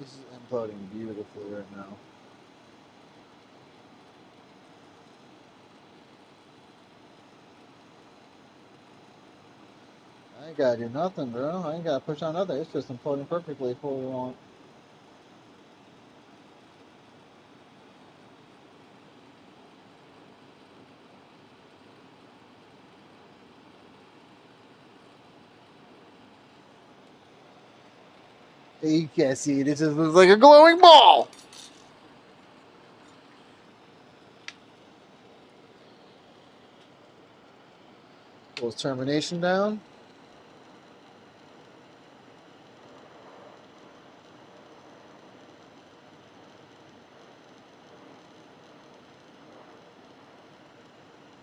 S1: This is imploding beautifully right now. I ain't gotta do nothing, bro. I ain't gotta push on nothing. It's just imploding perfectly for we want. You can't see it. It just looks like a glowing ball. Pulls termination down.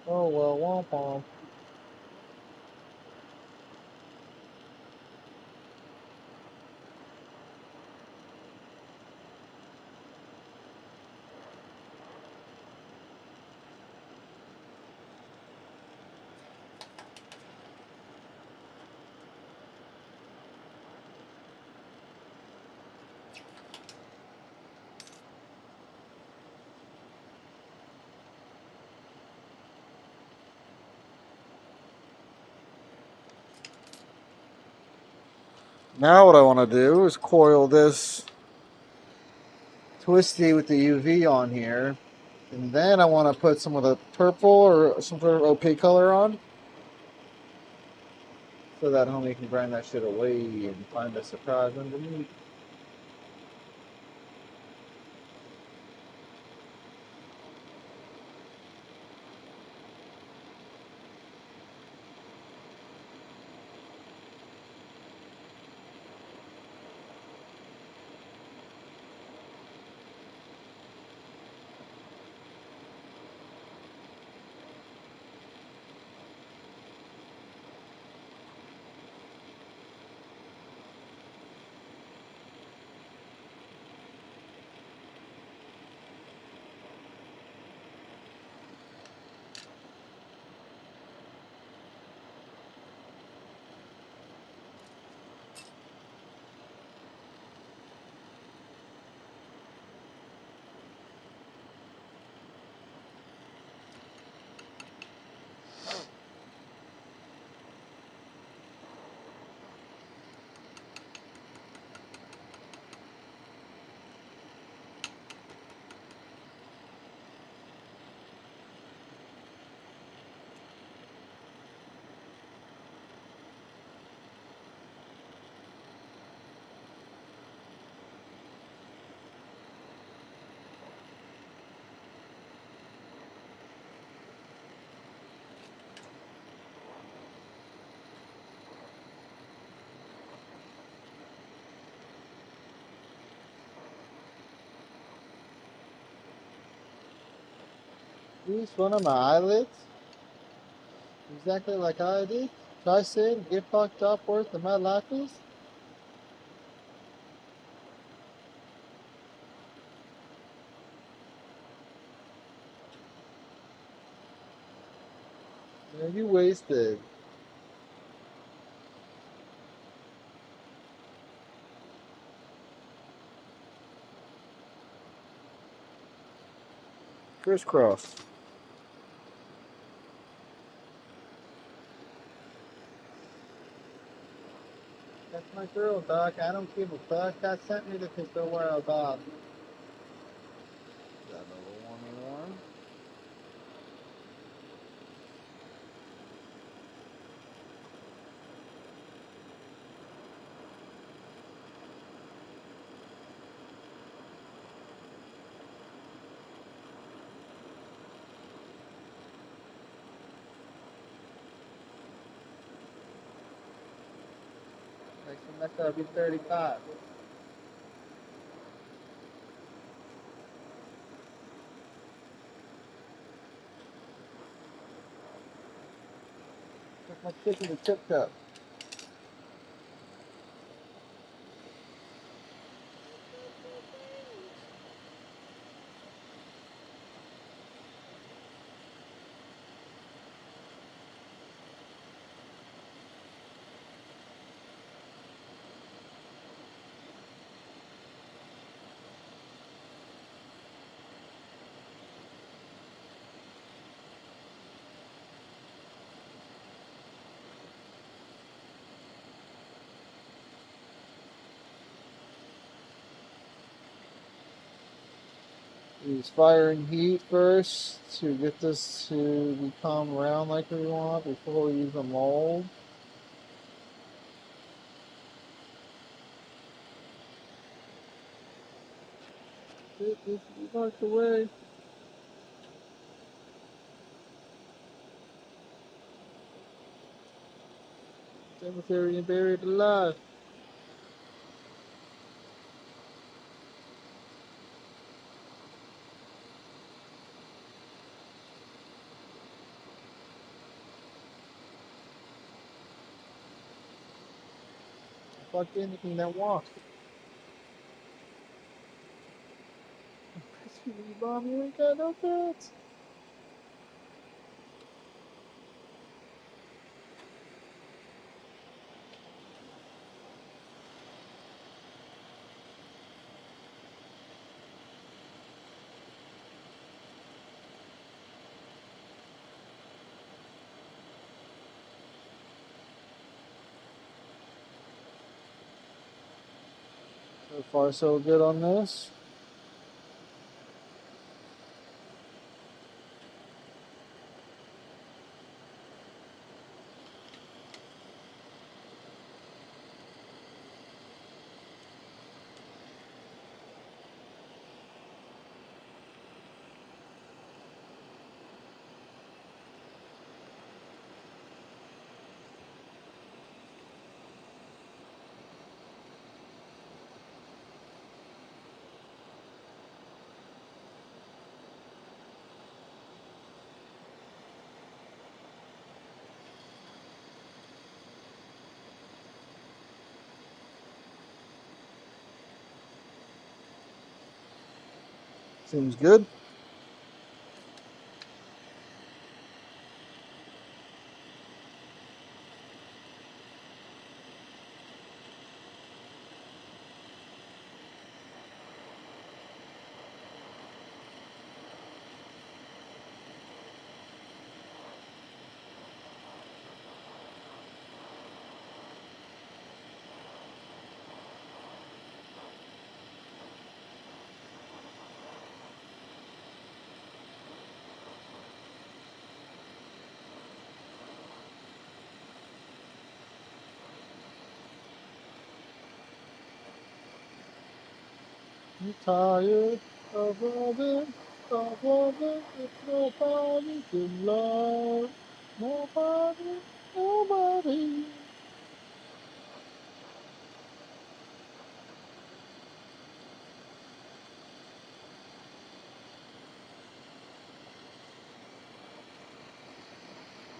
S1: Oh well, womp womp. Now what I want to do is coil this twisty with the UV on here. And then I want to put some of the purple or some sort of opaque color on. So that homie can grind that shit away and find a surprise underneath. Use one of my eyelids, exactly like I did. Try saying get fucked up worth of my lapis. Man, you wasted. Crisscross. That's my girl, Doc. I don't give a fuck. That sent me to Pistol World, Bob. Got another warm. Next semester I'll be 35. Took my chicken to Tip Cup. Use fire and heat first to get this to become round like we want before we use the mold. This is marked away. Cemetery and buried alive. Fuck anything that walks. Mom, you ain't got no cats. So far, so good on this. Seems good. I'm tired of loving, if nobody can love. Nobody, nobody.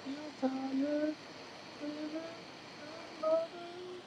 S1: You're tired of living and loving.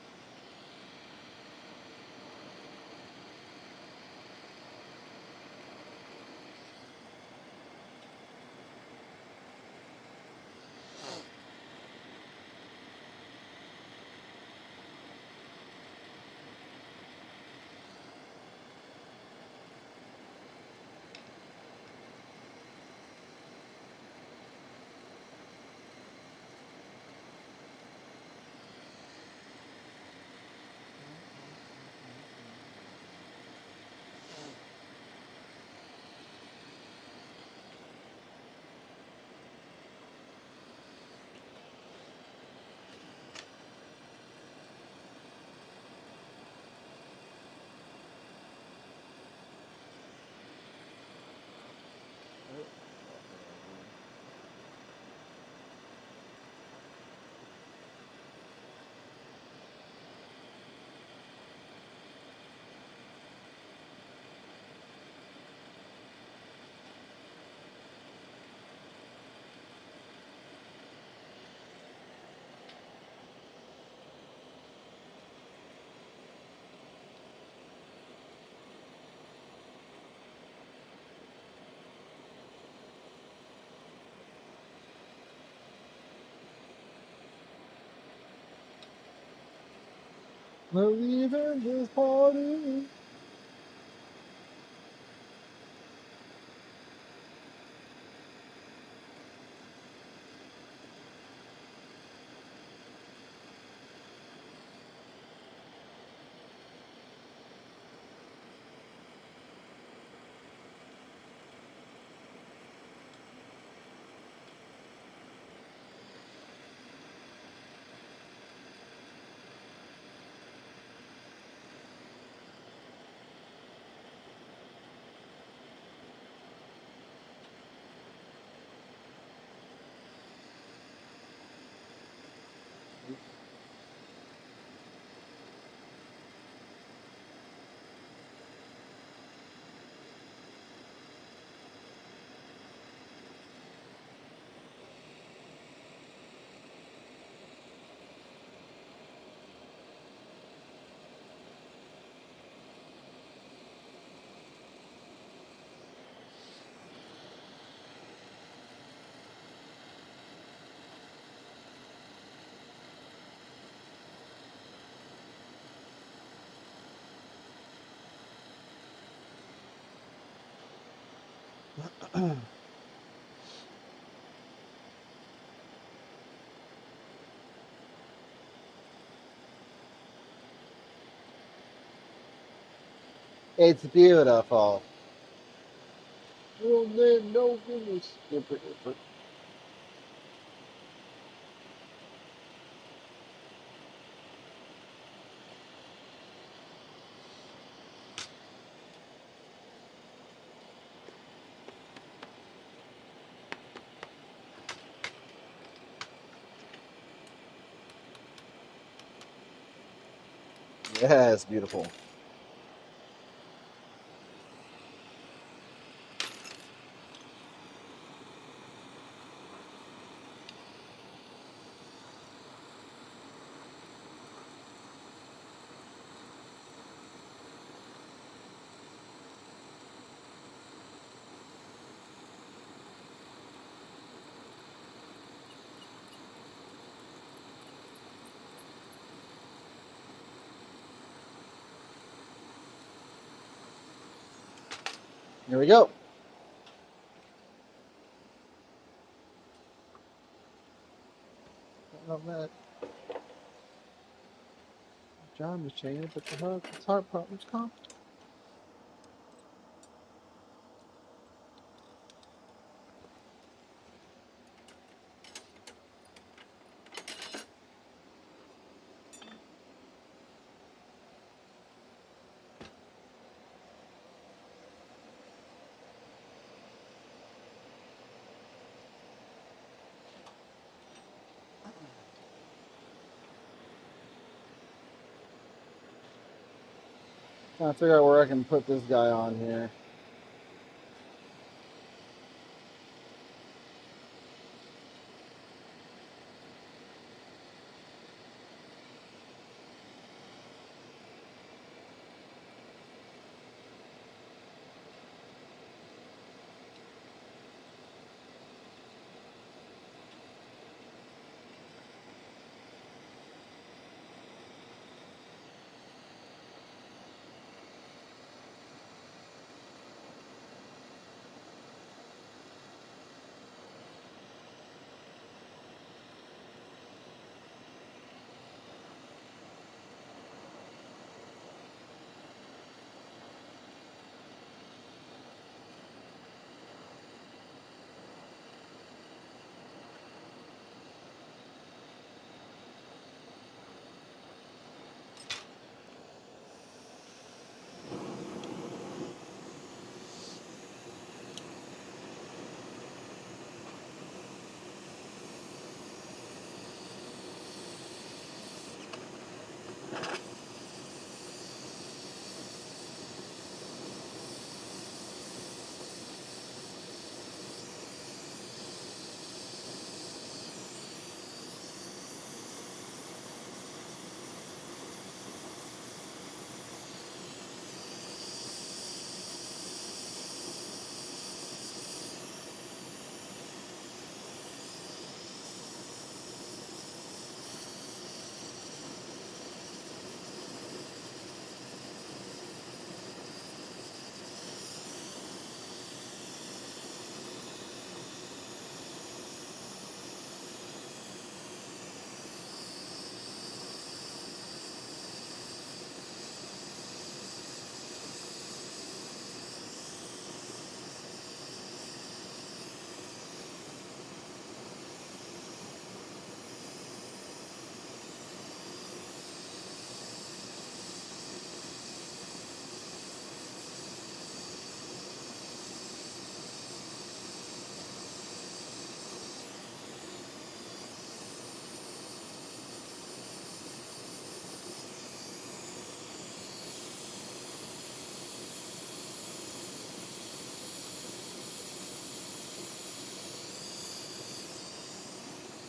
S1: We're leaving this party. It's beautiful. Well, then, no goodness. Yes, beautiful. Here we go. Love that. John was changing, but the heart problems come. Trying to figure out where I can put this guy on here.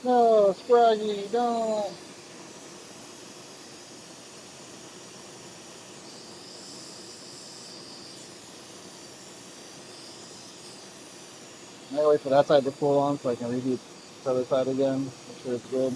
S1: No, Scraggy, don't. I wait for that side to pull on so I can reheat this other side again. Make sure it's good.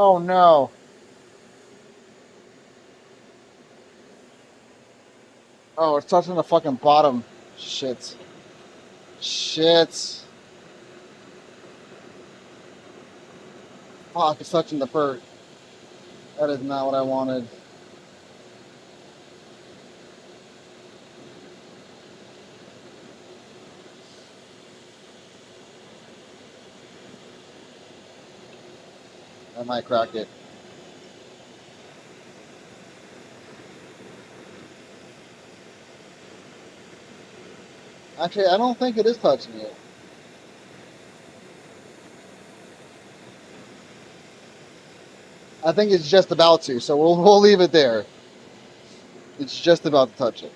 S1: Oh no. Oh, it's touching the fucking bottom. Shit. Shit. Fuck, it's touching the bird. That is not what I wanted. I might crack it. Actually, I don't think it is touching it. I think it's just about to, so we'll leave it there. It's just about to touch it.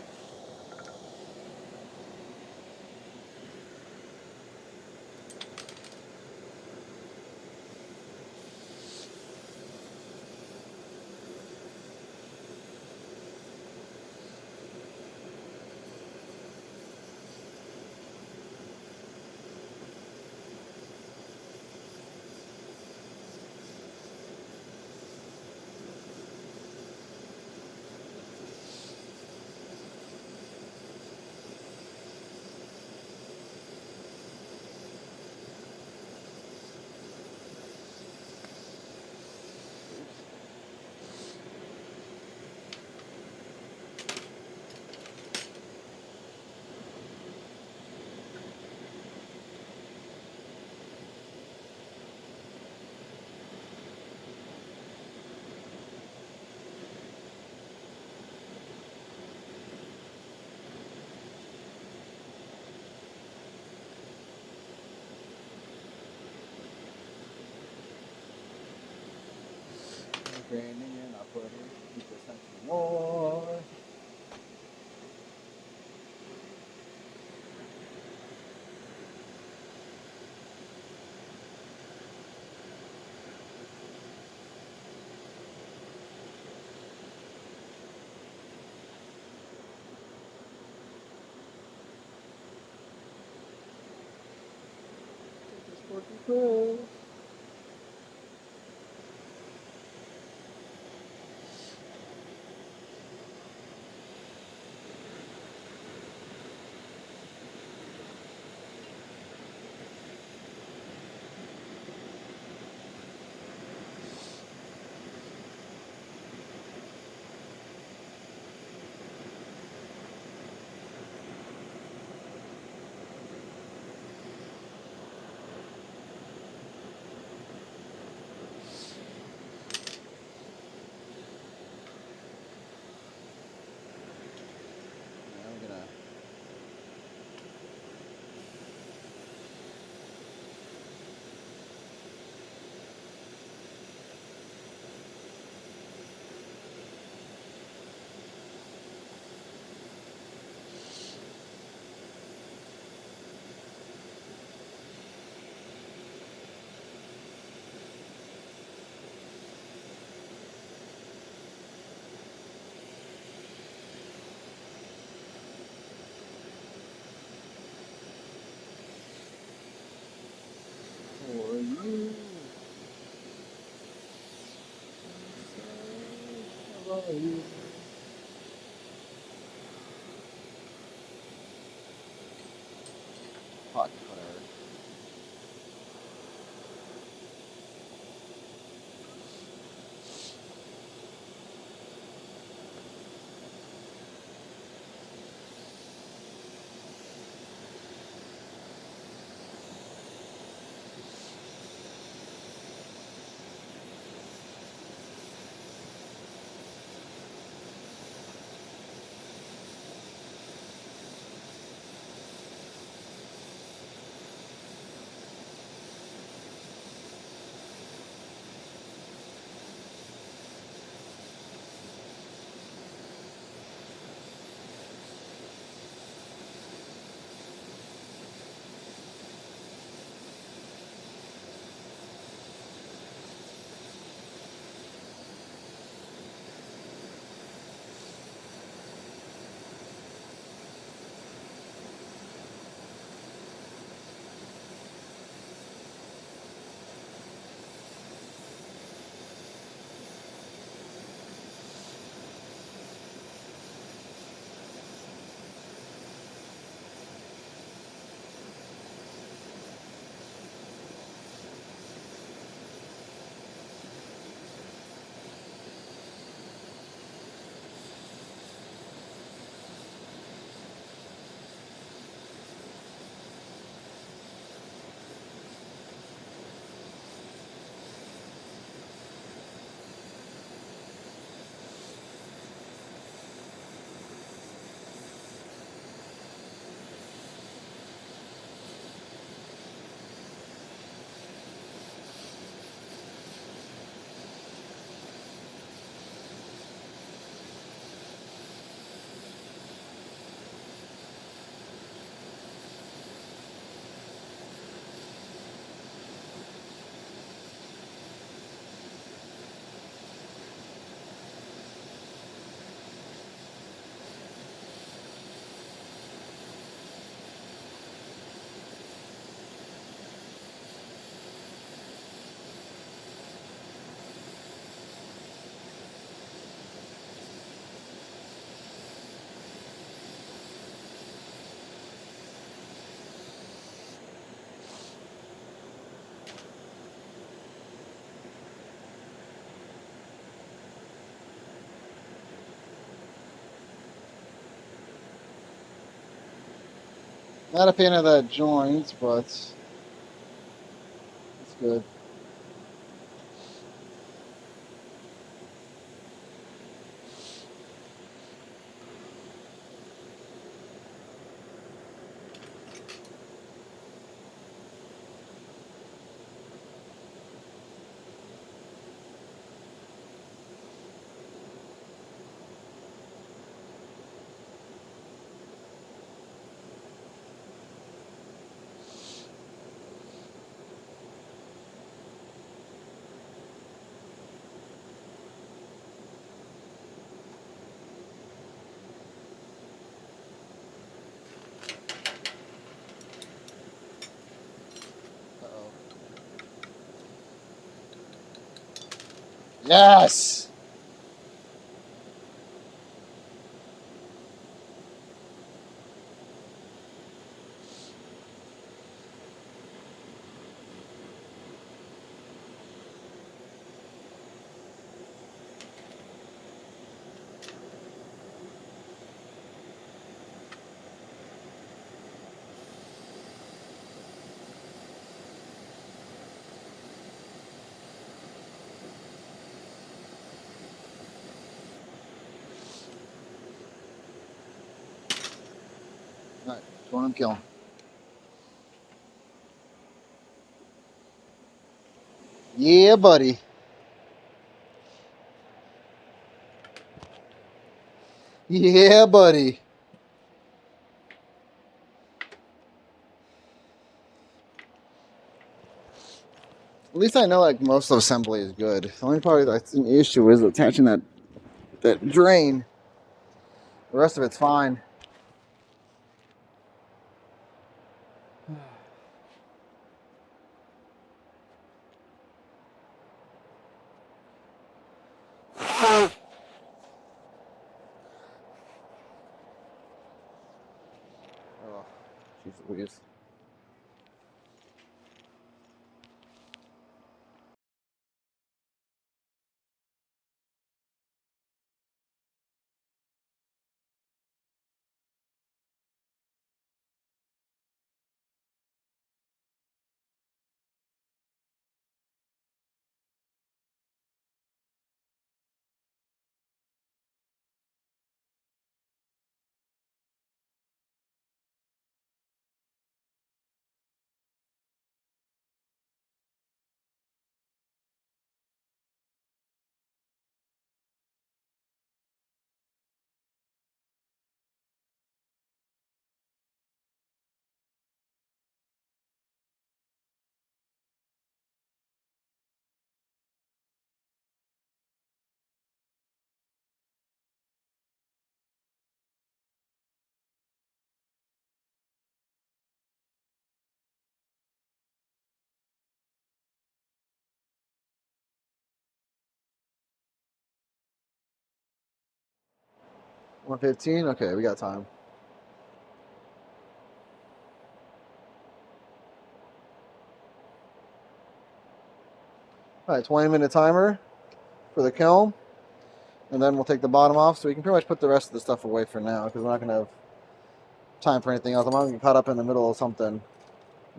S1: And I put it more. Cool. I'm gonna. For you. For you. Fuck, whatever. Not a fan of that joint, but it's good. Uh-oh. Yes! Alright, go on and kill him. Yeah, buddy. Yeah, buddy. At least I know like most of the assembly is good. The only part that's an issue is attaching that drain. The rest of it's fine. Oh, jeez Louise. $115? Okay, we got time. Alright, 20-minute timer for the kiln. And then we'll take the bottom off, so we can pretty much put the rest of the stuff away for now, because we're not going to have time for anything else. I'm not going to get caught up in the middle of something,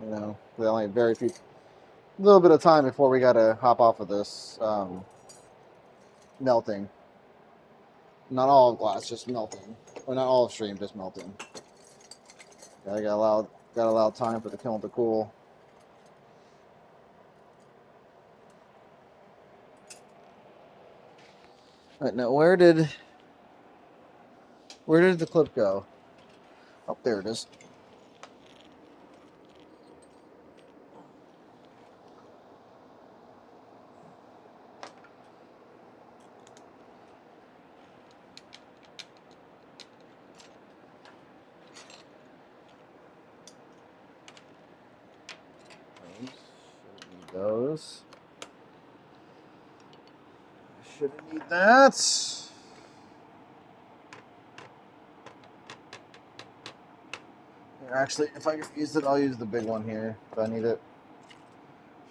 S1: you know. We only have very few, little bit of time before we got to hop off of this melting. Not all of glass, just melting. Or not all of stream, just melting. Yeah, got to allow time for the kiln to cool. All right, now where did the clip go? Oh, there it is. Those. Shouldn't need that. Here, actually, if I can use it, I'll use the big one here if I need it.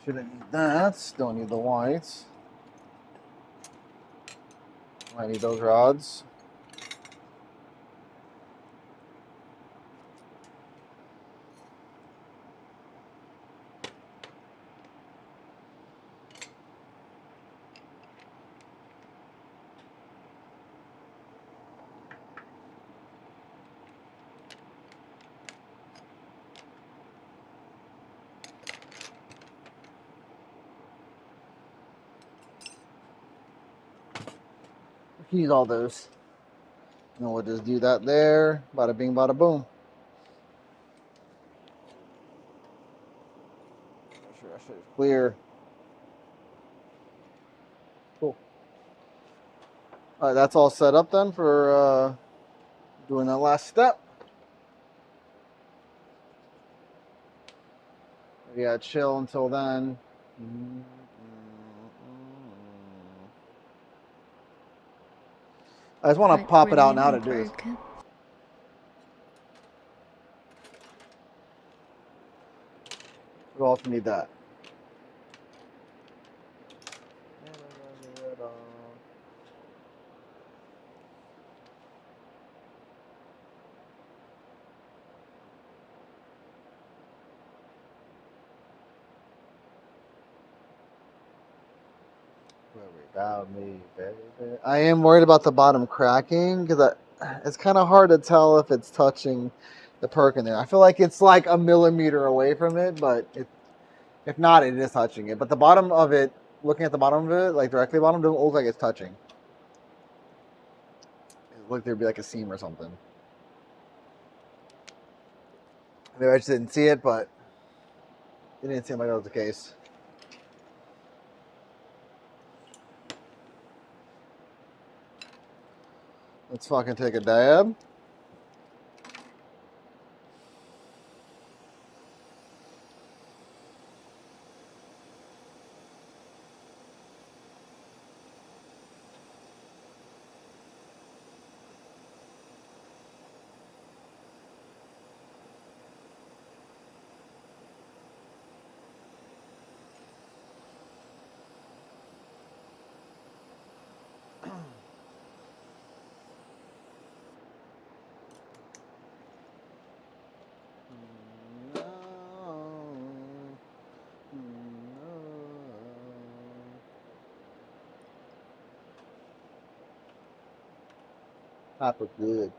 S1: Shouldn't need that. Don't need the whites. Might need those rods. Use all those. And we'll just do that there. Bada bing, bada boom. Make sure that shit is clear. Cool. All right, that's all set up then for doing that last step. We gotta chill until then. I just want to pop it out now to do this. Who else need that? About me, baby. I am worried about the bottom cracking because it's kind of hard to tell if it's touching the perk in there. I feel like it's like a millimeter away from it, but if not, it is touching it. But the bottom of it, looking at the bottom of it, like directly bottom, doesn't look like it's touching. It looked like there'd be like a seam or something. Maybe I just didn't see it, but it didn't seem like that was the case. Let's fucking take a dab. Papa good.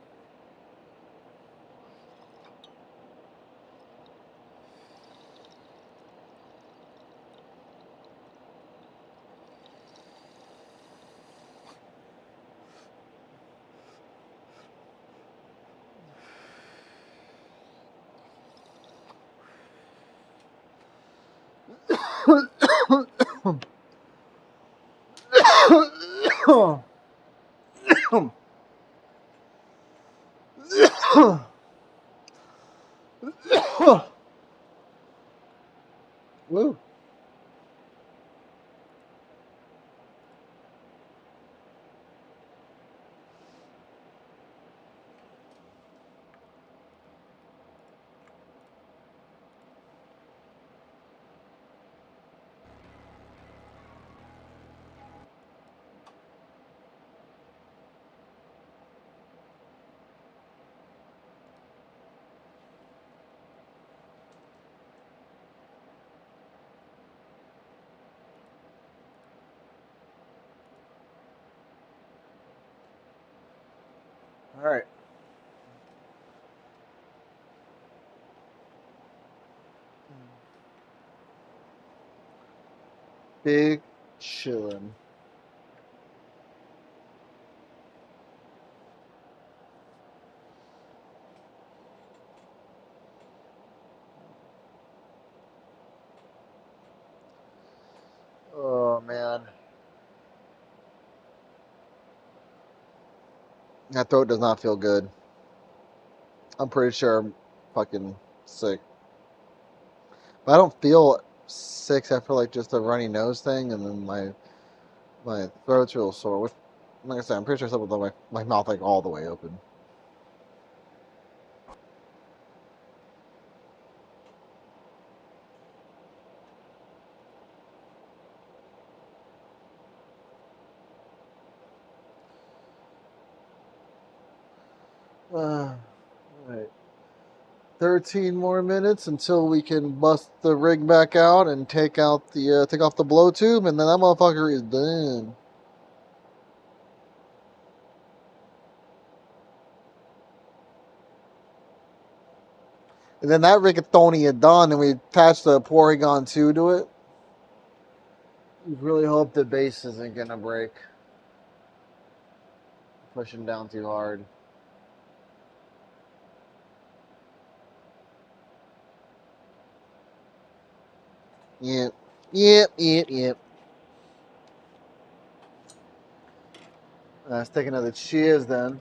S1: Woo. All right. Big chillin'. Oh man. That throat does not feel good. I'm pretty sure I'm fucking sick. But I don't feel sick. I feel like just a runny nose thing, and then my throat's real sore. Which, like I said, I'm pretty sure something with my mouth like all the way open. All right. 13 more minutes until we can bust the rig back out and take out the take off the blow tube, and then that motherfucker is done. And then that rigatoni is done, and we attach the Porygon 2 to it. We really hope the base isn't gonna break. pushing down too hard. Yep. Let's take another cheers then.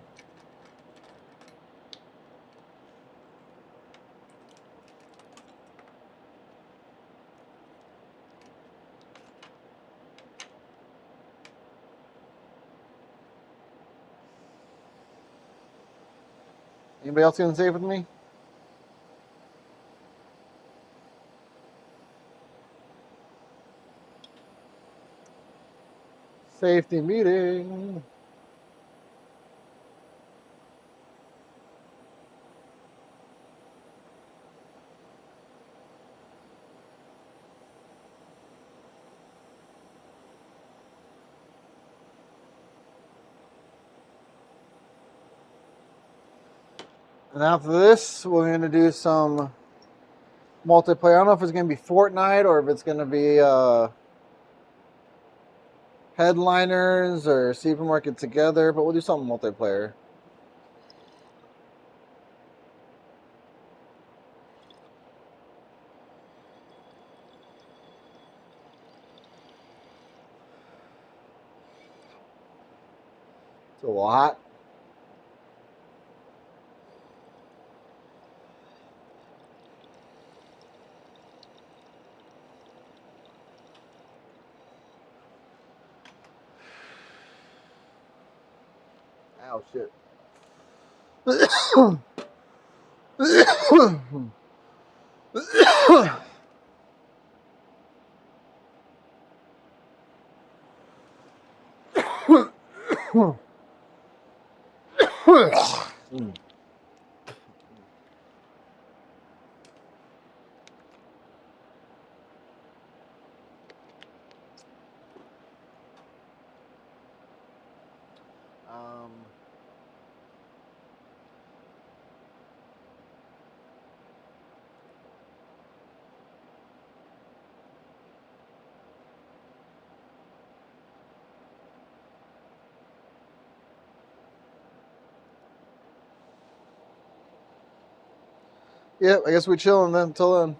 S1: Anybody else gonna save with me? Safety meeting. And after this, we're going to do some multiplayer. I don't know if it's going to be Fortnite or if it's going to be headliners or see if we work it together, but we'll do something multiplayer. It's a little hot. Ow, shit. Yep, I guess we're chilling then until then.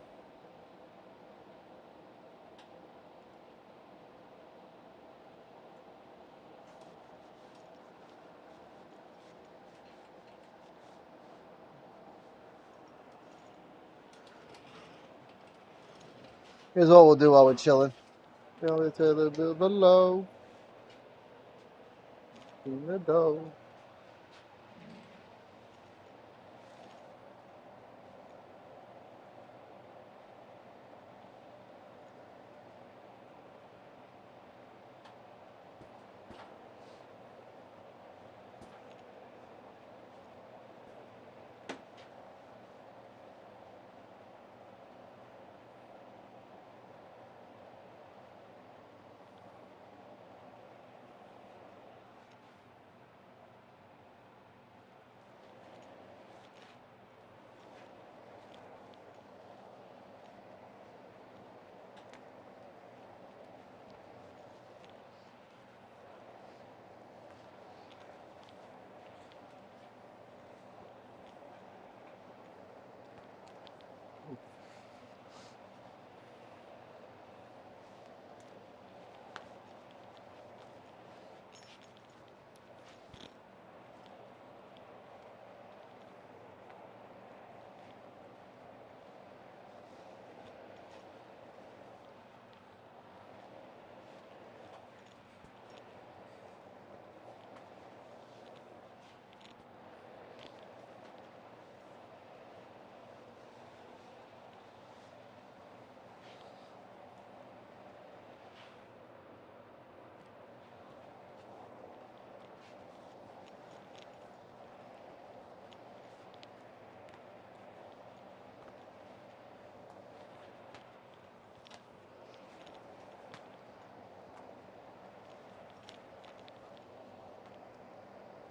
S1: Here's what we'll do while we're chilling. Tell it to the below. In the dough.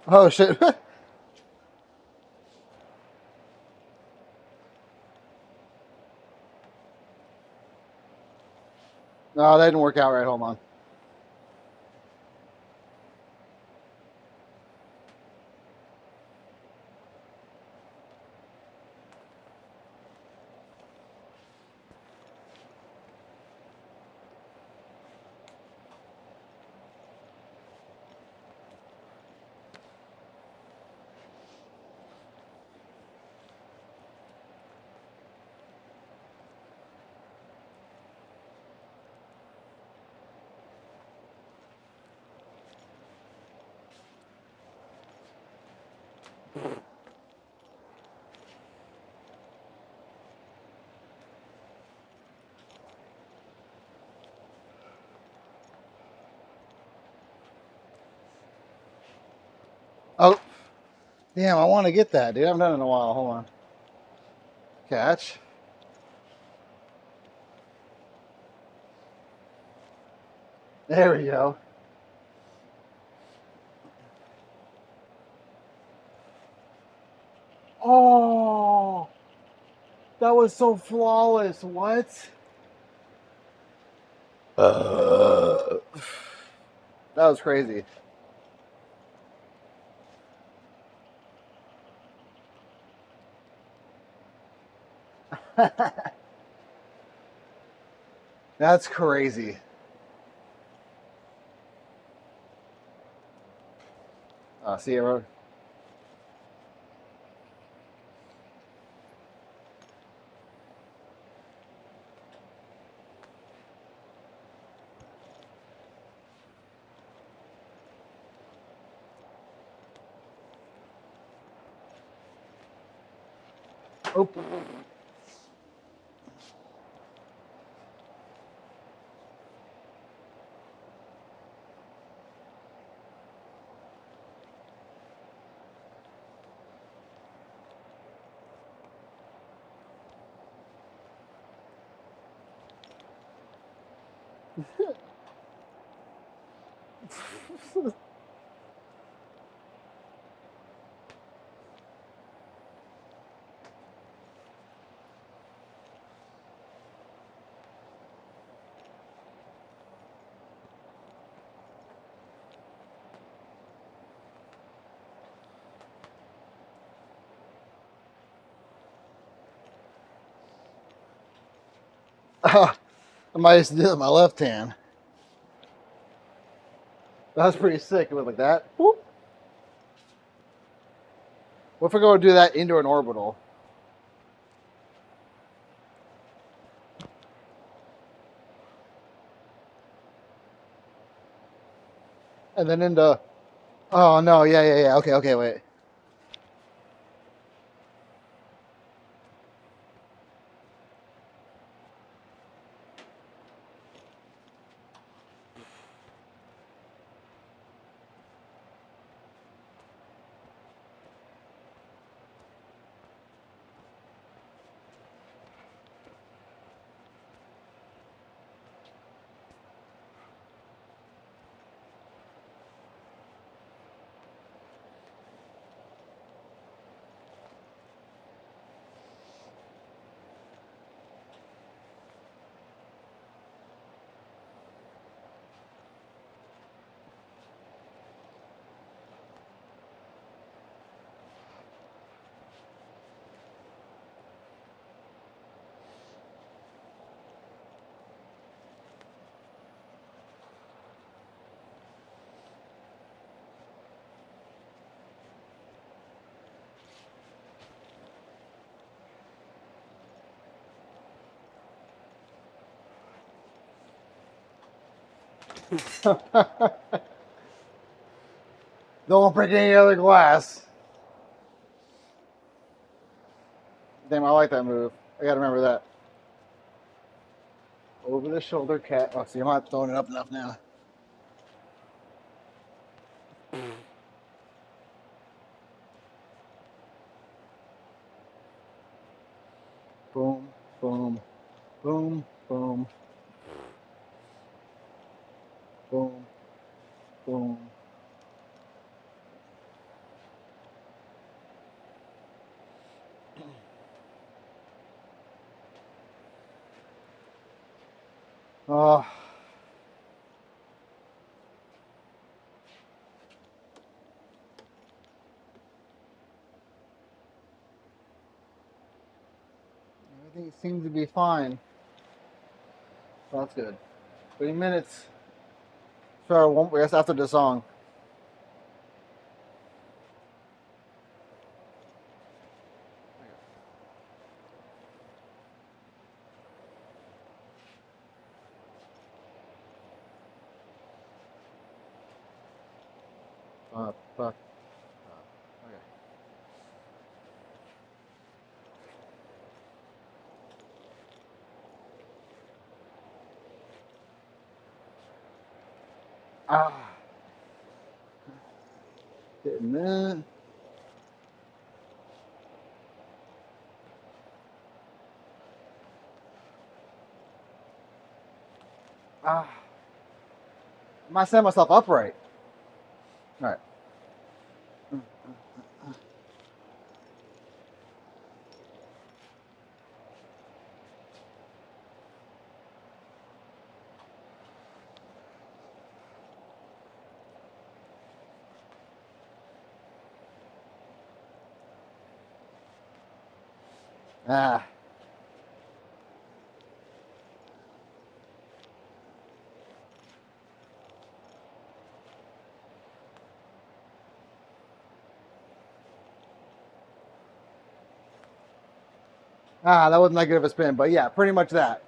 S1: Oh shit. No, that didn't work out right. Hold on. Oh, damn, I want to get that, dude. I haven't done it in a while. Hold on. Catch. There we go. Oh, that was so flawless. What? That was crazy. That's crazy. See you, bro. Oh. I might just do it with my left hand. That was pretty sick. It went like that. Whoop. What if I go do that into an orbital? And then into... Oh, no. Yeah. Okay, wait. Don't break any other glass. Damn, I like that move. I gotta remember that. Over the shoulder cat. Oh, see, I'm not throwing it up enough now. Boom, boom, boom, boom, boom, boom. Oh, everything seems to be fine. So that's good. 3 minutes. Sure, that's after the song. Fuck. Okay. Ah, getting that. Ah, am I setting myself up right? All right. Ah. Ah, that wasn't that good of a spin, but yeah, pretty much that.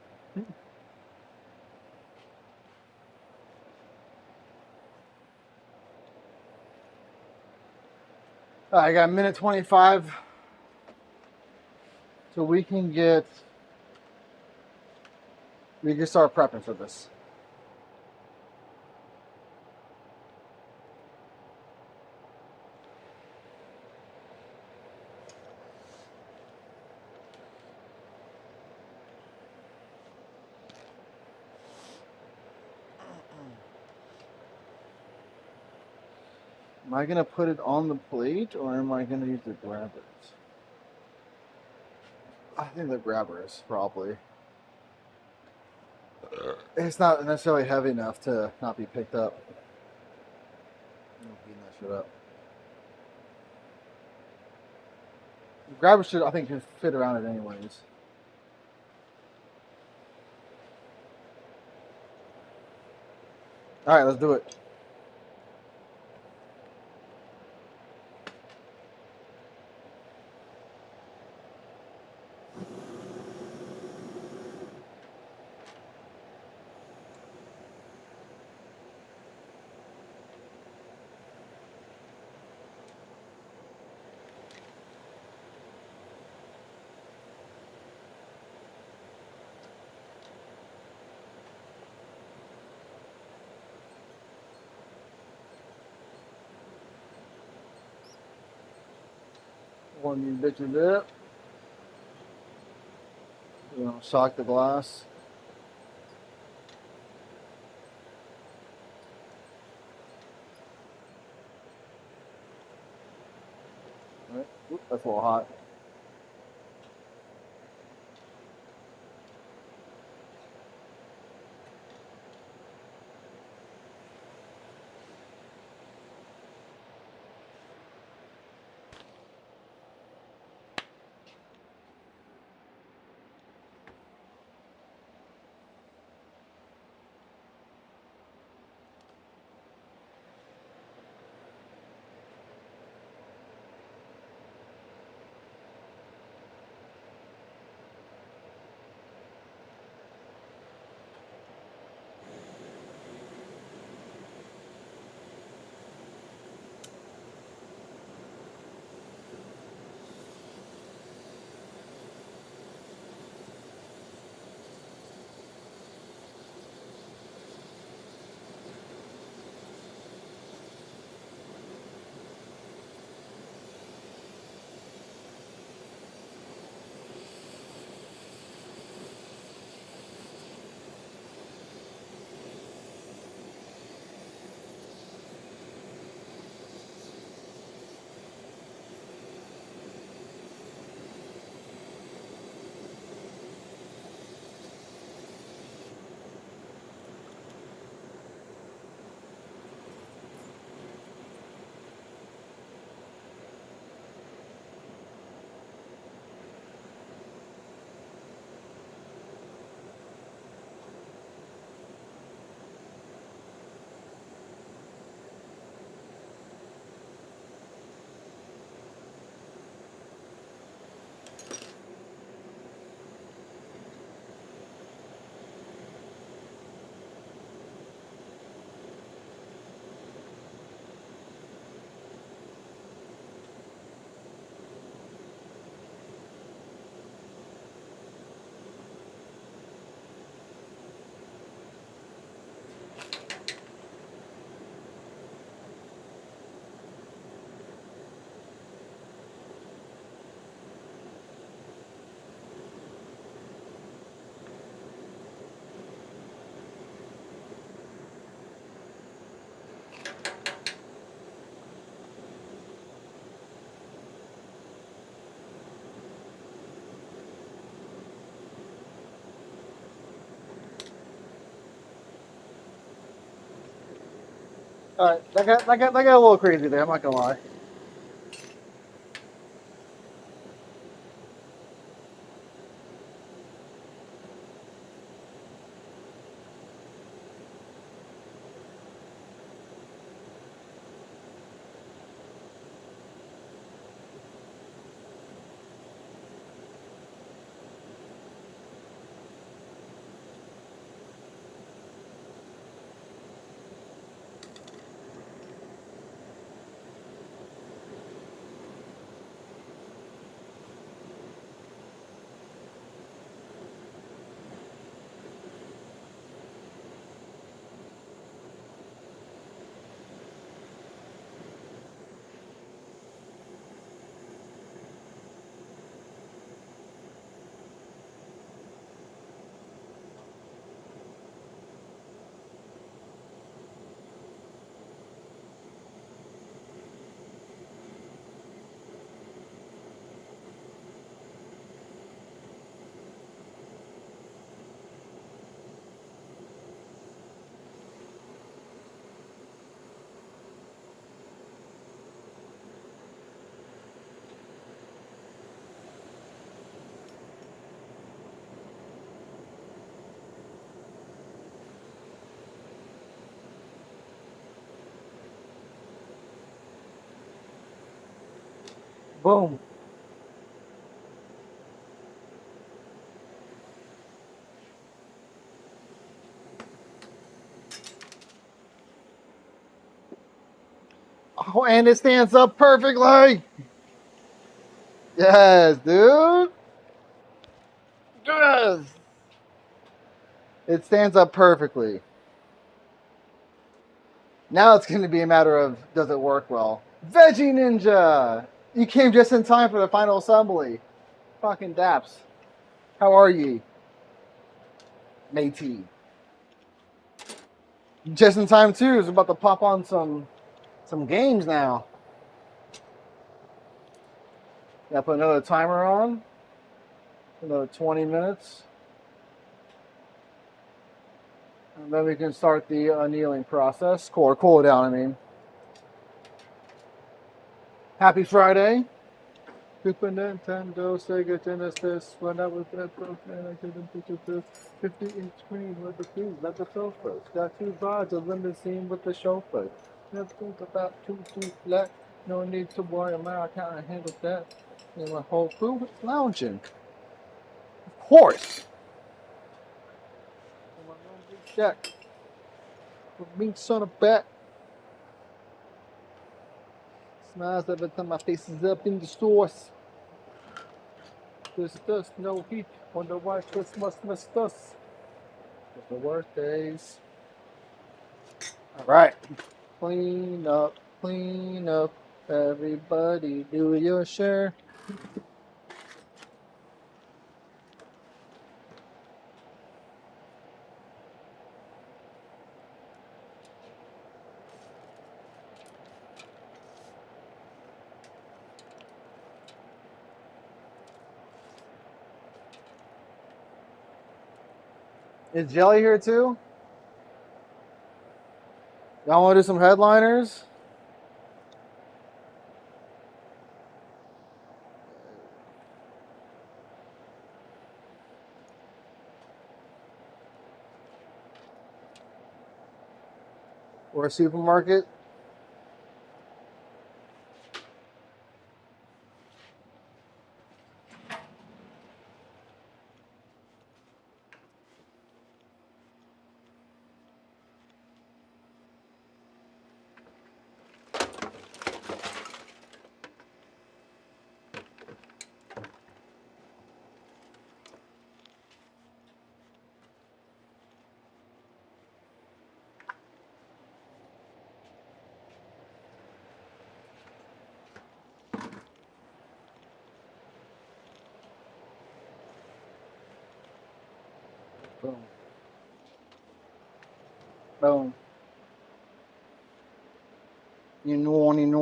S1: All right, I got a minute 25. So we can start prepping for this. Am I gonna put it on the plate or am I gonna use the grabbers? I think the grabbers probably. It's not necessarily heavy enough to not be picked up. I'm beating that shit up. The grabbers should, I think, just fit around it anyways. All right, let's do it. One of these bitches up. You know, shock the glass. All right. Oop, that's a little hot. All right, that got a little crazy there. I'm not gonna lie. Boom. Oh, and it stands up perfectly. Yes, dude. Yes. It stands up perfectly. Now it's going to be a matter of does it work well? Veggie Ninja! You came just in time for the final assembly. Fucking daps. How are ye? Matey. Just in time too. It's about to pop on some games now. Gotta put another timer on. Another 20 minutes. And then we can start the annealing process. Cool it down, I mean. Happy Friday. Super Nintendo, Sega Genesis. When I was at broke, man, I couldn't picture this 50-inch screen with the keys at the sofa. Got two rides, a limousine with the chauffeur. Never think about two flat. No need to worry, I can't handle that. And my whole crew was lounging. Of course. And my laundry shack. With me, son of bat. Smiles every time my face is up in the stores. There's dust, no heat. Wonder why Christmas missed us. It's the worst days. All right. Clean up. Everybody do your share. Is Jelly here too? Y'all want to do some headliners? Or a supermarket? Boom. Boom. You know one. You know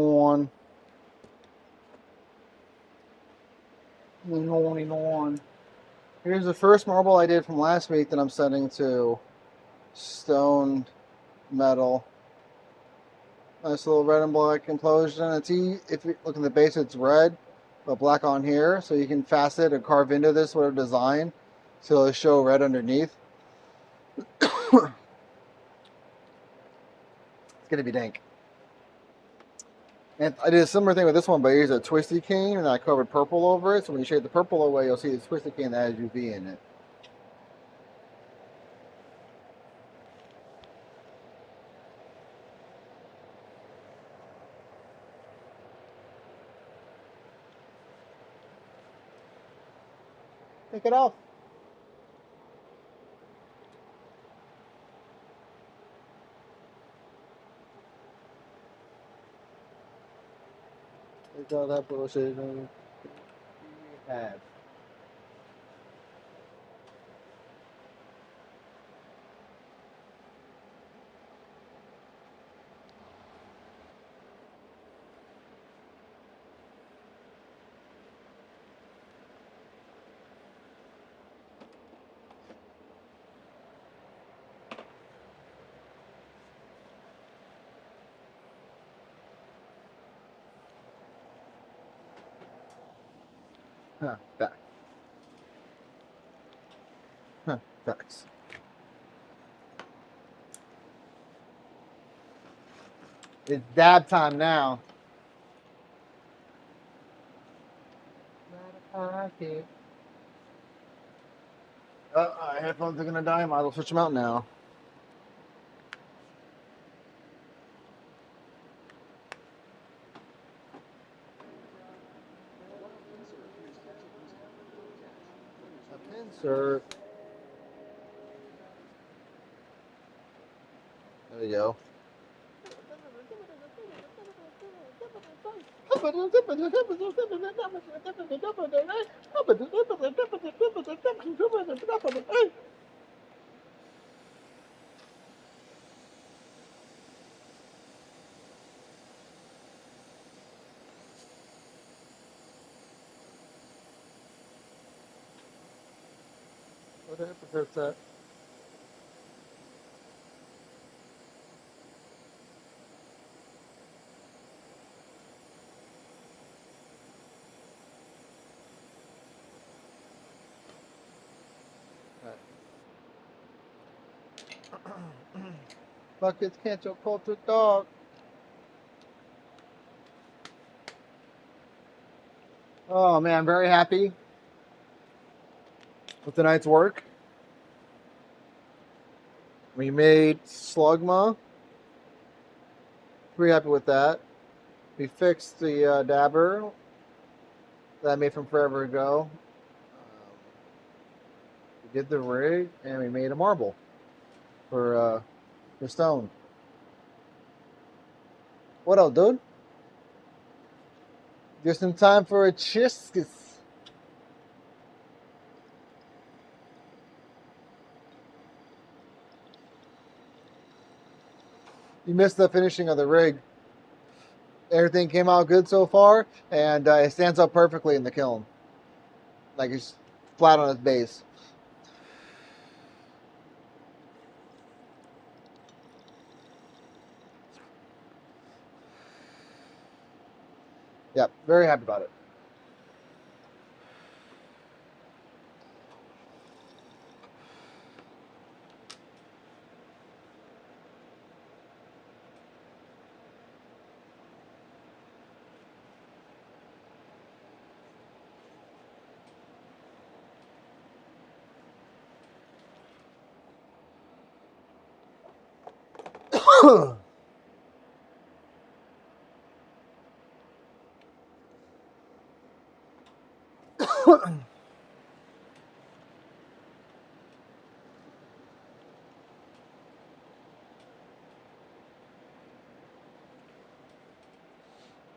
S1: one. Here's the first marble I did from last week that I'm setting to stone metal. Nice little red and black implosion. If you look in the base, it's red, but black on here. So you can facet or carve into this whatever design, so it'll show red underneath. It's gonna be dank. And I did a similar thing with this one, but I used a twisty cane and I covered purple over it. So when you shade the purple away, you'll see the twisty cane that has UV in it. Take it off. Take all that bullshit you have. Huh, back. Huh, facts. It's dab time now. Headphones are gonna die. Might as well switch them out now. A pincer. There you go. What happened to that? Buckets can't your culture dog. Oh man, I'm very happy with tonight's work. We made Slugma. Pretty happy with that. We fixed the dabber that I made from forever ago. We did the rig and we made a marble for stone. What else, dude? Just in time for a chiskus. You missed the finishing of the rig. Everything came out good so far, and it stands up perfectly in the kiln. Like it's flat on its base. Yep, very happy about it.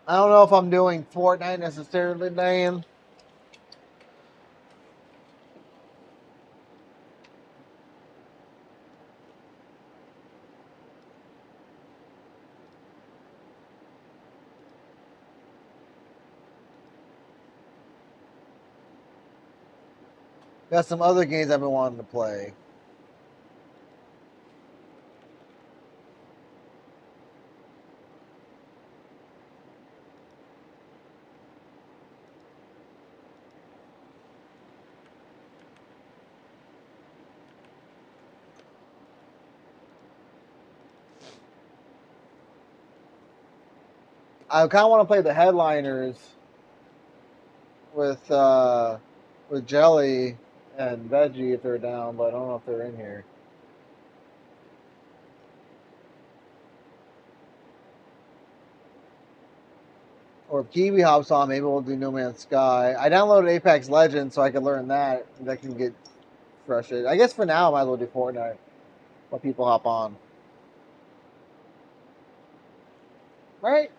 S1: I don't know if I'm doing Fortnite necessarily, Dan. Got some other games I've been wanting to play. I kind of want to play the headliners with Jelly and Veggie if they're down, but I don't know if they're in here. Or if Kiwi hops on, maybe we'll do No Man's Sky. I downloaded Apex Legends so I can learn that. That can get frustrated. I guess for now, I might as well do Fortnite. Let people hop on. Right?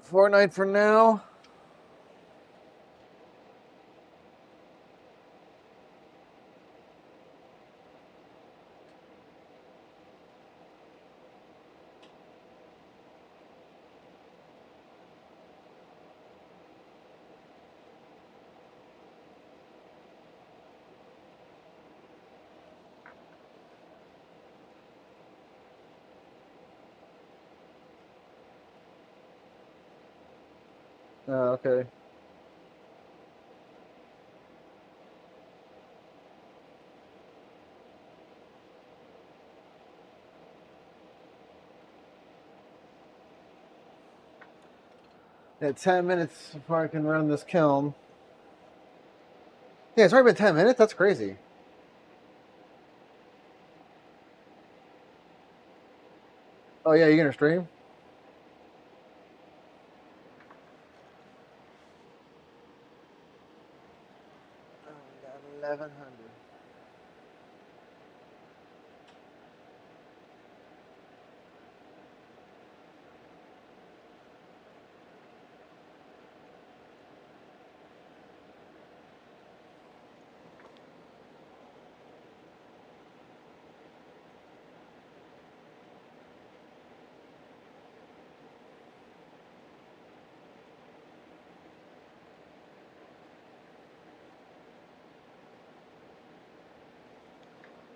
S1: Fortnite for now. Okay. Yeah, 10 minutes before I can run this kiln. Yeah, it's already been 10 minutes? That's crazy. Oh, yeah, you're going to stream? 1100.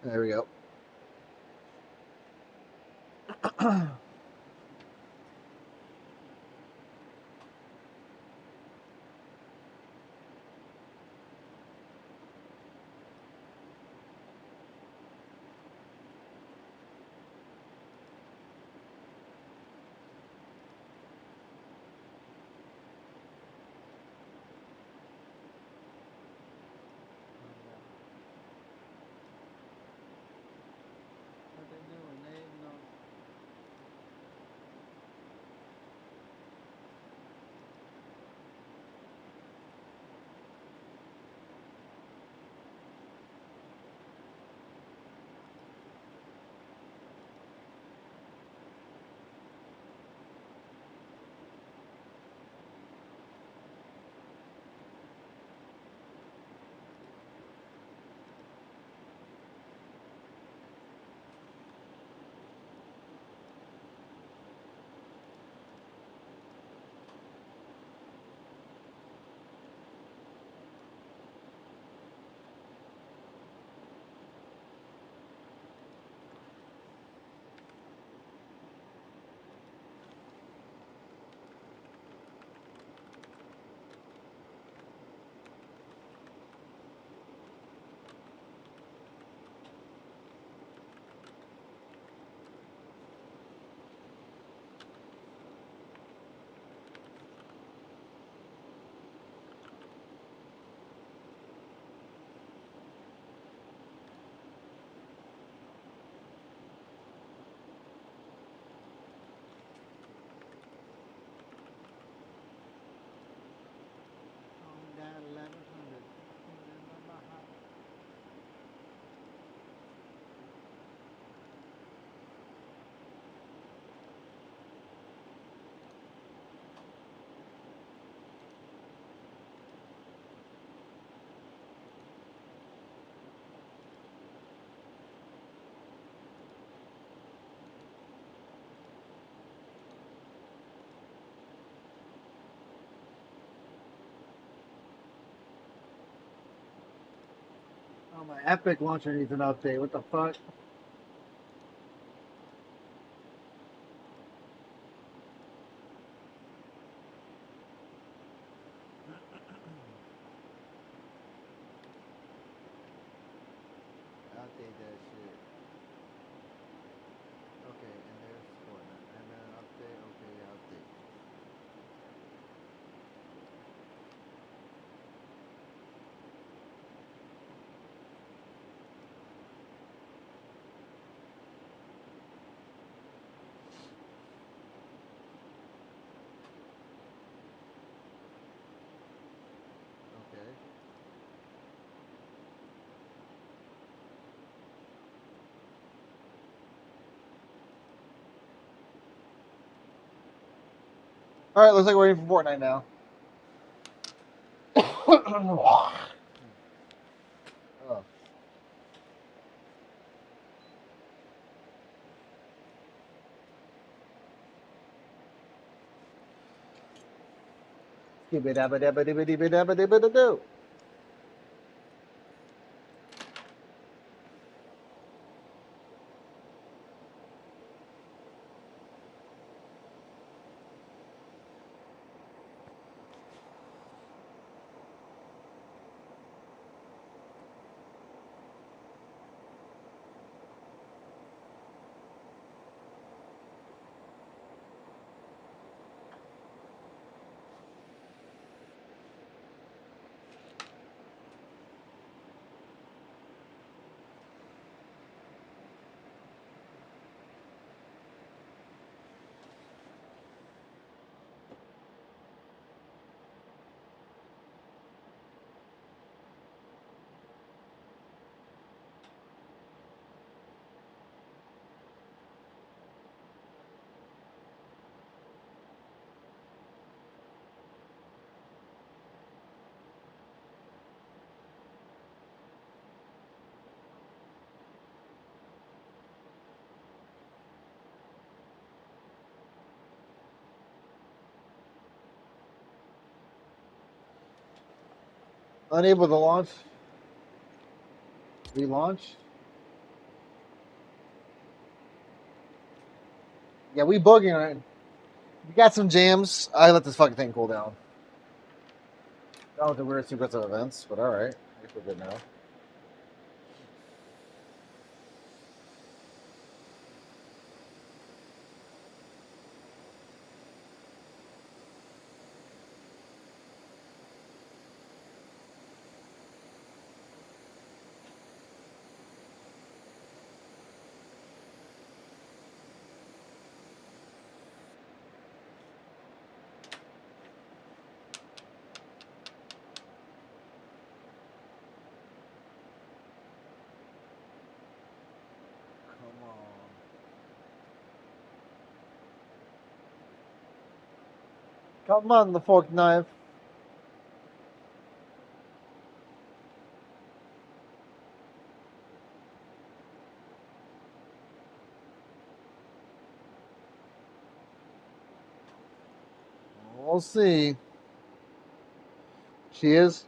S1: There we go. Oh, my Epic launcher needs an update. What the fuck? update that shit. Okay, and there's Fortnite. And then update. Okay, yeah, update. Okay. All right, looks like we're waiting for Fortnite now. Oh. Skibidi-dabba-dabba-dibba-dibba-dabba-dibba-doo. Unable to launch. Relaunch. Yeah, we bugging right. We got some jams. I let this fucking thing cool down. That was the weird sequence of events, but all right. I guess we're good now. Come on. Come on, the fork knife. We'll see. She is.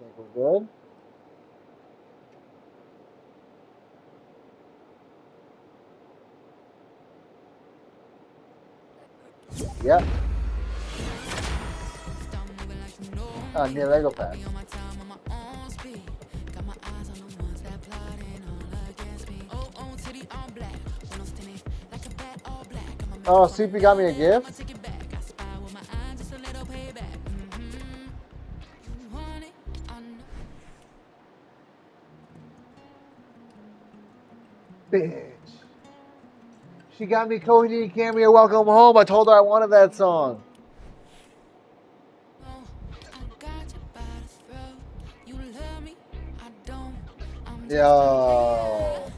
S1: Think we're good. Yep. Near Lego pack. Oh, CP got me a gift? Bitch. She got me Cody Cameo Welcome Home. I told her I wanted that song. Yo.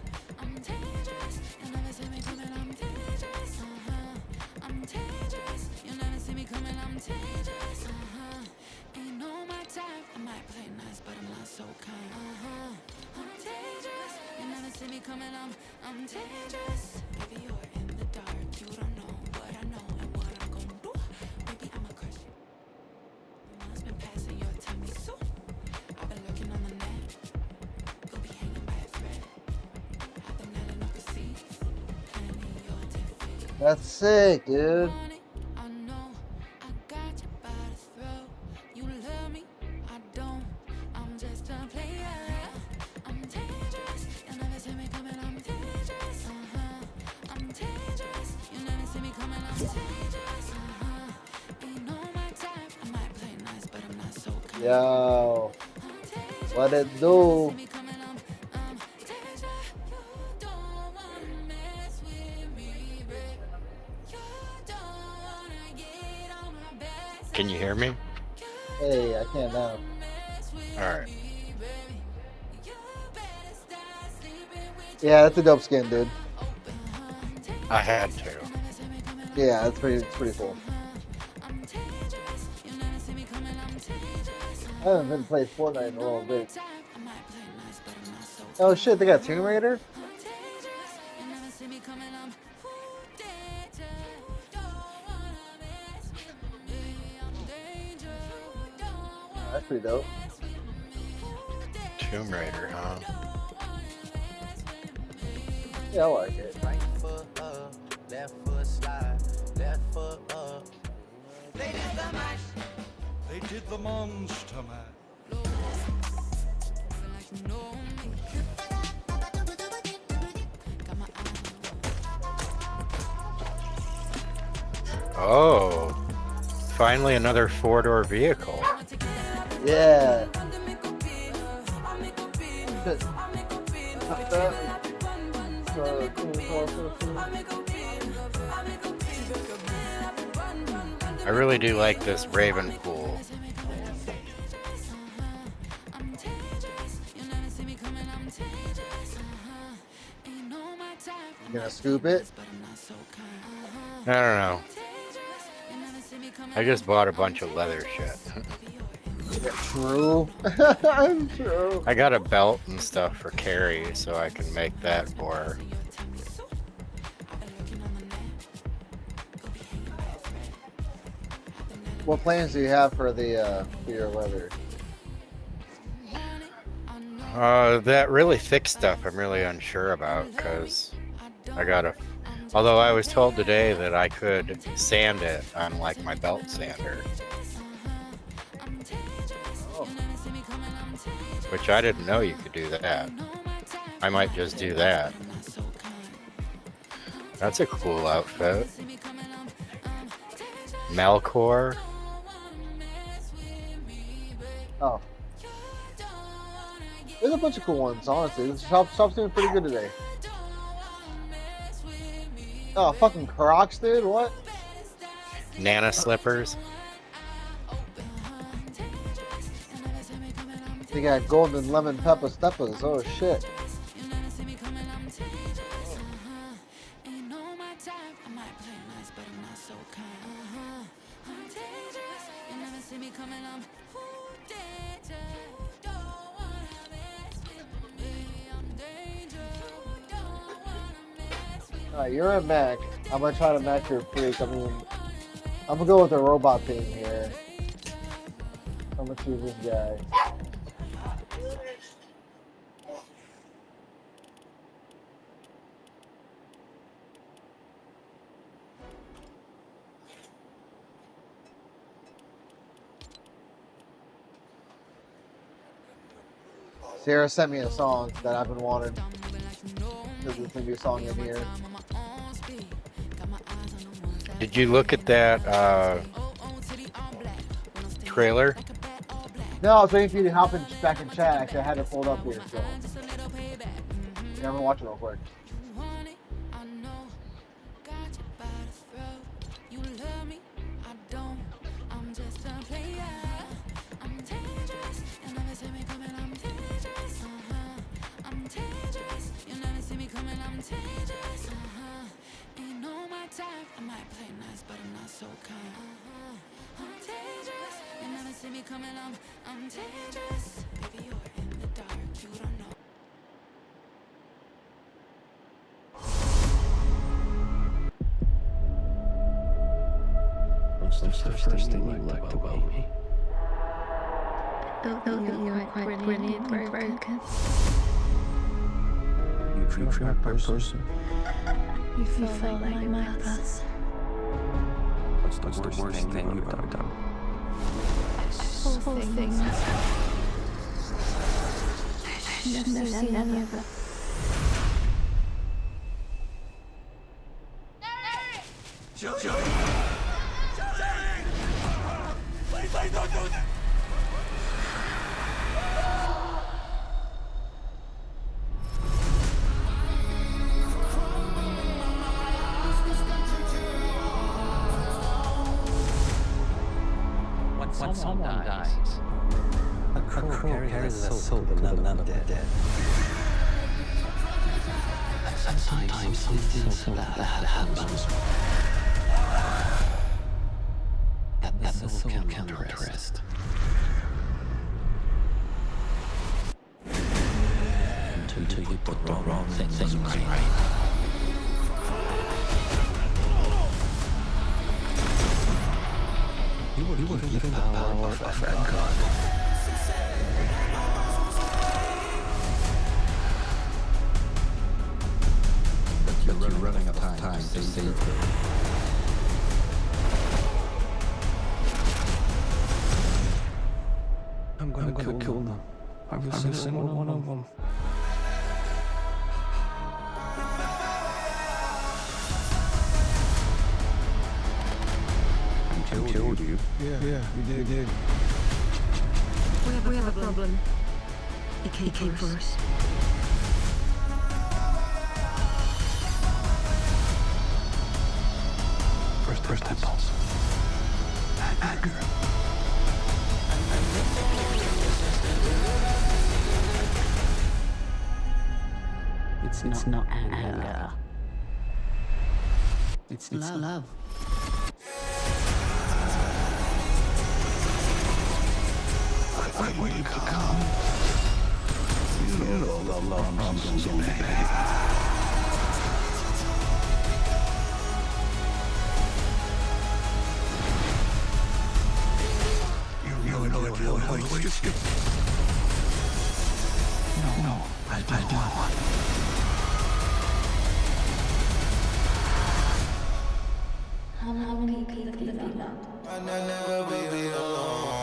S1: That's sick, dude. Yo, what it do?
S4: Can you hear me?
S1: Hey, I can't now.
S4: Alright.
S1: Yeah, that's a dope skin, dude.
S4: I had to.
S1: Yeah, it's pretty cool. I haven't been playing Fortnite in a little bit. Oh shit, they got Tomb Raider? Oh, that's pretty dope.
S4: Tomb Raider, huh?
S1: Yeah, I like it.
S5: Right foot up, left foot slide, left foot up. They did the mash.
S3: They did the monster mash.
S4: Oh, finally another four-door vehicle.
S1: Yeah.
S4: I really do like this Raven pool.
S1: You gonna scoop it?
S4: I don't know. I just bought a bunch of leather shit.
S1: True. True.
S4: I got a belt and stuff for carry, so I can make that more.
S1: What plans do you have for the for your leather?
S4: That really thick stuff I'm really unsure about, because I gotta. Although I was told today that I could sand it on like my belt sander.
S1: Oh.
S4: Which I didn't know you could do that. I might just do that. That's a cool outfit. Melkor.
S1: Oh. There's a bunch of cool ones, honestly. The shop's doing pretty good today. Oh, fucking Crocs, dude. What?
S4: Nana slippers.
S1: They got golden lemon pepper steppers. Oh, shit. Alright, you're a mech. I'm gonna try to match your freak. I mean, I'm gonna go with the robot thing here. I'm gonna choose this guy. Sarah sent me a song that I've been wanting. There's gonna be a song in here.
S4: Did you look at that trailer?
S1: No, I was waiting for you to hop in, back in chat. Actually, I had it pulled up here, so. Yeah, I'm gonna watch it real quick.
S6: What's the first thing you liked about me?
S7: Thought that you were quite brilliant and broken.
S6: You treat me like my person.
S7: You felt like my plus.
S6: What's the worst thing you've ever done?
S7: Whole things. Never seen any of it.
S3: Please don't do that!
S6: When someone dies, a crow carries their soul to the land of the dead. Sometimes something so bad happens that the soul can't rest. Until you put the wrong things right. You were given the power of a god. But you're running out of time to save her. I'm gonna kill them. Every single one of them. Killed you? Yeah, we did.
S8: We have a problem. He came for us.
S6: First impulse. Anger. It's not anger. It's love. I want you to come. You know the love comes only pain. No, I don't want.
S7: How many people have you loved?
S5: I never be alone.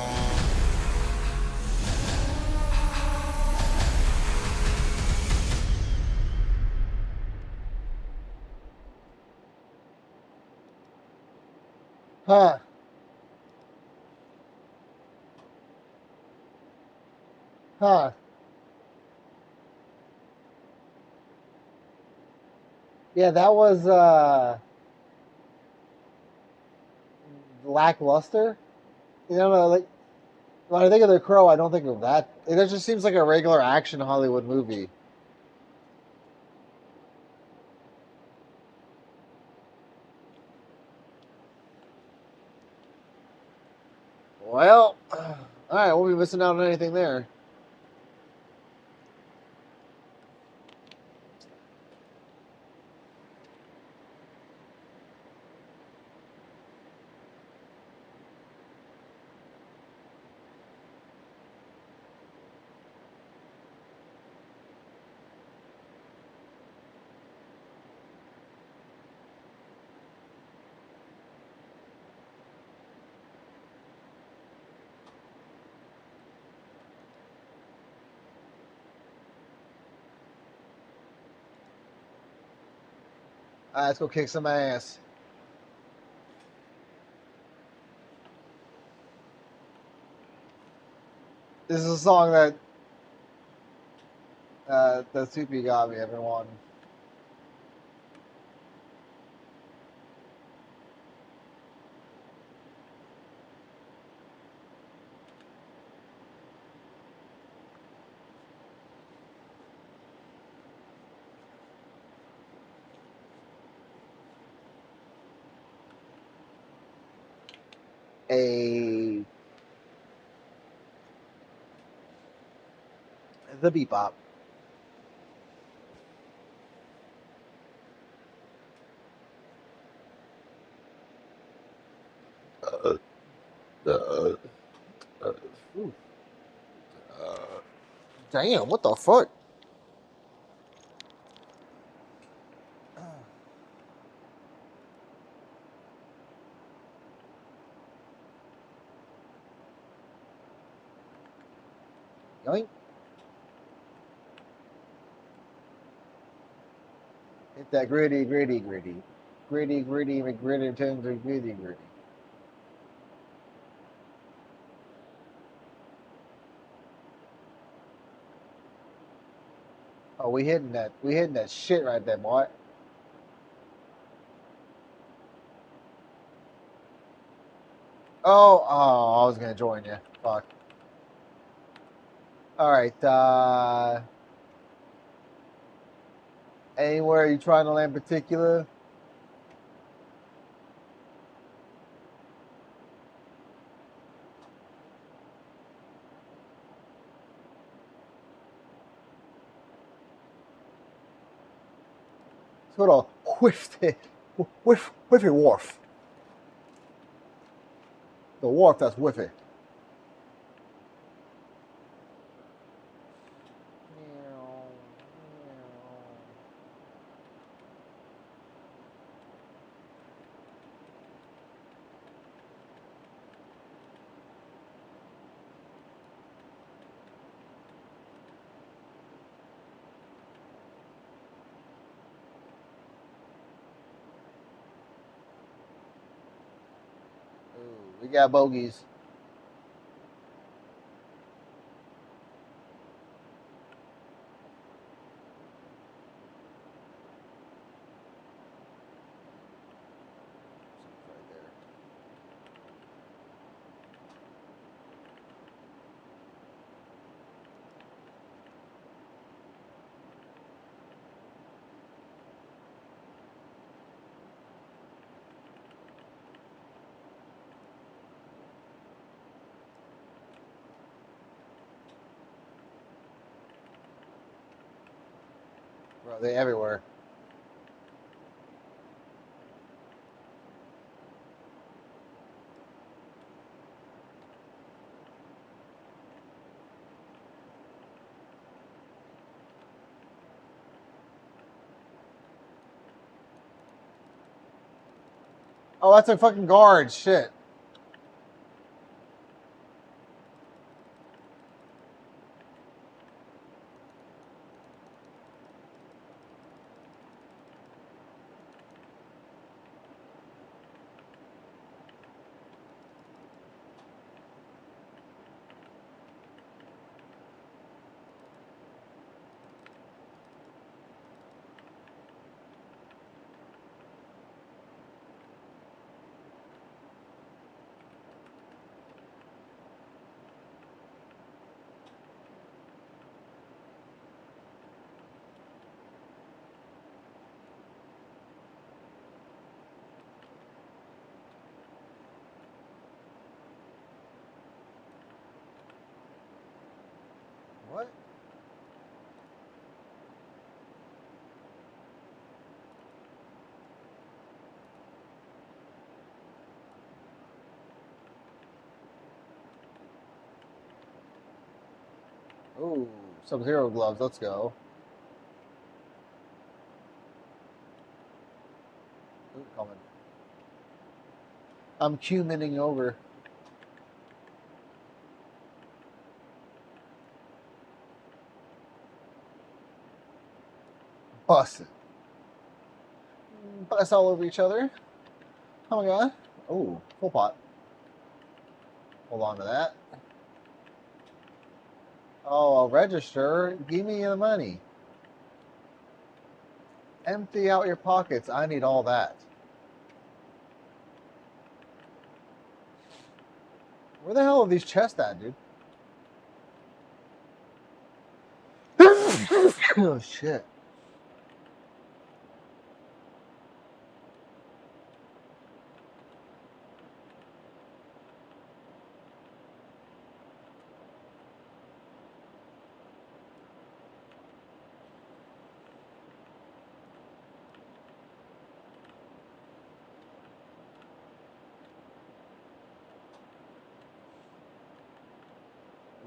S1: Huh. Huh. Yeah, that was lackluster. You know, like when I think of The Crow, I don't think of that. It just seems like a regular action Hollywood movie. Well, all right, we'll be missing out on anything there. All right, let's go kick some ass. This is a song that the Soupy got me, everyone. The bebop. Ooh. Damn, what the fuck? Yoink. Hit that gritty, gritty, gritty. Gritty, gritty, McGritty turns to gritty, gritty. Oh, we hitting that. We hitting that shit right there, boy. I was gonna join you. Fuck. All right. Anywhere you trying to land particular? Sort of whiffy wharf. The wharf that's whiffy. Ooh, we got bogeys. Right there. Bro, they everywhere. Oh, that's a fucking guard. Shit. What? Ooh, Sub-Zero gloves. Let's go. Ooh, coming. I'm cumining over. Busted. Bust all over each other. Oh my god. Oh, full pot. Hold on to that. Oh, I'll register. Give me the money. Empty out your pockets. I need all that. Where the hell are these chests at, dude? Oh, shit.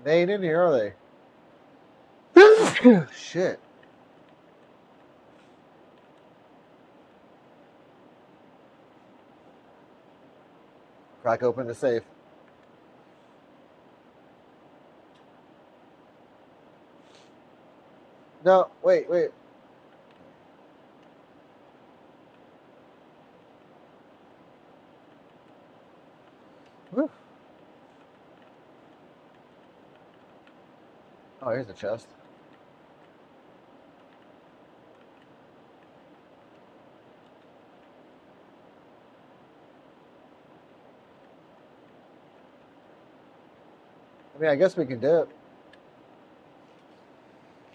S1: They ain't in here, are they? Shit. Crack open the safe. No, wait. Whew. Oh, here's the chest. I mean, I guess we can dip.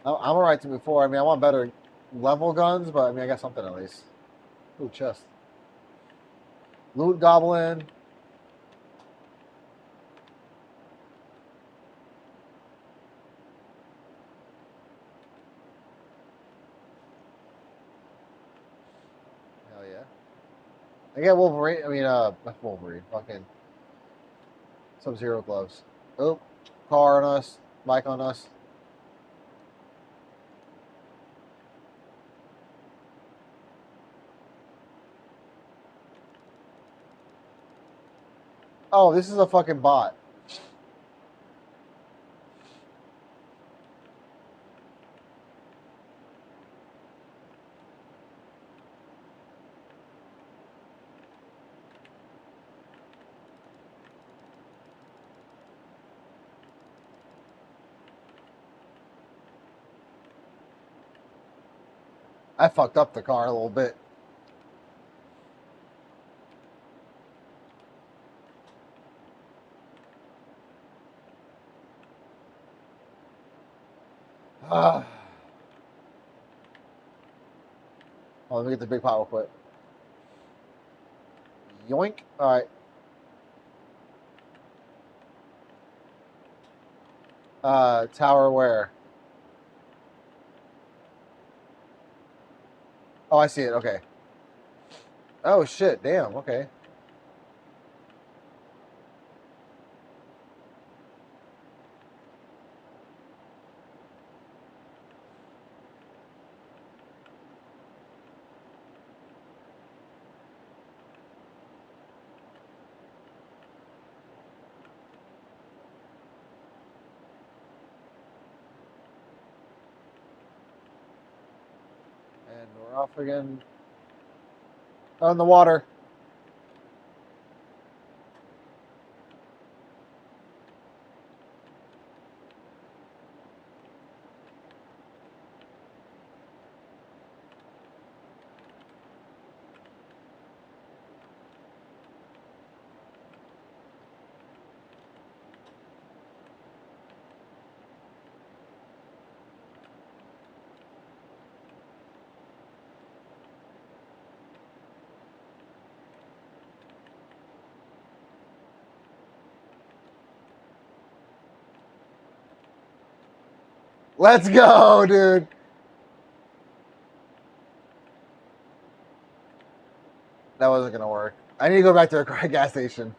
S1: I'm alright to move forward. I mean, I want better level guns, but I mean, I got something at least. Ooh, chest. Loot goblin. Hell yeah. I got Wolverine. I mean, not Wolverine. Fucking Sub-Zero gloves. Oh, car on us. Bike on us. Oh, this is a fucking bot. I fucked up the car a little bit. Ah. Oh, let me get the big pot real quick. Yoink. All right. Tower where? Oh, I see it. Okay. Oh shit! Damn. Okay. And we're off again. On the water. Let's go, dude. That wasn't gonna work. I need to go back to a gas station.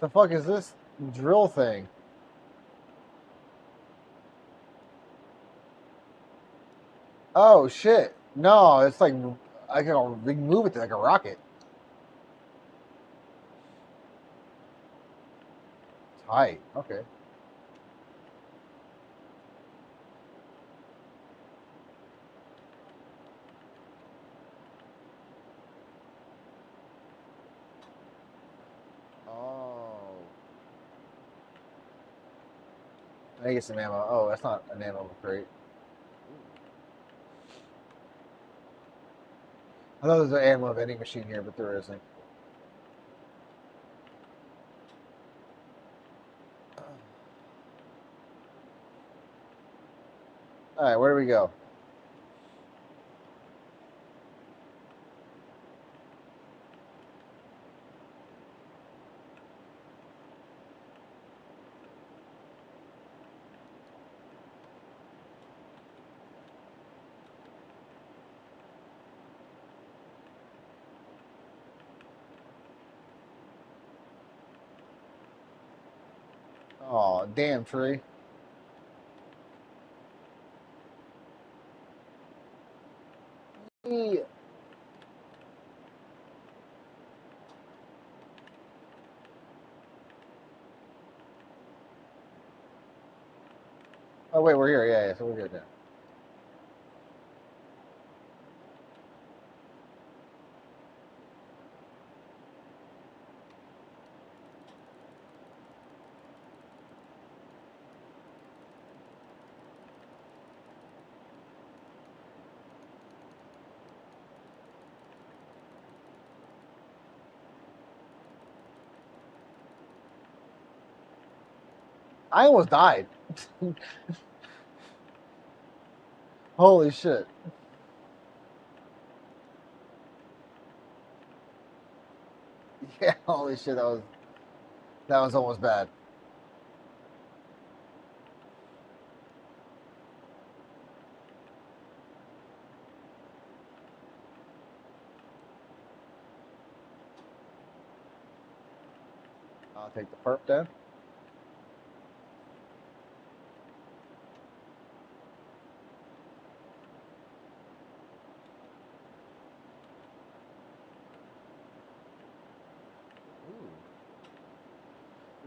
S1: The fuck is this drill thing? Oh shit! No, it's like I can move it like a rocket. Tight. Okay. Oh. I get some ammo. Oh, that's not an ammo crate. I know there's an ammo vending machine here, but there isn't. All right, where do we go? Oh, damn tree. Yeah. Oh wait, we're here. Yeah, so we're good now. I almost died. Holy shit. Yeah, holy shit, that was almost bad. I'll take the perp then.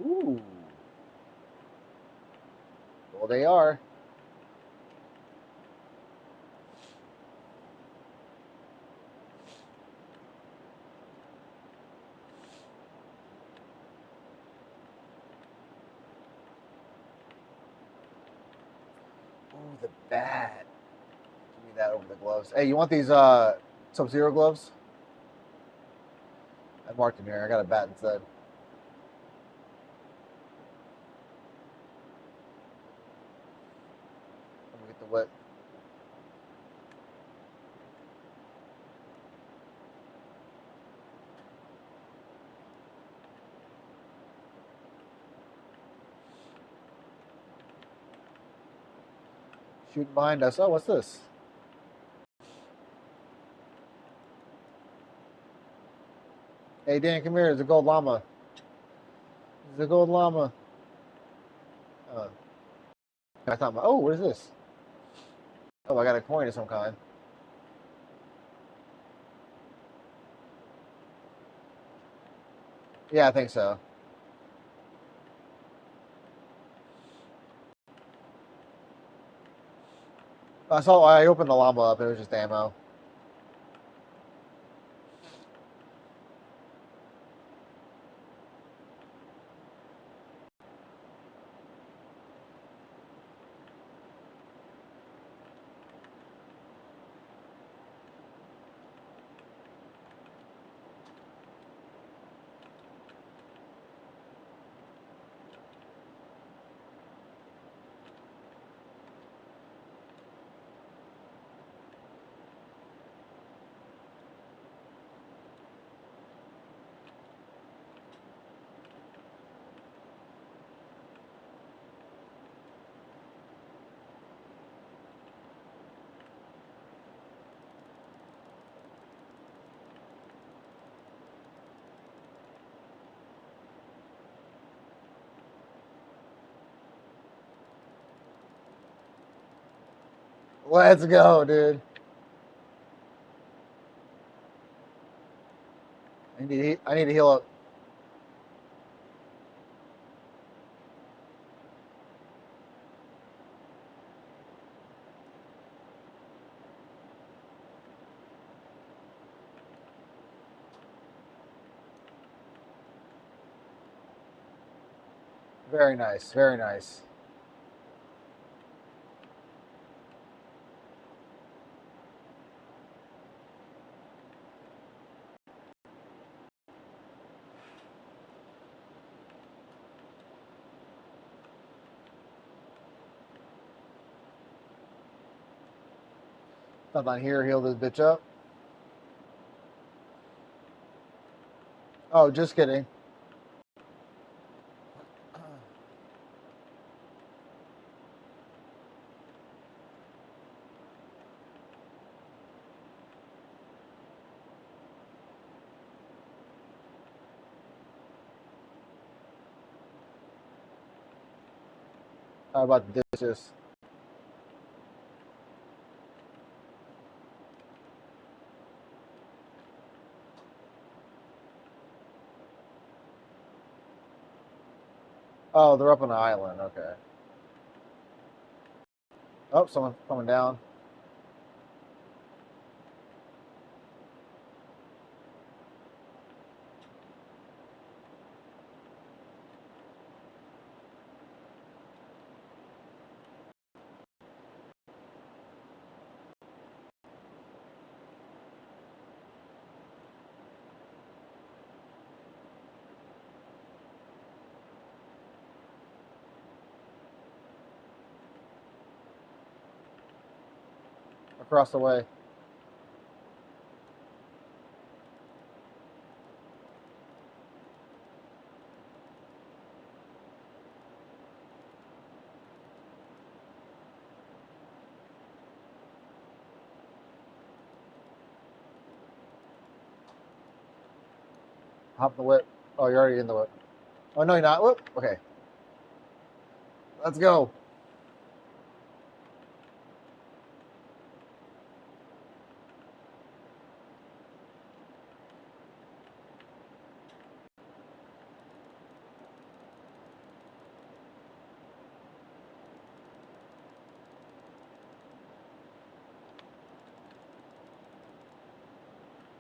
S1: Ooh. Ooh. Well, they are. Ooh, the bat. Give me that over the gloves. Hey, you want these Sub-Zero gloves? I marked them here. I got a bat instead. Let me get the whip. Shooting behind us. Oh, what's this? Hey, Dan, come here. There's a gold llama. There's a gold llama. I thought, oh, what is this? Oh, I got a coin of some kind. Yeah, I think so. I opened the llama up. It was just ammo. Let's go, dude. I need to heal up. Very nice. Very nice. Stuff on here, heal this bitch up. Oh, just kidding. How about the dishes? Oh, they're up on an island. Okay. Oh, someone's coming down. Across the way. Hop in the whip. Oh, you're already in the whip. Oh, no, you're not. Whoop. Okay. Let's go.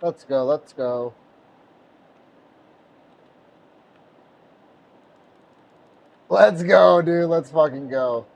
S1: Let's go. Let's go. Let's go, dude. Let's fucking go.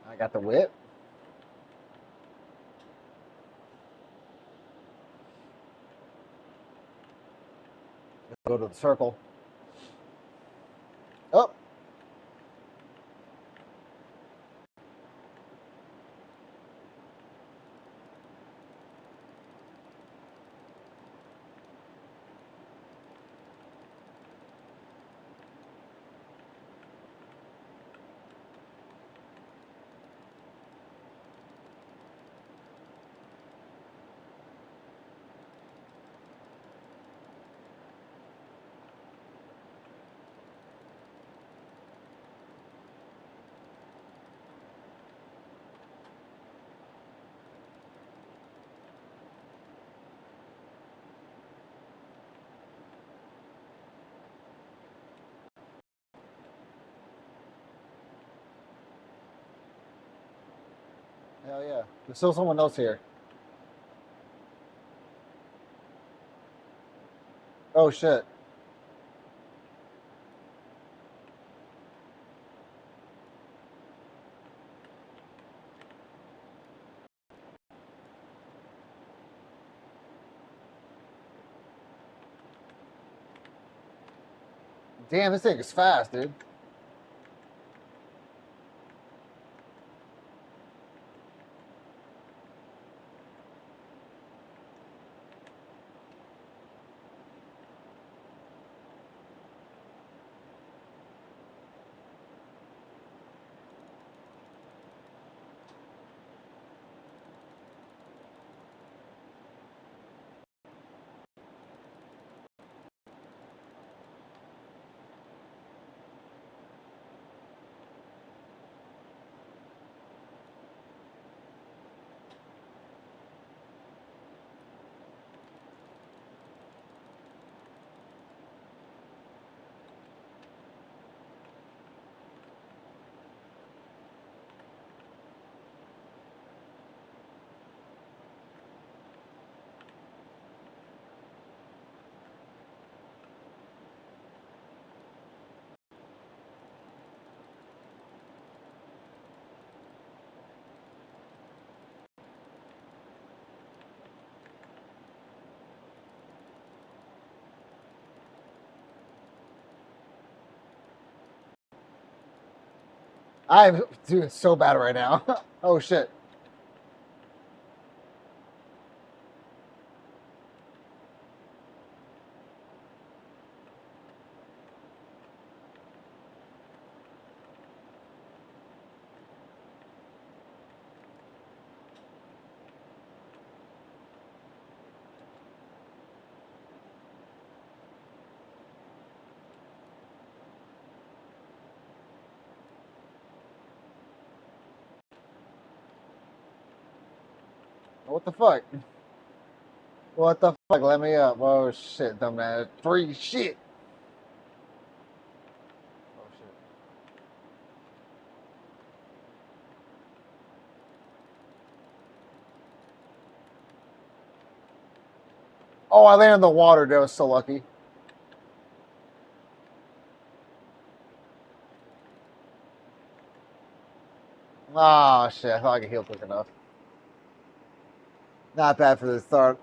S1: I got the whip. Go to the circle. Oh. Hell yeah. There's still someone else here. Oh, shit. Damn, this thing is fast, dude. I'm doing so bad right now. Oh shit. What the fuck? What the fuck? Let me up. Oh shit, dumbass. Free shit. Oh shit. Oh, I landed in the water. That was so lucky. Oh shit, I thought I could heal quick enough. Not bad for the start.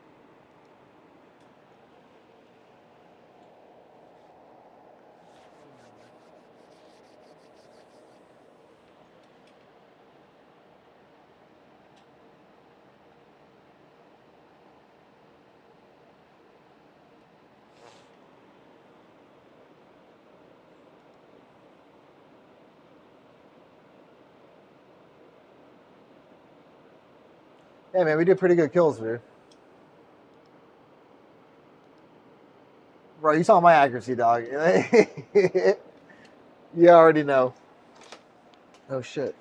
S1: Hey man, we did pretty good kills, dude. Bro, you saw my accuracy, dog. You already know. Oh shit.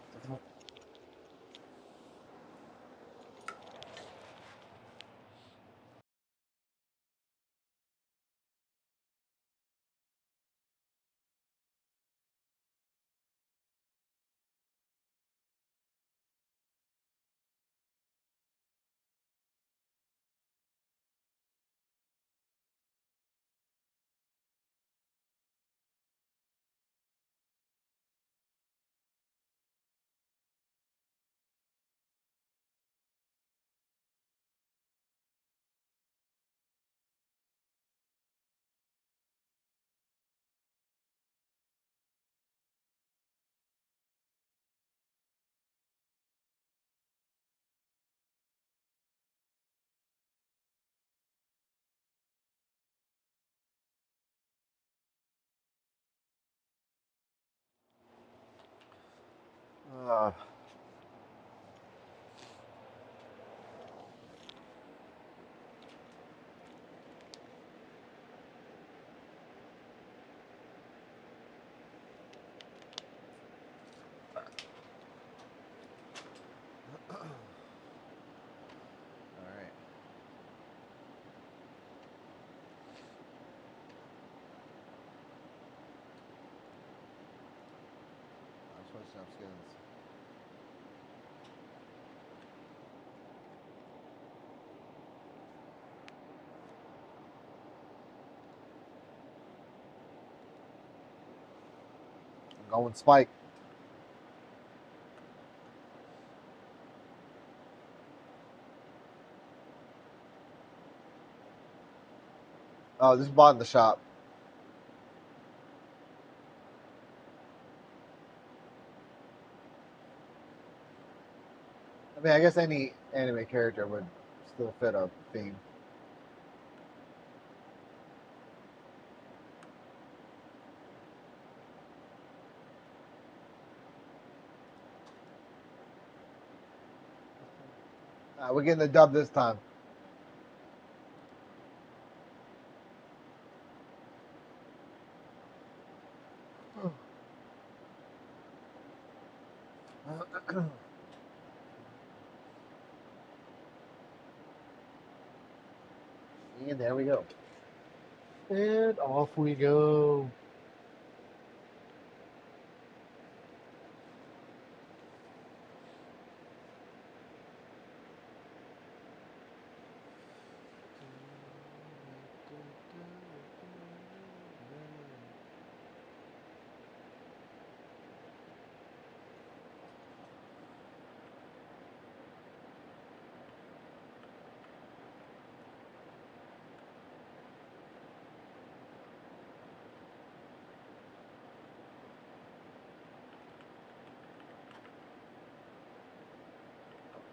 S1: Uh, Alright. I'm switching up skins. I'm going Spike. Oh, this bought in the shop. I mean, I guess any anime character would still fit a theme. We're getting the dub this time. And there we go. And off we go.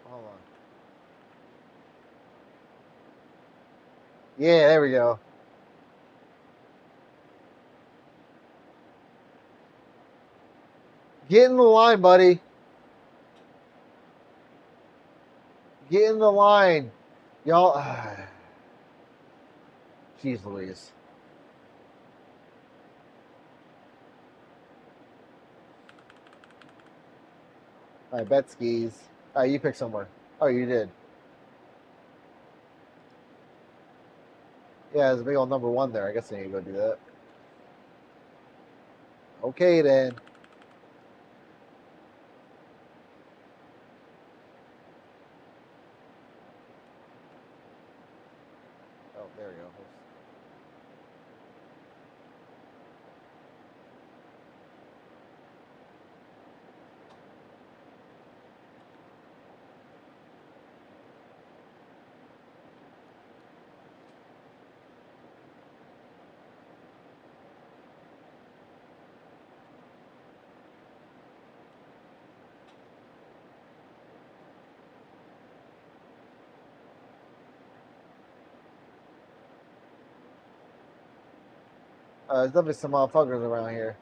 S1: Hold on. Yeah, there we go. Get in the line, buddy. Get in the line. Y'all. Jeez Louise. All right, bet skis. All right, you pick somewhere. Oh, you did. Yeah, there's a big old number 1 there. I guess I need to go do that. Okay, then. Oh, there we go. There's definitely some motherfuckers around here.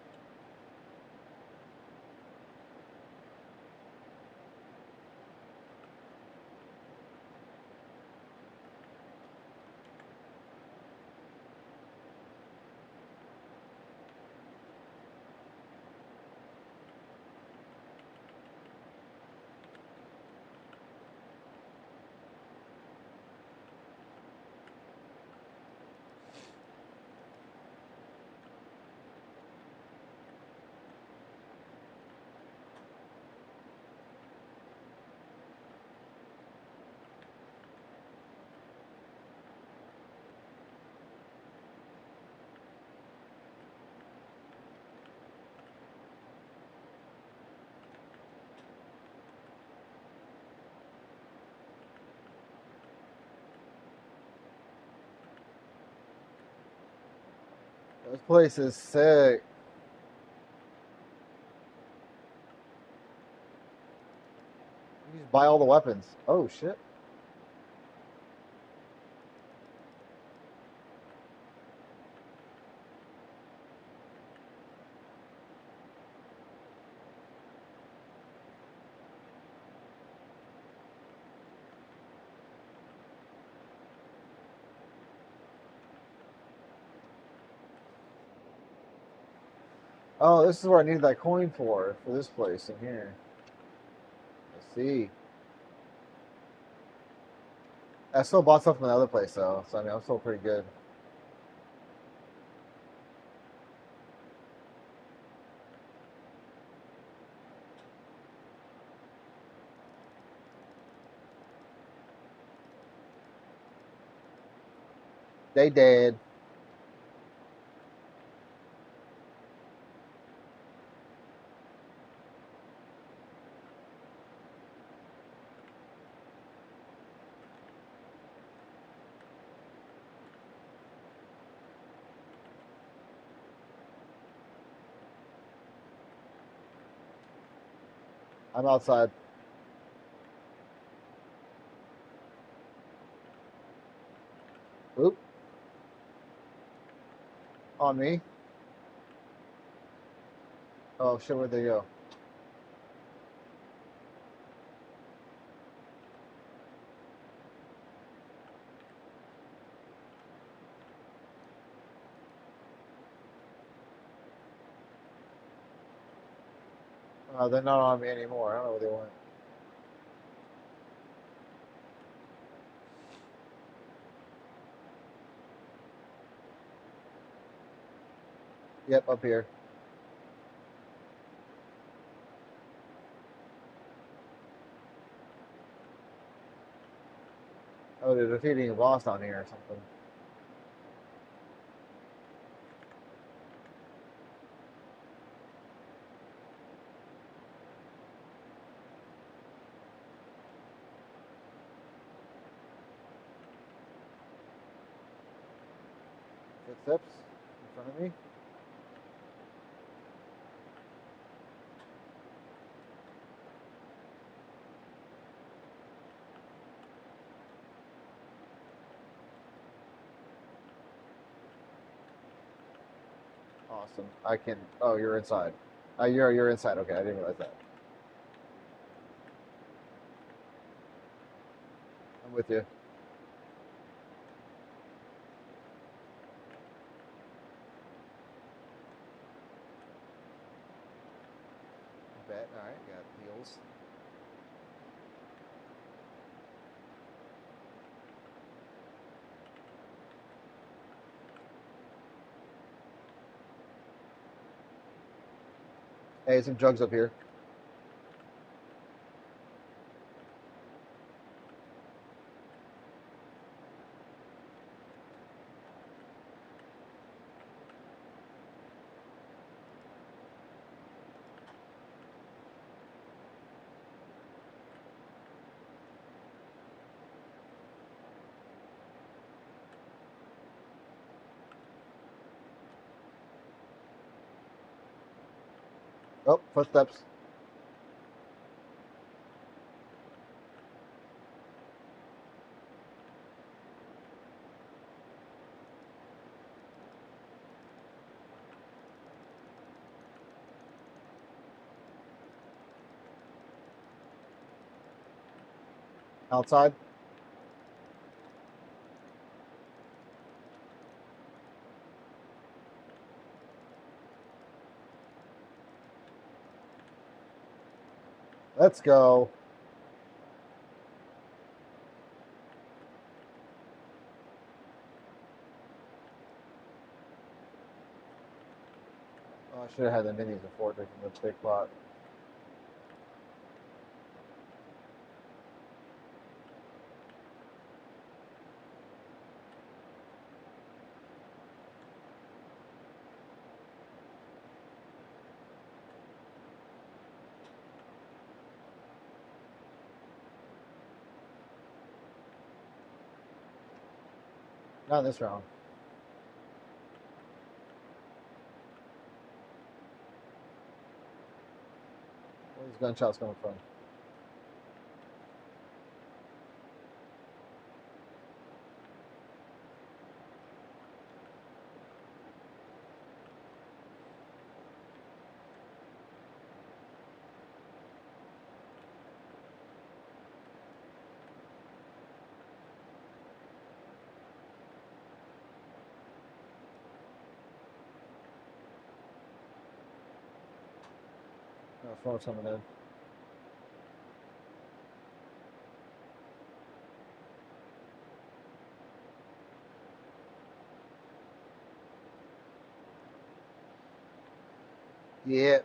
S1: This place is sick. You just buy all the weapons. Oh, shit. Oh, this is where I need that coin for this place in here. Let's see. I still bought stuff from the other place, though, so I mean, I'm still pretty good. They dead. I'm outside. Oop. On me. Oh, shit, where'd they go? They're not on me anymore. I don't know where they went. Yep, up here. Oh, they're defeating a boss down here or something. Footsteps in front of me. Awesome. I can. Oh, you're inside. You're inside. Okay, I didn't realize that. I'm with you. Bet. All right. Got heals. Hey, some jugs up here. Oh, footsteps. Outside. Let's go. Oh, I should have had the minis before drinking the big pot. Not in this round. Where's these gunshots coming from? Oh, smoke's coming in. Yeah.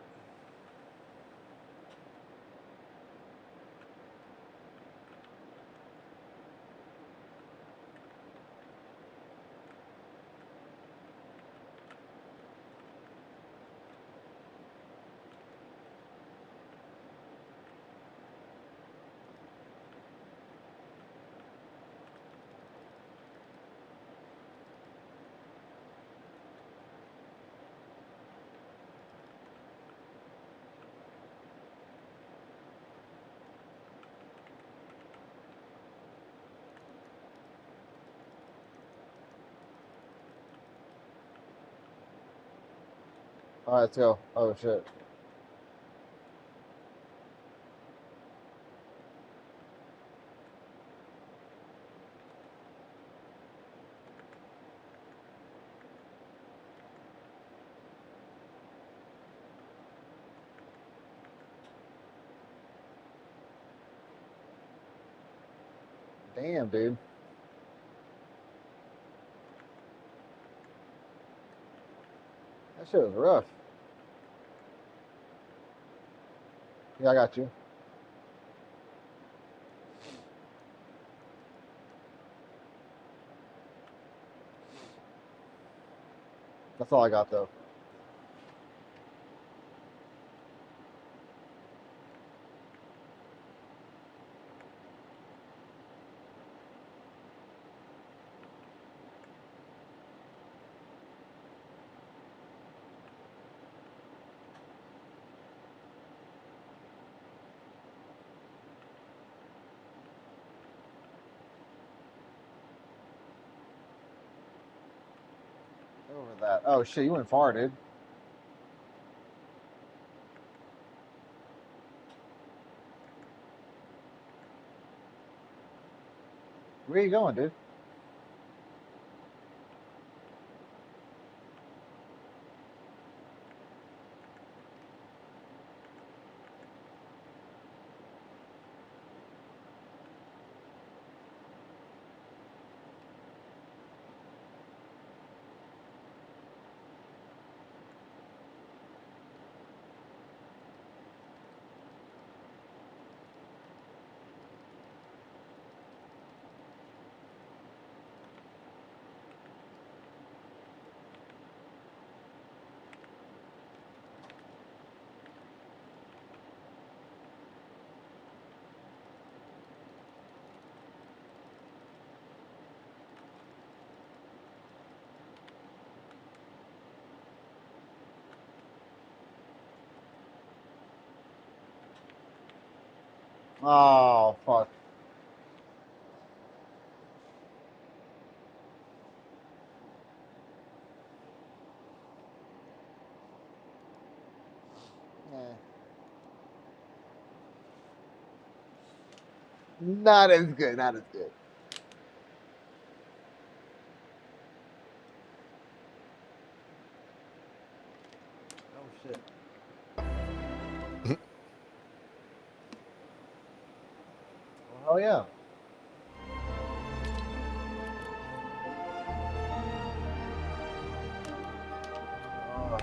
S1: All right, let's go. Oh shit. Damn, dude. That shit was rough. Yeah, I got you. That's all I got though. Over that. Oh shit, you went far, dude. Where you going, dude? Oh, fuck. Eh. Not as good. Not as good. Oh, shit. Well, hell yeah. Oh.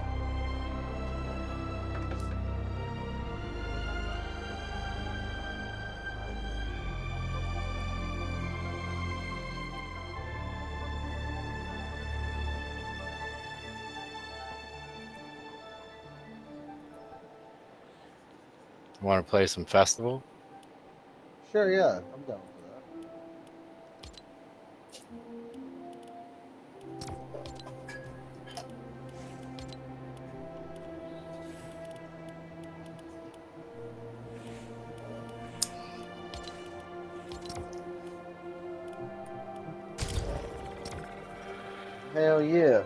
S4: Want to play some festival?
S1: Sure, yeah. I'm down for that. Hell yeah.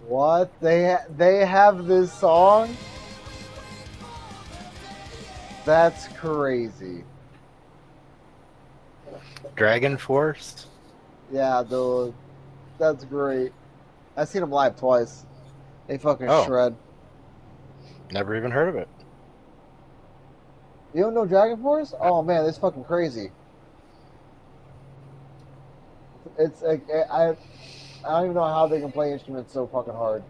S1: What? They have this song? That's crazy.
S4: Dragon Force?
S1: Yeah, dude. That's great. I seen them live twice. They fucking
S4: Oh,
S1: shred.
S4: never even heard of it.
S1: You don't know Dragon Force? Oh man, it's fucking crazy. It's like I don't even know how they can play instruments so fucking hard.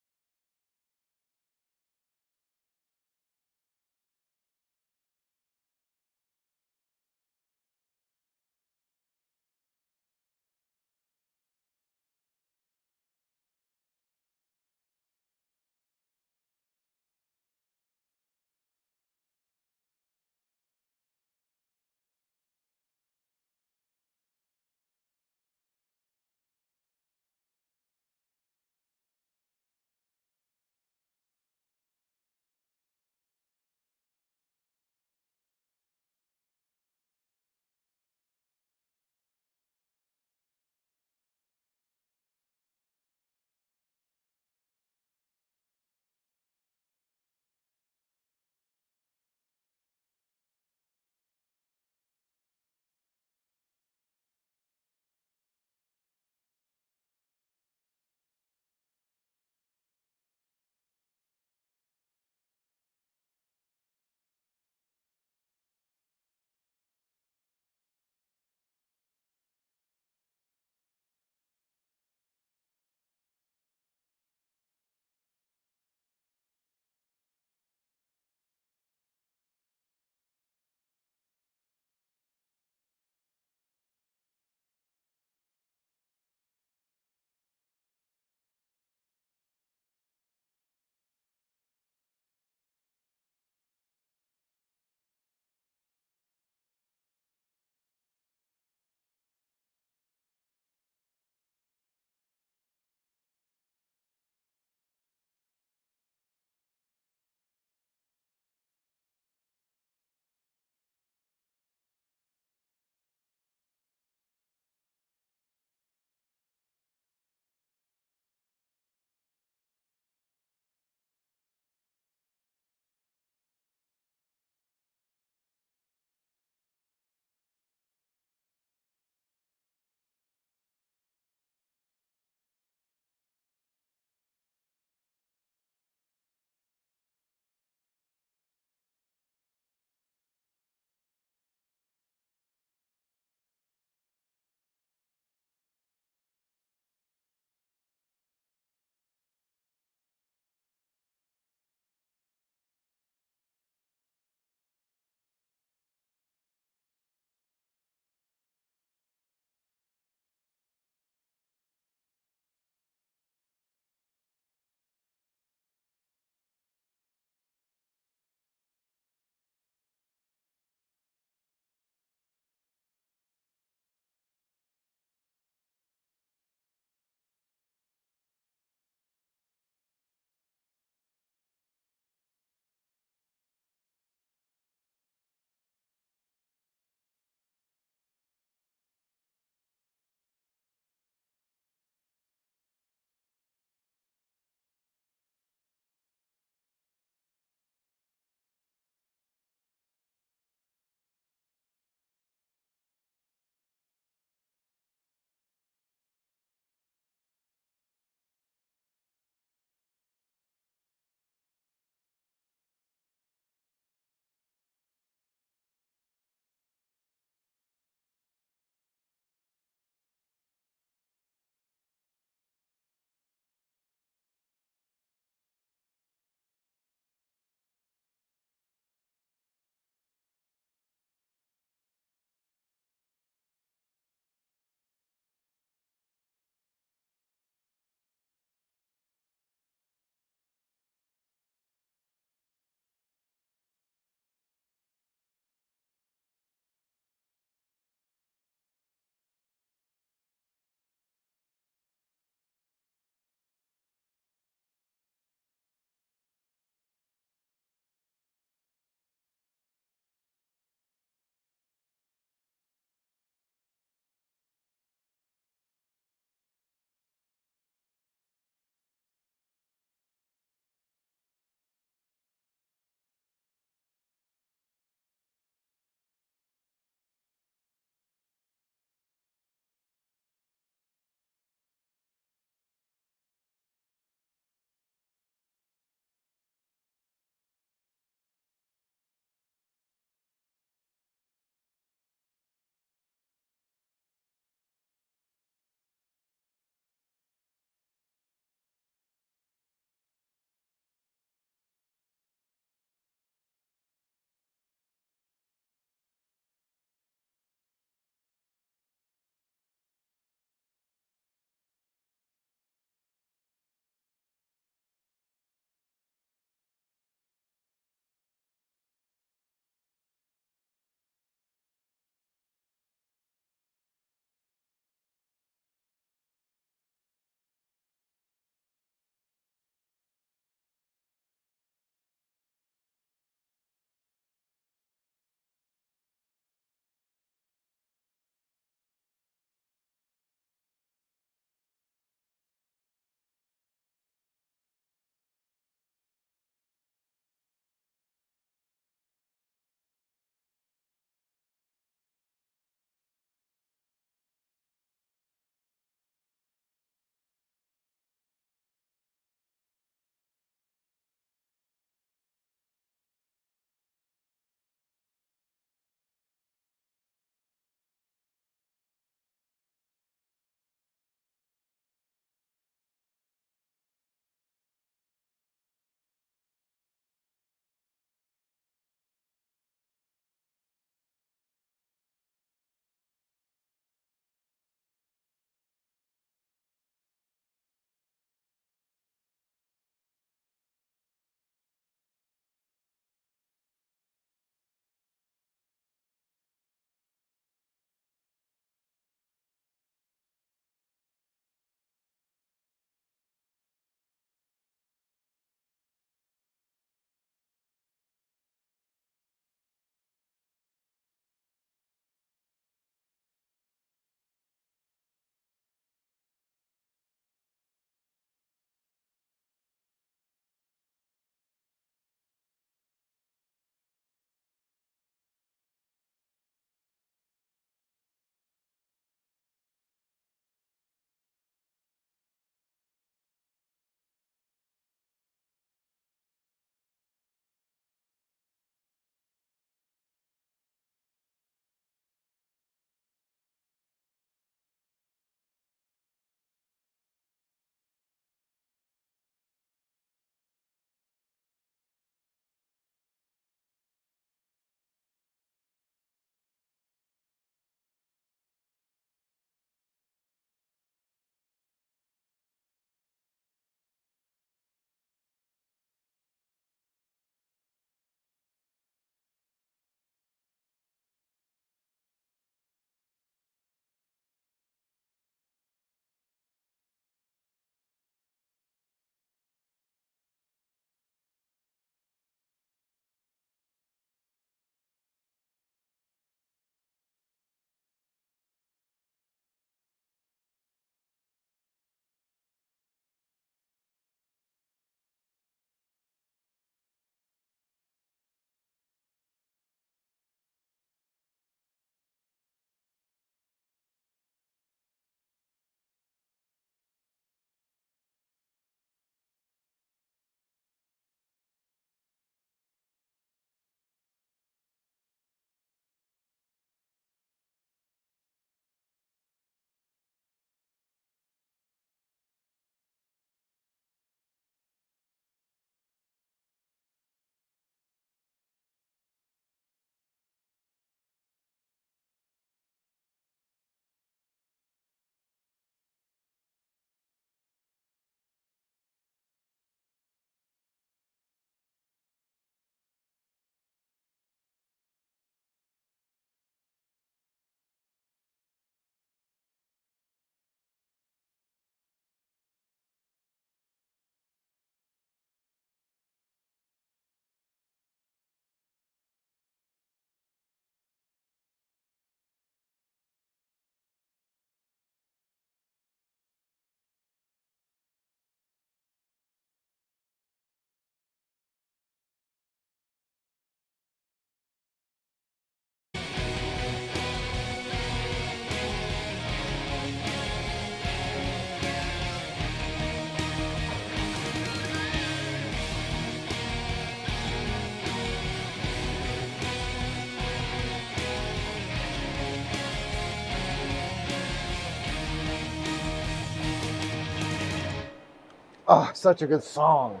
S1: Oh, such a good song.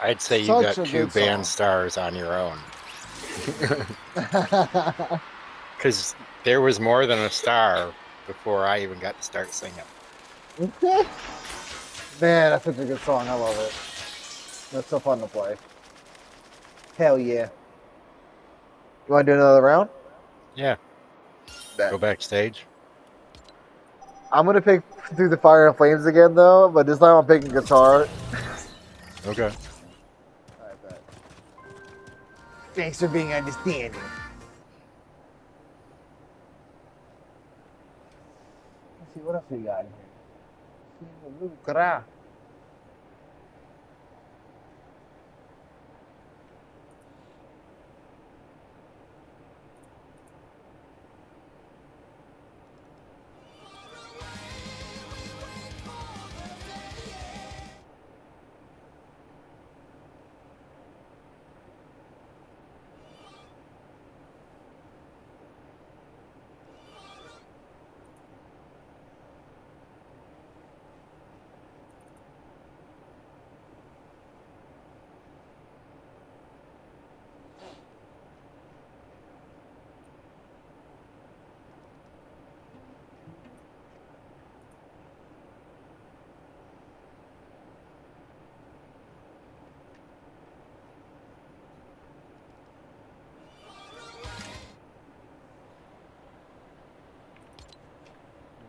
S4: I'd say you
S1: Such
S4: got
S1: a
S4: 2
S1: good song.
S4: band stars on your own. Because there was more than a star before I even got to start singing.
S1: Man, that's such a good song. I love it. That's so fun to play. Hell yeah. You want to do another round?
S4: Yeah.
S1: Bet.
S4: Go backstage.
S1: I'm going to pick Through the Fire and Flames again, though, but this time I'm picking guitar.
S4: Okay.
S1: I bet. Thanks for being understanding. Let's see, what else we got in here?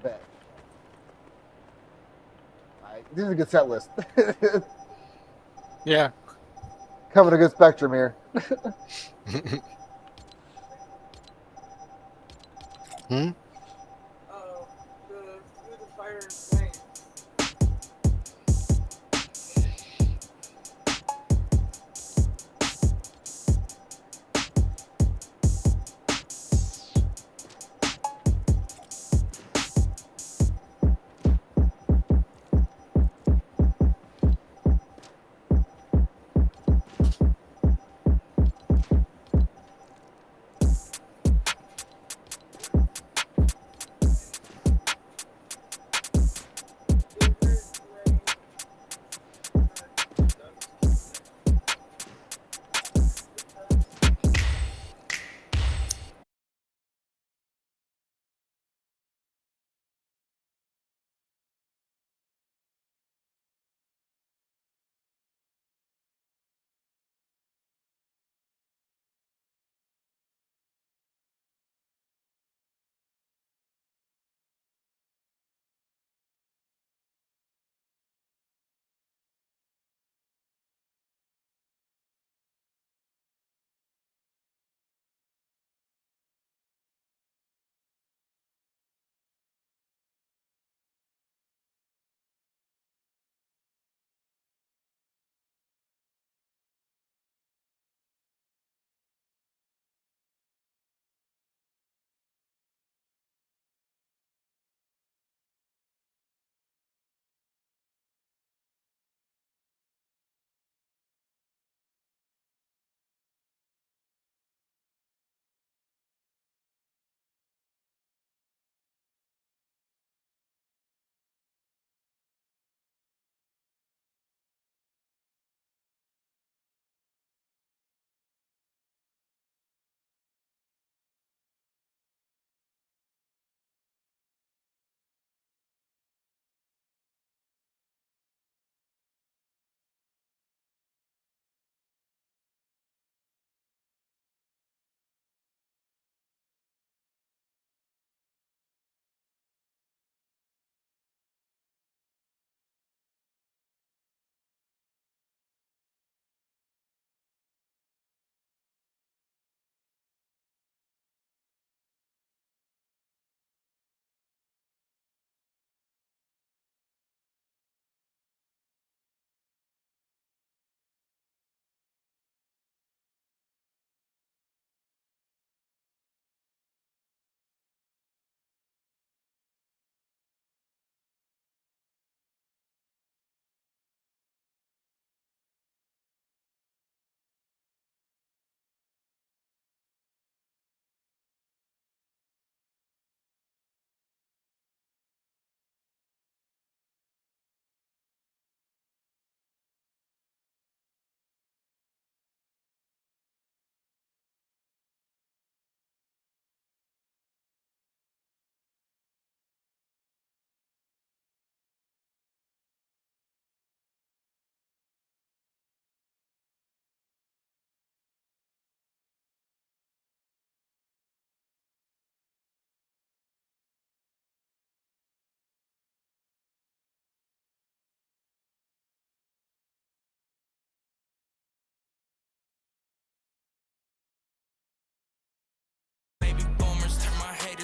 S1: Bet. Alright, this is a good set list.
S4: Yeah.
S1: Covering a good spectrum here.
S4: Hmm?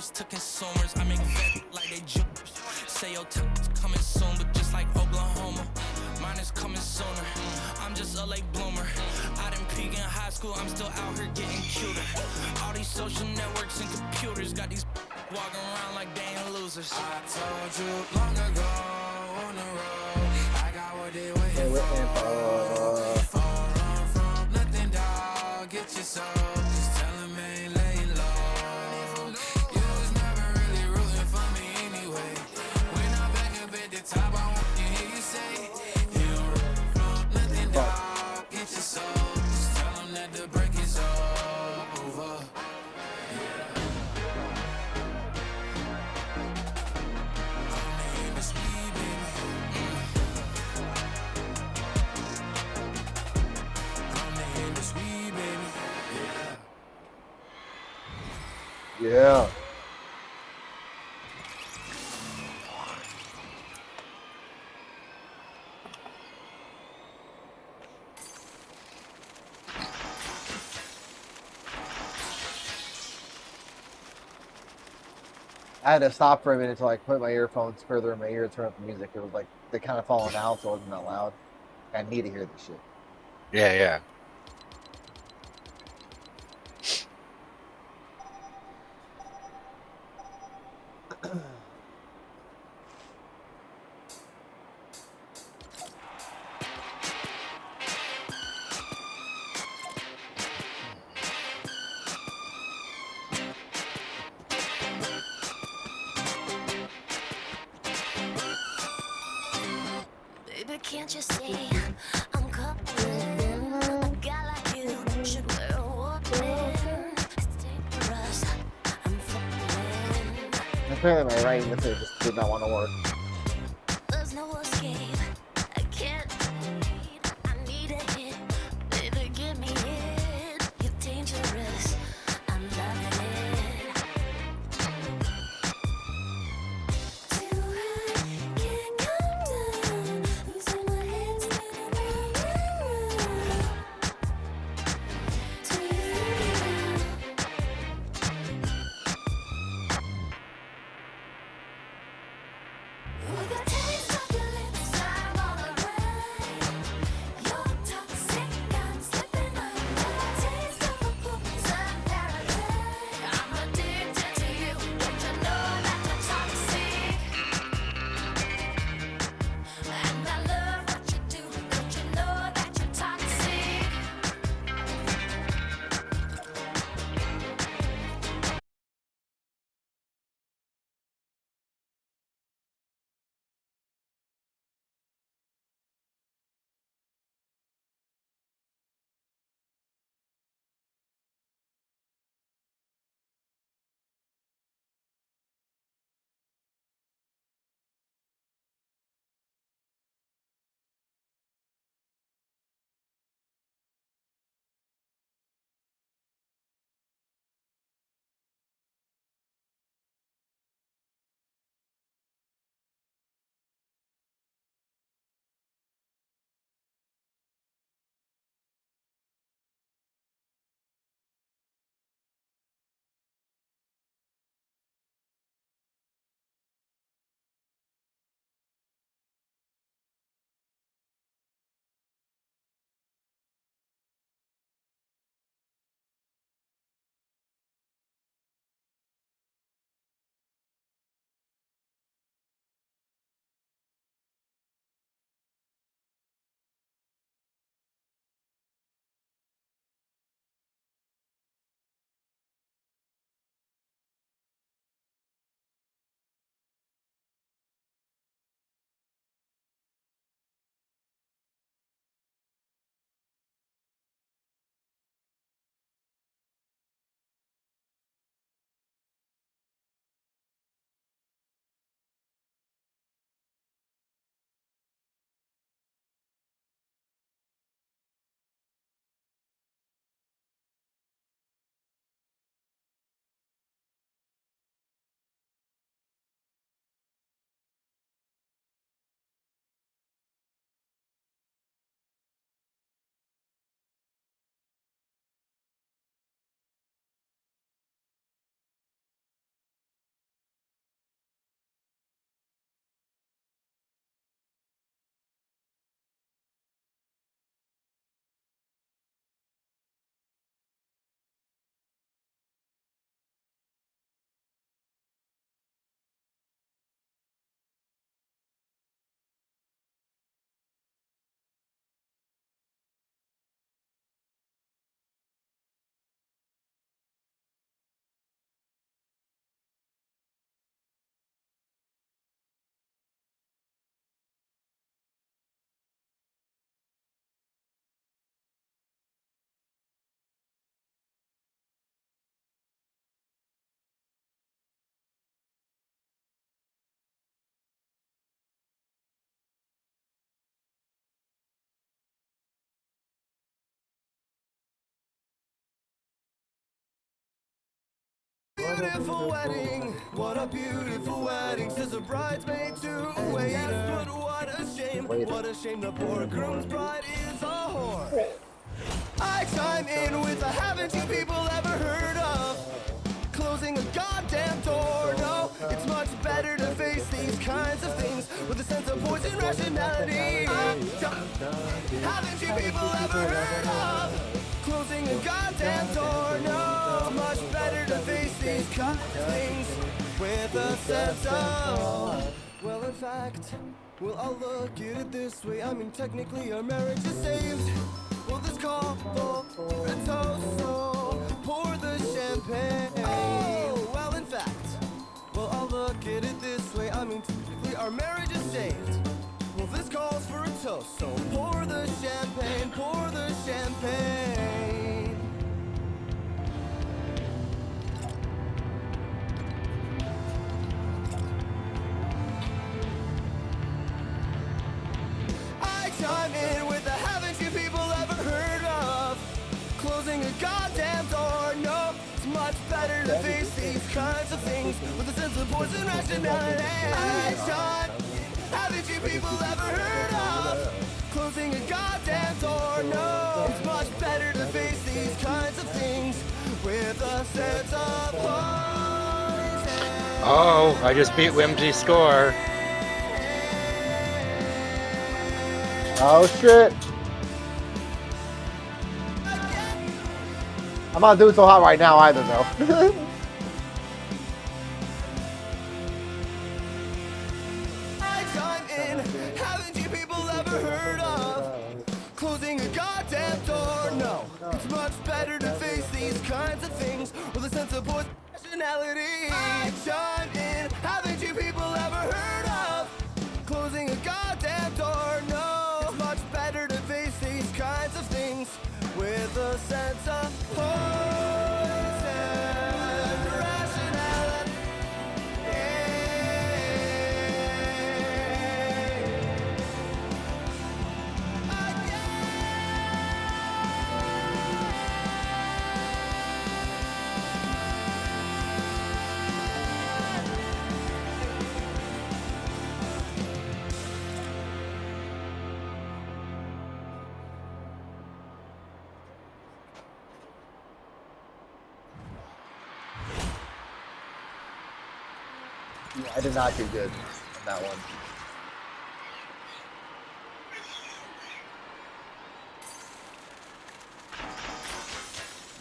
S5: numbers to consumers. I make vet like they jokers. Say your time is coming soon, but just like Oklahoma, mine is coming sooner. I'm just a late bloomer. I didn't peak in high school, I'm still out here getting cuter. All these social networks and computers got these walking around like they ain't losers. I told you long ago on the road, I got what they waiting for. Run from nothing, dog. Get your soul. Just tell them ain't laying low. You was never really rooting for me anyway. When I'm back up at the top, I want to hear you say, you don't run from nothing, dog. Get your soul. Just tell them that the break is over.
S1: Yeah. I had to stop for a minute to like put my earphones further in my ear, turn up the music. It was like they kind of falling out, so it wasn't that loud. I need to hear this shit.
S4: Yeah, yeah.
S7: Baby, can't you see I'm coupling? A guy like you should wear a warning. It's dangerous. I'm falling.
S1: Apparently, my writing with it just did not want to work.
S7: There's no escape. I can't breathe. I need a hit. Baby, give me it. You're dangerous. I'm loving it. Too high, can't come down. Losing my head, spinning round and round. Till you figure out.
S3: beautiful wedding. What a beautiful wedding, says a bridesmaid to a waiter. Yes, but what a shame, what a shame the poor groom's bride is a whore. I chime in with a haven't you people ever heard of closing a goddamn door? No, it's much better to face these kinds of things with a sense of poison rationality. Haven't you people ever heard of closing a goddamn door? No, it's much better to face these kinds of things with a sense of, well, in fact, well, I'll look at it this way. I mean, technically our marriage is saved. Well, this call for a toast, so pour the champagne. Oh, well, in fact, well, I'll look at it this way. I mean, technically our marriage is saved. Well, this calls for a toast, so pour the champagne, pour the champagne. I chime in with the haven't you people ever heard of closing a goddamn door? No, it's much better to face these kinds of things with a sense of poison rationality. I chime in, haven't you people ever heard of closing a goddamn door? No, it's much better to face these kinds of things with a sense of poison.
S4: Oh, I just beat Whimsy's score.
S1: Oh shit! I'm not doing so hot right now either, though.
S3: I chime in, haven't you people ever heard of closing a goddamn door? No, it's much better to face these kinds of things with a sense of personality. I chime in, haven't you people ever heard of closing a goddamn door? No, it's much better to face these kinds of things with a sense of poison rationality.
S1: Yeah, I did not do good on that one.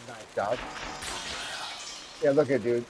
S1: Nice, dog. Yeah, look at dude.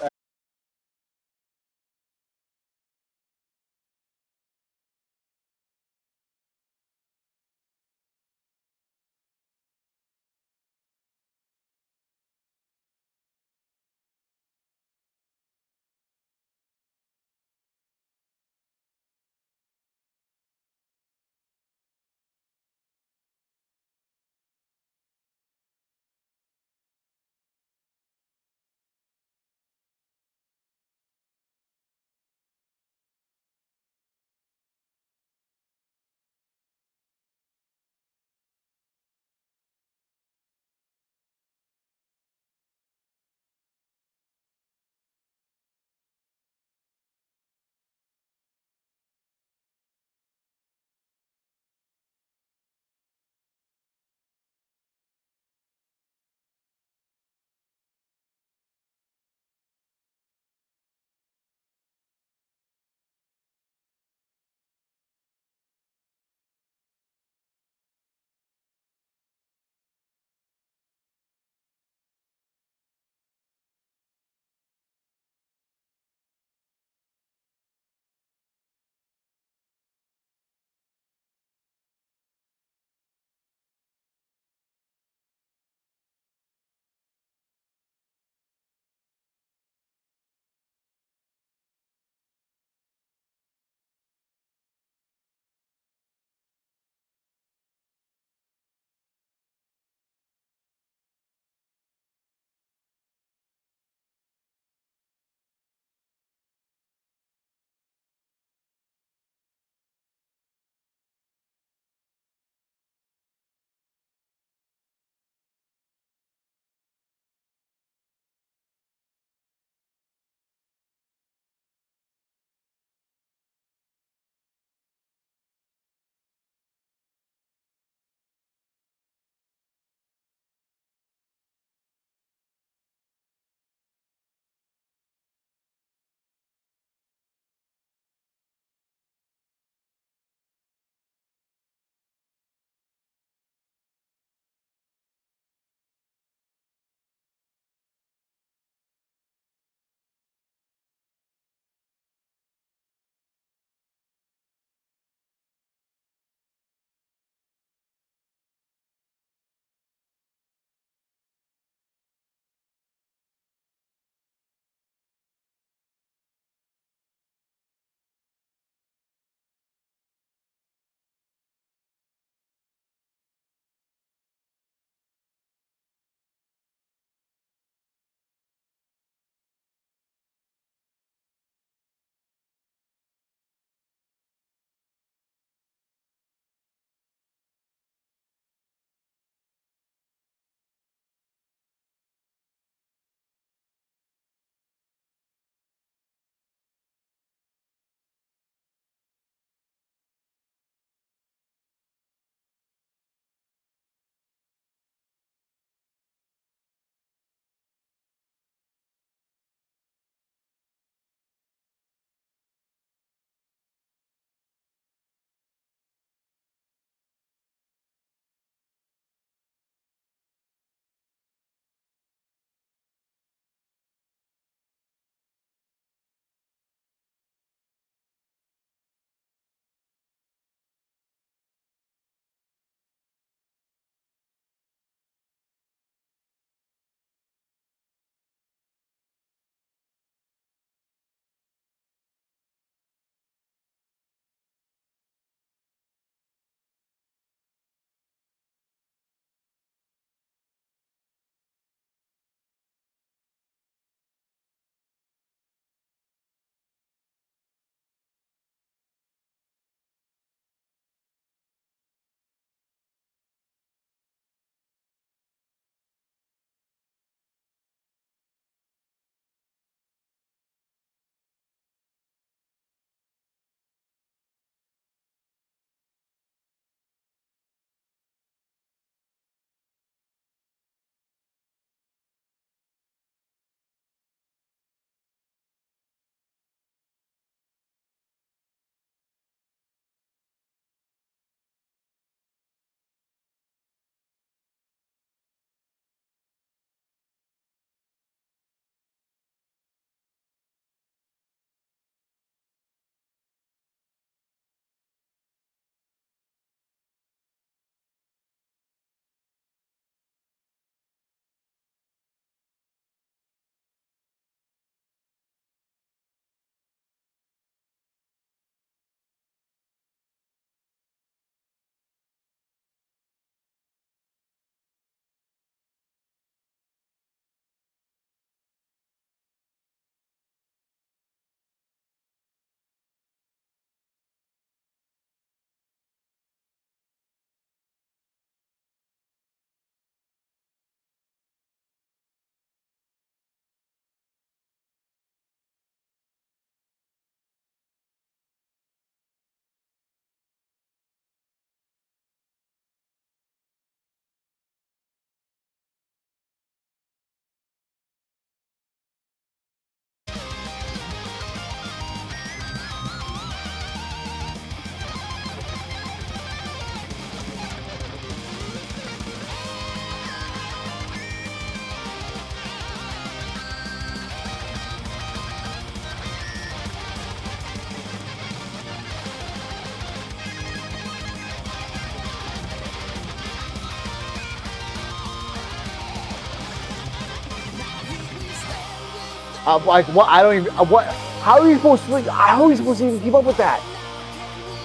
S1: Like what? I don't even. What? How are you supposed to? How are you supposed to even keep up with that?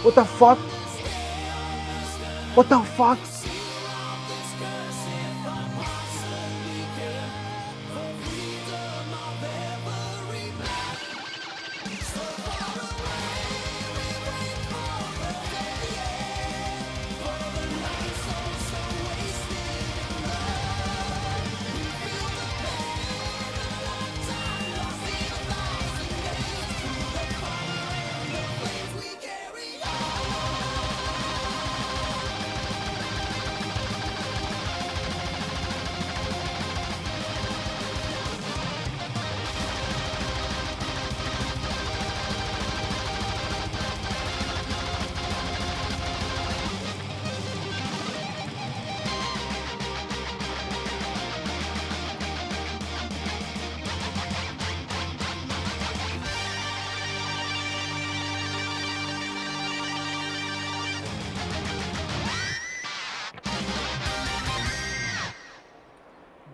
S1: What the fuck? What the fuck?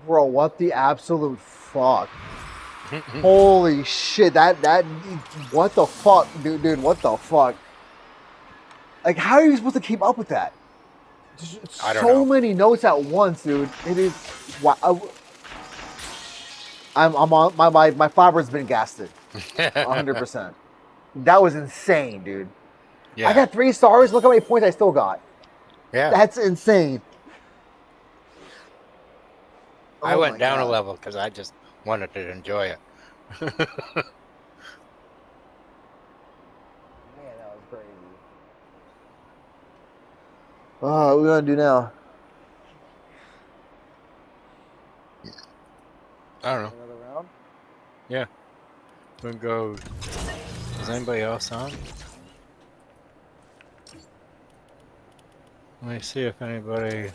S1: Bro, what the absolute fuck? Holy shit, what the fuck, dude, what the fuck? Like, how are you supposed to keep up with that?
S4: I don't
S1: So
S4: know.
S1: many notes at once, dude. It is, wow. I'm on, my fiber's been gasted, 100%. That was insane, dude.
S4: Yeah.
S1: I got 3 stars, look how many points I still got.
S4: Yeah.
S1: That's insane.
S4: I
S1: Oh
S4: went
S1: my
S4: down a
S1: God.
S4: level because I just wanted to enjoy it.
S1: Man, that was crazy. Oh, what we gonna do now?
S4: I don't know.
S1: Another round?
S4: Yeah. We'll go. Is anybody else on? Let me see if anybody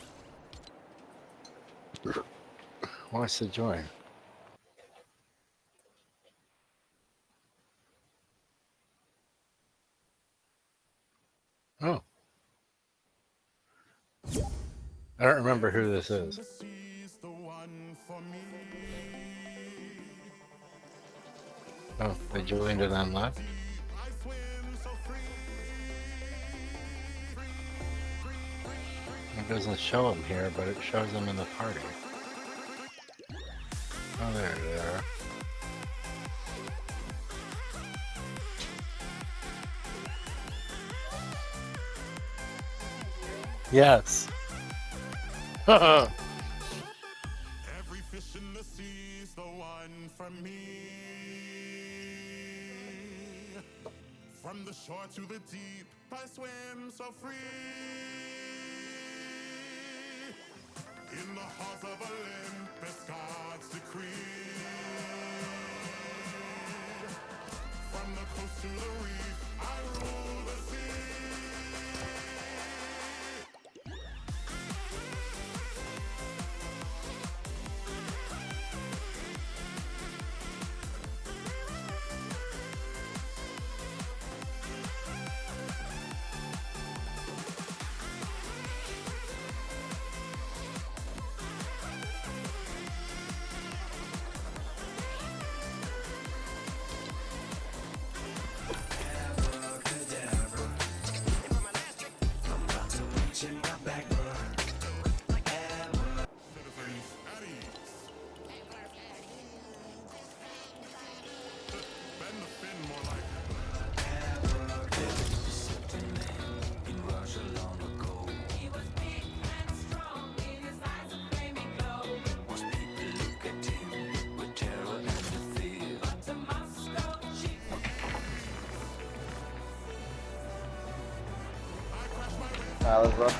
S4: wants to join. Oh. I don't remember who this is. Oh, they joined and then left? It doesn't show them here, but it shows them in the party. Oh, there they are. Yes.
S3: Every fish in the sea's the one for me. From the shore to the deep, I swim so free. In the halls of Olympus, God's decree. From the coast to the reef, I rule the sea.
S1: Let's rough.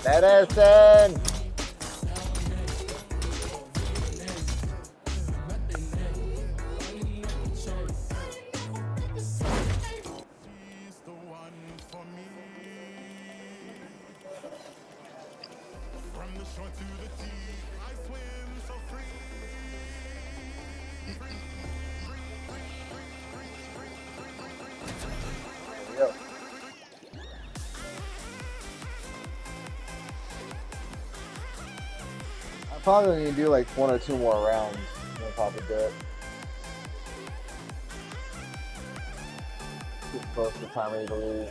S1: Medicine! Yep. I'm probably gonna do like 1 or 2 more rounds. I'll probably do it. Getting close to the time I need to leave.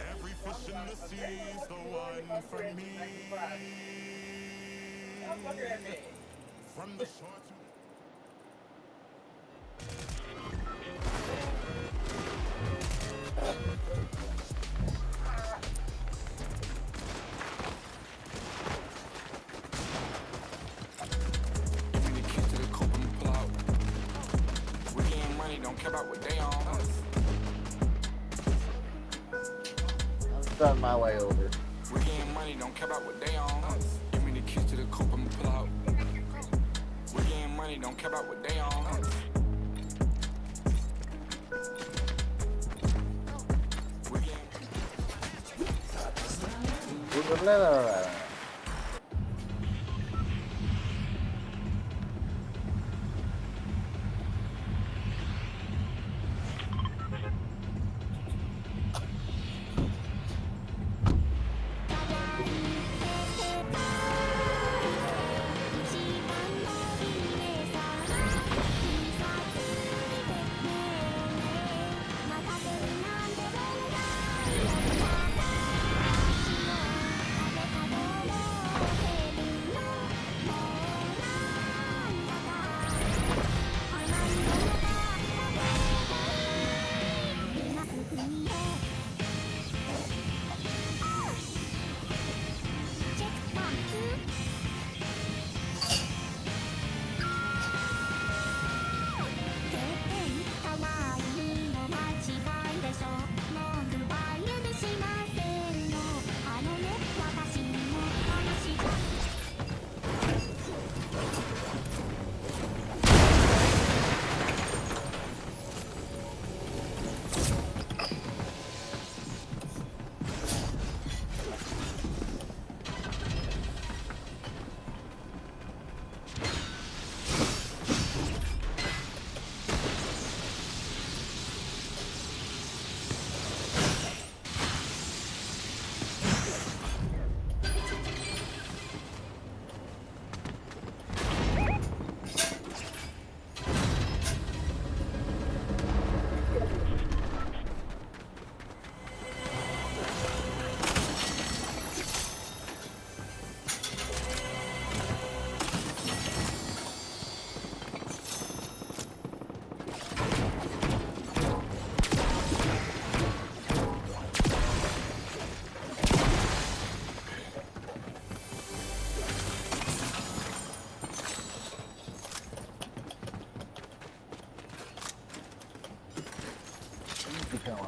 S5: Give me the keys to the coupe, I'ma pull out. We getting money, don't care about what they on.
S1: I'm starting my way over.
S5: We getting money, don't care about what they on. Give me the keys to the coupe, I'ma pull out. We getting money, don't care about what they on. We getting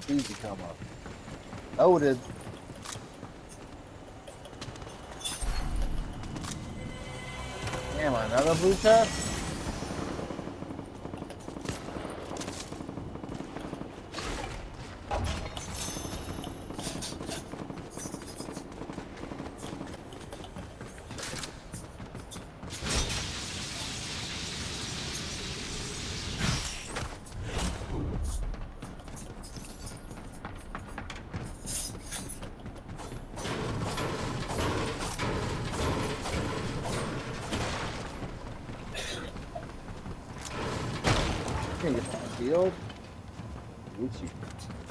S1: Easy come up. Noted. Damn, another blue chest? Can you get field? Gucci.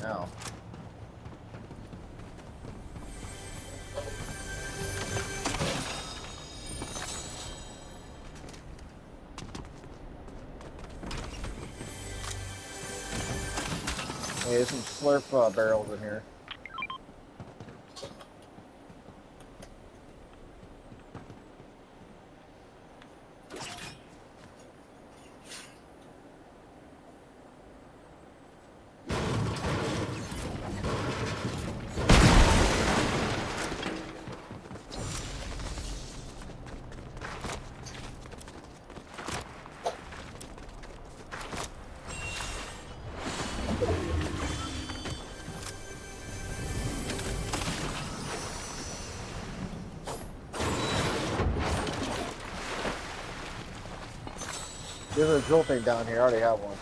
S1: Now. Hey, there's some slurp barrels in here. There's a drill thing down here. I already have one.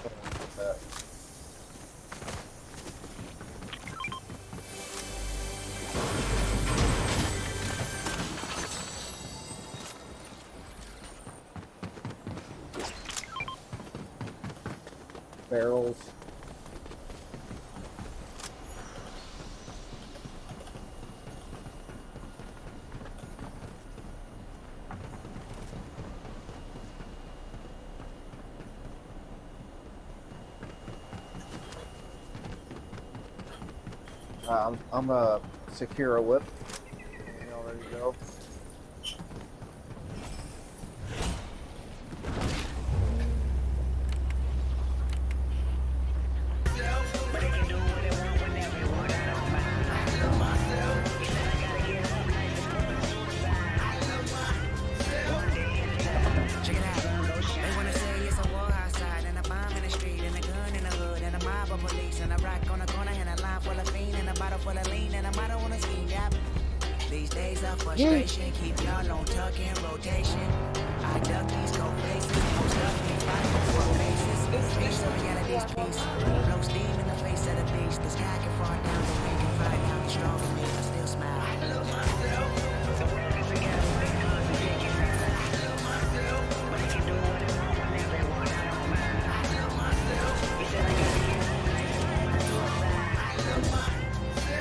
S1: Barrels. I'm a secure a whip. There you go.
S9: Check it out. They wanna say it's a war outside, and a bomb in the street, and a gun in the hood, and a mob of police, and a rock on the corner, and a line full of fiend, and a bottle full of lean, and a motto on a scheme. Yep. These days of frustration keep y'all on tuck in rotation. I duck these cold faces, post up these fighting for faces. Face of reality's peace. Blow steam in the face of the beast. The sky can fall down, the wind can fly down. It's strong for me, I still smile. I love myself. The world is against me, cause the dick is high. I love myself. But I can do what I want when everyone I don't mind. I love myself. He said I gotta get on nice and on suicide. I love myself.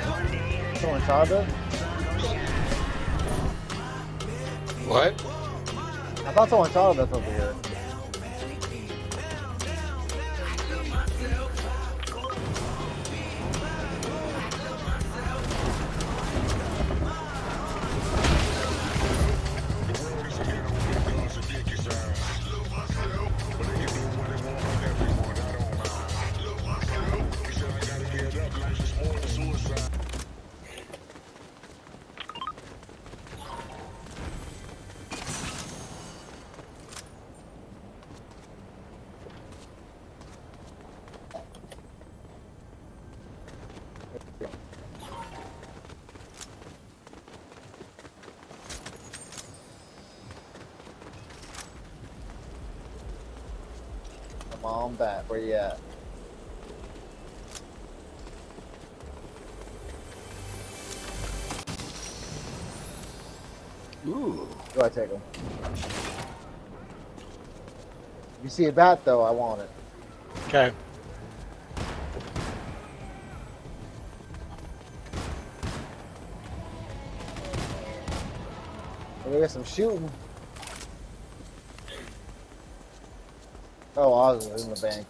S9: One day I
S1: Someone saw that?
S4: What?
S1: I thought someone saw this over here. Come on back. Where you at?
S4: Ooh.
S1: Go ahead, take him. If you see a bat, though, I want it.
S4: Okay.
S1: We got some shooting. Oh, I was in the bank.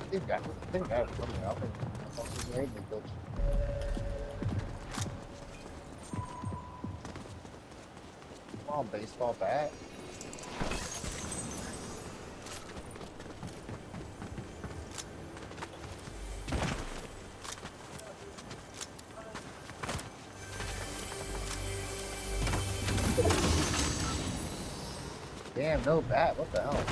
S1: I think that is something else. I thought he made me good. Come on, baseball bat. Damn, no bat. What the hell?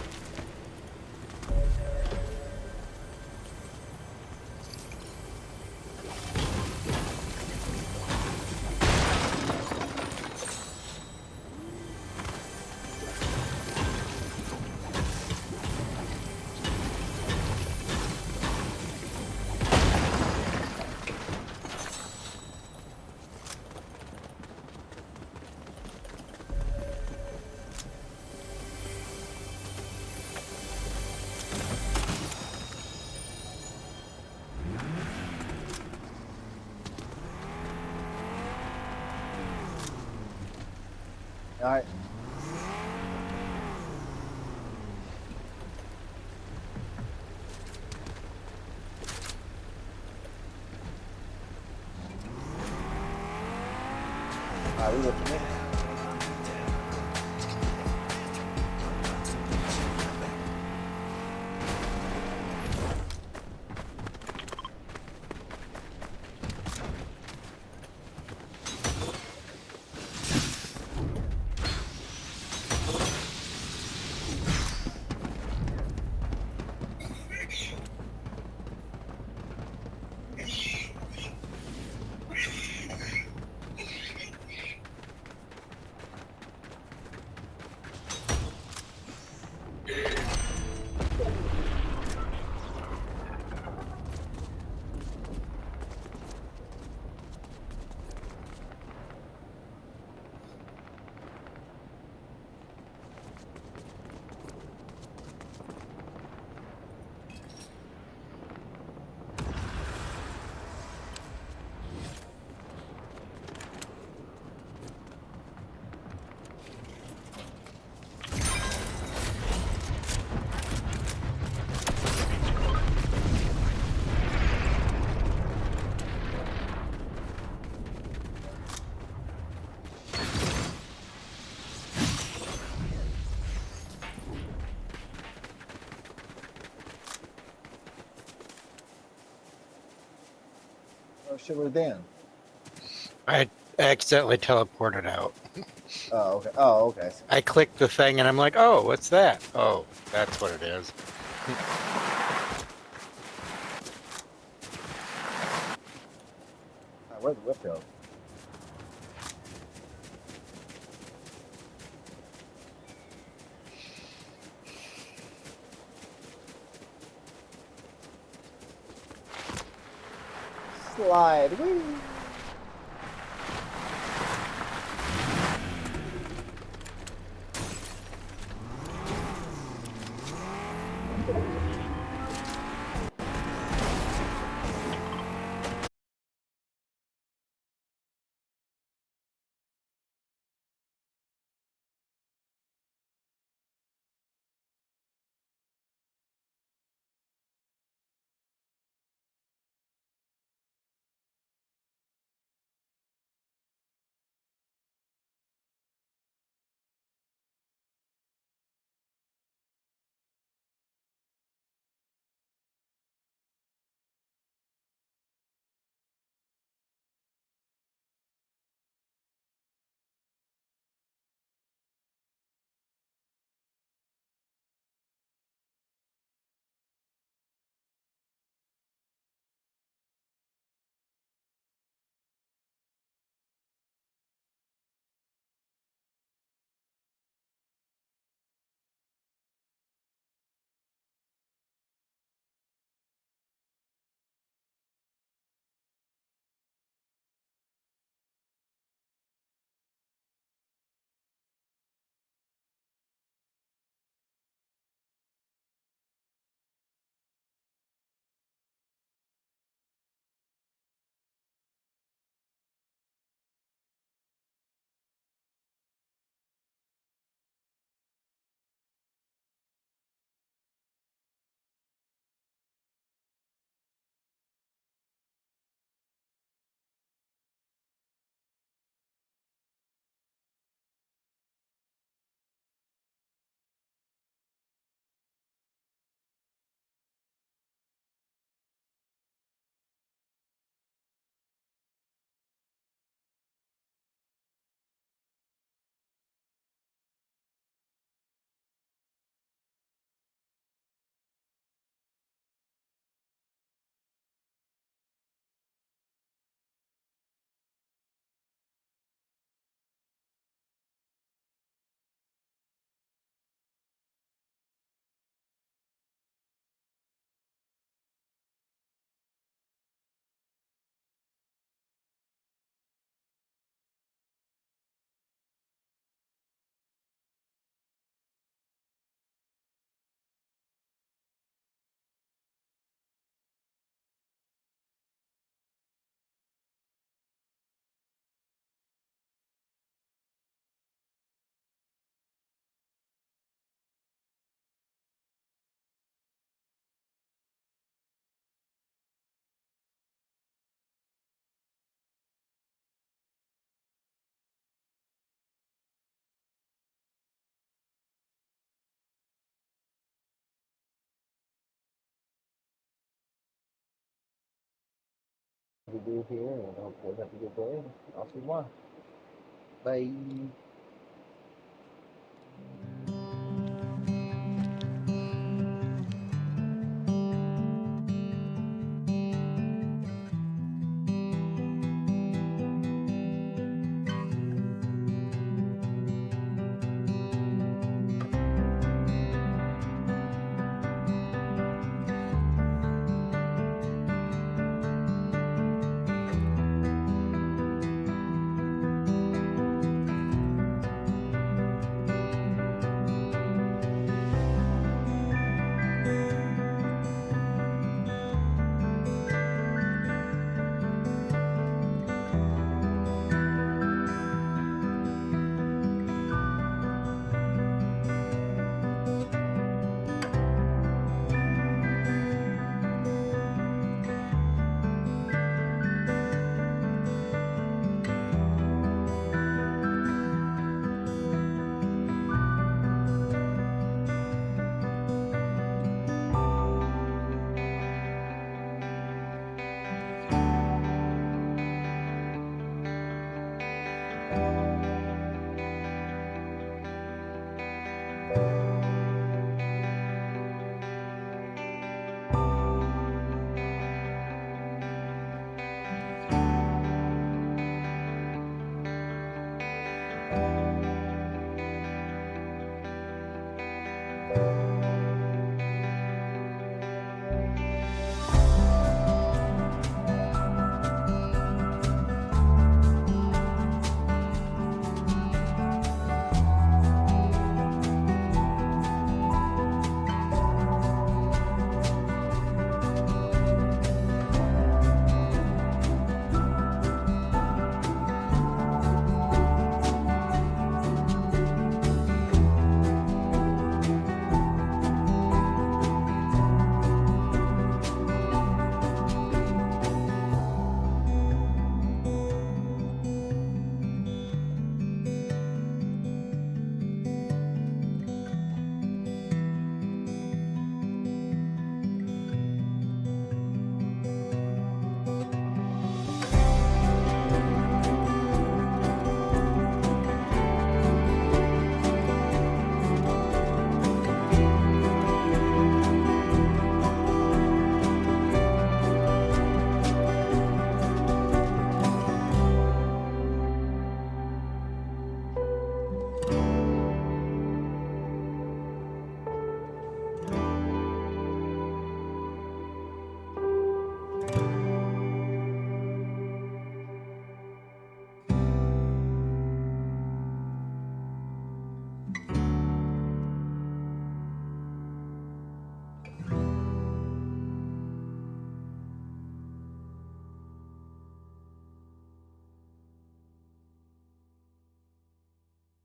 S1: All right. All right, we with me. Oh shit, we're Dan.
S4: I accidentally teleported out.
S1: Oh okay. Oh okay.
S4: I clicked the thing and I'm like, oh, what's that? Oh, that's what it is.
S1: Where'd the whip go? Slide. Woo. We do here, and hopefully have a good day. I'll see you tomorrow. Bye.